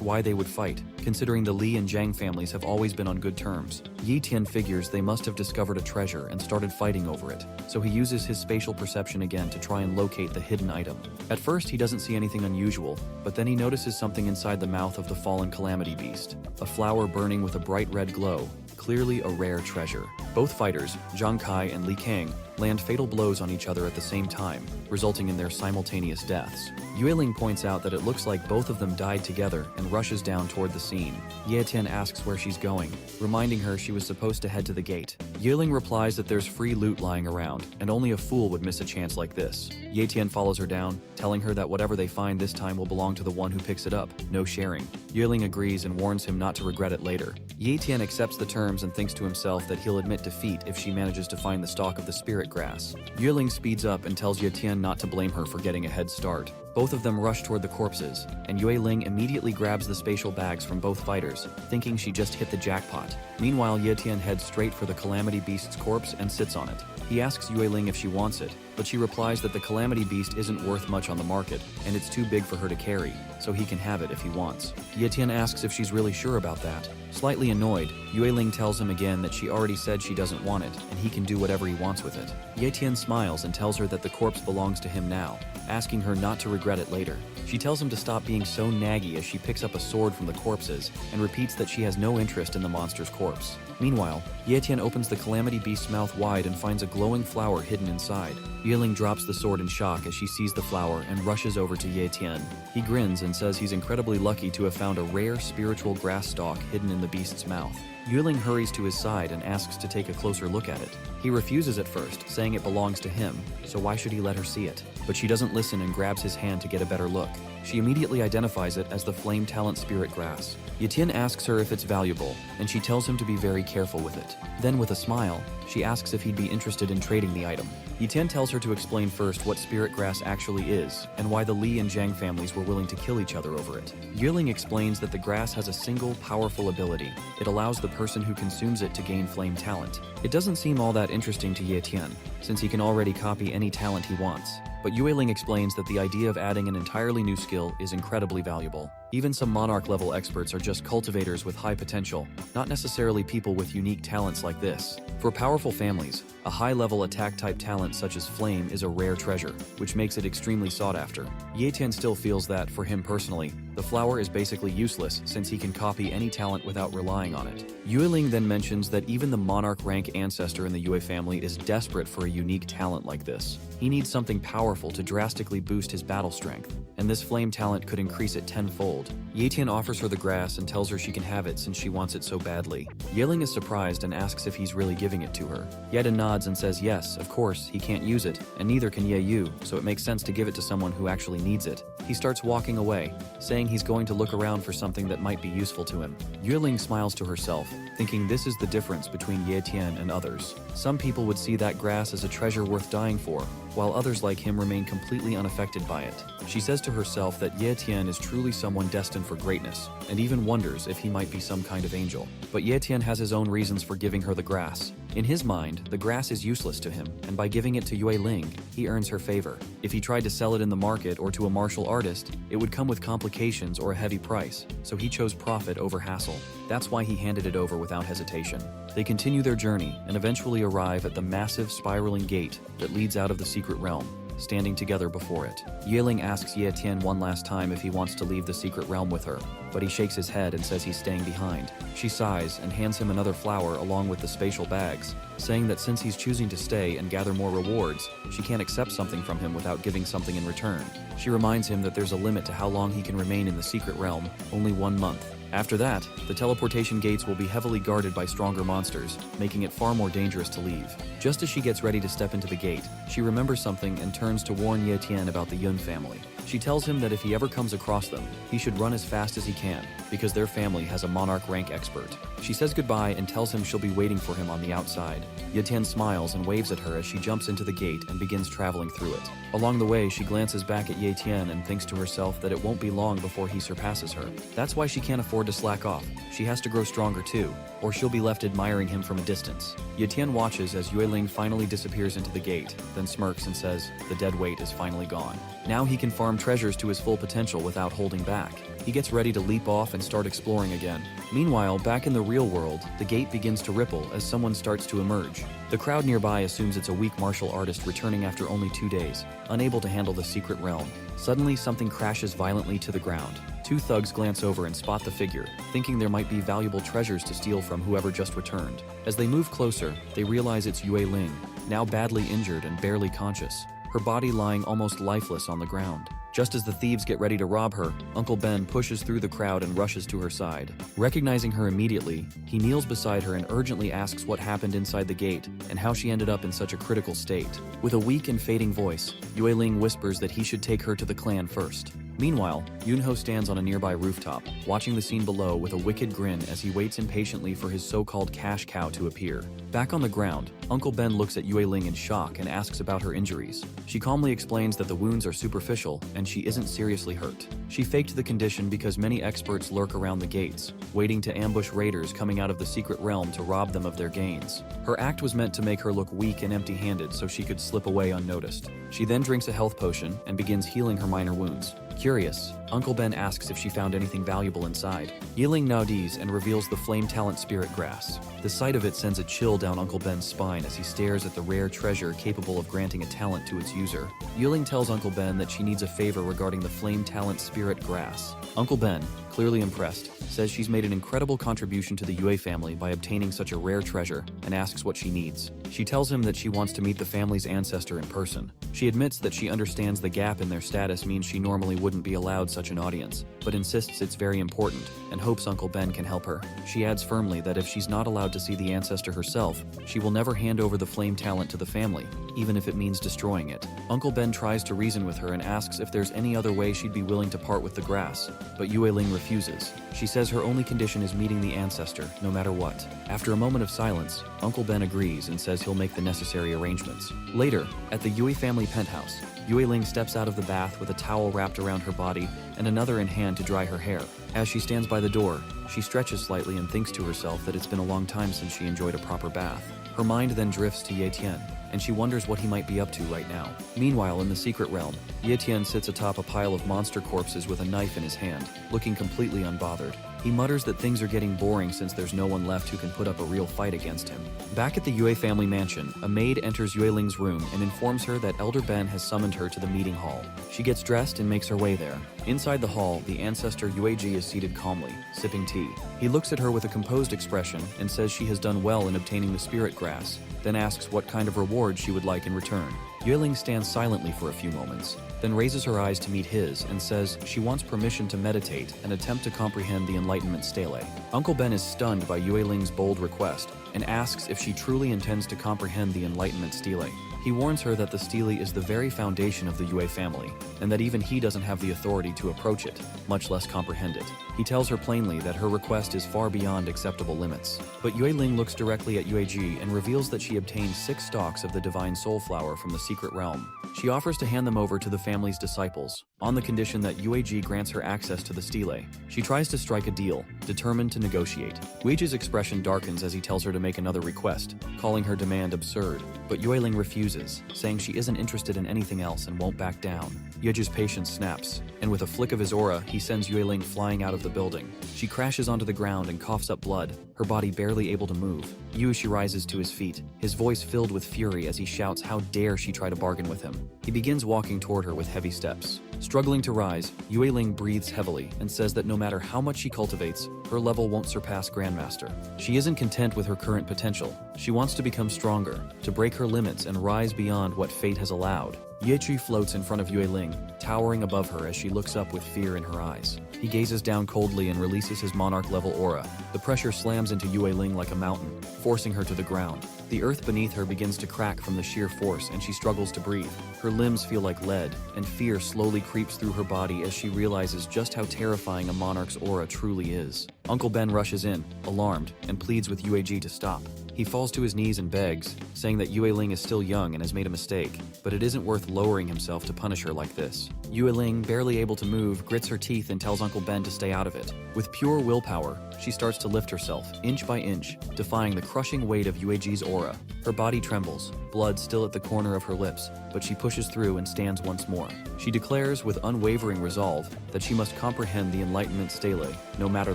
why they would fight, considering the Li and Zhang families have always been on good terms. Ye Tian figures they must have discovered a treasure and started fighting over it, so he uses his spatial perception again to try and locate the hidden item. At first, he doesn't see anything unusual, but then he notices something inside the mouth of the fallen calamity beast. A flower burning with a bright red glow, clearly a rare treasure. Both fighters, Zhang Kai and Li Kang, land fatal blows on each other at the same time, resulting in their simultaneous deaths. Yue Ling points out that it looks like both of them died together and rushes down toward the scene. Ye Tian asks where she's going, reminding her she was supposed to head to the gate. Yue Ling replies that there's free loot lying around, and only a fool would miss a chance like this. Ye Tian follows her down, telling her that whatever they find this time will belong to the one who picks it up, no sharing. Yue Ling agrees and warns him not to regret it later. Ye Tian accepts the terms and thinks to himself that he'll admit defeat if she manages to find the stalk of the spirit grass. Yue Ling speeds up and tells Ye Tian not to blame her for getting a head start. Both of them rush toward the corpses, and Yue Ling immediately grabs the spatial bags from both fighters, thinking she just hit the jackpot. Meanwhile, Ye Tian heads straight for the Calamity Beast's corpse and sits on it. He asks Yue Ling if she wants it, but she replies that the Calamity Beast isn't worth much on the market, and it's too big for her to carry, so he can have it if he wants. Ye Tian asks if she's really sure about that. Slightly annoyed, Yue Ling tells him again that she already said she doesn't want it, and he can do whatever he wants with it. Ye Tian smiles and tells her that the corpse belongs to him now, asking her not to regret it later. She tells him to stop being so naggy as she picks up a sword from the corpses and repeats that she has no interest in the monster's corpse. Meanwhile, Ye Tian opens the Calamity Beast's mouth wide and finds a glowing flower hidden inside. Yue Ling drops the sword in shock as she sees the flower and rushes over to Ye Tian. He grins and says he's incredibly lucky to have found a rare spiritual grass stalk hidden in the beast's mouth. Yue Ling hurries to his side and asks to take a closer look at it. He refuses at first, saying it belongs to him, so why should he let her see it? But she doesn't listen and grabs his hand to get a better look. She immediately identifies it as the Flame Talent Spirit Grass. Ye Tian asks her if it's valuable, and she tells him to be very careful with it. Then, with a smile, she asks if he'd be interested in trading the item. Ye Tian tells her to explain first what spirit grass actually is, and why the Li and Zhang families were willing to kill each other over it. Yue Ling explains that the grass has a single, powerful ability. It allows the person who consumes it to gain flame talent. It doesn't seem all that interesting to Ye Tian, since he can already copy any talent he wants. But Yue Ling explains that the idea of adding an entirely new skill is incredibly valuable. Even some monarch-level experts are just cultivators with high potential, not necessarily people with unique talents like this. For powerful families, a high-level attack-type talent such as Flame is a rare treasure, which makes it extremely sought after. Ye Tian still feels that, for him personally, the flower is basically useless since he can copy any talent without relying on it. Yue Ling then mentions that even the monarch rank ancestor in the Yue family is desperate for a unique talent like this. He needs something powerful to drastically boost his battle strength, and this flame talent could increase it tenfold. Ye Tian offers her the grass and tells her she can have it since she wants it so badly. Ye Ling is surprised and asks if he's really giving it to her. Ye Dan nods and says yes, of course, he can't use it, and neither can Ye Yu, so it makes sense to give it to someone who actually needs it. He starts walking away, saying he's going to look around for something that might be useful to him. Yue Ling smiles to herself, thinking this is the difference between Ye Tian and others. Some people would see that grass as a treasure worth dying for, while others like him remain completely unaffected by it. She says to herself that Ye Tian is truly someone destined for greatness, and even wonders if he might be some kind of angel. But Ye Tian has his own reasons for giving her the grass. In his mind, the grass is useless to him, and by giving it to Yue Ling, he earns her favor. If he tried to sell it in the market or to a martial artist, it would come with complications or a heavy price, so he chose profit over hassle. That's why he handed it over without hesitation. They continue their journey and eventually arrive at the massive spiraling gate that leads out of the secret realm, standing together before it. Yue Ling asks Ye Tian one last time if he wants to leave the secret realm with her, but he shakes his head and says he's staying behind. She sighs and hands him another flower along with the spatial bags, saying that since he's choosing to stay and gather more rewards, she can't accept something from him without giving something in return. She reminds him that there's a limit to how long he can remain in the secret realm, only 1 month. After that, the teleportation gates will be heavily guarded by stronger monsters, making it far more dangerous to leave. Just as she gets ready to step into the gate, she remembers something and turns to warn Ye Tian about the Yun family. She tells him that if he ever comes across them, he should run as fast as he can, because their family has a monarch rank expert. She says goodbye and tells him she'll be waiting for him on the outside. Ye Tian smiles and waves at her as she jumps into the gate and begins traveling through it. Along the way, she glances back at Ye Tian and thinks to herself that it won't be long before he surpasses her. That's why she can't afford to slack off. She has to grow stronger too, or she'll be left admiring him from a distance. Ye Tian watches as Yue Ling finally disappears into the gate, then smirks and says the dead weight is finally gone. Now he can farm treasures to his full potential without holding back. He gets ready to leap off and start exploring again. Meanwhile, back in the real world, the gate begins to ripple as someone starts to emerge. The crowd nearby assumes it's a weak martial artist returning after only 2 days, unable to handle the secret realm. Suddenly, something crashes violently to the ground. 2 thugs glance over and spot the figure, thinking there might be valuable treasures to steal from whoever just returned. As they move closer, they realize it's Yue Ling, now badly injured and barely conscious, her body lying almost lifeless on the ground. Just as the thieves get ready to rob her, Uncle Ben pushes through the crowd and rushes to her side. Recognizing her immediately, he kneels beside her and urgently asks what happened inside the gate and how she ended up in such a critical state. With a weak and fading voice, Yue Ling whispers that he should take her to the clan first. Meanwhile, Yunho stands on a nearby rooftop, watching the scene below with a wicked grin as he waits impatiently for his so-called cash cow to appear. Back on the ground, Uncle Ben looks at Yue Ling in shock and asks about her injuries. She calmly explains that the wounds are superficial and she isn't seriously hurt. She faked the condition because many experts lurk around the gates, waiting to ambush raiders coming out of the secret realm to rob them of their gains. Her act was meant to make her look weak and empty-handed so she could slip away unnoticed. She then drinks a health potion and begins healing her minor wounds. Curious, Uncle Ben asks if she found anything valuable inside. Yue Ling nods and reveals the flame talent spirit grass. The sight of it sends a chill down Uncle Ben's spine as he stares at the rare treasure capable of granting a talent to its user. Yue Ling tells Uncle Ben that she needs a favor regarding the flame talent spirit grass. Uncle Ben, clearly impressed, says she's made an incredible contribution to the Yue family by obtaining such a rare treasure and asks what she needs. She tells him that she wants to meet the family's ancestor in person. She admits that she understands the gap in their status means she normally wouldn't be allowed such an audience, but insists it's very important and hopes Uncle Ben can help her. She adds firmly that if she's not allowed to see the ancestor herself, she will never hand over the flame talent to the family, even if it means destroying it. Uncle Ben tries to reason with her and asks if there's any other way she'd be willing to part with the grass, but Yue Ling refuses. She says her only condition is meeting the ancestor, no matter what. After a moment of silence, Uncle Ben agrees and says he'll make the necessary arrangements. Later, at the Yue family penthouse, Yue Ling steps out of the bath with a towel wrapped around her body and another in hand to dry her hair. As she stands by the door, she stretches slightly and thinks to herself that it's been a long time since she enjoyed a proper bath. Her mind then drifts to Ye Tian, and she wonders what he might be up to right now. Meanwhile, in the secret realm, Ye sits atop a pile of monster corpses with a knife in his hand, looking completely unbothered. He mutters that things are getting boring since there's no one left who can put up a real fight against him. Back at the Yue family mansion, a maid enters Yue Ling's room and informs her that Elder Ben has summoned her to the meeting hall. She gets dressed and makes her way there. Inside the hall, the ancestor Yueji is seated calmly, sipping tea. He looks at her with a composed expression and says she has done well in obtaining the spirit grass, then asks what kind of reward she would like in return. Yue Ling stands silently for a few moments, then raises her eyes to meet his and says she wants permission to meditate and attempt to comprehend the Enlightenment Stele. Uncle Ben is stunned by Yue Ling's bold request and asks if she truly intends to comprehend the Enlightenment Stele. He warns her that the stele is the very foundation of the Yue family, and that even he doesn't have the authority to approach it, much less comprehend it. He tells her plainly that her request is far beyond acceptable limits. But Yue Ling looks directly at Yueji and reveals that she obtained 6 stalks of the divine soul flower from the secret realm. She offers to hand them over to the family's disciples, on the condition that Yueji grants her access to the stele. She tries to strike a deal, determined to negotiate. Yueji's expression darkens as he tells her to make another request, calling her demand absurd. But Yue Ling refuses, saying she isn't interested in anything else and won't back down. Yueji's patience snaps, and with a flick of his aura, he sends Yue Ling flying out of the building. She crashes onto the ground and coughs up blood, her body barely able to move. Yueji rises to his feet, his voice filled with fury as he shouts how dare she try to bargain with him. He begins walking toward her with heavy steps. Struggling to rise, Yue Ling breathes heavily and says that no matter how much she cultivates, her level won't surpass Grandmaster. She isn't content with her current potential. She wants to become stronger, to break her limits and rise beyond what fate has allowed. Yechi floats in front of Yue Ling, towering above her as she looks up with fear in her eyes. He gazes down coldly and releases his monarch-level aura. The pressure slams into Yue Ling like a mountain, forcing her to the ground. The earth beneath her begins to crack from the sheer force and she struggles to breathe. Her limbs feel like lead, and fear slowly creeps through her body as she realizes just how terrifying a monarch's aura truly is. Uncle Ben rushes in, alarmed, and pleads with Yueji to stop. He falls to his knees and begs, saying that Yue Ling is still young and has made a mistake, but it isn't worth lowering himself to punish her like this. Yue Ling, barely able to move, grits her teeth and tells Uncle Ben to stay out of it. With pure willpower, she starts to lift herself, inch by inch, defying the crushing weight of Yueji's aura. Her body trembles, blood still at the corner of her lips, but she pushes through and stands once more. She declares with unwavering resolve that she must comprehend the Enlightenment Stele, no matter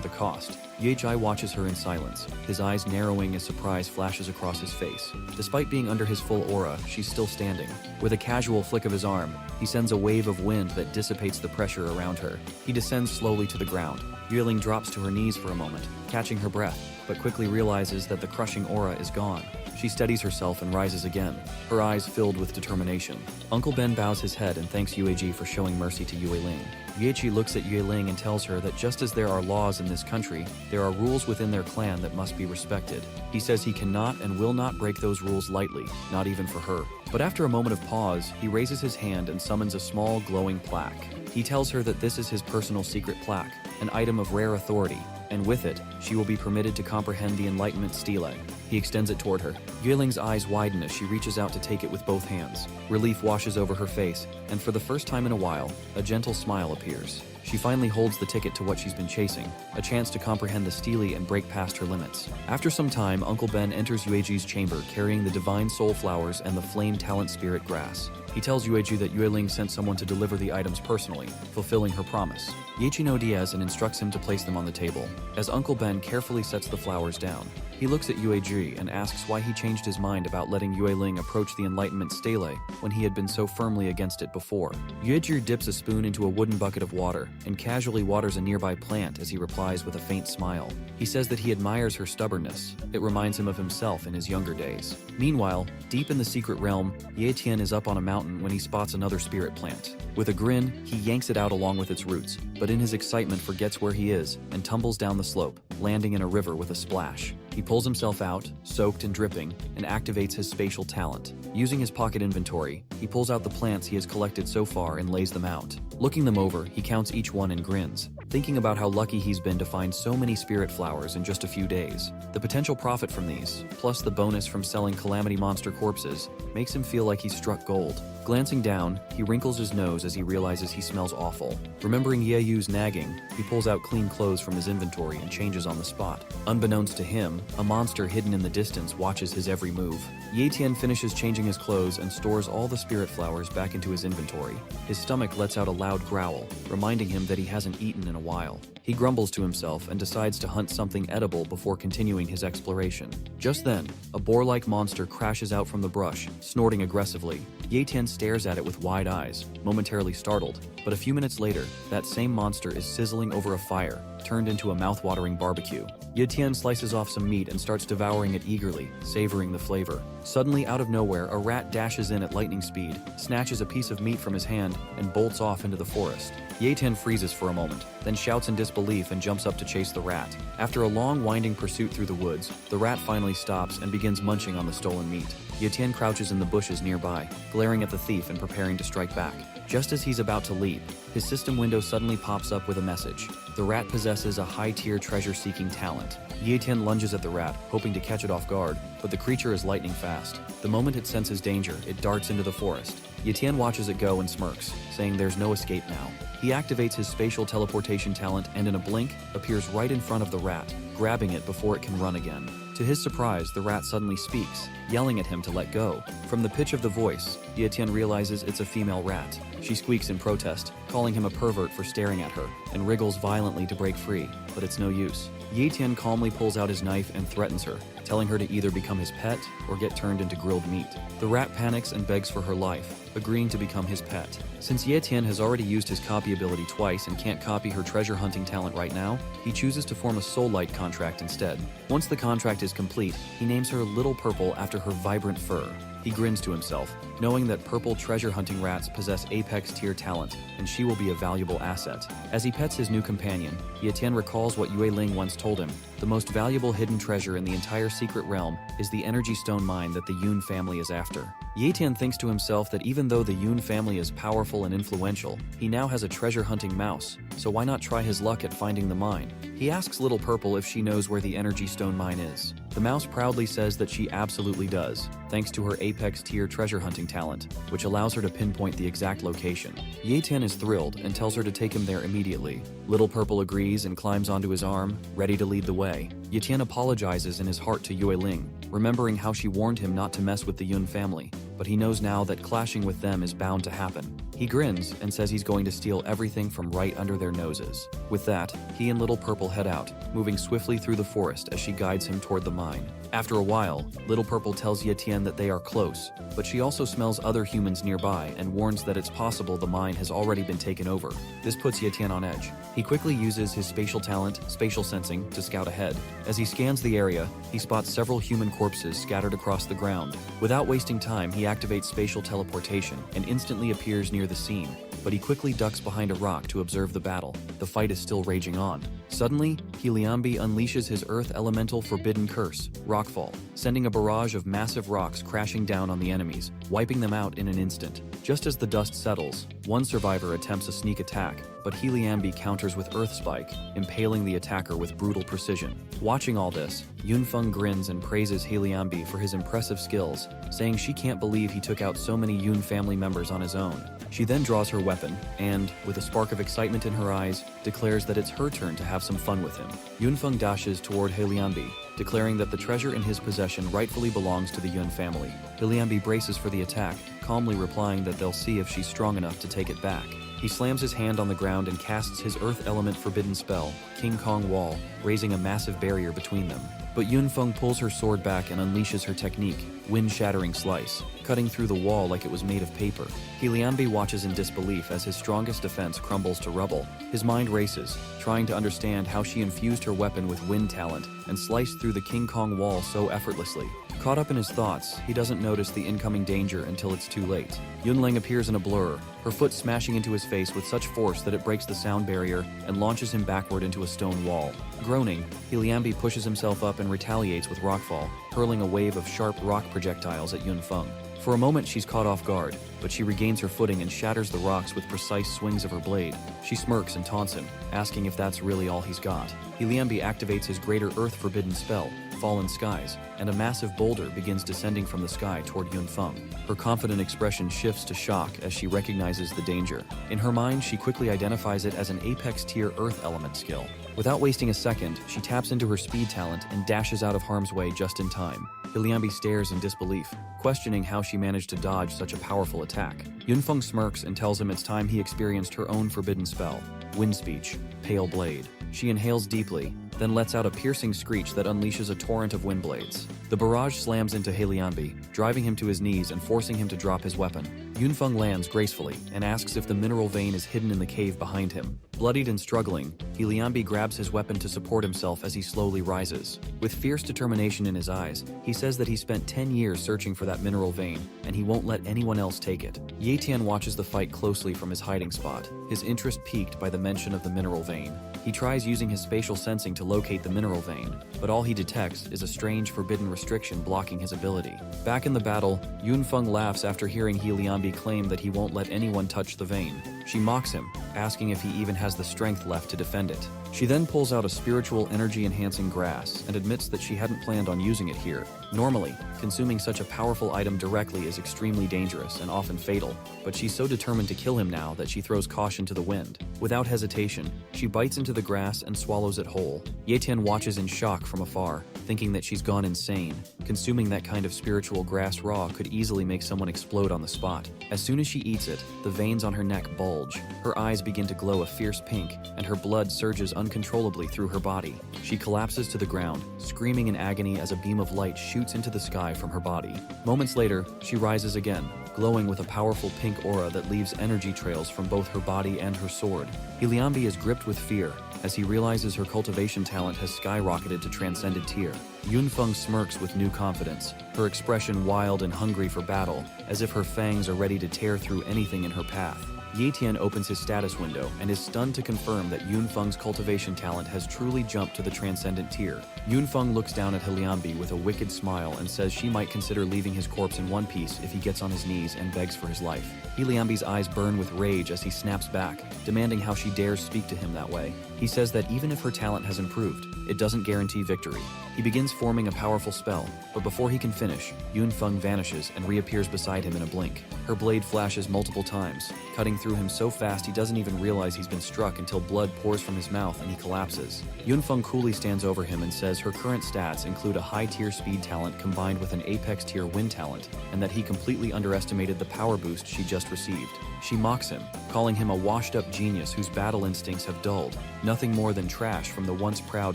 the cost. Yeji watches her in silence, his eyes narrowing as surprise flashes across his face. Despite being under his full aura, she's still standing. With a casual flick of his arm, he sends a wave of wind that dissipates the pressure around her. He descends slowly to the ground. Yue Ling drops to her knees for a moment, catching her breath, but quickly realizes that the crushing aura is gone. She steadies herself and rises again, her eyes filled with determination. Uncle Ben bows his head and thanks Yueji for showing mercy to Yue Ling. Yueji looks at Yue Ling and tells her that just as there are laws in this country, there are rules within their clan that must be respected. He says he cannot and will not break those rules lightly, not even for her. But after a moment of pause, he raises his hand and summons a small glowing plaque. He tells her that this is his personal secret plaque, an item of rare authority, and with it, she will be permitted to comprehend the Enlightenment Stele. He extends it toward her. Yue Ling's eyes widen as she reaches out to take it with both hands. Relief washes over her face, and for the first time in a while, a gentle smile appears. She finally holds the ticket to what she's been chasing, a chance to comprehend the stele and break past her limits. After some time, Uncle Ben enters Yueji's chamber carrying the divine soul flowers and the flame talent spirit grass. He tells Yueji that Yue Ling sent someone to deliver the items personally, fulfilling her promise. Yechi nods and instructs him to place them on the table. As Uncle Ben carefully sets the flowers down, he looks at Yueji and asks why he changed his mind about letting Yue Ling approach the Enlightenment Stele when he had been so firmly against it before. Yueji dips a spoon into a wooden bucket of water and casually waters a nearby plant as he replies with a faint smile. He says that he admires her stubbornness. It reminds him of himself in his younger days. Meanwhile, deep in the secret realm, Ye Tian is up on a mountain when he spots another spirit plant. With a grin, he yanks it out along with its roots, but in his excitement forgets where he is and tumbles down the slope, landing in a river with a splash. He pulls himself out, soaked and dripping, and activates his spatial talent. Using his pocket inventory, he pulls out the plants he has collected so far and lays them out. Looking them over, he counts each one and grins, thinking about how lucky he's been to find so many spirit flowers in just a few days. The potential profit from these, plus the bonus from selling calamity monster corpses, makes him feel like he's struck gold. Glancing down, he wrinkles his nose as he realizes he smells awful. Remembering Yeyu's nagging, he pulls out clean clothes from his inventory and changes on the spot. Unbeknownst to him, a monster hidden in the distance watches his every move. Ye Tian finishes changing his clothes and stores all the spirit flowers back into his inventory. His stomach lets out a loud growl, reminding him that he hasn't eaten in a while. He grumbles to himself and decides to hunt something edible before continuing his exploration. Just then, a boar-like monster crashes out from the brush, snorting aggressively. Ye Tian stares at it with wide eyes, momentarily startled, but a few minutes later, that same monster is sizzling over a fire, turned into a mouth-watering barbecue. Ye Tian slices off some meat and starts devouring it eagerly, savoring the flavor. Suddenly, out of nowhere, a rat dashes in at lightning speed, snatches a piece of meat from his hand, and bolts off into the forest. Ye Tian freezes for a moment, then shouts in disbelief and jumps up to chase the rat. After a long, winding pursuit through the woods, the rat finally stops and begins munching on the stolen meat. Ye Tian crouches in the bushes nearby, glaring at the thief and preparing to strike back. Just as he's about to leap, his system window suddenly pops up with a message. The rat possesses a high-tier treasure-seeking talent. Ye Tian lunges at the rat, hoping to catch it off guard, but the creature is lightning fast. The moment it senses danger, it darts into the forest. Ye Tian watches it go and smirks, saying there's no escape now. He activates his spatial teleportation talent and in a blink, appears right in front of the rat, grabbing it before it can run again. To his surprise, the rat suddenly speaks, yelling at him to let go. From the pitch of the voice, Ye Tian realizes it's a female rat. She squeaks in protest, calling him a pervert for staring at her, and wriggles violently to break free, but it's no use. Ye Tian calmly pulls out his knife and threatens her, telling her to either become his pet or get turned into grilled meat. The rat panics and begs for her life, agreeing to become his pet. Since Ye Tian has already used his copy ability twice and can't copy her treasure hunting talent right now, he chooses to form a soul-light contract instead. Once the contract is complete, he names her Little Purple after her vibrant fur. He grins to himself, knowing that purple treasure hunting rats possess apex tier talent, and she will be a valuable asset. As he pets his new companion, Ye Tian recalls what Yue Ling once told him. The most valuable hidden treasure in the entire secret realm is the energy stone mine that the Yun family is after. Ye Tian thinks to himself that even though the Yun family is powerful and influential, he now has a treasure hunting mouse, so why not try his luck at finding the mine? He asks Little Purple if she knows where the energy stone mine is. The mouse proudly says that she absolutely does, thanks to her apex tier treasure hunting talent, which allows her to pinpoint the exact location. Ye Tian is thrilled and tells her to take him there immediately. Little Purple agrees and climbs onto his arm, ready to lead the way. Ye Tian apologizes in his heart to Yue Ling, remembering how she warned him not to mess with the Yun family, but he knows now that clashing with them is bound to happen. He grins and says he's going to steal everything from right under their noses. With that, he and Little Purple head out, moving swiftly through the forest as she guides him toward the mine. After a while, Little Purple tells Ye Tian that they are close, but she also smells other humans nearby and warns that it's possible the mine has already been taken over. This puts Ye Tian on edge. He quickly uses his spatial talent, spatial sensing, to scout ahead. As he scans the area, he spots several human corpses scattered across the ground. Without wasting time, he activates spatial teleportation and instantly appears near the scene, but he quickly ducks behind a rock to observe the battle. The fight is still raging on. Suddenly, Heliambi unleashes his earth elemental forbidden curse, Rockfall, sending a barrage of massive rocks crashing down on the enemies, wiping them out in an instant. Just as the dust settles, one survivor attempts a sneak attack, but Heliambi counters with Earth Spike, impaling the attacker with brutal precision. Watching all this, Yunfeng grins and praises Heliambi for his impressive skills, saying she can't believe he took out so many Yun family members on his own. She then draws her weapon and, with a spark of excitement in her eyes, declares that it's her turn to have some fun with him. Yunfeng dashes toward Heliambi, declaring that the treasure in his possession rightfully belongs to the Yun family. Heliambi braces for the attack, calmly replying that they'll see if she's strong enough to take it back. He slams his hand on the ground and casts his earth element forbidden spell, King Kong Wall, raising a massive barrier between them. But Yunfeng pulls her sword back and unleashes her technique, Wind-Shattering Slice, cutting through the wall like it was made of paper. Heliambi watches in disbelief as his strongest defense crumbles to rubble. His mind races, trying to understand how she infused her weapon with wind talent and sliced through the King Kong Wall so effortlessly. Caught up in his thoughts, he doesn't notice the incoming danger until it's too late. Yunling appears in a blur, her foot smashing into his face with such force that it breaks the sound barrier and launches him backward into a stone wall. Groaning, Heliambi pushes himself up and retaliates with Rockfall, hurling a wave of sharp rock projectiles at Yunfeng. For a moment she's caught off guard, but she regains her footing and shatters the rocks with precise swings of her blade. She smirks and taunts him, asking if that's really all he's got. Heliambi activates his Greater Earth Forbidden spell, fallen skies, and a massive boulder begins descending from the sky toward Yunfeng. Her confident expression shifts to shock as she recognizes the danger. In her mind, she quickly identifies it as an apex-tier earth element skill. Without wasting a second, she taps into her speed talent and dashes out of harm's way just in time. Hyliambi stares in disbelief, questioning how she managed to dodge such a powerful attack. Yunfeng smirks and tells him it's time he experienced her own forbidden spell, Wind Speech, Pale Blade. She inhales deeply, then lets out a piercing screech that unleashes a torrent of wind blades. The barrage slams into Hyliambi, driving him to his knees and forcing him to drop his weapon. Yunfeng lands gracefully and asks if the mineral vein is hidden in the cave behind him. Bloodied and struggling, Hyliambi grabs his weapon to support himself as he slowly rises. With fierce determination in his eyes, he says that he spent 10 years searching for that mineral vein, and he won't let anyone else take it. Ye Tian watches the fight closely from his hiding spot, his interest piqued by the mention of the mineral vein. He tries using his spatial sensing to locate the mineral vein, but all he detects is a strange forbidden restriction blocking his ability. Back in the battle, Yunfeng laughs after hearing Hyliambi claim that he won't let anyone touch the vein. She mocks him, asking if he even has the strength left to defend it. She then pulls out a spiritual energy-enhancing grass and admits that she hadn't planned on using it here. Normally, consuming such a powerful item directly is extremely dangerous and often fatal, but she's so determined to kill him now that she throws caution to the wind. Without hesitation, she bites into the grass and swallows it whole. Ye Tian watches in shock from afar, thinking that she's gone insane. Consuming that kind of spiritual grass raw could easily make someone explode on the spot. As soon as she eats it, the veins on her neck bulge. Her eyes begin to glow a fierce pink, and her blood surges uncontrollably through her body. She collapses to the ground, screaming in agony as a beam of light shoots into the sky from her body. Moments later, she rises again, glowing with a powerful pink aura that leaves energy trails from both her body and her sword. Hyliambi is gripped with fear as he realizes her cultivation talent has skyrocketed to transcended tier. Yunfeng smirks with new confidence, her expression wild and hungry for battle, as if her fangs are ready to tear through anything in her path. Ye Tian opens his status window and is stunned to confirm that Yunfeng's cultivation talent has truly jumped to the transcendent tier. Yunfeng looks down at Hyliambi with a wicked smile and says she might consider leaving his corpse in one piece if he gets on his knees and begs for his life. Hyliambi's eyes burn with rage as he snaps back, demanding how she dares speak to him that way. He says that even if her talent has improved, it doesn't guarantee victory. He begins forming a powerful spell, but before he can finish, Yunfeng vanishes and reappears beside him in a blink. Her blade flashes multiple times, cutting through him so fast he doesn't even realize he's been struck until blood pours from his mouth and he collapses. Yunfeng coolly stands over him and says her current stats include a high-tier speed talent combined with an apex-tier wind talent, and that he completely underestimated the power boost she just received. She mocks him, calling him a washed-up genius whose battle instincts have dulled, nothing more than trash from the once proud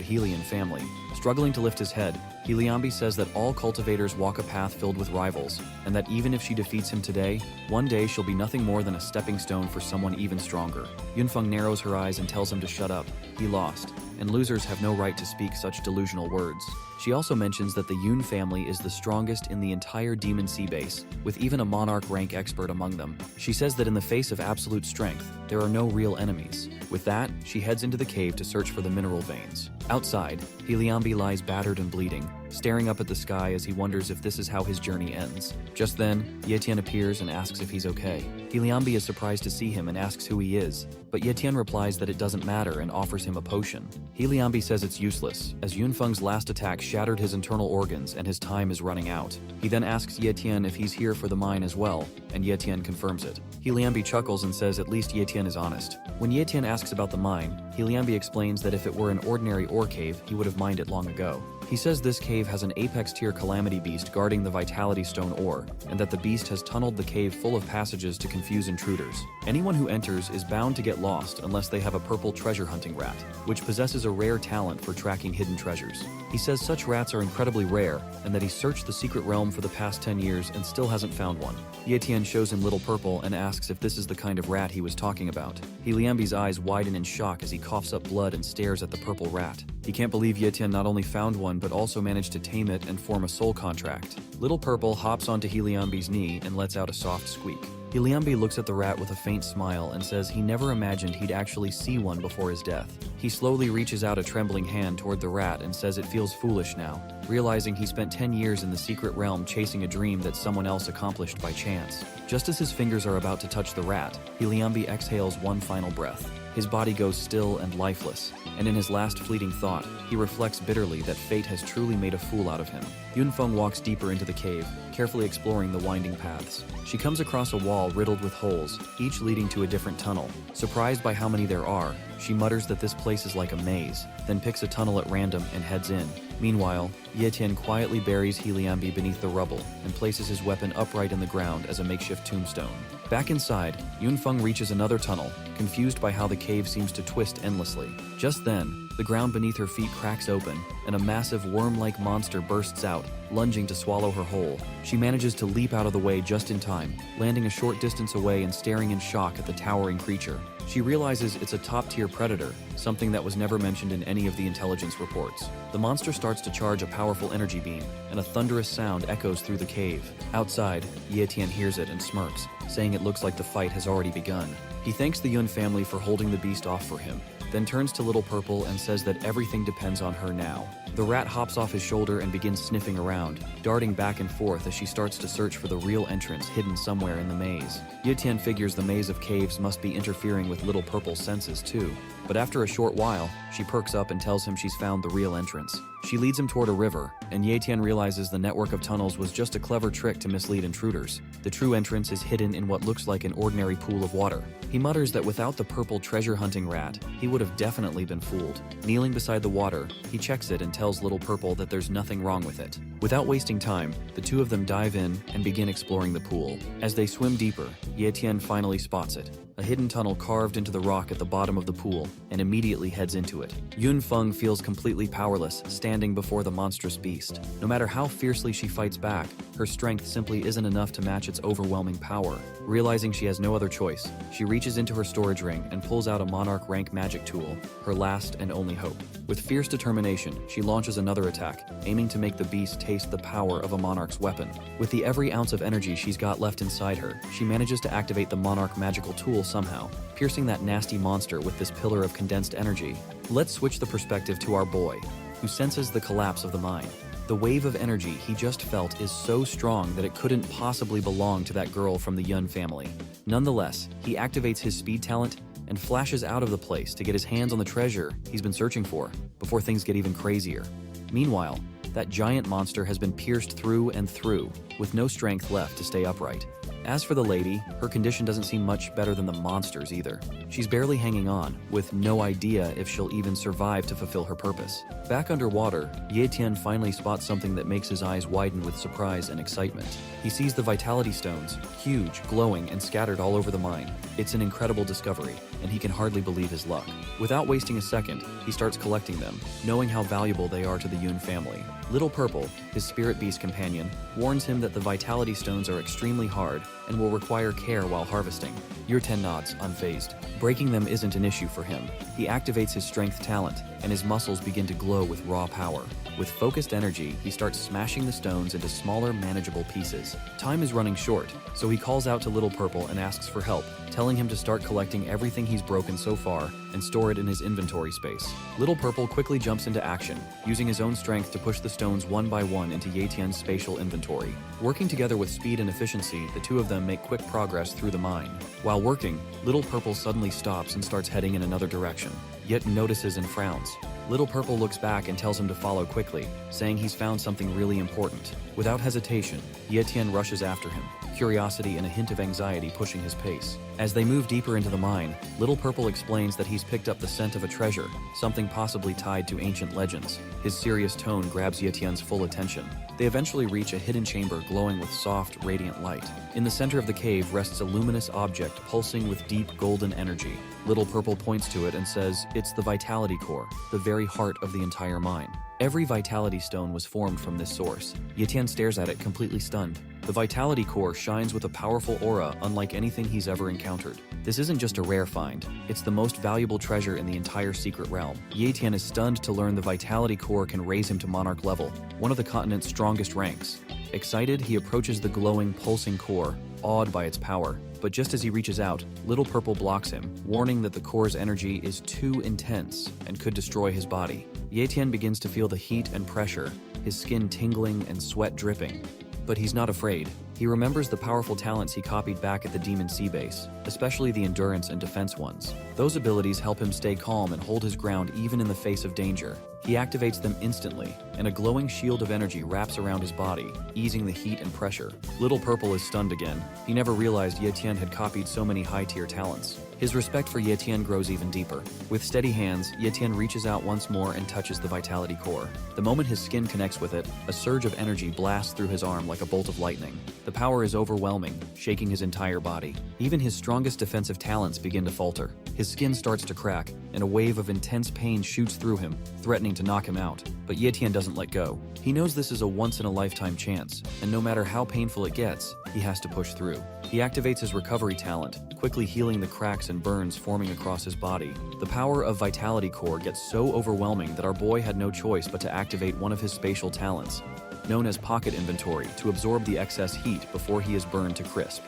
Hylian family. Struggling to lift his head, Hyliambi says that all cultivators walk a path filled with rivals, and that even if she defeats him today, one day she'll be nothing more than a stepping stone for someone even stronger. Yunfeng narrows her eyes and tells him to shut up. He lost, and losers have no right to speak such delusional words. She also mentions that the Yun family is the strongest in the entire Demon Sea base, with even a monarch rank expert among them. She says that in the face of absolute strength, there are no real enemies. With that, she heads into the cave to search for the mineral veins. Outside, Hyliambi lies battered and bleeding, staring up at the sky as he wonders if this is how his journey ends. Just then, Ye Tian appears and asks if he's okay. Hyliambi is surprised to see him and asks who he is, but Ye Tian replies that it doesn't matter and offers him a potion. Hyliambi says it's useless, as Yunfeng's last attack shattered his internal organs and his time is running out. He then asks Ye Tian if he's here for the mine as well, and Ye Tian confirms it. Hyliambi chuckles and says at least Ye Tian is honest. When Ye Tian asks about the mine, Hyliambi explains that if it were an ordinary ore cave, he would have mined it long ago. He says this cave has an apex-tier calamity beast guarding the vitality stone ore, and that the beast has tunneled the cave full of passages to confuse intruders. Anyone who enters is bound to get lost unless they have a purple treasure hunting rat, which possesses a rare talent for tracking hidden treasures. He says such rats are incredibly rare, and that he's searched the secret realm for the past 10 years and still hasn't found one. Ye Tian shows him Little Purple and asks if this is the kind of rat he was talking about. Hyliambi's eyes widen in shock as he coughs up blood and stares at the purple rat. He can't believe Ye Tian not only found one but also managed to tame it and form a soul contract. Little Purple hops onto Hyliambi's knee and lets out a soft squeak. Hyliambi looks at the rat with a faint smile and says he never imagined he'd actually see one before his death. He slowly reaches out a trembling hand toward the rat and says it feels foolish now, realizing he spent 10 years in the secret realm chasing a dream that someone else accomplished by chance. Just as his fingers are about to touch the rat, Hyliambi exhales one final breath. His body goes still and lifeless, and in his last fleeting thought, he reflects bitterly that fate has truly made a fool out of him. Yunfeng walks deeper into the cave, carefully exploring the winding paths. She comes across a wall riddled with holes, each leading to a different tunnel. Surprised by how many there are, she mutters that this place is like a maze, then picks a tunnel at random and heads in. Meanwhile, Ye Tian quietly buries Heliambi beneath the rubble and places his weapon upright in the ground as a makeshift tombstone. Back inside, Yunfeng reaches another tunnel, confused by how the cave seems to twist endlessly. Just then, the ground beneath her feet cracks open, and a massive worm-like monster bursts out, lunging to swallow her whole. She manages to leap out of the way just in time, landing a short distance away and staring in shock at the towering creature. She realizes it's a top-tier predator, something that was never mentioned in any of the intelligence reports. The monster starts to charge a powerful energy beam, and a thunderous sound echoes through the cave. Outside, Ye Tian hears it and smirks, saying it looks like the fight has already begun. He thanks the Yun family for holding the beast off for him, then turns to Little Purple and says that everything depends on her now. The rat hops off his shoulder and begins sniffing around, darting back and forth as she starts to search for the real entrance hidden somewhere in the maze. Ye Tian figures the maze of caves must be interfering with Little Purple's senses too, but after a short while, she perks up and tells him she's found the real entrance. She leads him toward a river, and Ye Tian realizes the network of tunnels was just a clever trick to mislead intruders. The true entrance is hidden in what looks like an ordinary pool of water. He mutters that without the purple treasure-hunting rat, he would have definitely been fooled. Kneeling beside the water, he checks it and tells Little Purple that there's nothing wrong with it. Without wasting time, the two of them dive in and begin exploring the pool. As they swim deeper, Ye Tian finally spots it, a hidden tunnel carved into the rock at the bottom of the pool, and immediately heads into it. Yunfeng feels completely powerless, standing before the monstrous beast. No matter how fiercely she fights back, her strength simply isn't enough to match its overwhelming power. Realizing she has no other choice, she reaches into her storage ring and pulls out a monarch rank magic tool, her last and only hope. With fierce determination, she launches another attack, aiming to make the beast taste the power of a monarch's weapon. With the every ounce of energy she's got left inside her, she manages to activate the monarch magical tool somehow, piercing that nasty monster with this pillar of condensed energy. Let's switch the perspective to our boy, who senses the collapse of the mine. The wave of energy he just felt is so strong that it couldn't possibly belong to that girl from the Yun family. Nonetheless, he activates his speed talent and flashes out of the place to get his hands on the treasure he's been searching for, before things get even crazier. Meanwhile, that giant monster has been pierced through and through, with no strength left to stay upright. As for the lady, her condition doesn't seem much better than the monster's either. She's barely hanging on, with no idea if she'll even survive to fulfill her purpose. Back underwater, Ye Tian finally spots something that makes his eyes widen with surprise and excitement. He sees the vitality stones, huge, glowing, and scattered all over the mine. It's an incredible discovery, and he can hardly believe his luck. Without wasting a second, he starts collecting them, knowing how valuable they are to the Yun family. Little Purple, his spirit beast companion, warns him that the vitality stones are extremely hard and will require care while harvesting. Ye Tian nods, unfazed. Breaking them isn't an issue for him. He activates his strength talent, and his muscles begin to glow with raw power. With focused energy, he starts smashing the stones into smaller, manageable pieces. Time is running short, so he calls out to Little Purple and asks for help, telling him to start collecting everything he's broken so far and store it in his inventory space. Little Purple quickly jumps into action, using his own strength to push the stones one by one into Ye Tian's spatial inventory. Working together with speed and efficiency, the two of them make quick progress through the mine. While working, Little Purple suddenly stops and starts heading in another direction, yet notices and frowns. Little Purple looks back and tells him to follow quickly, saying he's found something really important. Without hesitation, Ye Tian rushes after him, curiosity and a hint of anxiety pushing his pace. As they move deeper into the mine, Little Purple explains that he's picked up the scent of a treasure, something possibly tied to ancient legends. His serious tone grabs Ye Tian's full attention. They eventually reach a hidden chamber glowing with soft, radiant light. In the center of the cave rests a luminous object pulsing with deep golden energy. Little Purple points to it and says it's the vitality core, the very heart of the entire mine. Every vitality stone was formed from this source. Ye Tian stares at it, completely stunned. The vitality core shines with a powerful aura unlike anything he's ever encountered. This isn't just a rare find, it's the most valuable treasure in the entire secret realm. Ye Tian is stunned to learn the vitality core can raise him to monarch level, one of the continent's strongest ranks. Excited, he approaches the glowing, pulsing core, awed by its power. But just as he reaches out, Little Purple blocks him, warning that the core's energy is too intense and could destroy his body. Ye Tian begins to feel the heat and pressure, his skin tingling and sweat dripping. But he's not afraid. He remembers the powerful talents he copied back at the Demon Sea base, especially the endurance and defense ones. Those abilities help him stay calm and hold his ground even in the face of danger. He activates them instantly, and a glowing shield of energy wraps around his body, easing the heat and pressure. Little Purple is stunned again. He never realized Ye Tian had copied so many high-tier talents. His respect for Ye Tian grows even deeper. With steady hands, Ye Tian reaches out once more and touches the Vitality Core. The moment his skin connects with it, a surge of energy blasts through his arm like a bolt of lightning. The power is overwhelming, shaking his entire body. Even his strongest defensive talents begin to falter. His skin starts to crack, and a wave of intense pain shoots through him, threatening to knock him out. But Ye Tian doesn't let go. He knows this is a once-in-a-lifetime chance, and no matter how painful it gets, he has to push through. He activates his recovery talent, quickly healing the cracks and burns forming across his body. The power of Vitality Core gets so overwhelming that our boy had no choice but to activate one of his spatial talents, known as Pocket Inventory, to absorb the excess heat before he is burned to crisp.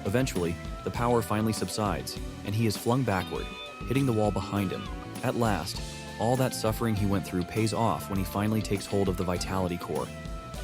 Eventually, the power finally subsides, and he is flung backward, hitting the wall behind him. At last, all that suffering he went through pays off when he finally takes hold of the Vitality Core.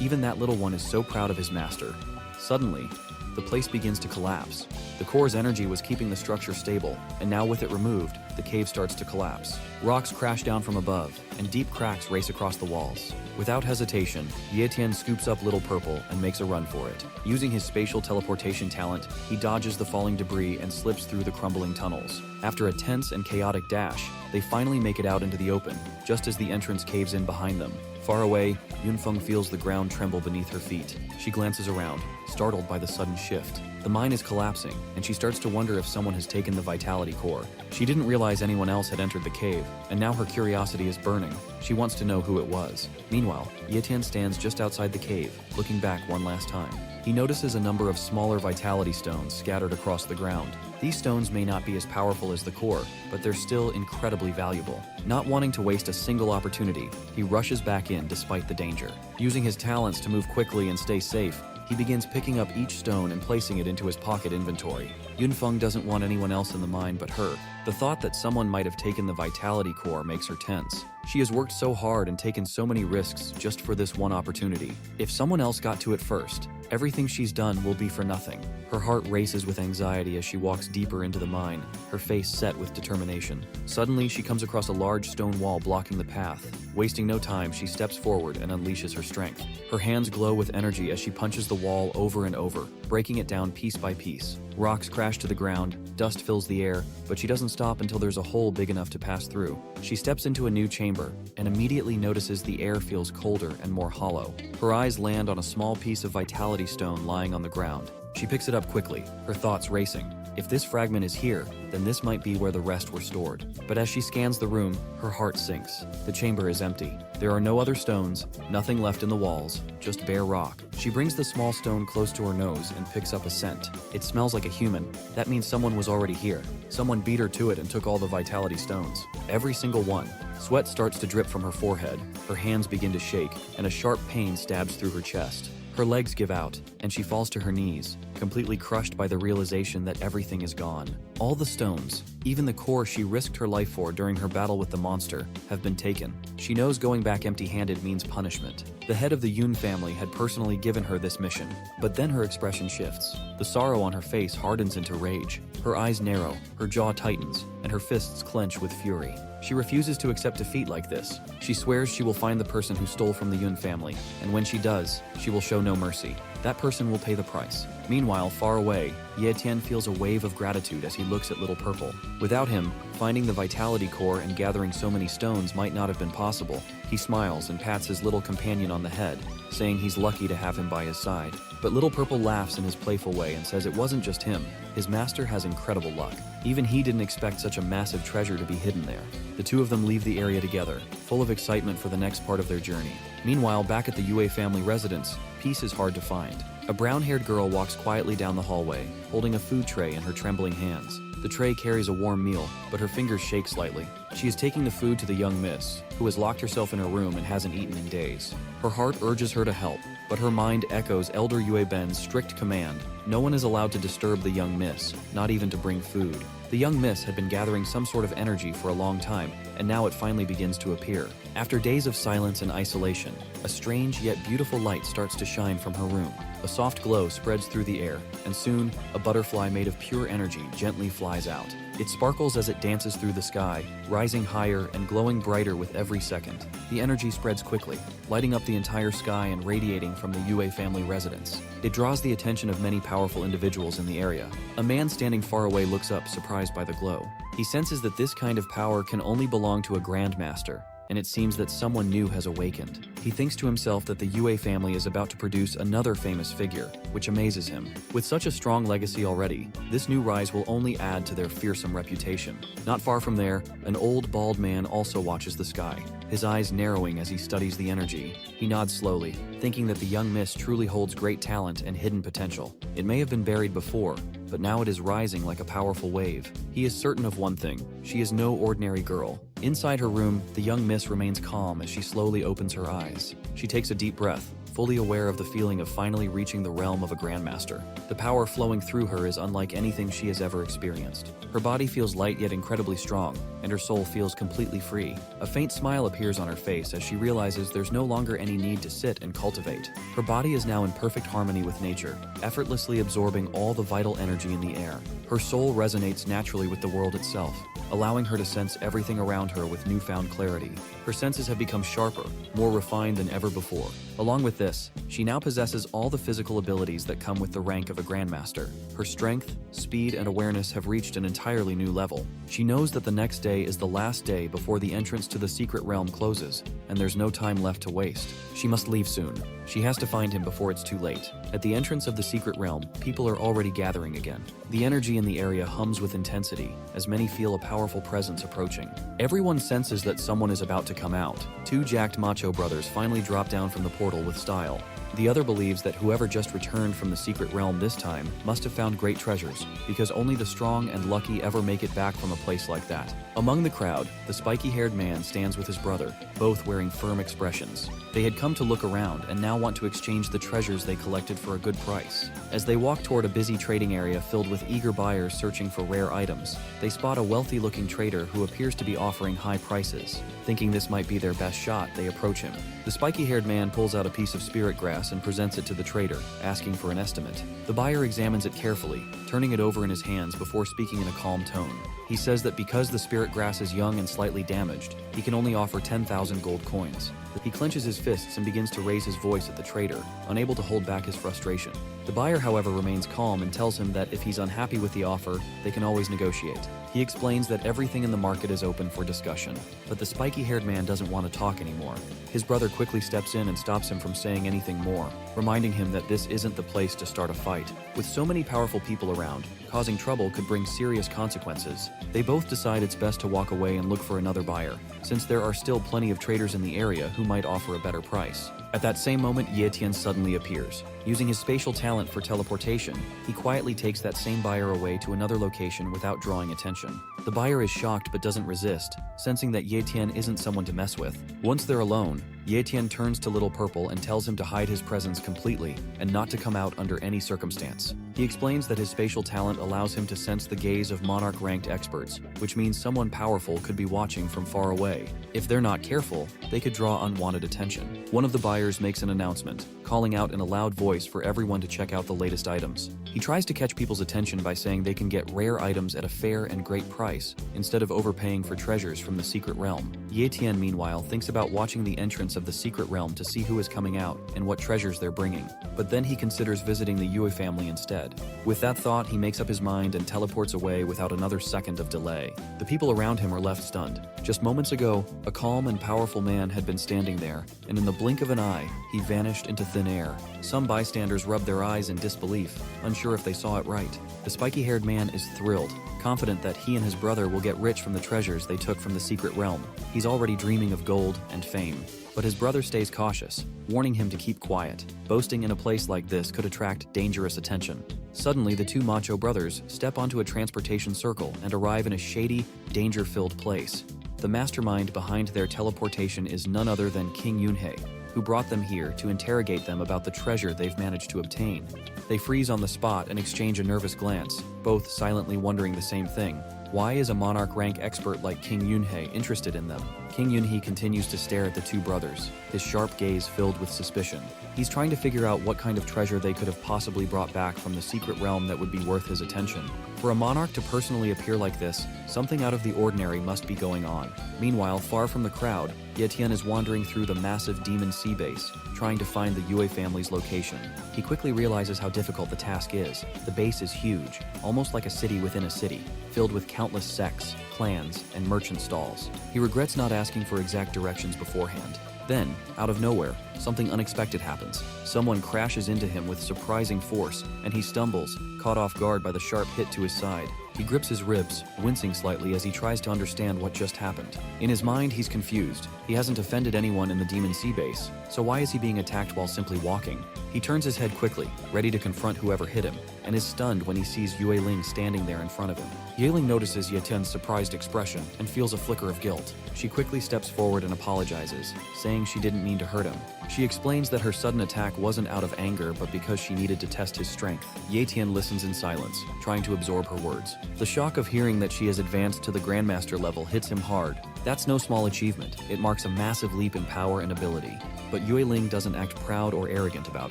Even that little one is so proud of his master. Suddenly, the place begins to collapse. The core's energy was keeping the structure stable, and now with it removed, the cave starts to collapse. Rocks crash down from above, and deep cracks race across the walls. Without hesitation, Ye Tian scoops up Little Purple and makes a run for it. Using his spatial teleportation talent, he dodges the falling debris and slips through the crumbling tunnels. After a tense and chaotic dash, they finally make it out into the open, just as the entrance caves in behind them. Far away, Yunfeng feels the ground tremble beneath her feet. She glances around, startled by the sudden shift. The mine is collapsing, and she starts to wonder if someone has taken the Vitality Core. She didn't realize anyone else had entered the cave, and now her curiosity is burning. She wants to know who it was. Meanwhile, Ye Tian stands just outside the cave, looking back one last time. He notices a number of smaller Vitality Stones scattered across the ground. These stones may not be as powerful as the core, but they're still incredibly valuable. Not wanting to waste a single opportunity, he rushes back in despite the danger. Using his talents to move quickly and stay safe, he begins picking up each stone and placing it into his pocket inventory. Yunfeng doesn't want anyone else in the mine but her. The thought that someone might have taken the Vitality Core makes her tense. She has worked so hard and taken so many risks just for this one opportunity. If someone else got to it first, everything she's done will be for nothing. Her heart races with anxiety as she walks deeper into the mine, her face set with determination. Suddenly, she comes across a large stone wall blocking the path. Wasting no time, she steps forward and unleashes her strength. Her hands glow with energy as she punches the wall over and over, breaking it down piece by piece. Rocks crash to the ground, dust fills the air, but she doesn't stop until there's a hole big enough to pass through. She steps into a new chamber and immediately notices the air feels colder and more hollow. Her eyes land on a small piece of Vitality Stone lying on the ground. She picks it up quickly, her thoughts racing. If this fragment is here, then this might be where the rest were stored. But as she scans the room, her heart sinks. The chamber is empty. There are no other stones, nothing left in the walls, just bare rock. She brings the small stone close to her nose and picks up a scent. It smells like a human. That means someone was already here. Someone beat her to it and took all the Vitality Stones. Every single one. Sweat starts to drip from her forehead. Her hands begin to shake, and a sharp pain stabs through her chest. Her legs give out, and she falls to her knees, completely crushed by the realization that everything is gone. All the stones, even the core she risked her life for during her battle with the monster, have been taken. She knows going back empty-handed means punishment. The head of the Yun family had personally given her this mission, but then her expression shifts. The sorrow on her face hardens into rage. Her eyes narrow, her jaw tightens, and her fists clench with fury. She refuses to accept defeat like this. She swears she will find the person who stole from the Yun family, and when she does, she will show no mercy. That person will pay the price. Meanwhile, far away, Ye Tian feels a wave of gratitude as he looks at Little Purple. Without him, finding the Vitality Core and gathering so many stones might not have been possible. He smiles and pats his little companion on the head, saying he's lucky to have him by his side. But Little Purple laughs in his playful way and says it wasn't just him. His master has incredible luck. Even he didn't expect such a massive treasure to be hidden there. The two of them leave the area together, full of excitement for the next part of their journey. Meanwhile, back at the Yue family residence, peace is hard to find. A brown-haired girl walks quietly down the hallway, holding a food tray in her trembling hands. The tray carries a warm meal, but her fingers shake slightly. She is taking the food to the young miss, who has locked herself in her room and hasn't eaten in days. Her heart urges her to help, but her mind echoes Elder Yue Ben's strict command. No one is allowed to disturb the young miss, not even to bring food. The The young miss had been gathering some sort of energy for a long time, and now it finally begins to appear. After days of silence and isolation, a strange yet beautiful light starts to shine from her room. A soft glow spreads through the air, and soon, a butterfly made of pure energy gently flies out. It sparkles as it dances through the sky, rising higher and glowing brighter with every second. The energy spreads quickly, lighting up the entire sky and radiating from the Yue family residence. It draws the attention of many powerful individuals in the area. A man standing far away looks up, surprised by the glow. He senses that this kind of power can only belong to a grandmaster, and it seems that someone new has awakened. He thinks to himself that the Yue family is about to produce another famous figure, which amazes him. With such a strong legacy already, this new rise will only add to their fearsome reputation. Not far from there, an old bald man also watches the sky, his eyes narrowing as he studies the energy. He nods slowly, thinking that the young miss truly holds great talent and hidden potential. It may have been buried before, but now it is rising like a powerful wave. He is certain of one thing: she is no ordinary girl. Inside her room, the young miss remains calm as she slowly opens her eyes. She takes a deep breath, fully aware of the feeling of finally reaching the realm of a grandmaster. The power flowing through her is unlike anything she has ever experienced. Her body feels light yet incredibly strong, and her soul feels completely free. A faint smile appears on her face as she realizes there's no longer any need to sit and cultivate. Her body is now in perfect harmony with nature, effortlessly absorbing all the vital energy in the air. Her soul resonates naturally with the world itself, allowing her to sense everything around her with newfound clarity. Her senses have become sharper, more refined than ever before. Along with this, she now possesses all the physical abilities that come with the rank of a grandmaster. Her strength, speed, and awareness have reached an entirely new level. She knows that the next day is the last day before the entrance to the secret realm closes, and there's no time left to waste. She must leave soon. She has to find him before it's too late. At the entrance of the secret realm, people are already gathering again. The energy in the area hums with intensity, as many feel a powerful presence approaching. Everyone senses that someone is about to come out. Two jacked macho brothers finally drop down from the portal with style. The other believes that whoever just returned from the secret realm this time must have found great treasures, because only the strong and lucky ever make it back from a place like that. Among the crowd, the spiky-haired man stands with his brother, both wearing firm expressions. They had come to look around and now want to exchange the treasures they collected for a good price. As they walk toward a busy trading area filled with eager buyers searching for rare items, they spot a wealthy-looking trader who appears to be offering high prices. Thinking this might be their best shot, they approach him. The spiky-haired man pulls out a piece of spirit grass and presents it to the trader, asking for an estimate. The buyer examines it carefully, turning it over in his hands before speaking in a calm tone. He says that because the spirit grass is young and slightly damaged, he can only offer 10,000 gold coins. He clenches his fists and begins to raise his voice at the trader, unable to hold back his frustration. The buyer, however, remains calm and tells him that if he's unhappy with the offer, they can always negotiate. He explains that everything in the market is open for discussion, but the spiky-haired man doesn't want to talk anymore. His brother quickly steps in and stops him from saying anything more, reminding him that this isn't the place to start a fight. With so many powerful people around, causing trouble could bring serious consequences. They both decide it's best to walk away and look for another buyer, since there are still plenty of traders in the area who might offer a better price. At that same moment, Ye Tian suddenly appears. Using his spatial talent for teleportation, he quietly takes that same buyer away to another location without drawing attention. The buyer is shocked but doesn't resist, sensing that Ye Tian isn't someone to mess with. Once they're alone, Ye Tian turns to Little Purple and tells him to hide his presence completely and not to come out under any circumstance. He explains that his spatial talent allows him to sense the gaze of monarch-ranked experts, which means someone powerful could be watching from far away. If they're not careful, they could draw unwanted attention. One of the buyers makes an announcement, calling out in a loud voice for everyone to check out the latest items. He tries to catch people's attention by saying they can get rare items at a fair and great price, instead of overpaying for treasures from the secret realm. Ye Tian, meanwhile, thinks about watching the entrance of the secret realm to see who is coming out and what treasures they're bringing, but then he considers visiting the Yue family instead. With that thought, he makes up his mind and teleports away without another second of delay. The people around him are left stunned. Just moments ago, a calm and powerful man had been standing there, and in the blink of an eye, he vanished into thin air. Some bystanders rubbed their eyes in disbelief, unsure if they saw it right. The spiky-haired man is thrilled, confident that he and his brother will get rich from the treasures they took from the secret realm. He's already dreaming of gold and fame. But his brother stays cautious, warning him to keep quiet. Boasting in a place like this could attract dangerous attention. Suddenly, the two macho brothers step onto a transportation circle and arrive in a shady, danger-filled place. The mastermind behind their teleportation is none other than King Yunhei, who brought them here to interrogate them about the treasure they've managed to obtain. They freeze on the spot and exchange a nervous glance, both silently wondering the same thing. Why is a monarch rank expert like King Yunhei interested in them? King Yunhei continues to stare at the two brothers, his sharp gaze filled with suspicion. He's trying to figure out what kind of treasure they could have possibly brought back from the secret realm that would be worth his attention. For a monarch to personally appear like this, something out of the ordinary must be going on. Meanwhile, far from the crowd, Ye Tian is wandering through the massive demon sea base, trying to find the Yue family's location. He quickly realizes how difficult the task is. The base is huge, almost like a city within a city, filled with countless sects, clans, and merchant stalls. He regrets not asking for exact directions beforehand. Then, out of nowhere, something unexpected happens. Someone crashes into him with surprising force, and he stumbles, caught off guard by the sharp hit to his side. He grips his ribs, wincing slightly as he tries to understand what just happened. In his mind, he's confused. He hasn't offended anyone in the Demon Sea base, so why is he being attacked while simply walking? He turns his head quickly, ready to confront whoever hit him, and is stunned when he sees Yue Ling standing there in front of him. Ye Ling notices Ye Tian's surprised expression and feels a flicker of guilt. She quickly steps forward and apologizes, saying she didn't mean to hurt him. She explains that her sudden attack wasn't out of anger but because she needed to test his strength. Ye Tian listens in silence, trying to absorb her words. The shock of hearing that she has advanced to the Grandmaster level hits him hard. That's no small achievement. It marks a massive leap in power and ability. But Yue Ling doesn't act proud or arrogant about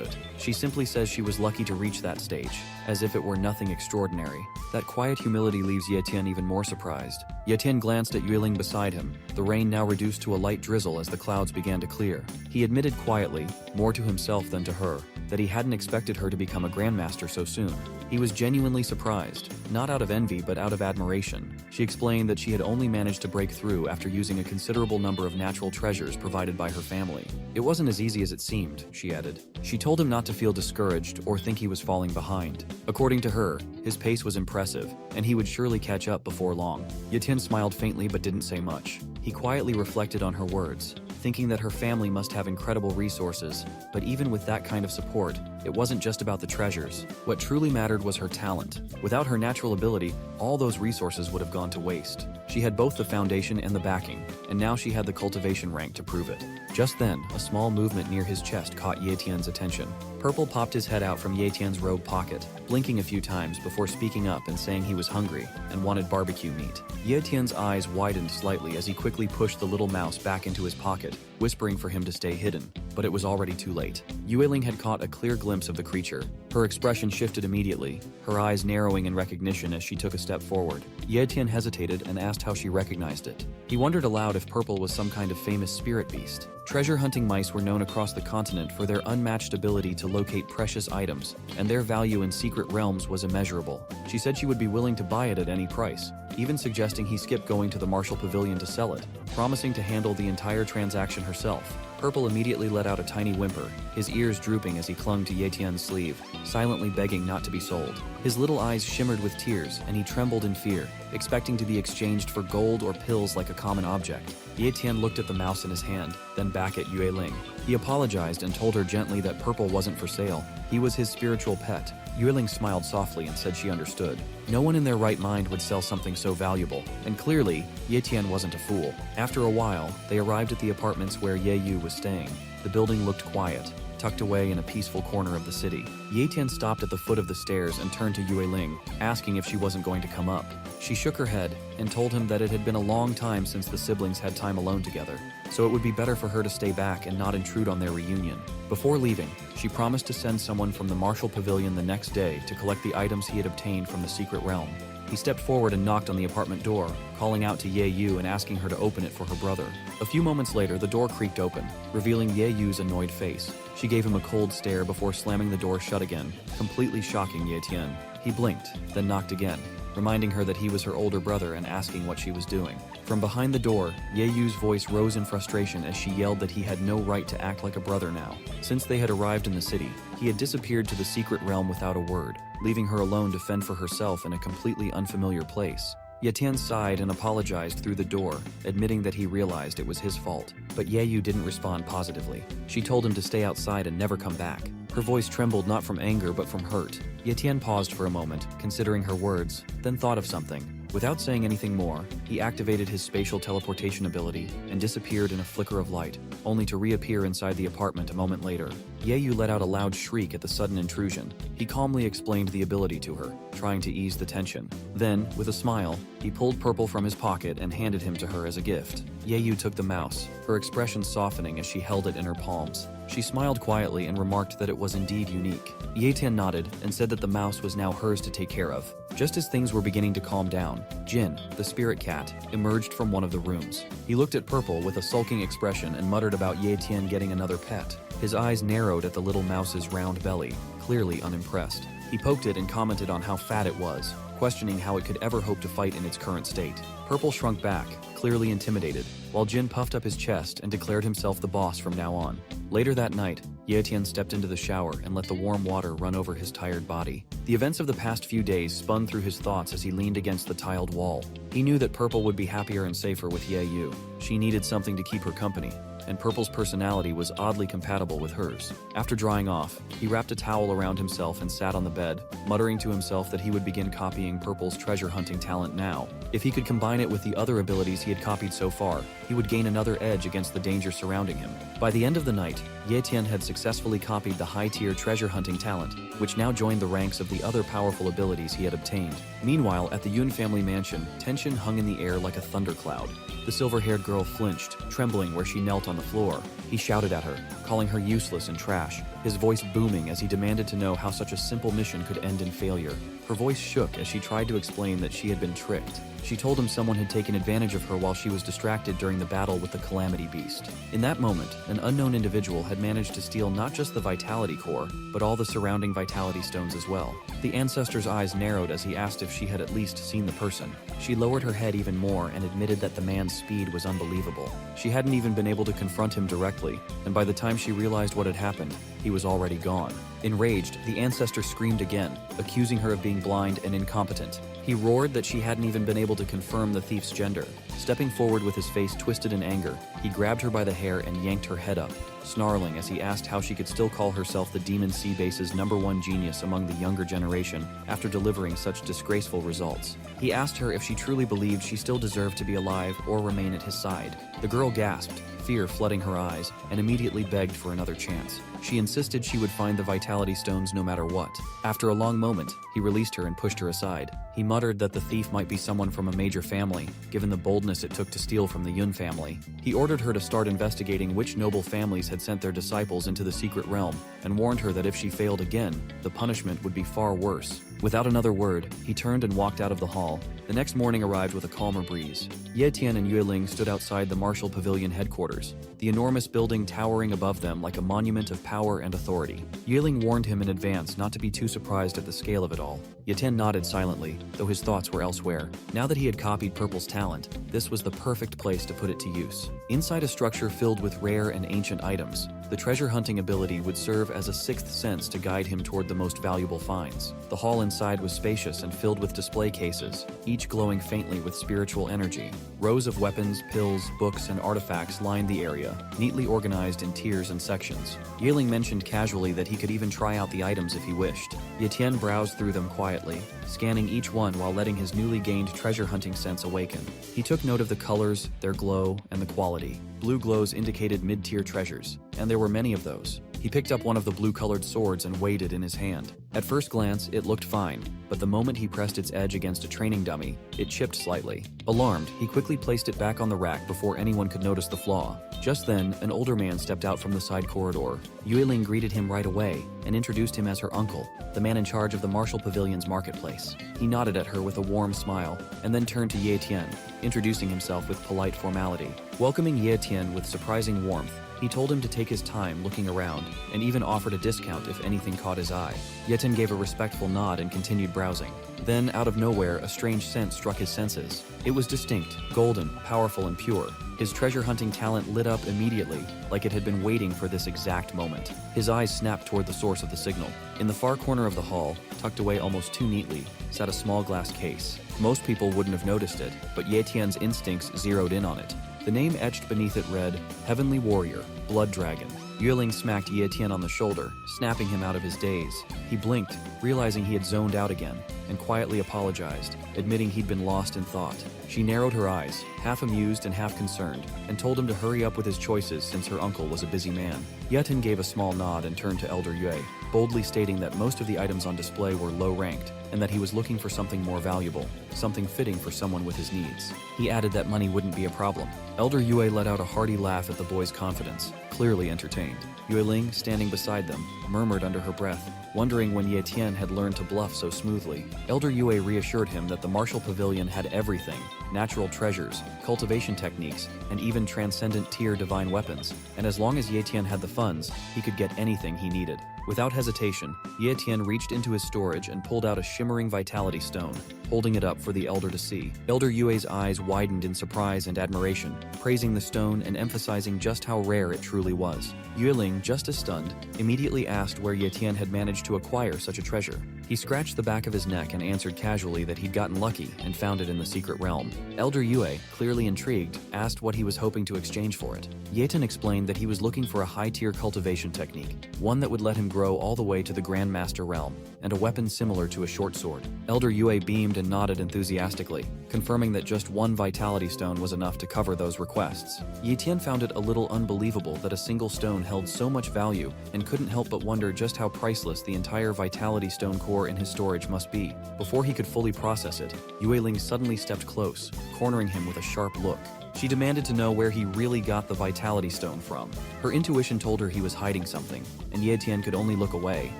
it. She simply says she was lucky to reach that stage, as if it were nothing extraordinary. That quiet humility leaves Ye Tian even more surprised. Ye Tian glanced at Yue Ling beside him, the rain now reduced to a light drizzle as the clouds began to clear. He admitted quietly, more to himself than to her, that he hadn't expected her to become a Grandmaster so soon. He was genuinely surprised, not out of envy but out of admiration. She explained that she had only managed to break through after using a considerable number of natural treasures provided by her family. It wasn't as easy as it seemed, she added. She told him not to feel discouraged or think he was falling behind. According to her, his pace was impressive, and he would surely catch up before long. Ye Tian smiled faintly but didn't say much. He quietly reflected on her words, thinking that her family must have incredible resources, but even with that kind of support, it wasn't just about the treasures. What truly mattered was her talent. Without her natural ability, all those resources would have gone to waste. She had both the foundation and the backing, and now she had the cultivation rank to prove it. Just then, a small movement near his chest caught Ye Tian's attention. Purple popped his head out from Ye Tian's robe pocket, blinking a few times before speaking up and saying he was hungry and wanted barbecue meat. Ye Tian's eyes widened slightly as he quickly pushed the little mouse back into his pocket, whispering for him to stay hidden, but it was already too late. Yue Ling had caught a clear glimpse of the creature. Her expression shifted immediately, her eyes narrowing in recognition as she took a step forward. Ye Tian hesitated and asked how she recognized it. He wondered aloud if Purple was some kind of famous spirit beast. Treasure hunting mice were known across the continent for their unmatched ability to locate precious items, and their value in secret realms was immeasurable. She said she would be willing to buy it at any price, even suggesting he skip going to the Martial Pavilion to sell it, promising to handle the entire transaction herself. Purple immediately let out a tiny whimper, his ears drooping as he clung to Ye Tian's sleeve, silently begging not to be sold. His little eyes shimmered with tears, and he trembled in fear, expecting to be exchanged for gold or pills like a common object. Ye Tian looked at the mouse in his hand, then back at Yue Ling. He apologized and told her gently that Purple wasn't for sale. He was his spiritual pet. Yue Ling smiled softly and said she understood. No one in their right mind would sell something so valuable, and clearly, Ye Tian wasn't a fool. After a while, they arrived at the apartments where Ye Yu was staying. The building looked quiet, tucked away in a peaceful corner of the city. Ye Tian stopped at the foot of the stairs and turned to Yue Ling, asking if she wasn't going to come up. She shook her head and told him that it had been a long time since the siblings had time alone together, so it would be better for her to stay back and not intrude on their reunion. Before leaving, she promised to send someone from the Martial Pavilion the next day to collect the items he had obtained from the secret realm. He stepped forward and knocked on the apartment door, calling out to Ye Yu and asking her to open it for her brother. A few moments later, the door creaked open, revealing Ye Yu's annoyed face. She gave him a cold stare before slamming the door shut again, completely shocking Ye Tian. He blinked, then knocked again, reminding her that he was her older brother and asking what she was doing. From behind the door, Ye Yu's voice rose in frustration as she yelled that he had no right to act like a brother now. Since they had arrived in the city, he had disappeared to the secret realm without a word, leaving her alone to fend for herself in a completely unfamiliar place. Ye Tian sighed and apologized through the door, admitting that he realized it was his fault. But Ye Yu didn't respond positively. She told him to stay outside and never come back. Her voice trembled not from anger but from hurt. Ye Tian paused for a moment, considering her words, then thought of something. Without saying anything more, he activated his spatial teleportation ability and disappeared in a flicker of light, only to reappear inside the apartment a moment later. Ye-yu let out a loud shriek at the sudden intrusion. He calmly explained the ability to her, trying to ease the tension. Then, with a smile, he pulled Purple from his pocket and handed him to her as a gift. Ye-yu took the mouse, her expression softening as she held it in her palms. She smiled quietly and remarked that it was indeed unique. Ye-tian nodded and said that the mouse was now hers to take care of. Just as things were beginning to calm down, Jin, the spirit cat, emerged from one of the rooms. He looked at Purple with a sulking expression and muttered about Ye-tian getting another pet. His eyes narrowed at the little mouse's round belly, clearly unimpressed. He poked it and commented on how fat it was, questioning how it could ever hope to fight in its current state. Purple shrunk back, clearly intimidated, while Jin puffed up his chest and declared himself the boss from now on. Later that night, Ye-tian stepped into the shower and let the warm water run over his tired body. The events of the past few days spun through his thoughts as he leaned against the tiled wall. He knew that Purple would be happier and safer with Ye-yu. She needed something to keep her company, and Purple's personality was oddly compatible with hers. After drying off, he wrapped a towel around himself and sat on the bed, muttering to himself that he would begin copying Purple's treasure hunting talent now. If he could combine it with the other abilities he had copied so far, he would gain another edge against the danger surrounding him. By the end of the night, Ye-tian had successfully copied the high-tier treasure hunting talent, which now joined the ranks of the other powerful abilities he had obtained. Meanwhile, at the Yun family mansion, tension hung in the air like a thundercloud. The silver-haired girl flinched, trembling where she knelt on the floor. He shouted at her, calling her useless and trash, his voice booming as he demanded to know how such a simple mission could end in failure. Her voice shook as she tried to explain that she had been tricked. She told him someone had taken advantage of her while she was distracted during the battle with the Calamity Beast. In that moment, an unknown individual had managed to steal not just the Vitality Core, but all the surrounding Vitality Stones as well. The ancestor's eyes narrowed as he asked if she had at least seen the person. She lowered her head even more and admitted that the man's speed was unbelievable. She hadn't even been able to confront him directly, and by the time she realized what had happened, he was already gone. Enraged, the ancestor screamed again, accusing her of being blind and incompetent. He roared that she hadn't even been able to confirm the thief's gender. Stepping forward with his face twisted in anger, he grabbed her by the hair and yanked her head up, snarling as he asked how she could still call herself the Demon Sea Base's #1 genius among the younger generation after delivering such disgraceful results. He asked her if she truly believed she still deserved to be alive or remain at his side. The girl gasped, fear flooding her eyes, and immediately begged for another chance. She insisted she would find the Vitality Stones no matter what. After a long moment, he released her and pushed her aside. He muttered that the thief might be someone from a major family, given the boldness it took to steal from the Yun family. He ordered her to start investigating which noble families had sent their disciples into the secret realm, and warned her that if she failed again, the punishment would be far worse. Without another word, he turned and walked out of the hall. The next morning arrived with a calmer breeze. Ye-tian and Yueling stood outside the Martial Pavilion headquarters, the enormous building towering above them like a monument of power and authority. Yueling warned him in advance not to be too surprised at the scale of it all. Ye-tian nodded silently, though his thoughts were elsewhere. Now that he had copied Purple's talent, this was the perfect place to put it to use. Inside a structure filled with rare and ancient items, the treasure hunting ability would serve as a sixth sense to guide him toward the most valuable finds. The hall inside was spacious and filled with display cases, each glowing faintly with spiritual energy. Rows of weapons, pills, books, and artifacts lined the area, neatly organized in tiers and sections. Yeling mentioned casually that he could even try out the items if he wished. Ye-tian browsed through them quietly, scanning each one while letting his newly gained treasure hunting sense awaken. He took note of the colors, their glow, and the quality. Blue glows indicated mid-tier treasures, and there were many of those. He picked up one of the blue-colored swords and weighed it in his hand. At first glance, it looked fine, but the moment he pressed its edge against a training dummy, it chipped slightly. Alarmed, he quickly placed it back on the rack before anyone could notice the flaw. Just then, an older man stepped out from the side corridor. Yueling greeted him right away and introduced him as her uncle, the man in charge of the Martial Pavilion's marketplace. He nodded at her with a warm smile and then turned to Ye-tian, introducing himself with polite formality. Welcoming Ye-tian with surprising warmth, he told him to take his time looking around and even offered a discount if anything caught his eye. Ye-tian gave a respectful nod and continued browsing. Then, out of nowhere, a strange scent struck his senses. It was distinct, golden, powerful, and pure. His treasure hunting talent lit up immediately, like it had been waiting for this exact moment. His eyes snapped toward the source of the signal. In the far corner of the hall, tucked away almost too neatly, sat a small glass case. Most people wouldn't have noticed it, but Ye-tian's instincts zeroed in on it. The name etched beneath it read, Heavenly Warrior, Blood Dragon. Yueling smacked Ye Tian on the shoulder, snapping him out of his daze. He blinked, realizing he had zoned out again, and quietly apologized, admitting he'd been lost in thought. She narrowed her eyes, half amused and half concerned, and told him to hurry up with his choices since her uncle was a busy man. Ye Tian gave a small nod and turned to Elder Yue, boldly stating that most of the items on display were low-ranked, and that he was looking for something more valuable, something fitting for someone with his needs. He added that money wouldn't be a problem. Elder Yue let out a hearty laugh at the boy's confidence, clearly entertained. Yueling, standing beside them, murmured under her breath, wondering when Ye Tian had learned to bluff so smoothly. Elder Yue reassured him that the martial pavilion had everything: natural treasures, cultivation techniques, and even transcendent tier divine weapons, and as long as Ye Tian had the funds, he could get anything he needed. Without hesitation, Ye Tian reached into his storage and pulled out a shimmering vitality stone, holding it up for the elder to see. Elder Yue's eyes widened in surprise and admiration, praising the stone and emphasizing just how rare it truly was. Yueling, just as stunned, immediately asked where Ye Tian had managed to acquire such a treasure. He scratched the back of his neck and answered casually that he'd gotten lucky and found it in the secret realm. Elder Yue, clearly intrigued, asked what he was hoping to exchange for it. Ye Tian explained that he was looking for a high-tier cultivation technique, one that would let him grow all the way to the Grand Master realm, and a weapon similar to a short sword. Elder Yue beamed and nodded enthusiastically, confirming that just one vitality stone was enough to cover those requests. Ye Tian found it a little unbelievable that a single stone held so much value and couldn't help but wonder just how priceless the entire vitality stone core in his storage must be. Before he could fully process it, Yueling suddenly stepped close, cornering him with a sharp look. She demanded to know where he really got the vitality stone from. Her intuition told her he was hiding something, and Ye Tian could only look away.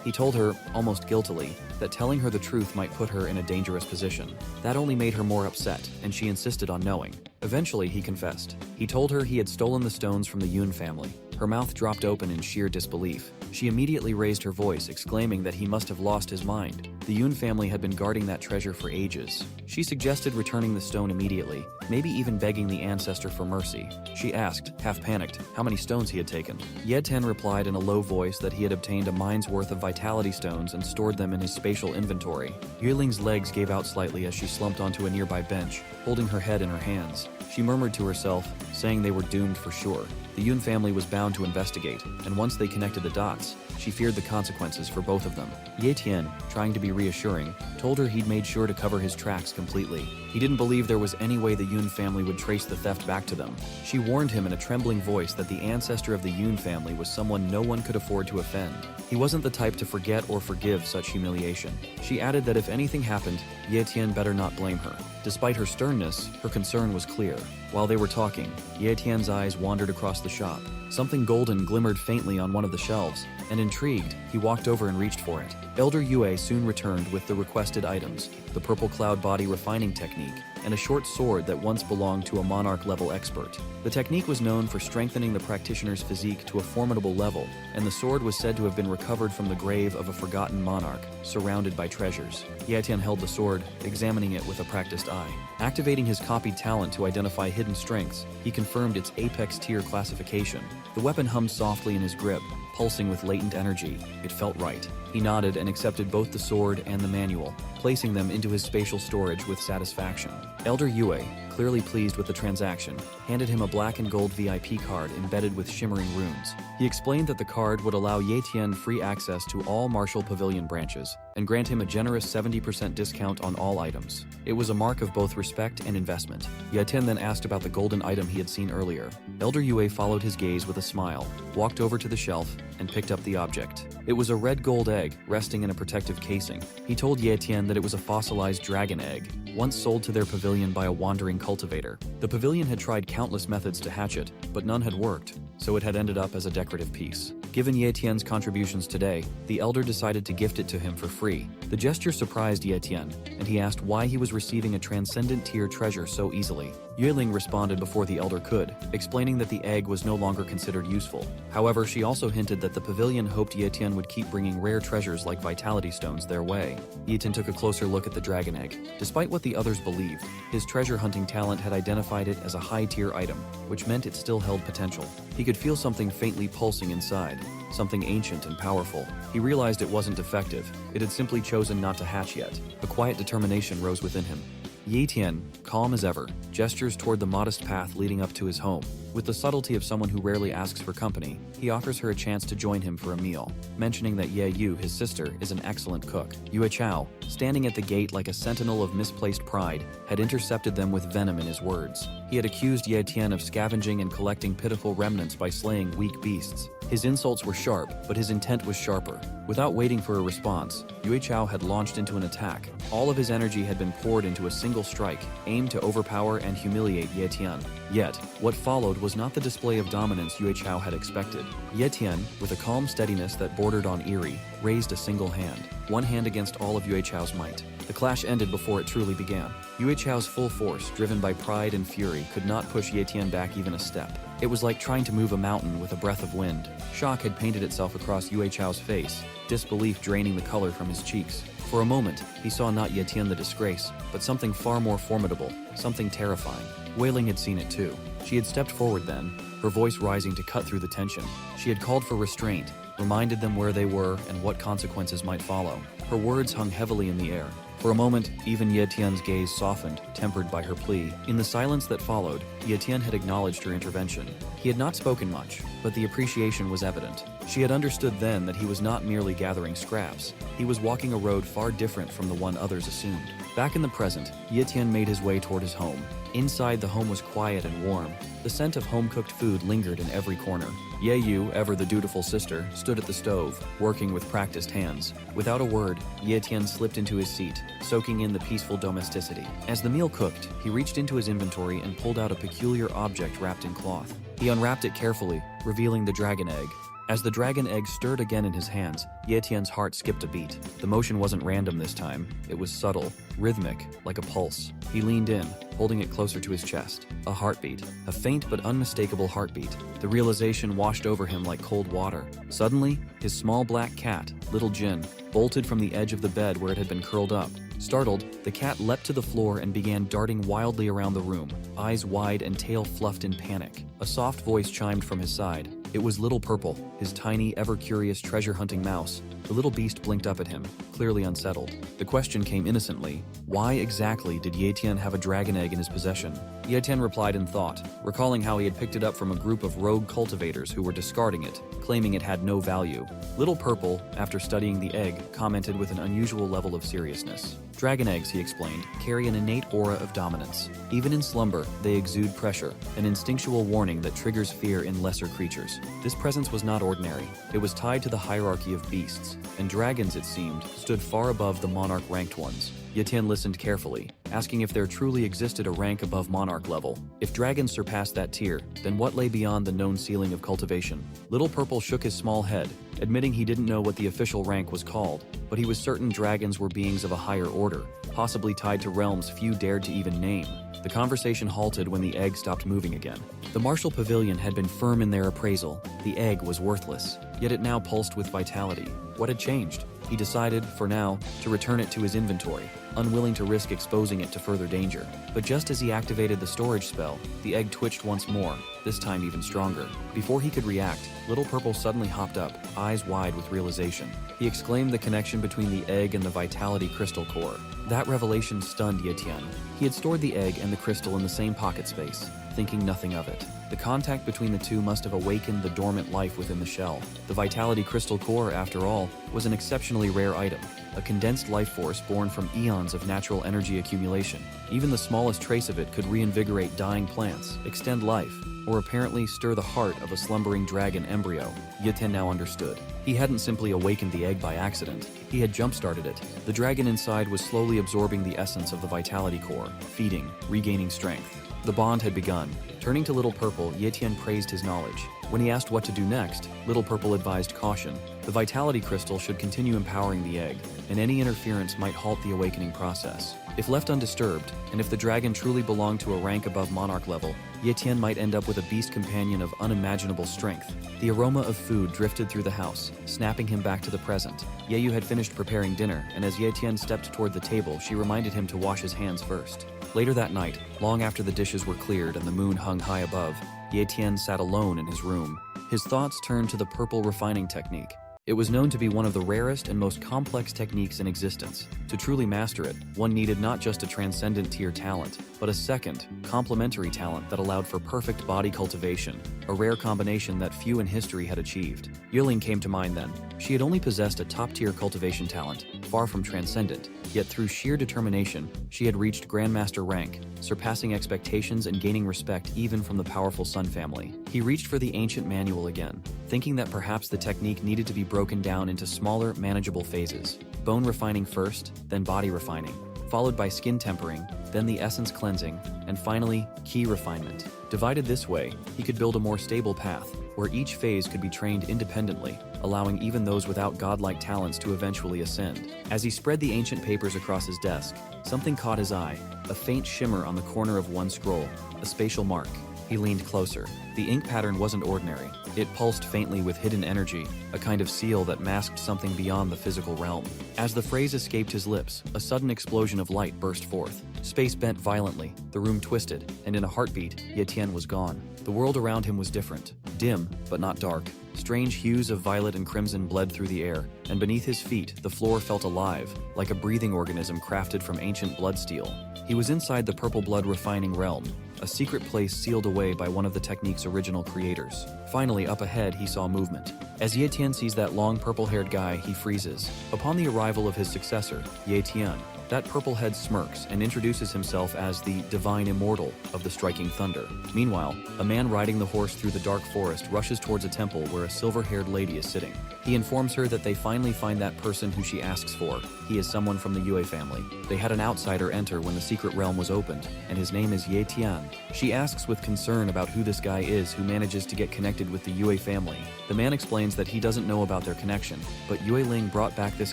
He told her, almost guiltily, that telling her the truth might put her in a dangerous position. That only made her more upset, and she insisted on knowing. Eventually, he confessed. He told her he had stolen the stones from the Yun family. Her mouth dropped open in sheer disbelief. She immediately raised her voice, exclaiming that he must have lost his mind. The Yun family had been guarding that treasure for ages. She suggested returning the stone immediately, maybe even begging the ancestor for mercy. She asked, half panicked, how many stones he had taken. Ye Tian replied in a low voice that he had obtained a mine's worth of vitality stones and stored them in his spatial inventory. Yueling's legs gave out slightly as she slumped onto a nearby bench, holding her head in her hands. She murmured to herself, saying they were doomed for sure. The Yun family was bound to investigate, and once they connected the dots, she feared the consequences for both of them. Ye Tian, trying to be reassuring, told her he'd made sure to cover his tracks completely. He didn't believe there was any way the Yun family would trace the theft back to them. She warned him in a trembling voice that the ancestor of the Yun family was someone no one could afford to offend. He wasn't the type to forget or forgive such humiliation. She added that if anything happened, Ye Tian better not blame her. Despite her sternness, her concern was clear. While they were talking, Ye Tian's eyes wandered across the shop. Something golden glimmered faintly on one of the shelves, and intrigued, he walked over and reached for it. Elder Yue soon returned with the requested items, the purple cloud body refining technique, and a short sword that once belonged to a monarch-level expert. The technique was known for strengthening the practitioner's physique to a formidable level, and the sword was said to have been recovered from the grave of a forgotten monarch, surrounded by treasures. Ye Tian held the sword, examining it with a practiced eye. Activating his copied talent to identify hidden strengths, he confirmed its apex tier classification. The weapon hummed softly in his grip, pulsing with latent energy. It felt right. He nodded and accepted both the sword and the manual, placing them into his spatial storage with satisfaction. Elder Yue, clearly pleased with the transaction, handed him a black and gold VIP card embedded with shimmering runes. He explained that the card would allow Ye Tian free access to all Martial Pavilion branches and grant him a generous 70% discount on all items. It was a mark of both respect and investment. Ye Tian then asked about the golden item he had seen earlier. Elder Yue followed his gaze with a smile, walked over to the shelf, and picked up the object. It was a red gold egg resting in a protective casing. He told Ye Tian that it was a fossilized dragon egg, once sold to their pavilion by a wandering cultivator. The pavilion had tried countless methods to hatch it, but none had worked, so it had ended up as a decorative piece. Given Ye Tian's contributions today, the elder decided to gift it to him for free. The gesture surprised Ye Tian, and he asked why he was receiving a transcendent tier treasure so easily. Yueling responded before the elder could, explaining that the egg was no longer considered useful. However, she also hinted that the pavilion hoped Ye Tian would keep bringing rare treasures like vitality stones their way. Ye Tian took a closer look at the dragon egg. Despite what the others believed, his treasure hunting talent had identified it as a high-tier item, which meant it still held potential. He could feel something faintly pulsing inside, something ancient and powerful. He realized it wasn't defective. It had simply chosen not to hatch yet. A quiet determination rose within him. Ye Tian, calm as ever, gestures toward the modest path leading up to his home. With the subtlety of someone who rarely asks for company, he offers her a chance to join him for a meal, mentioning that Ye Yu, his sister, is an excellent cook. Yue Chao, standing at the gate like a sentinel of misplaced pride, had intercepted them with venom in his words. He had accused Ye Tian of scavenging and collecting pitiful remnants by slaying weak beasts. His insults were sharp, but his intent was sharper. Without waiting for a response, Yue Chao had launched into an attack. All of his energy had been poured into a single strike, aimed to overpower and humiliate Ye Tian. Yet, what followed was not the display of dominance Yue Chao had expected. Ye Tian, with a calm steadiness that bordered on eerie, raised a single hand, one hand against all of Yue Chao's might. The clash ended before it truly began. Yue Chao's full force, driven by pride and fury, could not push Ye Tian back even a step. It was like trying to move a mountain with a breath of wind. Shock had painted itself across Yue Chao's face, disbelief draining the color from his cheeks. For a moment, he saw not Ye Tian the disgrace, but something far more formidable, something terrifying. Wei Ling had seen it too. She had stepped forward then, her voice rising to cut through the tension. She had called for restraint, reminded them where they were and what consequences might follow. Her words hung heavily in the air. For a moment, even Ye Tian's gaze softened, tempered by her plea. In the silence that followed, Ye Tian had acknowledged her intervention. He had not spoken much, but the appreciation was evident. She had understood then that he was not merely gathering scraps. He was walking a road far different from the one others assumed. Back in the present, Ye Tian made his way toward his home. Inside, the home was quiet and warm. The scent of home-cooked food lingered in every corner. Ye Yu, ever the dutiful sister, stood at the stove, working with practiced hands. Without a word, Ye Tian slipped into his seat, soaking in the peaceful domesticity. As the meal cooked, he reached into his inventory and pulled out a peculiar object wrapped in cloth. He unwrapped it carefully, revealing the dragon egg. As the dragon egg stirred again in his hands, Ye Tian's heart skipped a beat. The motion wasn't random this time. It was subtle, rhythmic, like a pulse. He leaned in, holding it closer to his chest. A heartbeat. A faint but unmistakable heartbeat. The realization washed over him like cold water. Suddenly, his small black cat, Little Jin, bolted from the edge of the bed where it had been curled up. Startled, the cat leapt to the floor and began darting wildly around the room, eyes wide and tail fluffed in panic. A soft voice chimed from his side. It was Little Purple, his tiny, ever-curious treasure-hunting mouse. The little beast blinked up at him, clearly unsettled. The question came innocently. Why exactly did Ye Tian have a dragon egg in his possession? Ye Tian replied in thought, recalling how he had picked it up from a group of rogue cultivators who were discarding it, claiming it had no value. Little Purple, after studying the egg, commented with an unusual level of seriousness. Dragon eggs, he explained, carry an innate aura of dominance. Even in slumber, they exude pressure, an instinctual warning that triggers fear in lesser creatures. This presence was not ordinary. It was tied to the hierarchy of beasts, and dragons, it seemed, stood far above the monarch-ranked ones. Ye Tian listened carefully, asking if there truly existed a rank above monarch level. If dragons surpassed that tier, then what lay beyond the known ceiling of cultivation? Little Purple shook his small head, admitting he didn't know what the official rank was called, but he was certain dragons were beings of a higher order, possibly tied to realms few dared to even name. The conversation halted when the egg stopped moving again. The Martial Pavilion had been firm in their appraisal. The egg was worthless, yet it now pulsed with vitality. What had changed? He decided, for now, to return it to his inventory, unwilling to risk exposing it to further danger. But just as he activated the storage spell, the egg twitched once more, this time even stronger. Before he could react, Little Purple suddenly hopped up, eyes wide with realization. He exclaimed the connection between the egg and the vitality crystal core. That revelation stunned Ye Tian. He had stored the egg and the crystal in the same pocket space, thinking nothing of it. The contact between the two must have awakened the dormant life within the shell. The vitality crystal core, after all, was an exceptionally rare item, a condensed life force born from eons of natural energy accumulation. Even the smallest trace of it could reinvigorate dying plants, extend life, or apparently stir the heart of a slumbering dragon embryo. Ye Tian now understood. He hadn't simply awakened the egg by accident. He had jump-started it. The dragon inside was slowly absorbing the essence of the vitality core, feeding, regaining strength. The bond had begun. Turning to Little Purple, Ye Tian praised his knowledge. When he asked what to do next, Little Purple advised caution. The vitality crystal should continue empowering the egg, and any interference might halt the awakening process. If left undisturbed, and if the dragon truly belonged to a rank above monarch level, Ye Tian might end up with a beast companion of unimaginable strength. The aroma of food drifted through the house, snapping him back to the present. Ye Yu had finished preparing dinner, and as Ye Tian stepped toward the table, she reminded him to wash his hands first. Later that night, long after the dishes were cleared and the moon hung high above, Ye Tian sat alone in his room. His thoughts turned to the purple refining technique. It was known to be one of the rarest and most complex techniques in existence. To truly master it, one needed not just a transcendent tier talent, but a second, complementary talent that allowed for perfect body cultivation, a rare combination that few in history had achieved. Yueling came to mind then. She had only possessed a top-tier cultivation talent, far from transcendent, yet through sheer determination, she had reached Grandmaster rank, surpassing expectations and gaining respect even from the powerful Sun family. He reached for the ancient manual again, thinking that perhaps the technique needed to be broken down into smaller, manageable phases. Bone refining first, then body refining, followed by skin tempering, then the essence cleansing, and finally, ki refinement. Divided this way, he could build a more stable path, where each phase could be trained independently, allowing even those without godlike talents to eventually ascend. As he spread the ancient papers across his desk, something caught his eye, a faint shimmer on the corner of one scroll, a spatial mark. He leaned closer. The ink pattern wasn't ordinary. It pulsed faintly with hidden energy, a kind of seal that masked something beyond the physical realm. As the phrase escaped his lips, a sudden explosion of light burst forth. Space bent violently, the room twisted, and in a heartbeat, Yetian was gone. The world around him was different, dim, but not dark. Strange hues of violet and crimson bled through the air, and beneath his feet, the floor felt alive, like a breathing organism crafted from ancient blood steel. He was inside the purple blood refining realm, a secret place sealed away by one of the technique's original creators. Finally, up ahead, he saw movement. As Ye Tian sees that long purple-haired guy, he freezes. Upon the arrival of his successor, Ye Tian, that purple head smirks and introduces himself as the divine immortal of the striking thunder. Meanwhile, a man riding the horse through the dark forest rushes towards a temple where a silver-haired lady is sitting. He informs her that they finally find that person who she asks for. He is someone from the Yue family. They had an outsider enter when the secret realm was opened, and his name is Ye Tian. She asks with concern about who this guy is who manages to get connected with the Yue family. The man explains that he doesn't know about their connection, but Yue Ling brought back this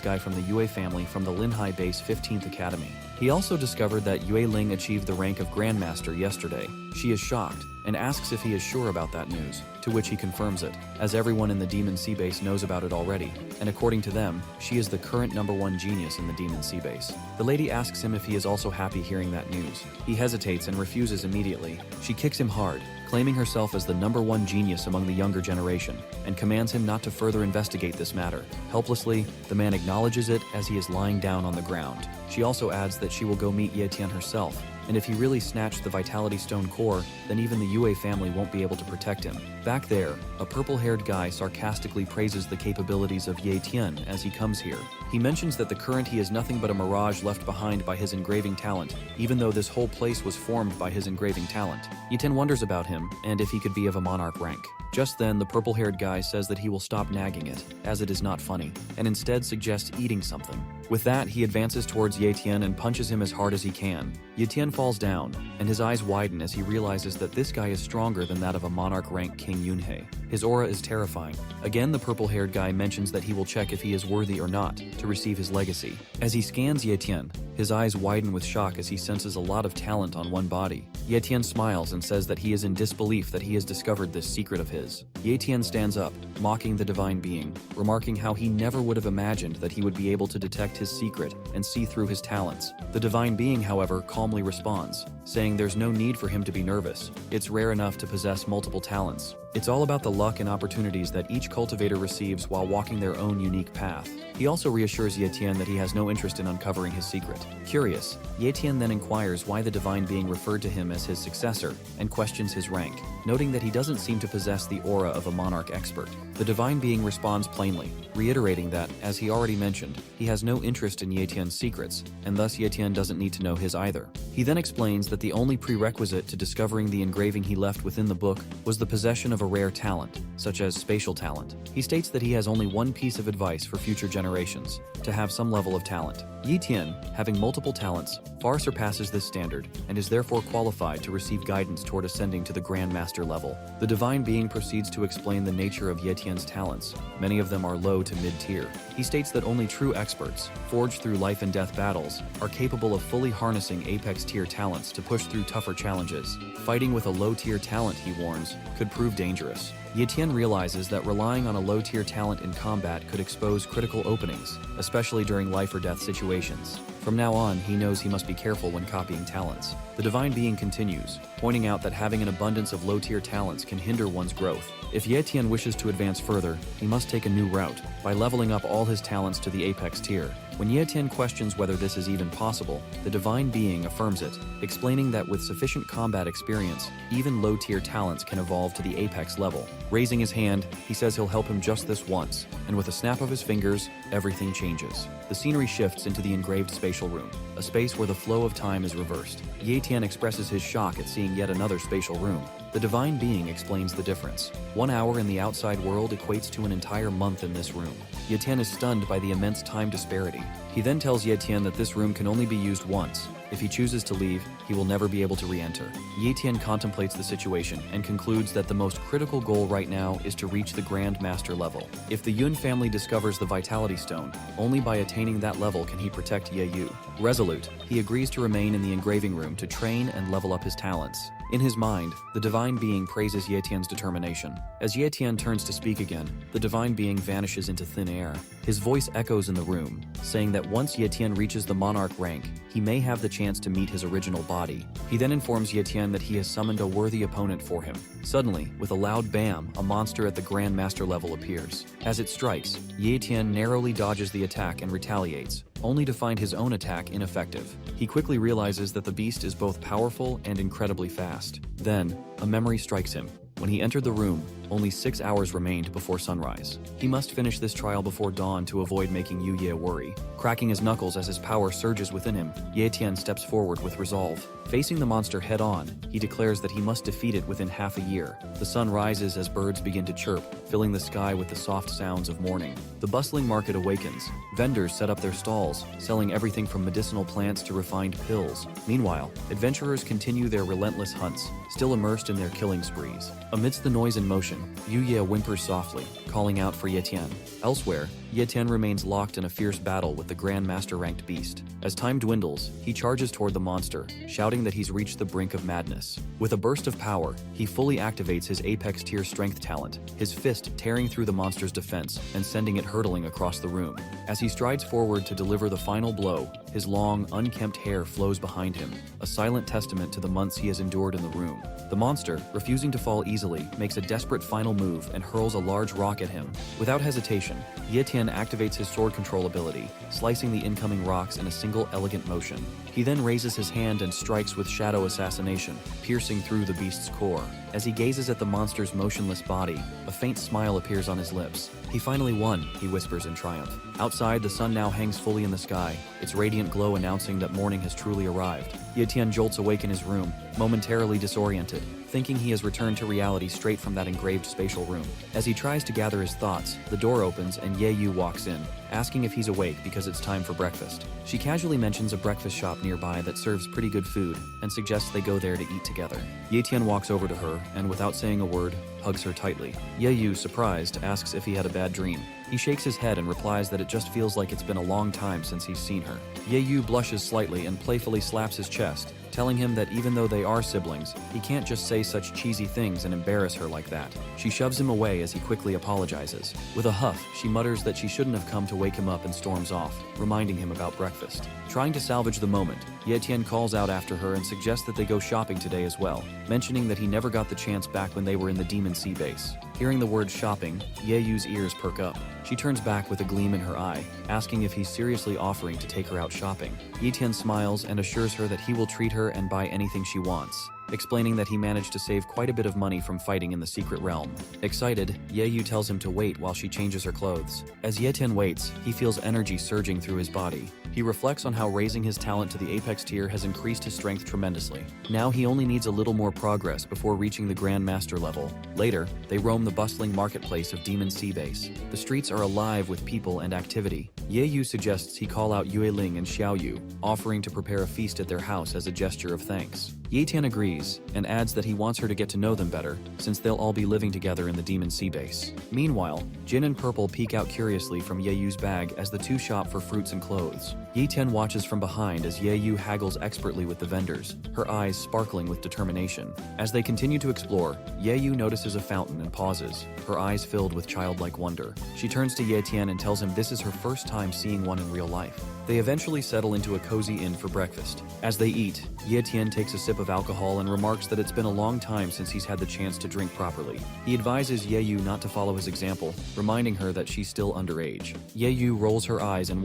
guy from the Yue family from the Linhai Base 15th Academy. He also discovered that Yue Ling achieved the rank of Grandmaster yesterday. She is shocked and asks if he is sure about that news, to which he confirms it, as everyone in the Demon Sea Base knows about it already, and according to them, she is the current #1 genius in the Demon Sea Base. The lady asks him if he is also happy hearing that news. He hesitates and refuses immediately. She kicks him hard, claiming herself as the #1 genius among the younger generation, and commands him not to further investigate this matter. Helplessly, the man acknowledges it as he is lying down on the ground. She also adds that she will go meet Ye Tian herself, and if he really snatched the Vitality Stone core, then even the Yue family won't be able to protect him. Back there, a purple-haired guy sarcastically praises the capabilities of Ye Tian as he comes here. He mentions that the current he is nothing but a mirage left behind by his engraving talent, even though this whole place was formed by his engraving talent. Ye Tian wonders about him, and if he could be of a monarch rank. Just then, the purple-haired guy says that he will stop nagging it, as it is not funny, and instead suggests eating something. With that, he advances towards Ye Tian and punches him as hard as he can. Ye Tian falls down, and his eyes widen as he realizes that this guy is stronger than that of a monarch rank King Yunhei. His aura is terrifying. Again, the purple-haired guy mentions that he will check if he is worthy or not to receive his legacy. As he scans Ye Tian, his eyes widen with shock as he senses a lot of talent on one body. Ye Tian smiles and says that he is in disbelief that he has discovered this secret of his. Ye Tian stands up, mocking the divine being, remarking how he never would have imagined that he would be able to detect his secret and see through his talents. The divine being, however, calmly responds, saying there's no need for him to be nervous. It's rare enough to possess multiple talents. It's all about the luck and opportunities that each cultivator receives while walking their own unique path. He also reassures Ye Tian that he has no interest in uncovering his secret. Curious, Ye Tian then inquires why the divine being referred to him as his successor and questions his rank, noting that he doesn't seem to possess the aura of a monarch expert. The divine being responds plainly, reiterating that, as he already mentioned, he has no interest in Ye Tian's secrets, and thus Ye Tian doesn't need to know his either. He then explains that the only prerequisite to discovering the engraving he left within the book was the possession of a rare talent, such as spatial talent. He states that he has only one piece of advice for future generations: to have some level of talent. Ye Tian, having multiple talents, far surpasses this standard, and is therefore qualified to receive guidance toward ascending to the Grand Master level. The divine being proceeds to explain the nature of Ye Tian's talents. Many of them are low to mid-tier. He states that only true experts, forged through life and death battles, are capable of fully harnessing apex-tier talents to push through tougher challenges. Fighting with a low-tier talent, he warns, could prove dangerous. Ye Tian realizes that relying on a low-tier talent in combat could expose critical openings, especially during life-or-death situations. From now on, he knows he must be careful when copying talents. The divine being continues, pointing out that having an abundance of low-tier talents can hinder one's growth. If Ye Tian wishes to advance further, he must take a new route by leveling up all his talents to the apex tier. When Ye Tian questions whether this is even possible, the divine being affirms it, explaining that with sufficient combat experience, even low-tier talents can evolve to the apex level. Raising his hand, he says he'll help him just this once, and with a snap of his fingers, everything changes. The scenery shifts into the engraved spatial room, a space where the flow of time is reversed. Ye Tian expresses his shock at seeing yet another spatial room. The divine being explains the difference. 1 hour in the outside world equates to an entire month in this room. Ye Tian is stunned by the immense time disparity. He then tells Ye Tian that this room can only be used once. If he chooses to leave, he will never be able to re-enter. Ye Tian contemplates the situation and concludes that the most critical goal right now is to reach the Grand Master level. If the Yun family discovers the Vitality Stone, only by attaining that level can he protect Ye Yu. Resolute, he agrees to remain in the engraving room to train and level up his talents. In his mind, the divine being praises Ye Tian's determination. As Ye Tian turns to speak again, the divine being vanishes into thin air. His voice echoes in the room, saying that once Ye Tian reaches the monarch rank, he may have the chance to meet his original body. He then informs Ye Tian that he has summoned a worthy opponent for him. Suddenly, with a loud bam, a monster at the Grand Master level appears. As it strikes, Ye Tian narrowly dodges the attack and retaliates, only to find his own attack ineffective. He quickly realizes that the beast is both powerful and incredibly fast. Then, a memory strikes him. When he entered the room, only 6 hours remained before sunrise. He must finish this trial before dawn to avoid making Yu Ye worry. Cracking his knuckles as his power surges within him, Ye Tian steps forward with resolve. Facing the monster head-on, he declares that he must defeat it within half a year. The sun rises as birds begin to chirp, filling the sky with the soft sounds of morning. The bustling market awakens. Vendors set up their stalls, selling everything from medicinal plants to refined pills. Meanwhile, adventurers continue their relentless hunts, still immersed in their killing sprees. Amidst the noise and motion, Yu Ye whimpers softly, calling out for Ye Tian. Elsewhere, Ye Tian remains locked in a fierce battle with the Grand Master-ranked beast. As time dwindles, he charges toward the monster, shouting that he's reached the brink of madness. With a burst of power, he fully activates his apex tier strength talent, his fist tearing through the monster's defense and sending it hurtling across the room. As he strides forward to deliver the final blow, his long, unkempt hair flows behind him, a silent testament to the months he has endured in the room. The monster, refusing to fall easily, makes a desperate final move and hurls a large rock at him. Without hesitation, Ye Tian activates his sword control ability, slicing the incoming rocks in a single elegant motion. He then raises his hand and strikes with shadow assassination, piercing through the beast's core. As he gazes at the monster's motionless body, a faint smile appears on his lips. He finally won, he whispers in triumph. Outside, the sun now hangs fully in the sky, its radiant glow announcing that morning has truly arrived. Ye Tian jolts awake in his room, momentarily disoriented, thinking he has returned to reality straight from that engraved spatial room. As he tries to gather his thoughts, the door opens and Ye Yu walks in, asking if he's awake because it's time for breakfast. She casually mentions a breakfast shop nearby that serves pretty good food and suggests they go there to eat together. Ye Tian walks over to her and, without saying a word, hugs her tightly. Ye Yu, surprised, asks if he had a bad dream. He shakes his head and replies that it just feels like it's been a long time since he's seen her. Ye Yu blushes slightly and playfully slaps his chest, telling him that even though they are siblings, he can't just say such cheesy things and embarrass her like that. She shoves him away as he quickly apologizes. With a huff, she mutters that she shouldn't have come to wake him up and storms off, reminding him about breakfast. Trying to salvage the moment, Ye Tian calls out after her and suggests that they go shopping today as well, mentioning that he never got the chance back when they were in the Demon Sea base. Hearing the word shopping, Ye Yu's ears perk up. She turns back with a gleam in her eye, asking if he's seriously offering to take her out shopping. Ye Tian smiles and assures her that he will treat her and buy anything she wants, explaining that he managed to save quite a bit of money from fighting in the secret realm. Excited, Ye Yu tells him to wait while she changes her clothes. As Ye Tian waits, he feels energy surging through his body. He reflects on how raising his talent to the apex tier has increased his strength tremendously. Now he only needs a little more progress before reaching the Grand Master level. Later, they roam the bustling marketplace of Demon Sea Base. The streets are alive with people and activity. Ye Yu suggests he call out Yue Ling and Xiao Yu, offering to prepare a feast at their house as a gesture of thanks. Ye Tian agrees, and adds that he wants her to get to know them better, since they'll all be living together in the Demon Sea base. Meanwhile, Jin and Purple peek out curiously from Ye Yu's bag as the two shop for fruits and clothes. Ye Tian watches from behind as Ye Yu haggles expertly with the vendors, her eyes sparkling with determination. As they continue to explore, Ye Yu notices a fountain and pauses, her eyes filled with childlike wonder. She turns to Ye Tian and tells him this is her first time seeing one in real life. They eventually settle into a cozy inn for breakfast. As they eat, Ye Tian takes a sip of alcohol and remarks that it's been a long time since he's had the chance to drink properly. He advises Ye Yu not to follow his example, reminding her that she's still underage. Ye Yu rolls her eyes and